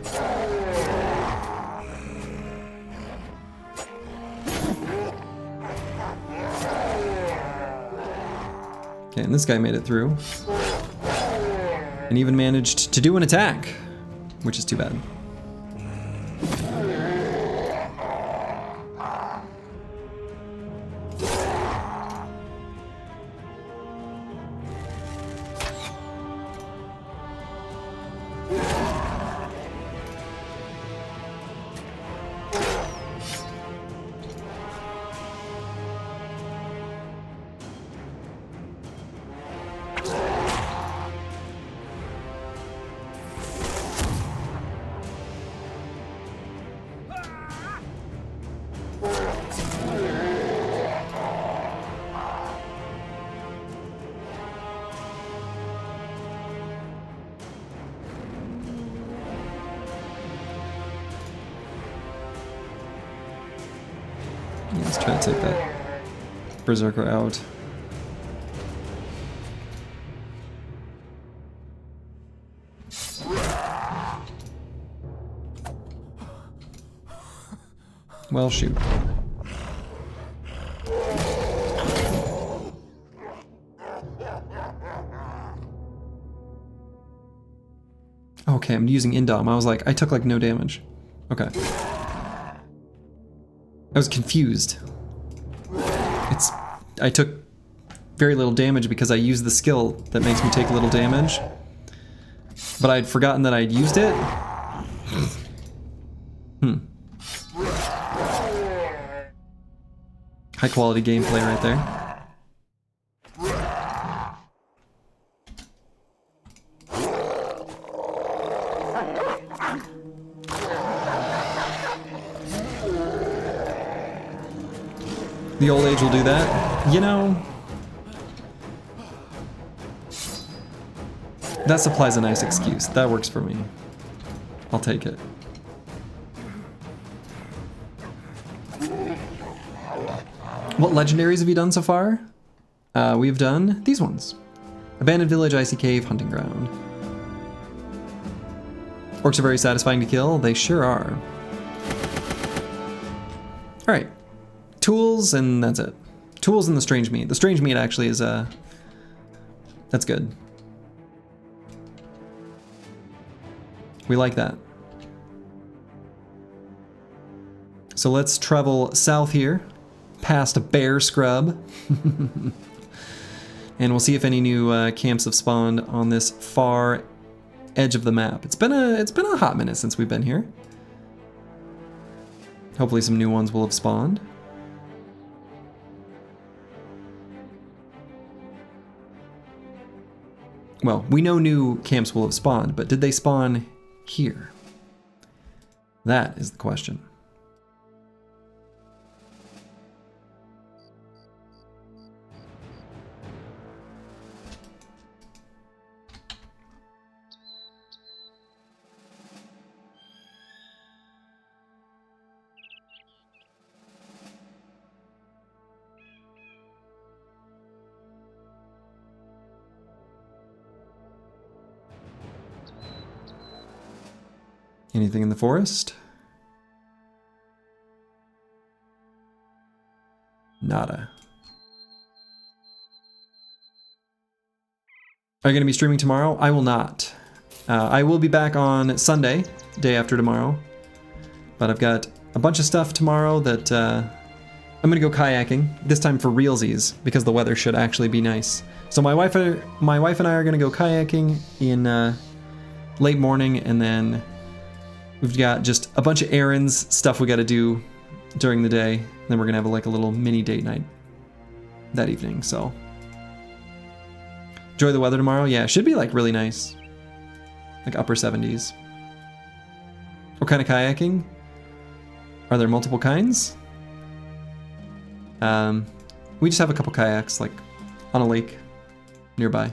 Okay, and this guy made it through. And even managed to do an attack, which is too bad. Yeah, let's try to take that Berserker out. Well, shoot. Okay, I'm using Indom. I was like, I took like no damage. Okay. I was confused. I took very little damage because I used the skill that makes me take little damage. But I'd forgotten that I'd used it. High quality gameplay right there. The old age will do that. You know, that supplies a nice excuse. That works for me. I'll take it. What legendaries have you done so far? We've done these ones. Abandoned Village, Icy Cave, Hunting Ground. Orcs are very satisfying to kill. They sure are. Alright. Tools, and that's it. Tools and the Strange Meat. The Strange Meat actually is, that's good. We like that. So let's travel south here, past Bear Scrub. And we'll see if any new camps have spawned on this far edge of the map. It's been a hot minute since we've been here. Hopefully some new ones will have spawned. Well, we know new camps will have spawned, but did they spawn here? That is the question. Anything in the forest? Nada. Are you going to be streaming tomorrow? I will not. I will be back on Sunday, day after tomorrow. But I've got a bunch of stuff tomorrow that I'm going to go kayaking, this time for realsies, because the weather should actually be nice. So my wife and I are going to go kayaking in late morning, and then we've got just a bunch of errands, stuff we got to do during the day. And then we're going to have like a little mini date night that evening, so. Enjoy the weather tomorrow? Yeah, it should be like really nice. Like upper 70s. What kind of kayaking? Are there multiple kinds? We just have a couple kayaks, like on a lake nearby.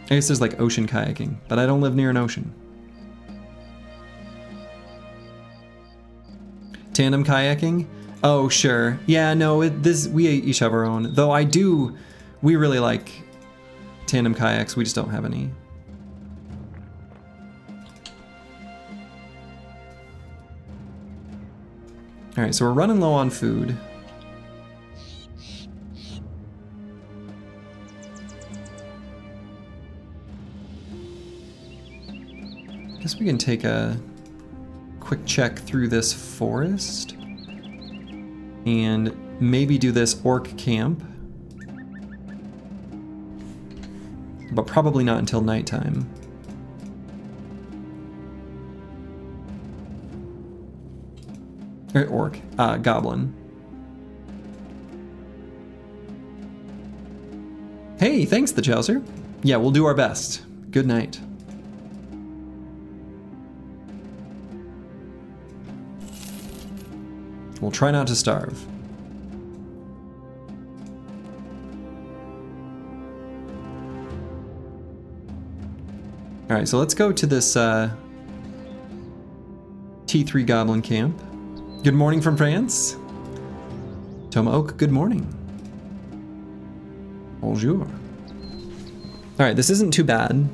I guess there's like ocean kayaking, but I don't live near an ocean. Tandem kayaking? Oh, sure. Yeah, no, we each have our own. Though we really like tandem kayaks, we just don't have any. All right, so we're running low on food. Guess we can take a quick check through this forest and maybe do this orc camp, but probably not until nighttime. Or Goblin. Hey, thanks, the Chowser. Yeah, we'll do our best. Good night. We'll try not to starve. Alright, so let's go to this T3 Goblin camp. Good morning from France. Toma Oak, good morning. Bonjour. Alright, this isn't too bad.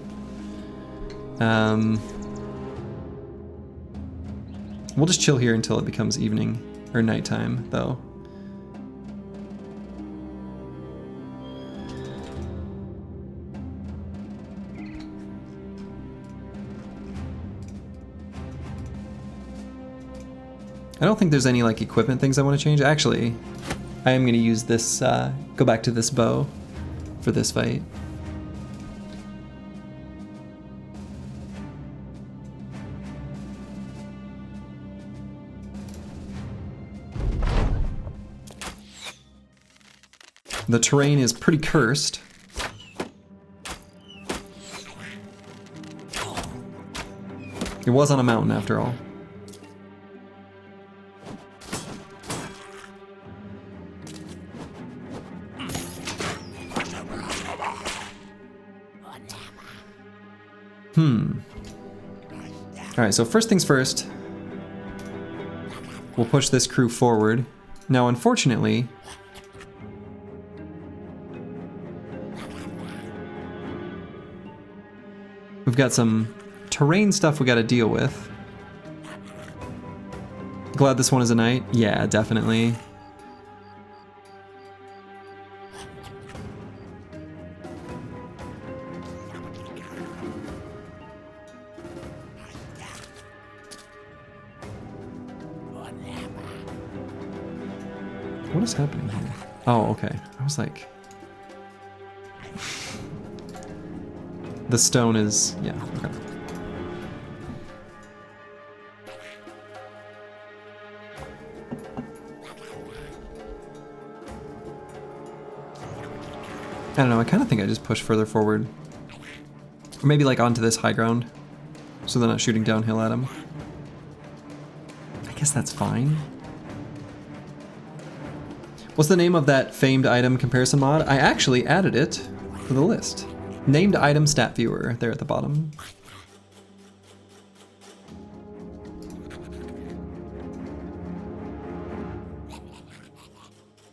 We'll just chill here until it becomes evening. Or nighttime, though. I don't think there's any like equipment things I want to change. Actually, I am going to use this, go back to this bow for this fight. The terrain is pretty cursed. It was on a mountain after all. Alright, so first things first. We'll push this crew forward. Now, unfortunately, we've got some terrain stuff we gotta deal with. Glad this one is a night? Yeah, definitely. What is happening here? Oh, okay. I was like... The stone is... yeah, okay. I don't know, I kind of think I just push further forward. Or maybe like onto this high ground, so they're not shooting downhill at him. I guess that's fine. What's the name of that famed item comparison mod? I actually added it to the list. Named item stat viewer, there at the bottom.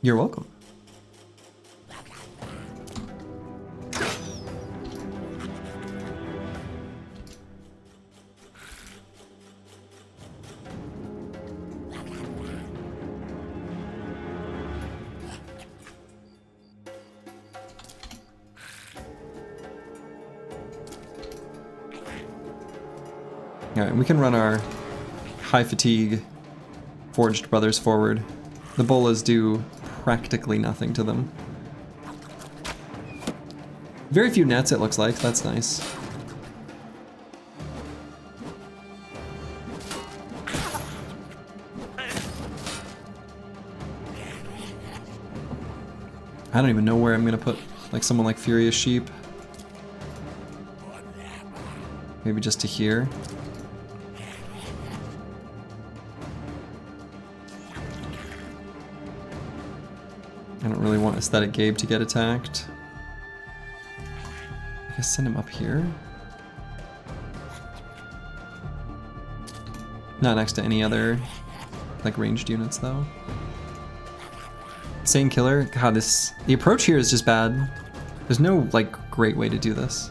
You're welcome. Alright, we can run our high fatigue forged brothers forward. The bolas do practically nothing to them. Very few nets, it looks like. That's nice. I don't even know where I'm gonna put like someone like Furious Sheep. Maybe just to here. I don't really want Aesthetic Gabe to get attacked. I guess send him up here. Not next to any other like ranged units though. Insane Killer, God, the approach here is just bad. There's no like great way to do this.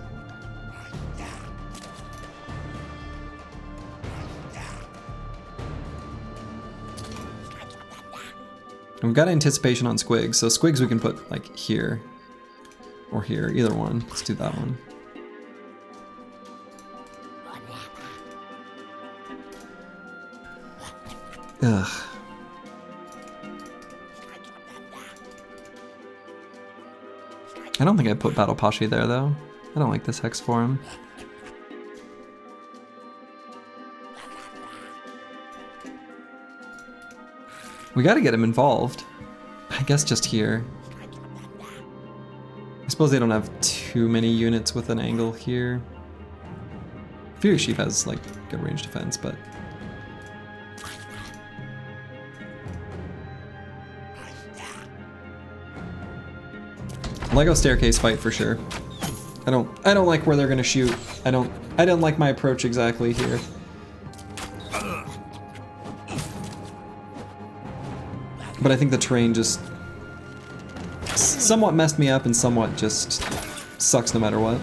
And we've got anticipation on Squigs, so Squigs we can put like here or here, either one. Let's do that one. Ugh. I don't think I put Battle Pashi there though. I don't like this hex for him. We gotta get him involved. I guess just here. I suppose they don't have too many units with an angle here. Fury Sheep has like good range defense, but Lego staircase fight for sure. I don't like where they're gonna shoot. I don't like my approach exactly here. But I think the terrain just somewhat messed me up and somewhat just sucks no matter what.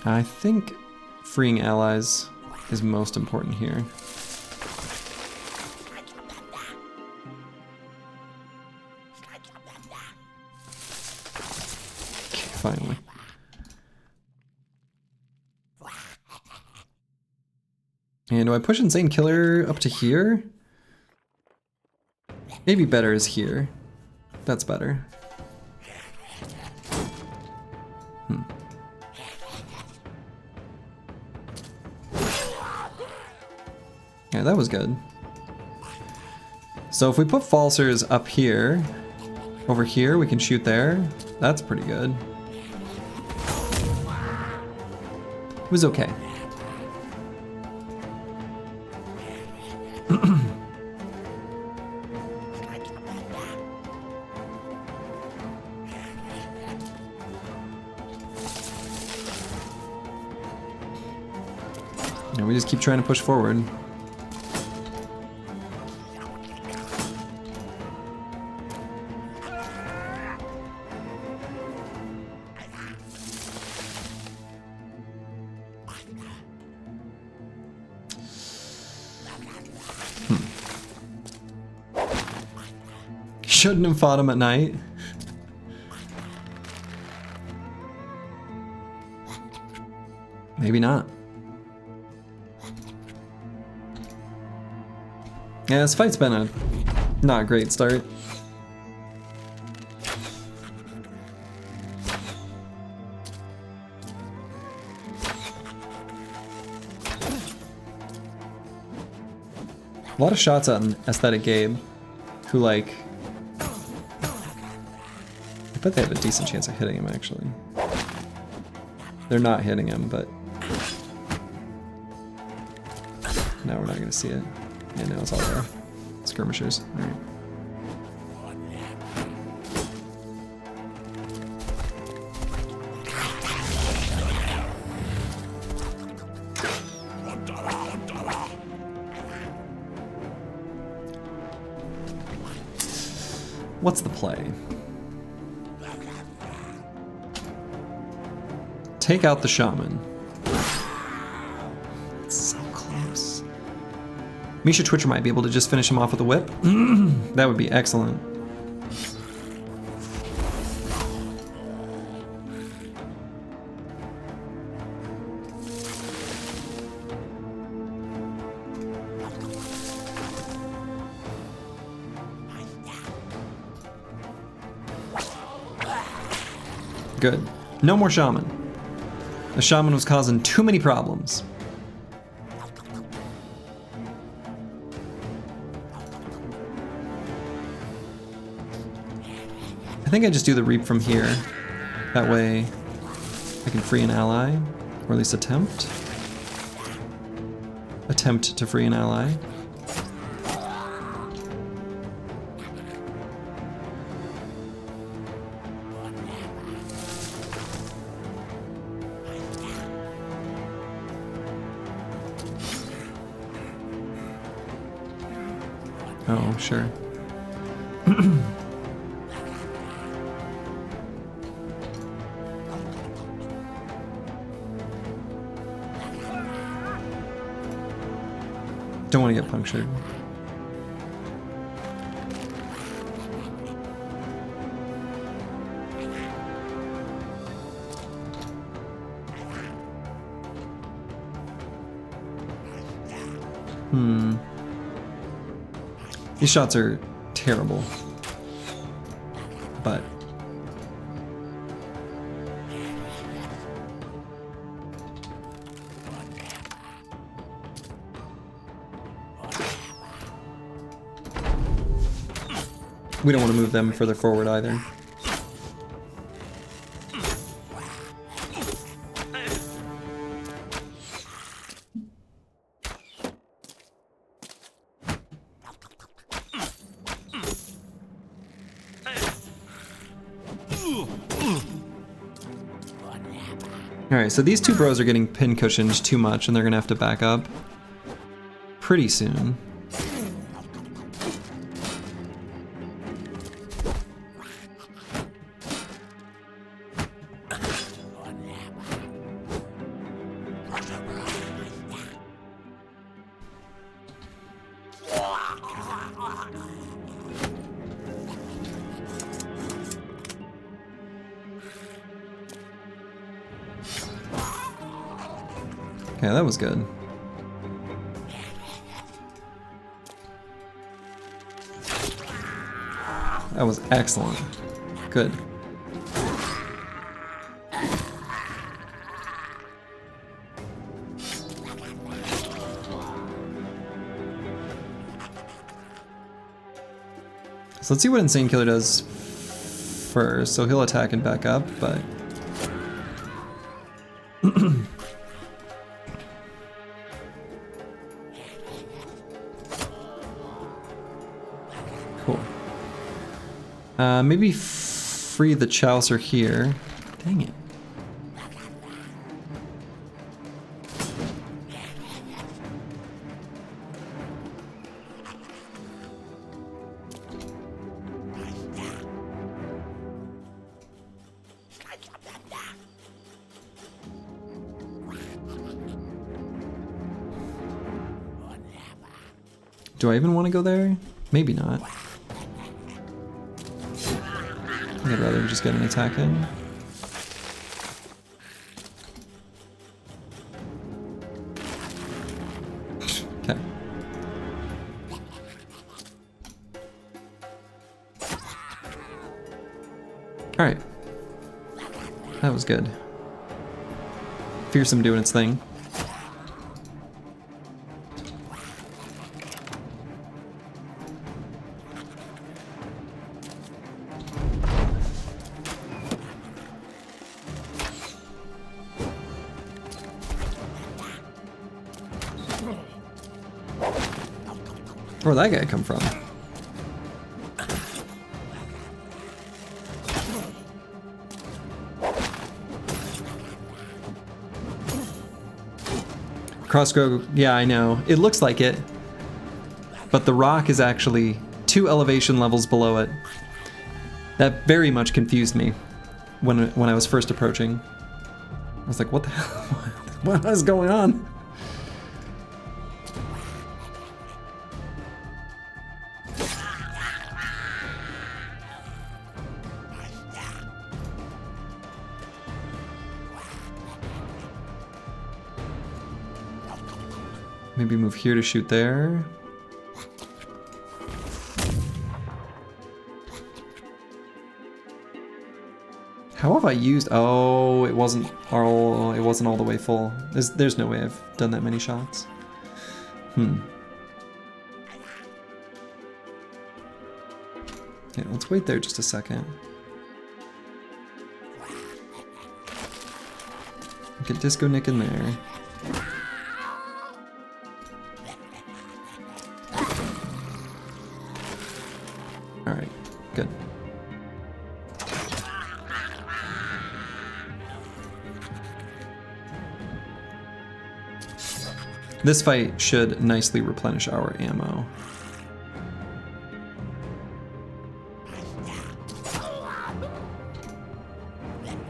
I think freeing allies is most important here. Okay, finally. And do I push Insane Killer up to here? Maybe better is here. That's better. Yeah, that was good. So if we put Falsers up here, over here, we can shoot there. That's pretty good. It was okay. And we just keep trying to push forward. Shouldn't have fought him at night. Maybe not. Yeah, this fight's been a not great start. A lot of shots on Aesthetic Gabe, who like, I bet they have a decent chance of hitting him actually. They're not hitting him, but now we're not gonna see it. Yeah, now it's all the skirmishers. All right. What's the play? Take out the shaman. It's so close. Misha Twitcher might be able to just finish him off with a whip. That would be excellent. Good. No more shaman. The shaman was causing too many problems. I think I just do the reap from here. That way I can free an ally, or at least attempt. Attempt to free an ally. Oh, sure. Don't want to get punctured. These shots are terrible, but we don't want to move them further forward either. Alright, so these two bros are getting pin cushioned too much and they're gonna have to back up pretty soon. Okay, that was good. That was excellent. Good. So let's see what Insane Killer does first. So he'll attack and back up, but cool. Maybe free the Chaucer here. Dang it. Do I even want to go there? Maybe not. I think I'd rather just get an attack in. Okay. Alright. That was good. Fearsome doing its thing. Where'd that guy come from? Crossbow, yeah, I know. It looks like it, but the rock is actually 2 elevation levels below it. That very much confused me when I was first approaching. I was like, what the hell? What is going on? Maybe move here to shoot there. How have I used? Oh, it wasn't all the way full. There's no way I've done that many shots. Okay, let's wait there just a second. Get Disco Nick in there. Alright, good. This fight should nicely replenish our ammo.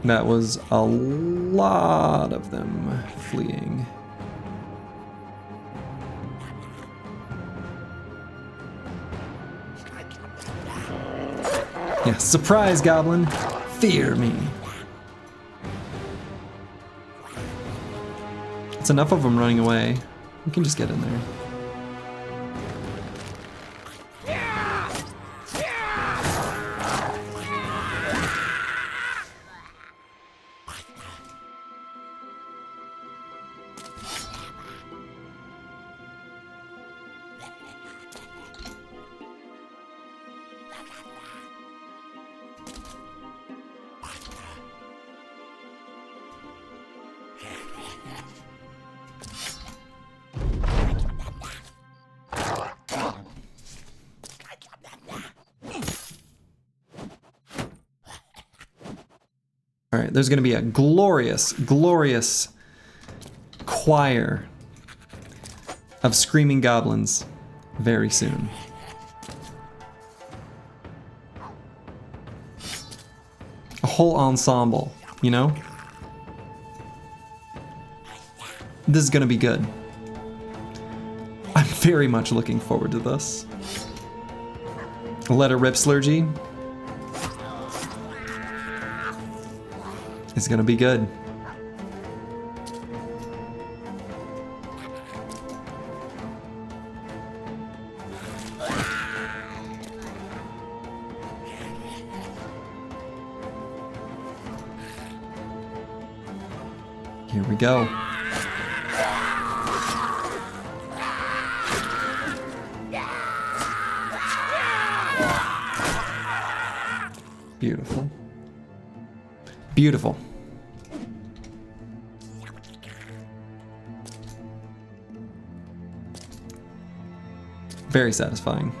That was a lot of them fleeing. Yeah, surprise, Goblin. Fear me. It's enough of them running away. We can just get in there. All right, there's going to be a glorious, glorious choir of screaming goblins very soon. A whole ensemble, you know? This is going to be good. I'm very much looking forward to this. Let her rip, Slurgy. It's gonna be good. Here we go. Beautiful. Beautiful. Very satisfying.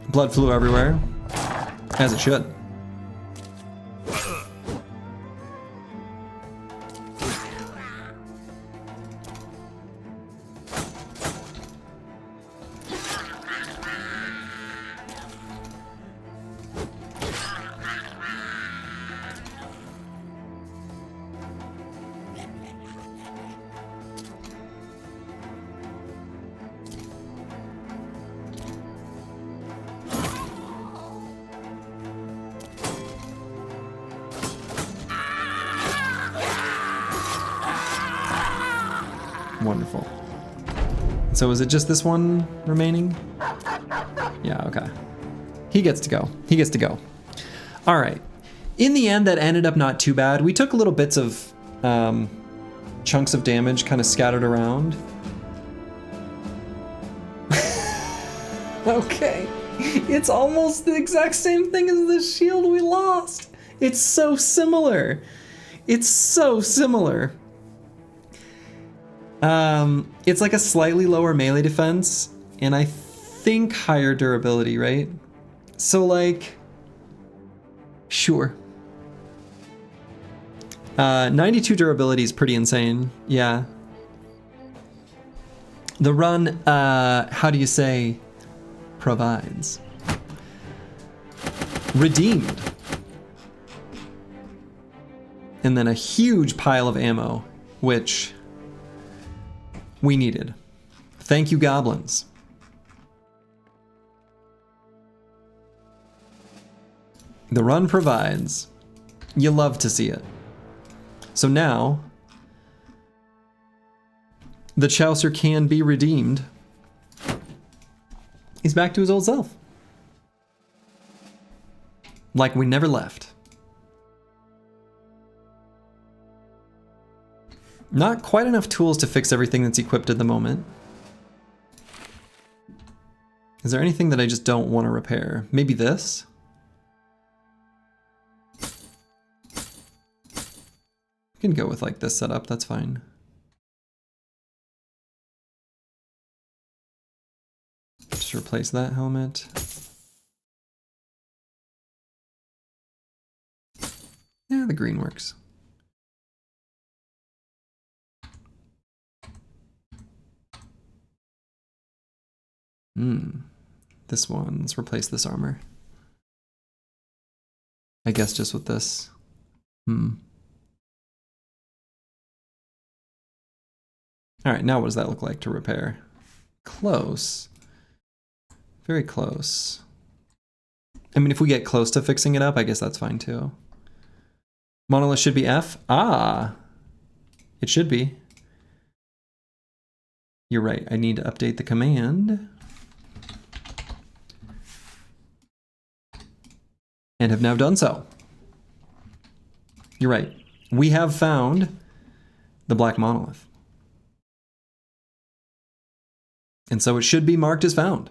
Blood flew everywhere, as it should. Wonderful. So is it just this one remaining? Yeah, okay. He gets to go. He gets to go. All right. In the end, that ended up not too bad. We took little bits of chunks of damage kind of scattered around. Okay. It's almost the exact same thing as the shield we lost. It's so similar. It's so similar. It's like a slightly lower melee defense, and I think higher durability, right? So like, sure. 92 durability is pretty insane, yeah. The run, how do you say, provides. Redeemed. And then a huge pile of ammo, which we needed. Thank you, goblins. The run provides. You love to see it. So now, the Chaucer can be redeemed. He's back to his old self. Like we never left. Not quite enough tools to fix everything that's equipped at the moment. Is there anything that I just don't want to repair? Maybe this? I can go with like this setup, that's fine. Just replace that helmet. Yeah, the green works. This one, let's replace this armor. I guess just with this. All right, now what does that look like to repair? Close. Very close. I mean, if we get close to fixing it up, I guess that's fine too. Monolith should be F. Ah, it should be. You're right, I need to update the command. And have now done so. You're right. We have found the black monolith. And so it should be marked as found.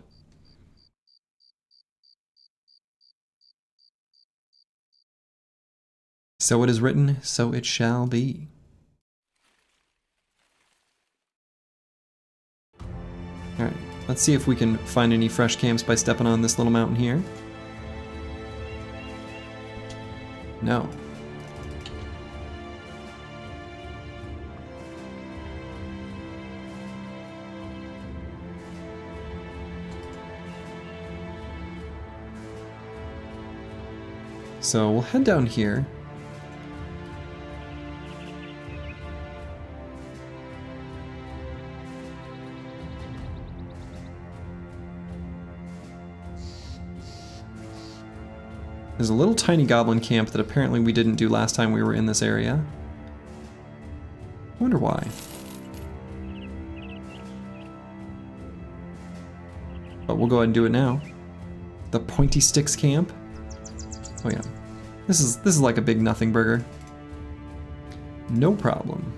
So it is written, so it shall be. All right, let's see if we can find any fresh camps by stepping on this little mountain here. No. So we'll head down here. There's a little tiny goblin camp that apparently we didn't do last time we were in this area. I wonder why. But we'll go ahead and do it now. The Pointy Sticks camp. Oh yeah. This is like a big nothing burger. No problem.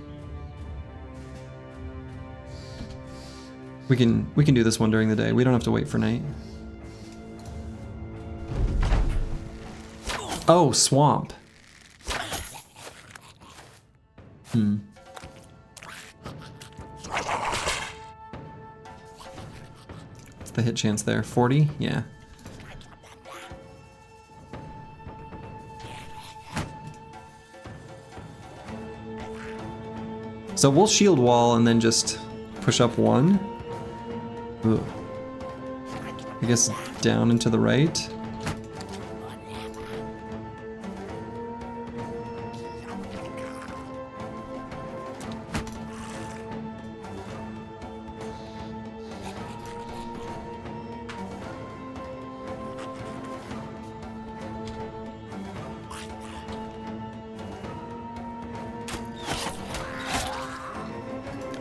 We can do this one during the day. We don't have to wait for night. Oh, swamp. What's the hit chance there? 40? Yeah. So we'll shield wall and then just push up one. Ooh. I guess down and to the right.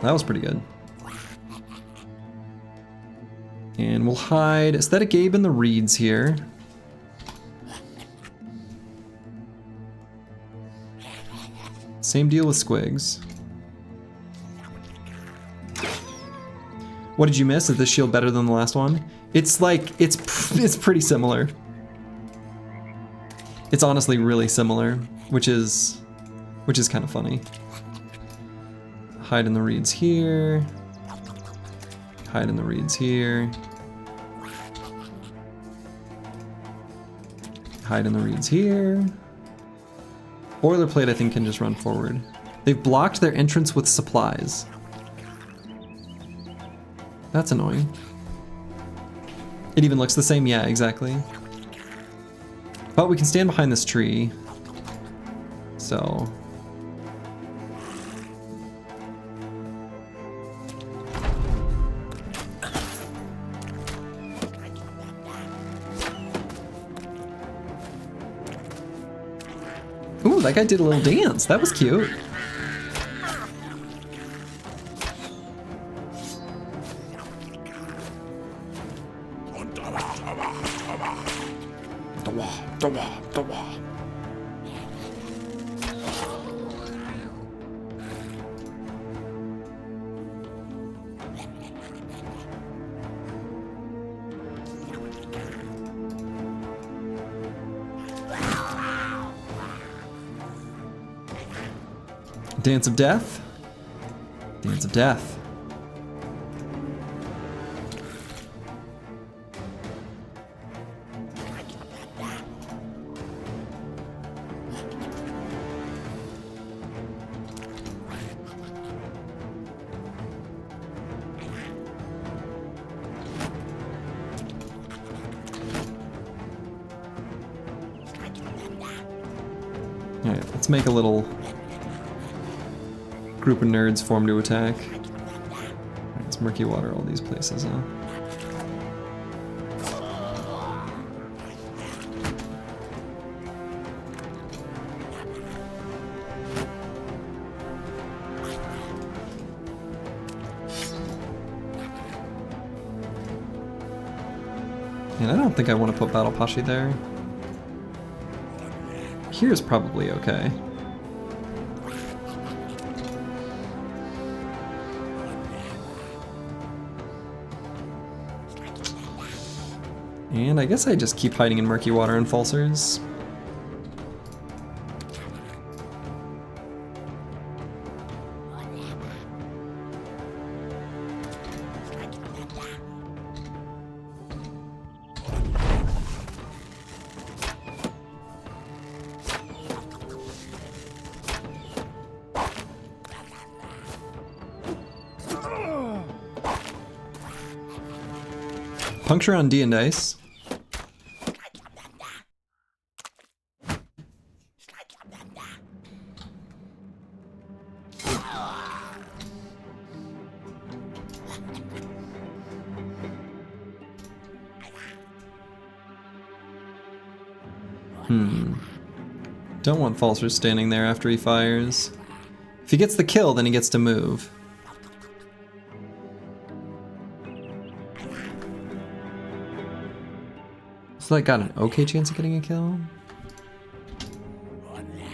That was pretty good. And we'll hide Aesthetic Gabe in the reeds here. Same deal with Squigs. What did you miss? Is this shield better than the last one? It's like, it's pretty similar. It's honestly really similar, which is kind of funny. Hide in the reeds here. Hide in the reeds here. Hide in the reeds here. Boilerplate, I think, can just run forward. They've blocked their entrance with supplies. That's annoying. It even looks the same, yeah, exactly. But we can stand behind this tree. So... Ooh, that guy did a little dance. That was cute. Dance of Death. Dance of Death. All right, let's make a little group of nerds form to attack. murky water all these places, huh? And I don't think I want to put Battle Pashi there. Here's probably okay. And I guess I just keep hiding in murky water and falsers. Puncture on D and dice. Don't want Falser standing there after he fires. If he gets the kill, then he gets to move. So that got an okay chance of getting a kill.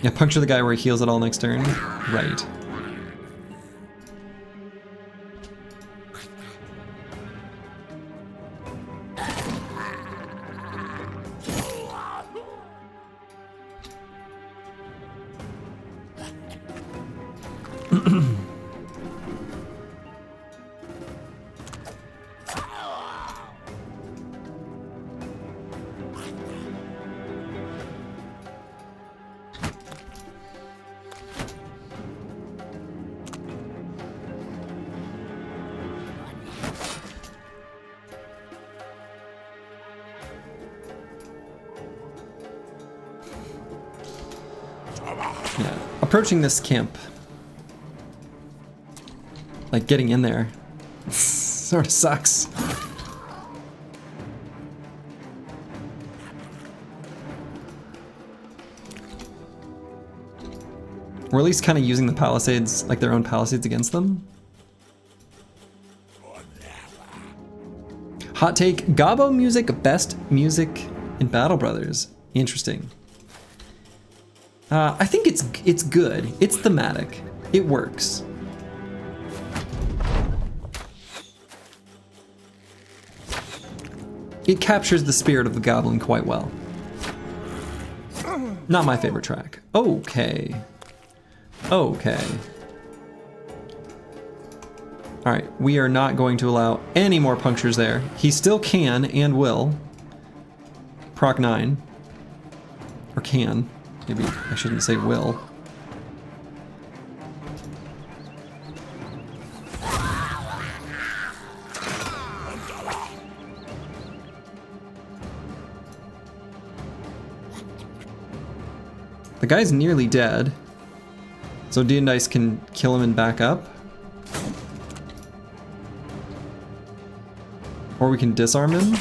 Yeah, puncture the guy where he heals it all next turn. Right. Yeah, approaching this camp, like getting in there, sort of sucks. Or at least kind of using the palisades, like their own palisades against them. Hot take, Gobbo music, best music in Battle Brothers. Interesting. I think it's good. It's thematic. It works. It captures the spirit of the Goblin quite well. Not my favorite track. Okay. Okay. Alright, we are not going to allow any more punctures there. He still can and will. Proc 9. Or can. Maybe I shouldn't say will. The guy's nearly dead. So D and Dice can kill him and back up. Or we can disarm him.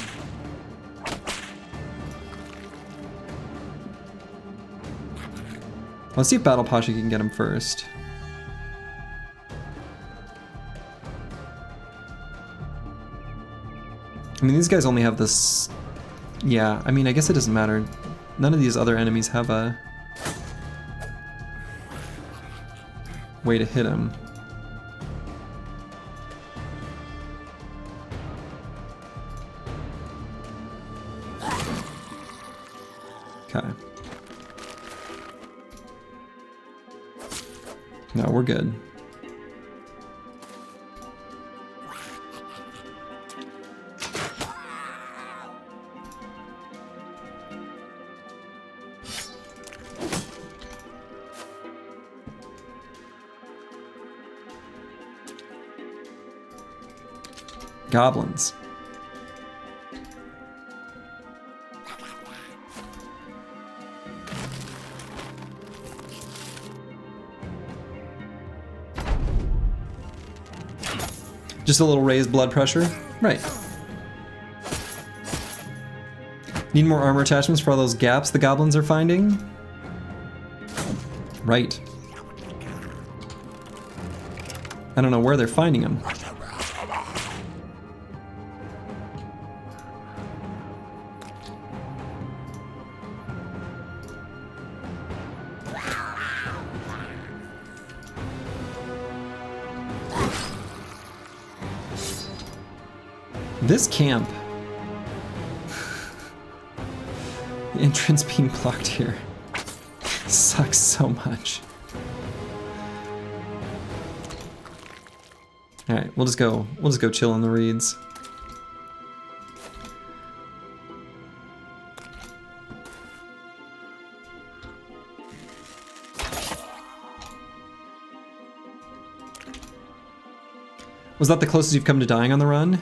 Let's see if Battle Pashi can get him first. I mean, these guys only have this... Yeah, I mean, I guess it doesn't matter. None of these other enemies have a way to hit him. Okay. No, we're good. Goblins. Just a little raised blood pressure. Right. Need more armor attachments for all those gaps the goblins are finding? Right. I don't know where they're finding them. This camp. The entrance being blocked here sucks so much. All right, we'll just go chill in the reeds. Was that the closest you've come to dying on the run?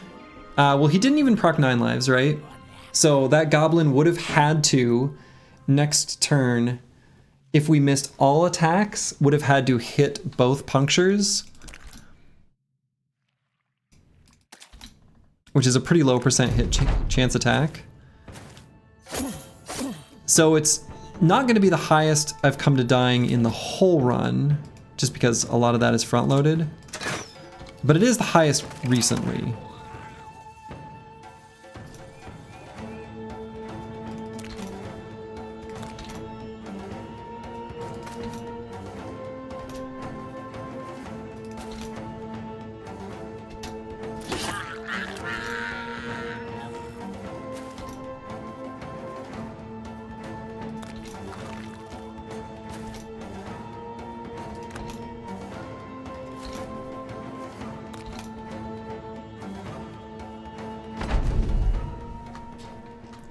Well, he didn't even proc 9 lives, right? So that goblin would have had to, next turn, if we missed all attacks, would have had to hit both punctures. Which is a pretty low percent hit chance attack. So it's not going to be the highest I've come to dying in the whole run, just because a lot of that is front loaded. But it is the highest recently.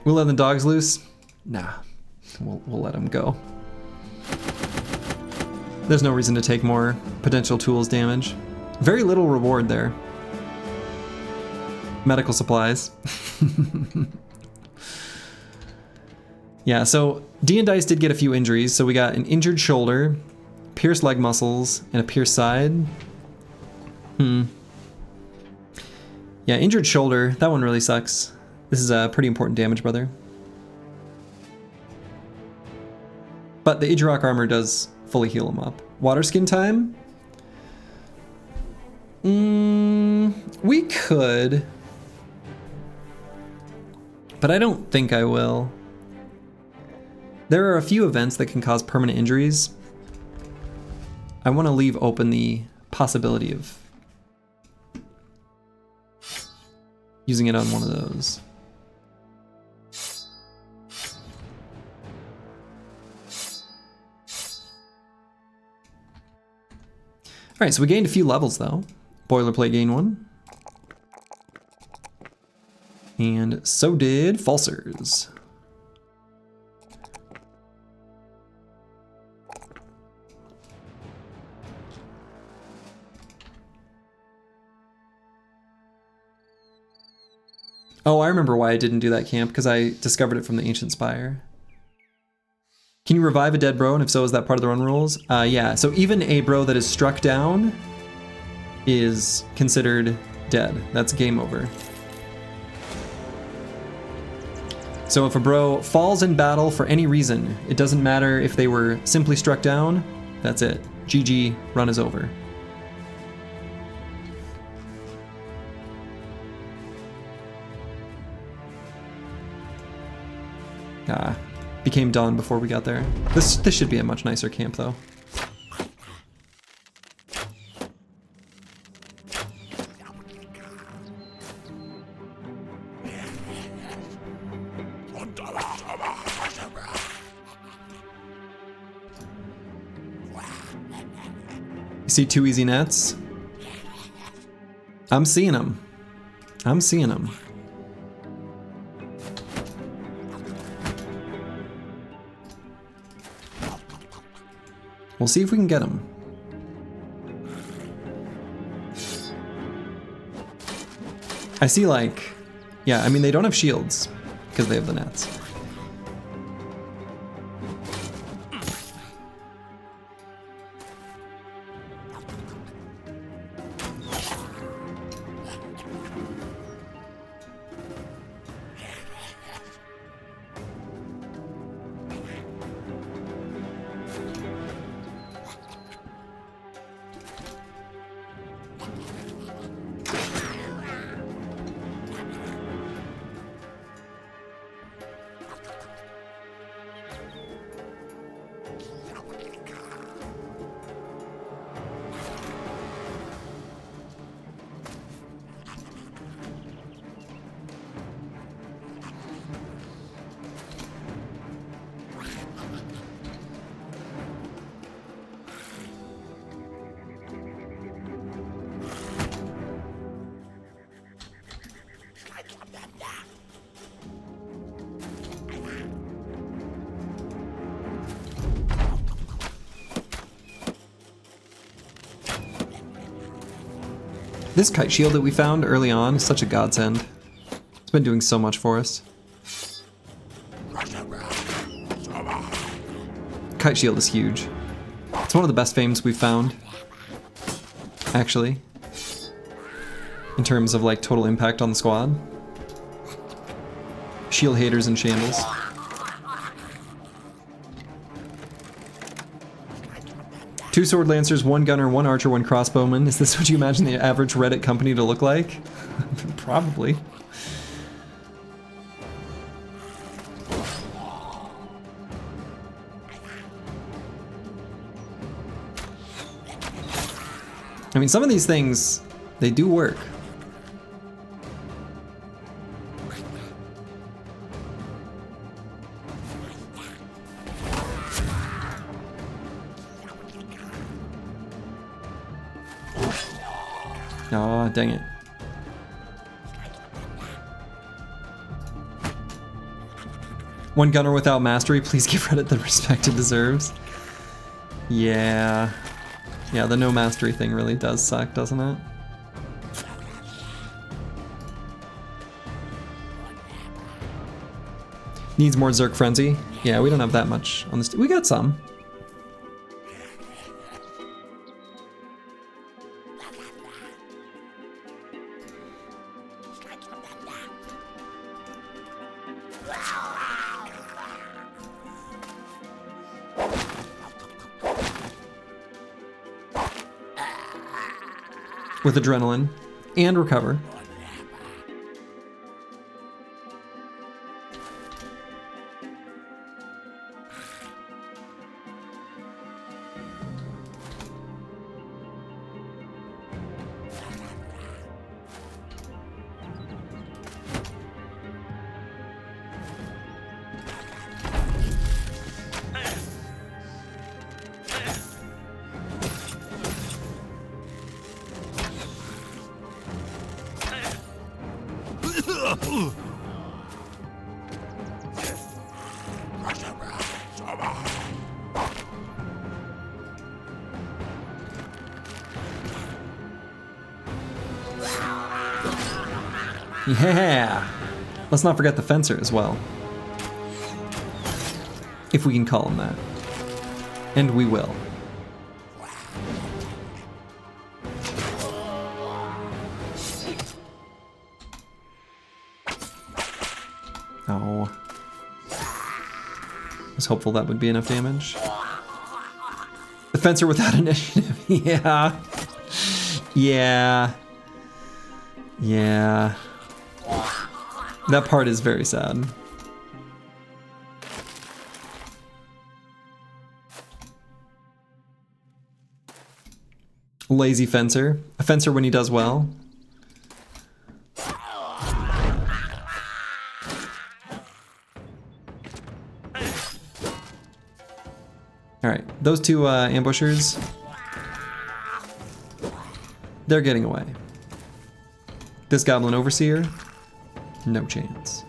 We'll let the dogs loose? Nah, we'll let them go. There's no reason to take more potential tools damage. Very little reward there. Medical supplies. Yeah, so D and Dice did get a few injuries. So we got an injured shoulder, pierced leg muscles, and a pierced side. Yeah, injured shoulder, that one really sucks. This is a pretty important damage, brother. But the Idrok armor does fully heal him up. Water skin time? We could. But I don't think I will. There are a few events that can cause permanent injuries. I want to leave open the possibility of using it on one of those. Alright, so we gained a few levels though. Boilerplate gained 1. And so did Falsers. Oh, I remember why I didn't do that camp, because I discovered it from the Ancient Spire. Can you revive a dead bro, and if so, is that part of the run rules? Yeah, so even a bro that is struck down is considered dead. That's game over. So if a bro falls in battle for any reason, it doesn't matter if they were simply struck down, that's it. GG, run is over. Became dawn before we got there. This should be a much nicer camp though. You see 2 easy nets? I'm seeing them. I'm seeing them. We'll see if we can get them. I see like, yeah, I mean they don't have shields because they have the nets. This kite shield that we found early on is such a godsend. It's been doing so much for us. Kite shield is huge. It's one of the best fames we've found, actually, in terms of like total impact on the squad. Shield haters and shambles. Two sword lancers, one gunner, one archer, one crossbowman. Is this what you imagine the average Reddit company to look like? Probably. I mean, some of these things, they do work. Aw, dang it. One gunner without mastery, please give Reddit the respect it deserves. Yeah. Yeah, the no mastery thing really does suck, doesn't it? Needs more Zerk Frenzy. Yeah, we don't have that much on this. We got some. With adrenaline and recover. Yeah! Let's not forget the fencer as well. If we can call him that. And we will. Oh. I was hopeful that would be enough damage. The fencer without initiative. Yeah. Yeah. Yeah. That part is very sad. Lazy fencer. A fencer when he does well. Alright, those two ambushers, they're getting away. This Goblin Overseer, no chance.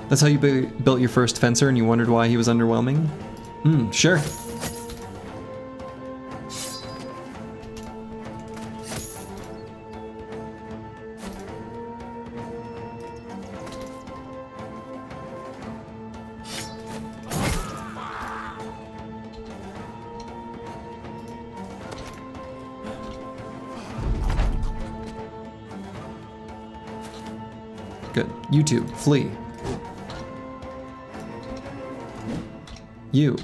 That's how you built your first fencer and you wondered why he was underwhelming? Sure. Good. You two, flee. You.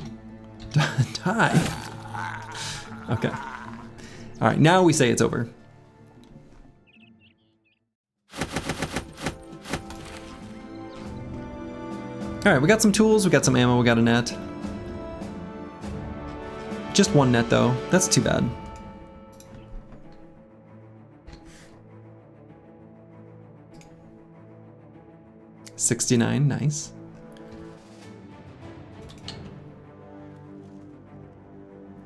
Die. Okay. Alright, now we say it's over. Alright, we got some tools, we got some ammo, we got a net. Just one net though, that's too bad. $69, nice.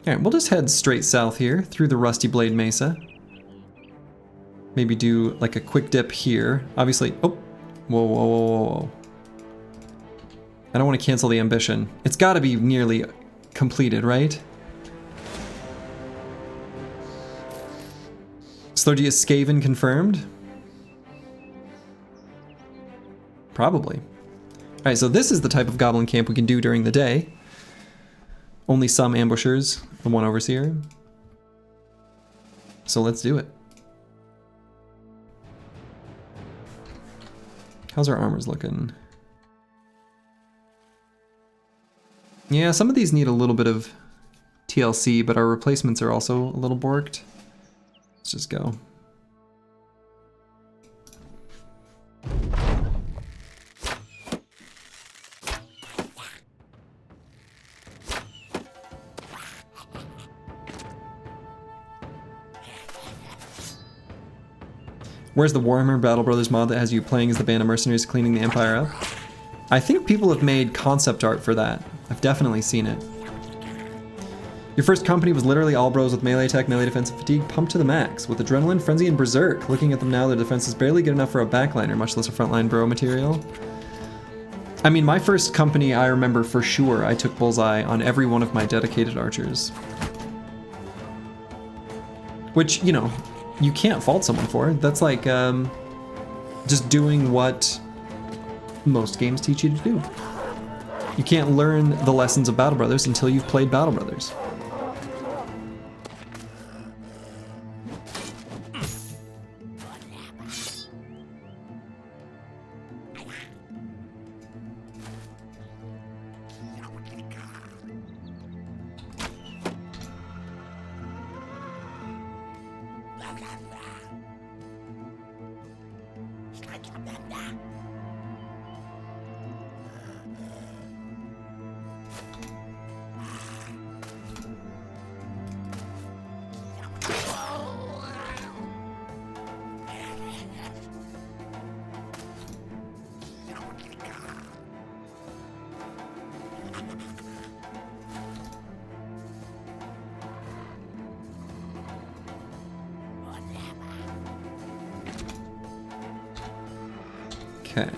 Alright, we'll just head straight south here, through the Rusty Blade Mesa. Maybe do like a quick dip here. Obviously, oh, whoa, whoa, whoa, whoa, whoa. I don't want to cancel the ambition. It's gotta be nearly completed, right? Slurgius Skaven confirmed. Probably. Alright, so this is the type of goblin camp we can do during the day. Only some ambushers, the one overseer. So let's do it. How's our armors looking? Yeah, some of these need a little bit of TLC, but our replacements are also a little borked. Let's just go. Where's the Warhammer Battle Brothers mod that has you playing as the band of mercenaries cleaning the Empire up? I think people have made concept art for that. I've definitely seen it. Your first company was literally all bros with melee attack, melee defense, and fatigue pumped to the max, with adrenaline, frenzy, and berserk. Looking at them now, their defense is barely good enough for a backliner, much less a frontline bro material. I mean, my first company, I remember for sure, I took bullseye on every one of my dedicated archers. Which, you know, you can't fault someone for. That's like just doing what most games teach you to do. You can't learn the lessons of Battle Brothers until you've played Battle Brothers. Okay.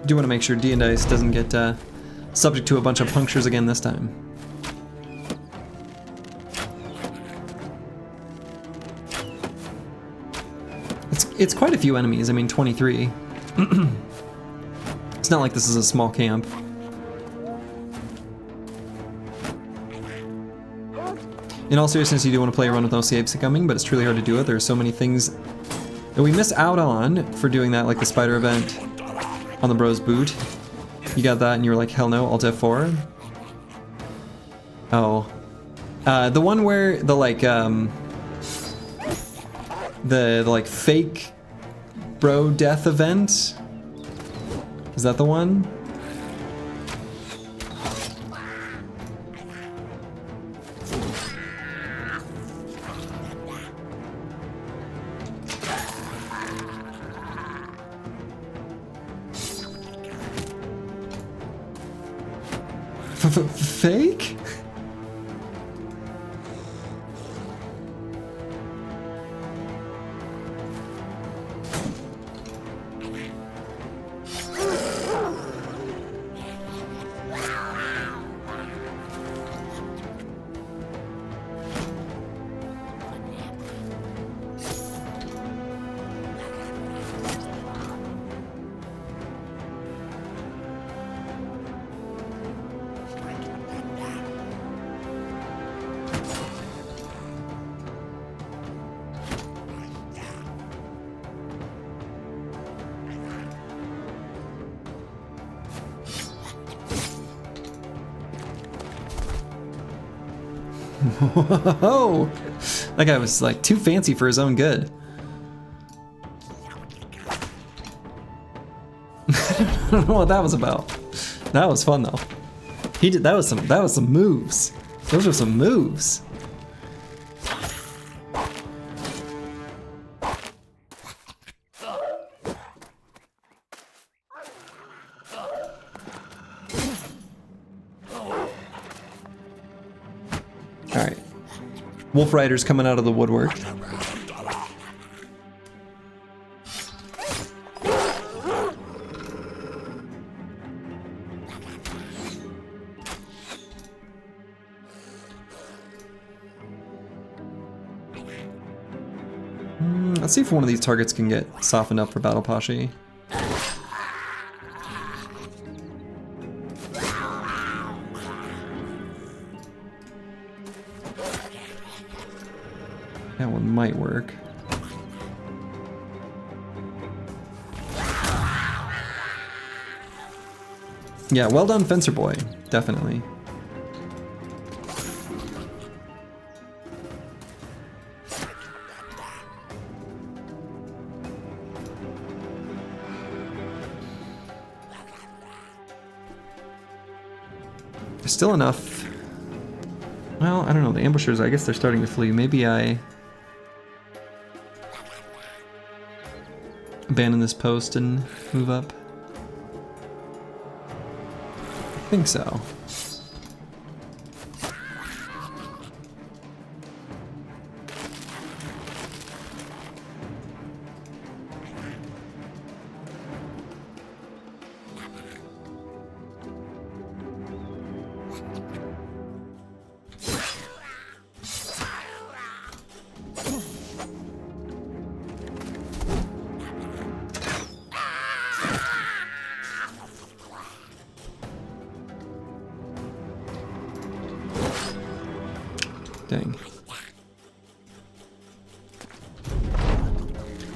Do want to make sure D&Dice doesn't get subject to a bunch of punctures again this time. It's quite a few enemies, I mean 23. It's not like this is a small camp. In all seriousness, you do want to play a run with no saves coming, but it's truly hard to do it. There are so many things that we miss out on for doing that, like the spider event on the bros boot. You got that and you were like, hell no, Alt F4. Oh. The one where the like, the like fake bro death event? Is that the one? Fake? Whoa! That guy was like too fancy for his own good. I don't know what that was about. That was fun though. He did that was some moves. Those were some moves. Wolf Riders coming out of the woodwork. Let's see if one of these targets can get softened up for Battle Pashi. That one might work. Yeah, well done, Fencer Boy. Definitely. There's still enough. Well, I don't know. The ambushers, I guess they're starting to flee. Maybe I abandon this post and move up. I think so. Dang.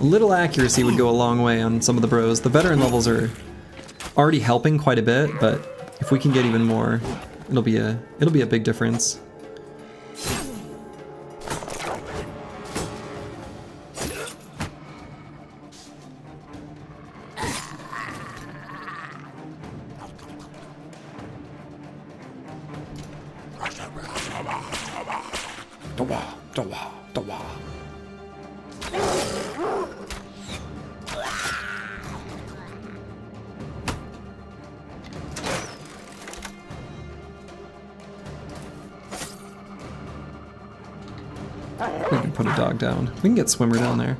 A little accuracy would go a long way on some of the bros. The veteran levels are already helping quite a bit, but if we can get even more, it'll be a big difference. We can put a dog down. We can get Swimmer down there.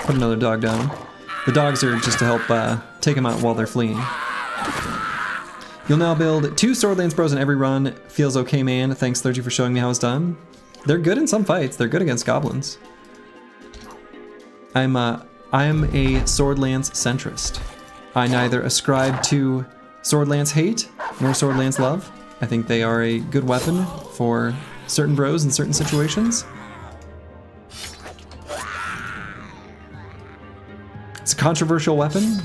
Put another dog down. The dogs are just to help take them out while they're fleeing. You'll now build 2 Swordlance Bros in every run. Feels okay, man. Thanks, Clergy, for showing me how it's done. They're good in some fights. They're good against goblins. I am a Swordlance centrist. I neither ascribe to Swordlance hate nor Swordlance love. I think they are a good weapon for certain bros in certain situations. It's a controversial weapon,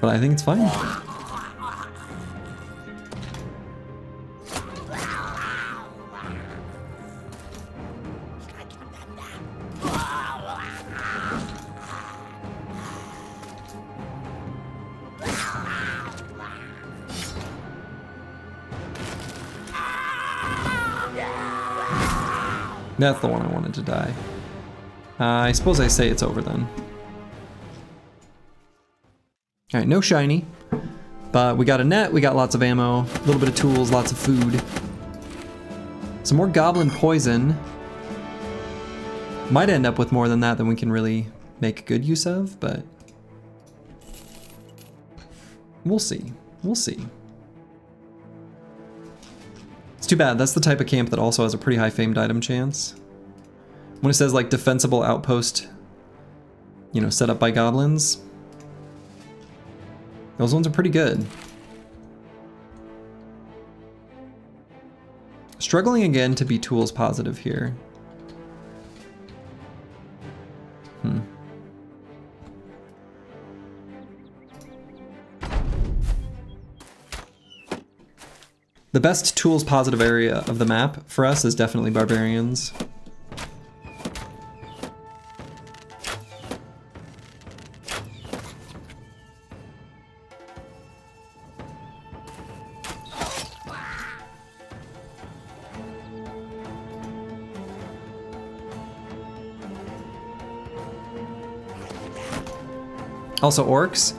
but I think it's fine. That's the one I wanted to die. I suppose I say it's over then. Alright, no shiny. But we got a net, we got lots of ammo, a little bit of tools, lots of food. Some more goblin poison. Might end up with more than that than we can really make good use of, but we'll see. We'll see. It's too bad. That's the type of camp that also has a pretty high famed item chance. When it says like defensible outpost, you know, set up by goblins, those ones are pretty good. Struggling again to be tools positive here. The best tools positive area of the map for us is definitely barbarians. Also orcs.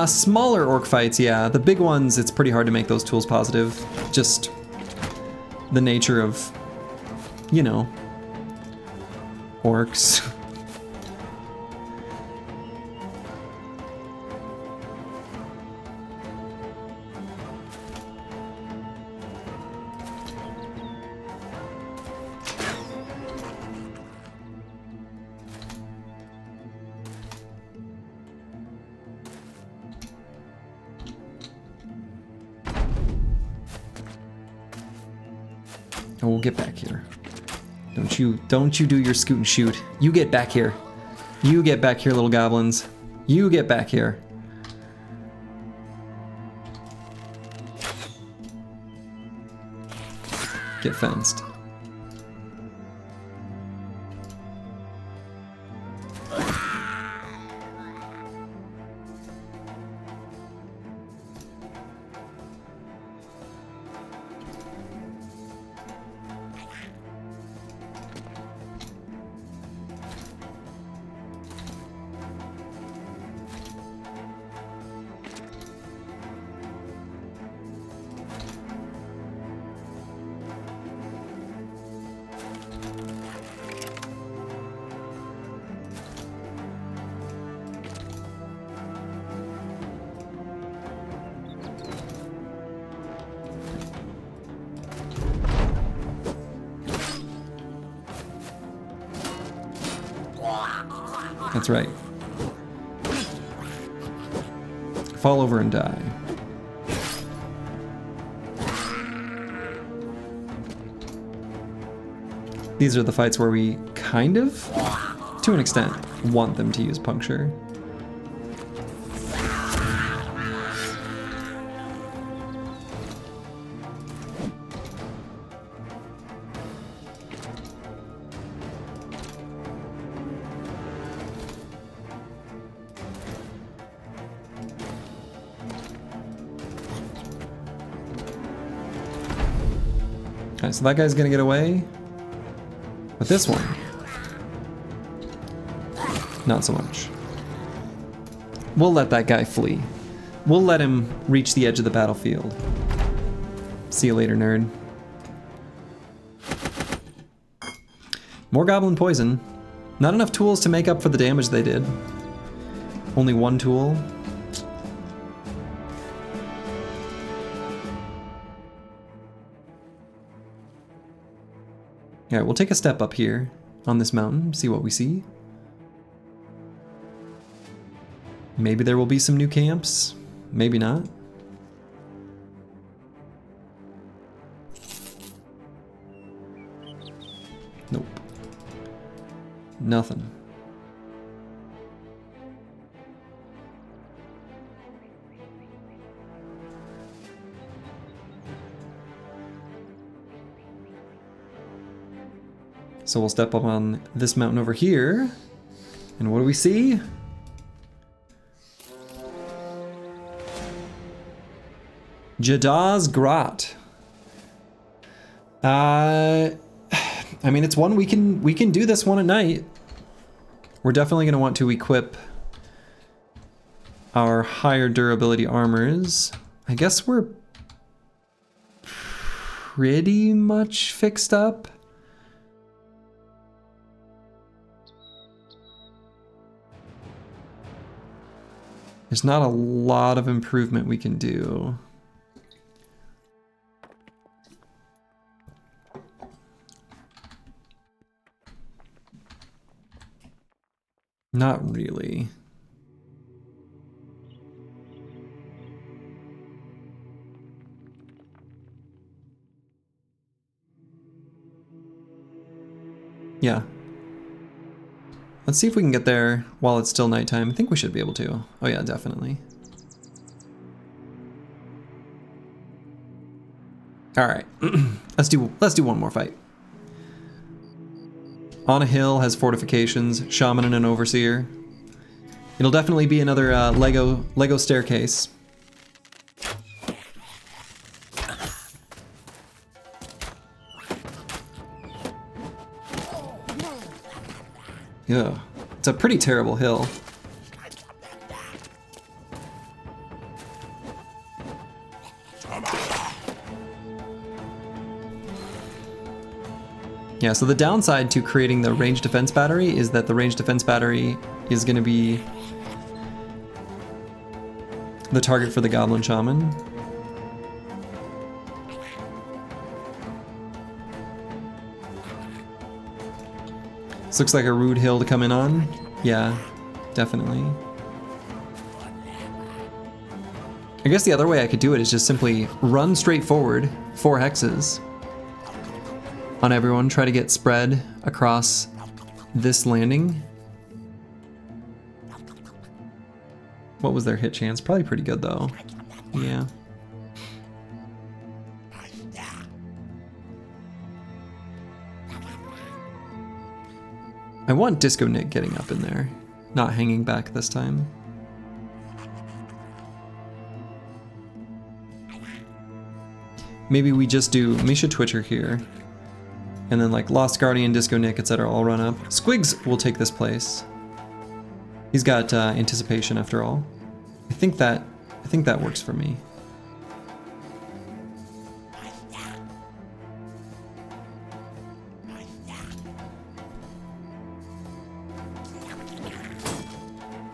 Smaller orc fights, yeah. The big ones, it's pretty hard to make those tools positive. Just the nature of, you know, orcs. Oh, get back here. Don't you do your scoot and shoot. You get back here. You get back here, little goblins. You get back here. Get fenced. That's right. Fall over and die. These are the fights where we kind of, to an extent, want them to use puncture. Okay, so that guy's gonna get away. But this one, not so much. We'll let that guy flee. We'll let him reach the edge of the battlefield. See you later, nerd. More goblin poison. Not enough tools to make up for the damage they did. Only one tool. Alright, we'll take a step up here on this mountain, see what we see. Maybe there will be some new camps, maybe not. Nope. Nothing. So we'll step up on this mountain over here. And what do we see? Jadah's Grot. I mean, it's one we can do this one at night. We're definitely going to want to equip our higher durability armors. I guess we're pretty much fixed up. There's not a lot of improvement we can do. Not really. Yeah. Let's see if we can get there while it's still nighttime. I think we should be able to. Oh yeah, definitely. All right, let's do one more fight. On a hill has fortifications, shaman and an overseer. It'll definitely be another Lego staircase. Yeah, it's a pretty terrible hill. Yeah, so the downside to creating the ranged defense battery is that the ranged defense battery is going to be the target for the Goblin Shaman. This looks like a rude hill to come in on. Yeah, definitely. I guess the other way I could do it is just simply run straight forward 4 hexes on everyone, try to get spread across this landing. What was their hit chance? Probably pretty good though. Yeah. I want Disco Nick getting up in there, not hanging back this time. Maybe we just do Misha Twitcher here, and then like Lost Guardian, Disco Nick, etc. all run up. Squigs will take this place. He's got anticipation after all. I think that works for me.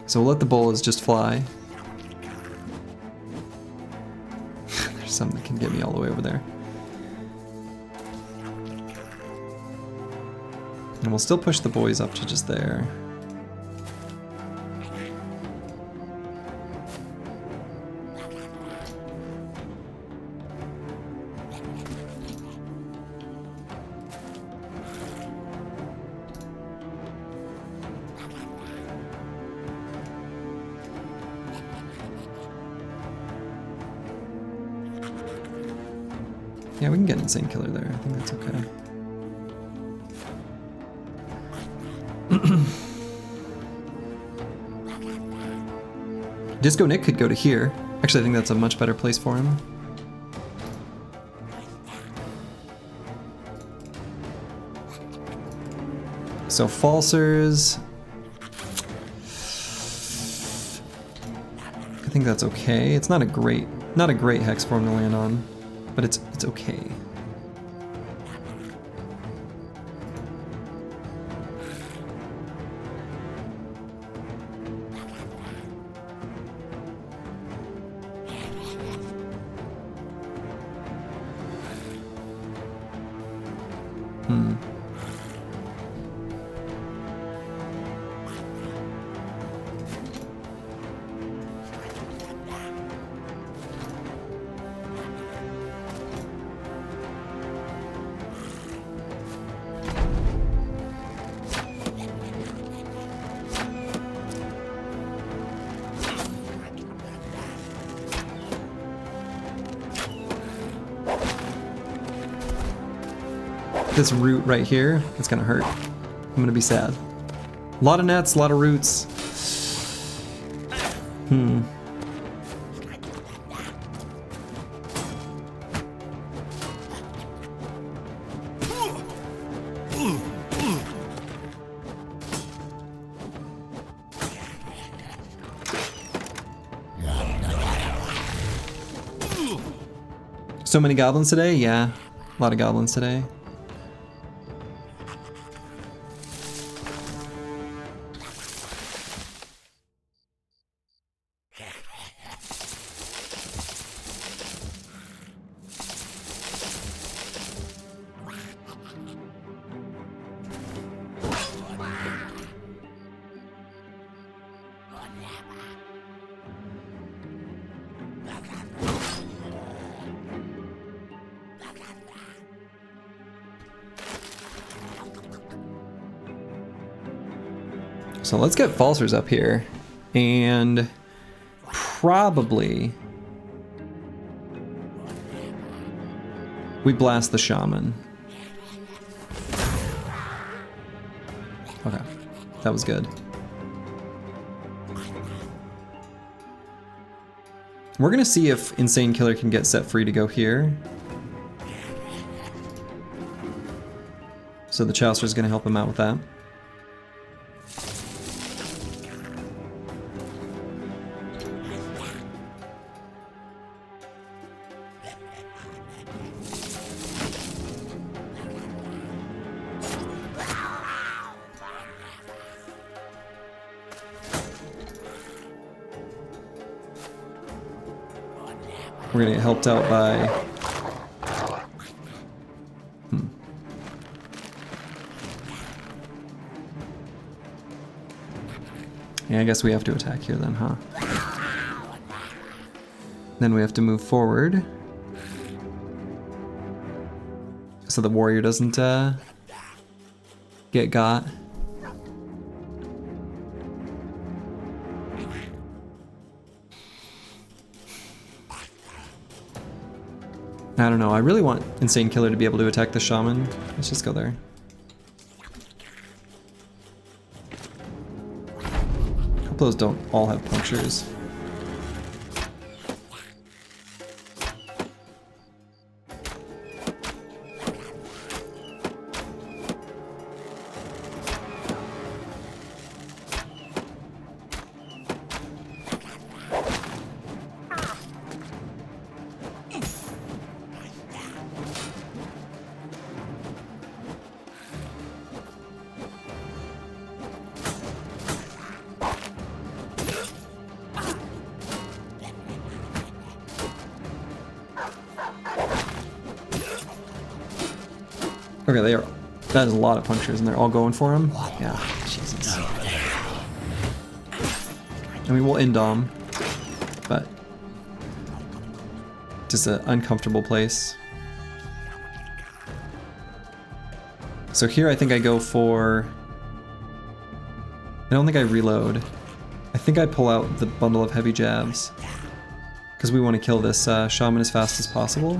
So we'll let the bolas just fly. There's something that can get me all the way over there. And we'll still push the boys up to just there. Yeah, we can get Insane Killer there. I think that's okay. Disco Nick could go to here. Actually, I think that's a much better place for him. So Falsers. I think that's okay. It's not a great hex for him to land on, but it's okay. This root right here, it's gonna hurt. I'm gonna be sad. A lot of nets, a lot of roots. So many goblins today? Yeah, a lot of goblins today. So let's get Falsers up here, and probably we blast the Shaman. Okay, that was good. We're gonna see if Insane Killer can get set free to go here. So the Chouster's gonna help him out with that. We're gonna get helped out by... Yeah, I guess we have to attack here then, huh? Then we have to move forward. So the warrior doesn't get got. I don't know, I really want Insane Killer to be able to attack the shaman. Let's just go there. Hope those don't all have punctures. Okay, they are. That is a lot of punctures, and they're all going for him. Yeah, Jesus. I mean, we'll end Dom, but just an uncomfortable place. So here, I think I go for. I don't think I reload. I think I pull out the bundle of heavy jabs because we want to kill this shaman as fast as possible.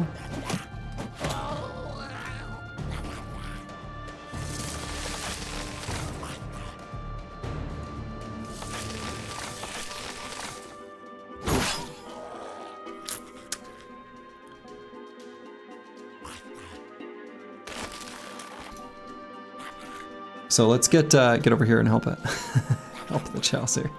So let's get over here and help it. Help the Chaucer.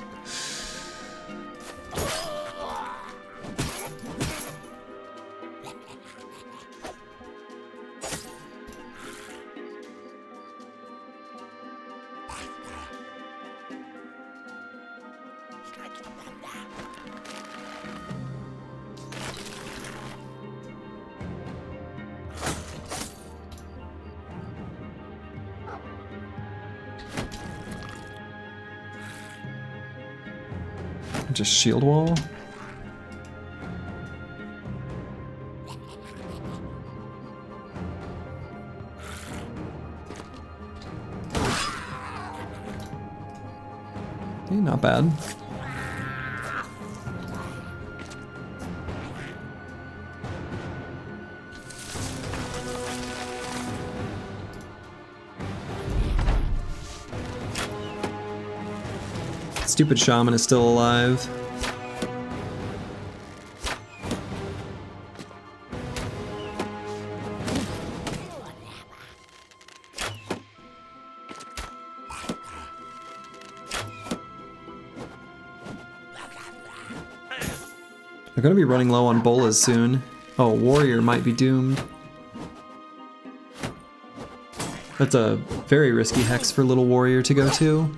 Just shield wall. Okay, not bad. Stupid shaman is still alive. They're gonna be running low on bolas soon. Oh, warrior might be doomed. That's a very risky hex for little warrior to go to.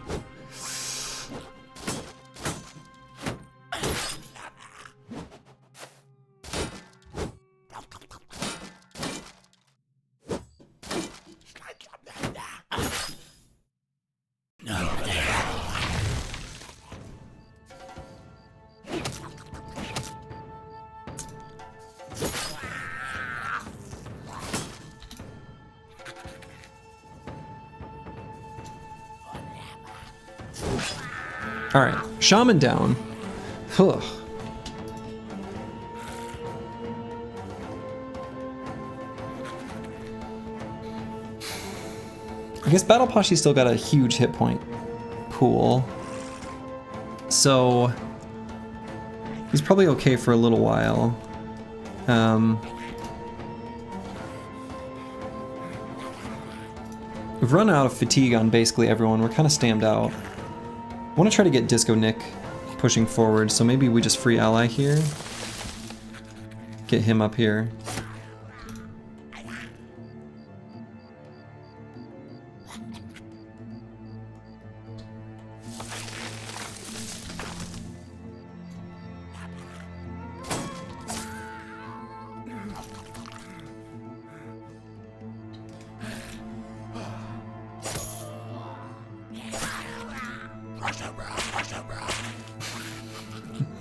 Alright, shaman down. Ugh. I guess Battle Pashi's still got a huge hit point pool. So he's probably okay for a little while. We've run out of fatigue on basically everyone. We're kind of stammed out. I want to try to get Disco Nick pushing forward, so maybe we just free ally here. Get him up here.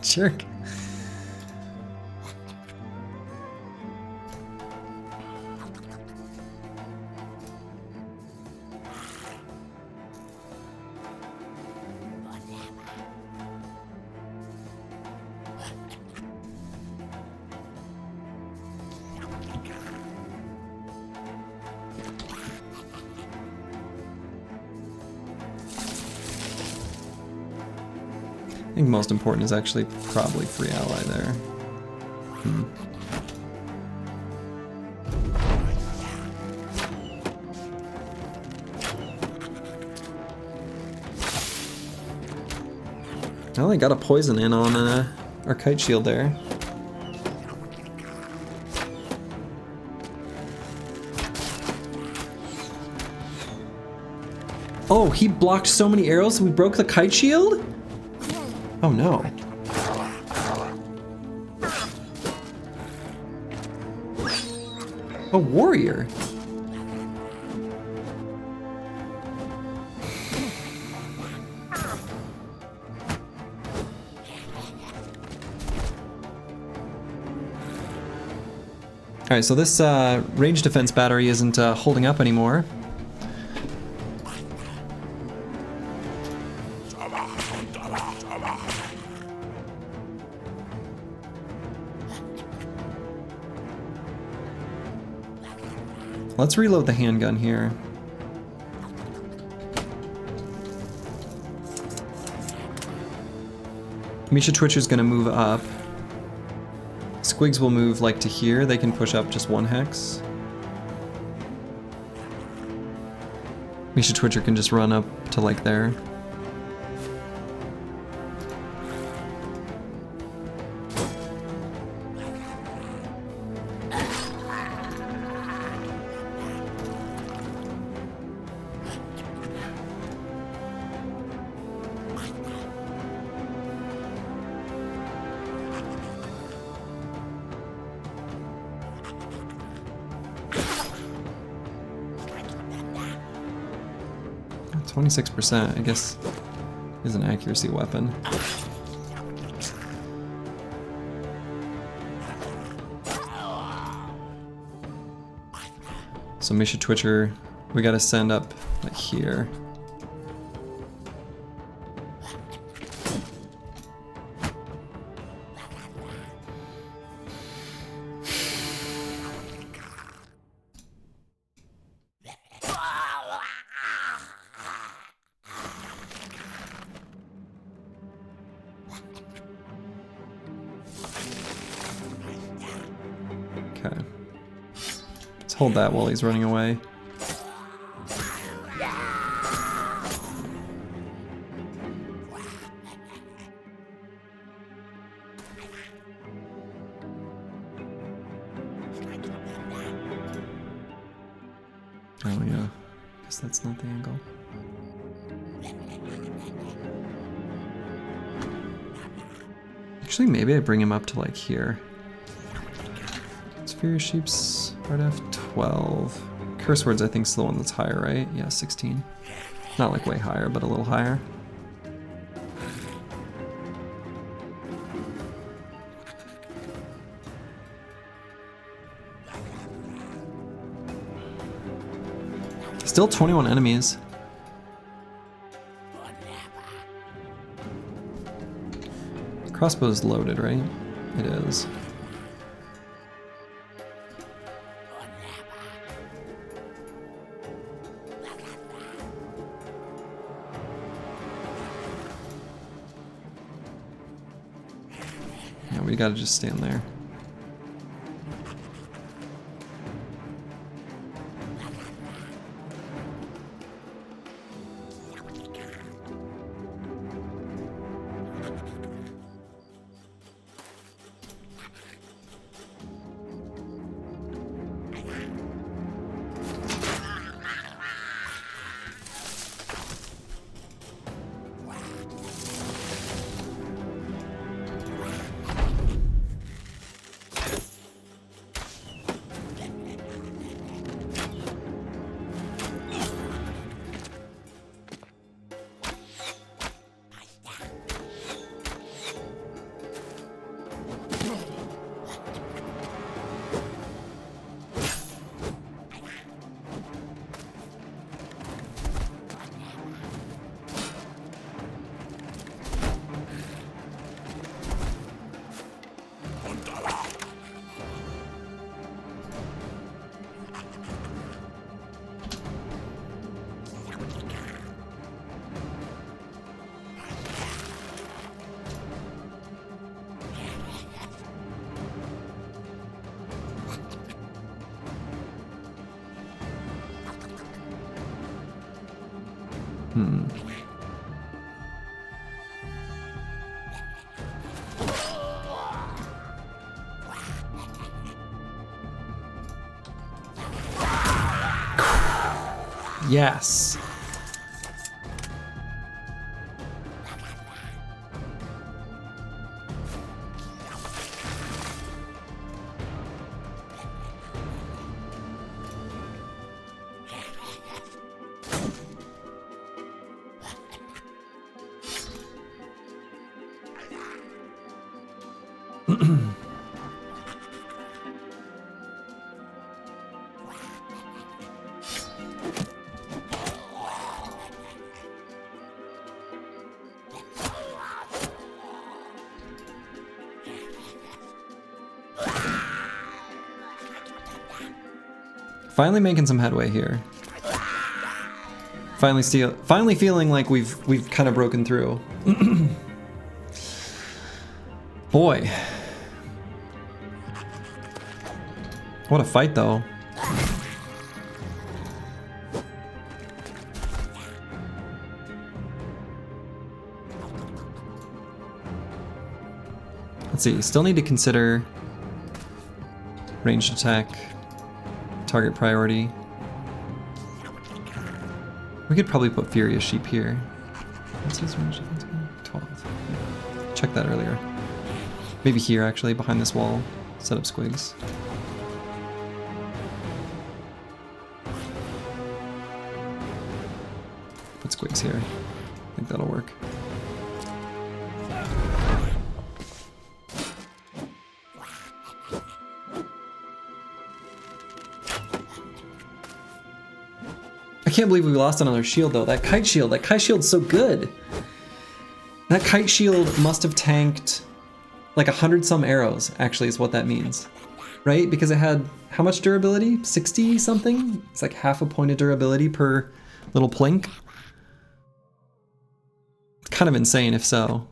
Jerk. I think most important is actually probably free ally there. Well, I got a poison in on our kite shield there. Oh, he blocked so many arrows we broke the kite shield? Oh no. A warrior. Alright, so this range defense battery isn't holding up anymore. Let's reload the handgun here. Misha Twitcher's gonna move up. Squigs will move like to here. They can push up just one hex. Misha Twitcher can just run up to like there. Oh, 26%, I guess, is an accuracy weapon. So Misha Twitcher, we gotta send up like here. Okay. Let's hold that while he's running away. Oh yeah, guess that's not the angle. Actually, maybe I bring him up to like here. Furious Sheep's Art F12. Curse Words I think is the one that's higher, right? Yeah, 16. Not like way higher, but a little higher. Still 21 enemies. Crossbow's loaded, right? It is. Yeah, we gotta just stand there. Yes. Finally making some headway here. Finally feeling like we've kind of broken through. Boy. What a fight though. Let's see, still need to consider ranged attack. Target priority. We could probably put Furious Sheep here. What's his range defense again? 12. Check that earlier. Maybe here actually, behind this wall. Set up squigs. Put squigs here. I think that'll work. I can't believe we lost another shield though. That kite shield's so good. That kite shield must have tanked like 100 some arrows, actually is what that means. Right? Because it had how much durability? 60 something? It's like half a point of durability per little plink. It's kind of insane if so.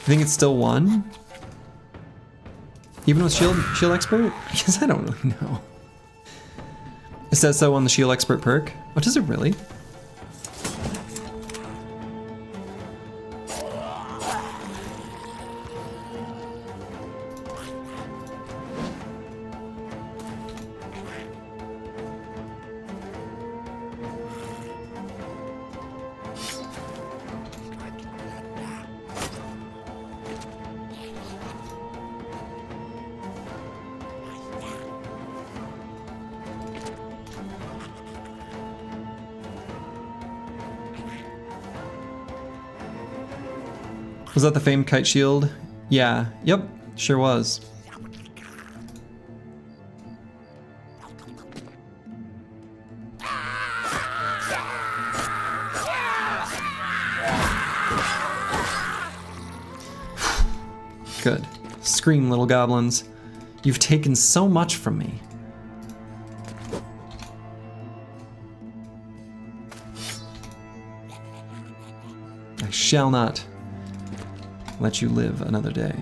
I think it's still one? Even with shield expert? Because I don't really know. It says so on the shield expert perk. Oh, does it really? Was that the famed kite shield? Yeah, yep, sure was. Good. Scream, little goblins. You've taken so much from me. I shall not let you live another day.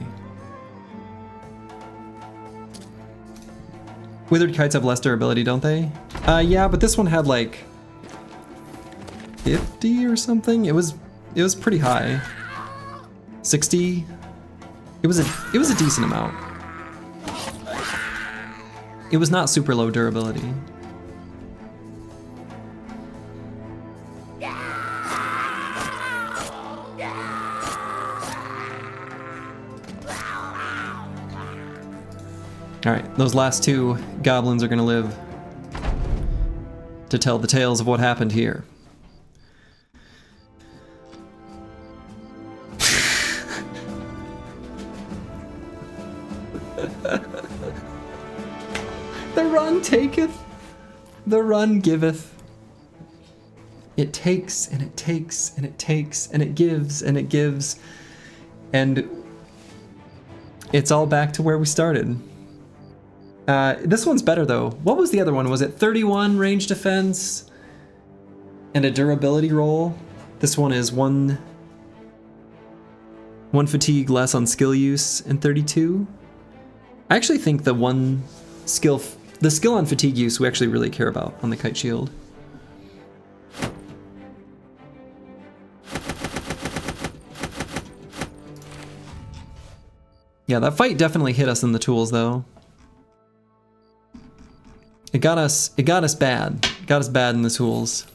Withered kites have less durability, don't they? Yeah, but this one had like 50 or something. It was pretty high. 60. It was a decent amount. It was not super low durability. Alright, those last two goblins are gonna live to tell the tales of what happened here. The run taketh, the run giveth. It takes and it takes and it takes and it gives and it gives. And it's all back to where we started. This one's better though. What was the other one? Was it 31 range defense and a durability roll? This one is 1 fatigue less on skill use in 32. I actually think the skill on fatigue use we actually really care about on the kite shield. Yeah, that fight definitely hit us in the tools though. It got us bad. It got us bad in the tools.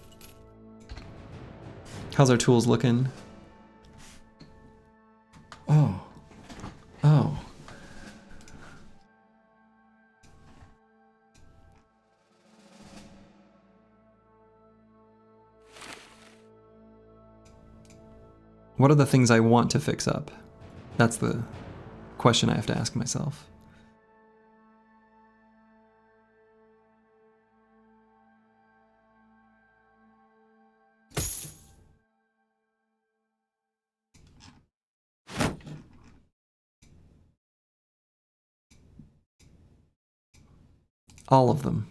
How's our tools looking? Oh. Oh. What are the things I want to fix up? That's the question I have to ask myself. All of them.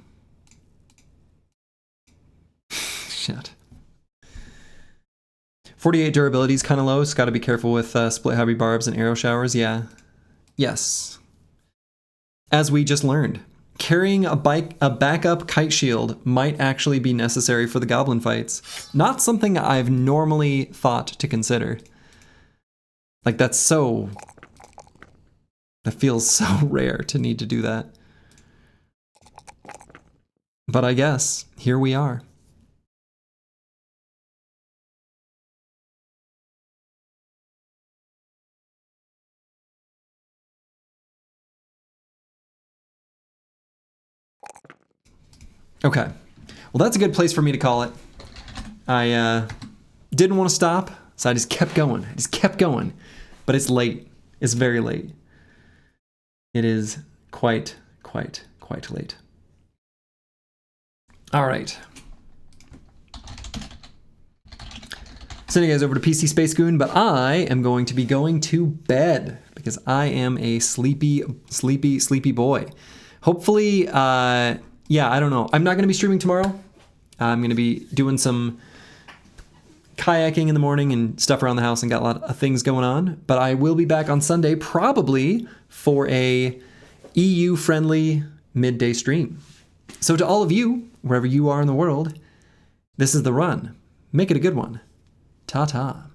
Shit. 48 durability is kind of low, so got to be careful with split heavy barbs and arrow showers. Yeah. Yes. As we just learned, carrying a backup kite shield might actually be necessary for the goblin fights. Not something I've normally thought to consider. Like that feels so rare to need to do that. But I guess here we are. Okay, well that's a good place for me to call it. I didn't want to stop, so I just kept going. But it's late. It's very late. It is quite late. All right. Sending you guys over to PC Space Goon, but I am going to be going to bed because I am a sleepy boy. Hopefully, yeah, I don't know. I'm not going to be streaming tomorrow. I'm going to be doing some kayaking in the morning and stuff around the house and got a lot of things going on. But I will be back on Sunday, probably for a EU-friendly midday stream. So to all of you, wherever you are in the world, this is The Run. Make it a good one. Ta-ta.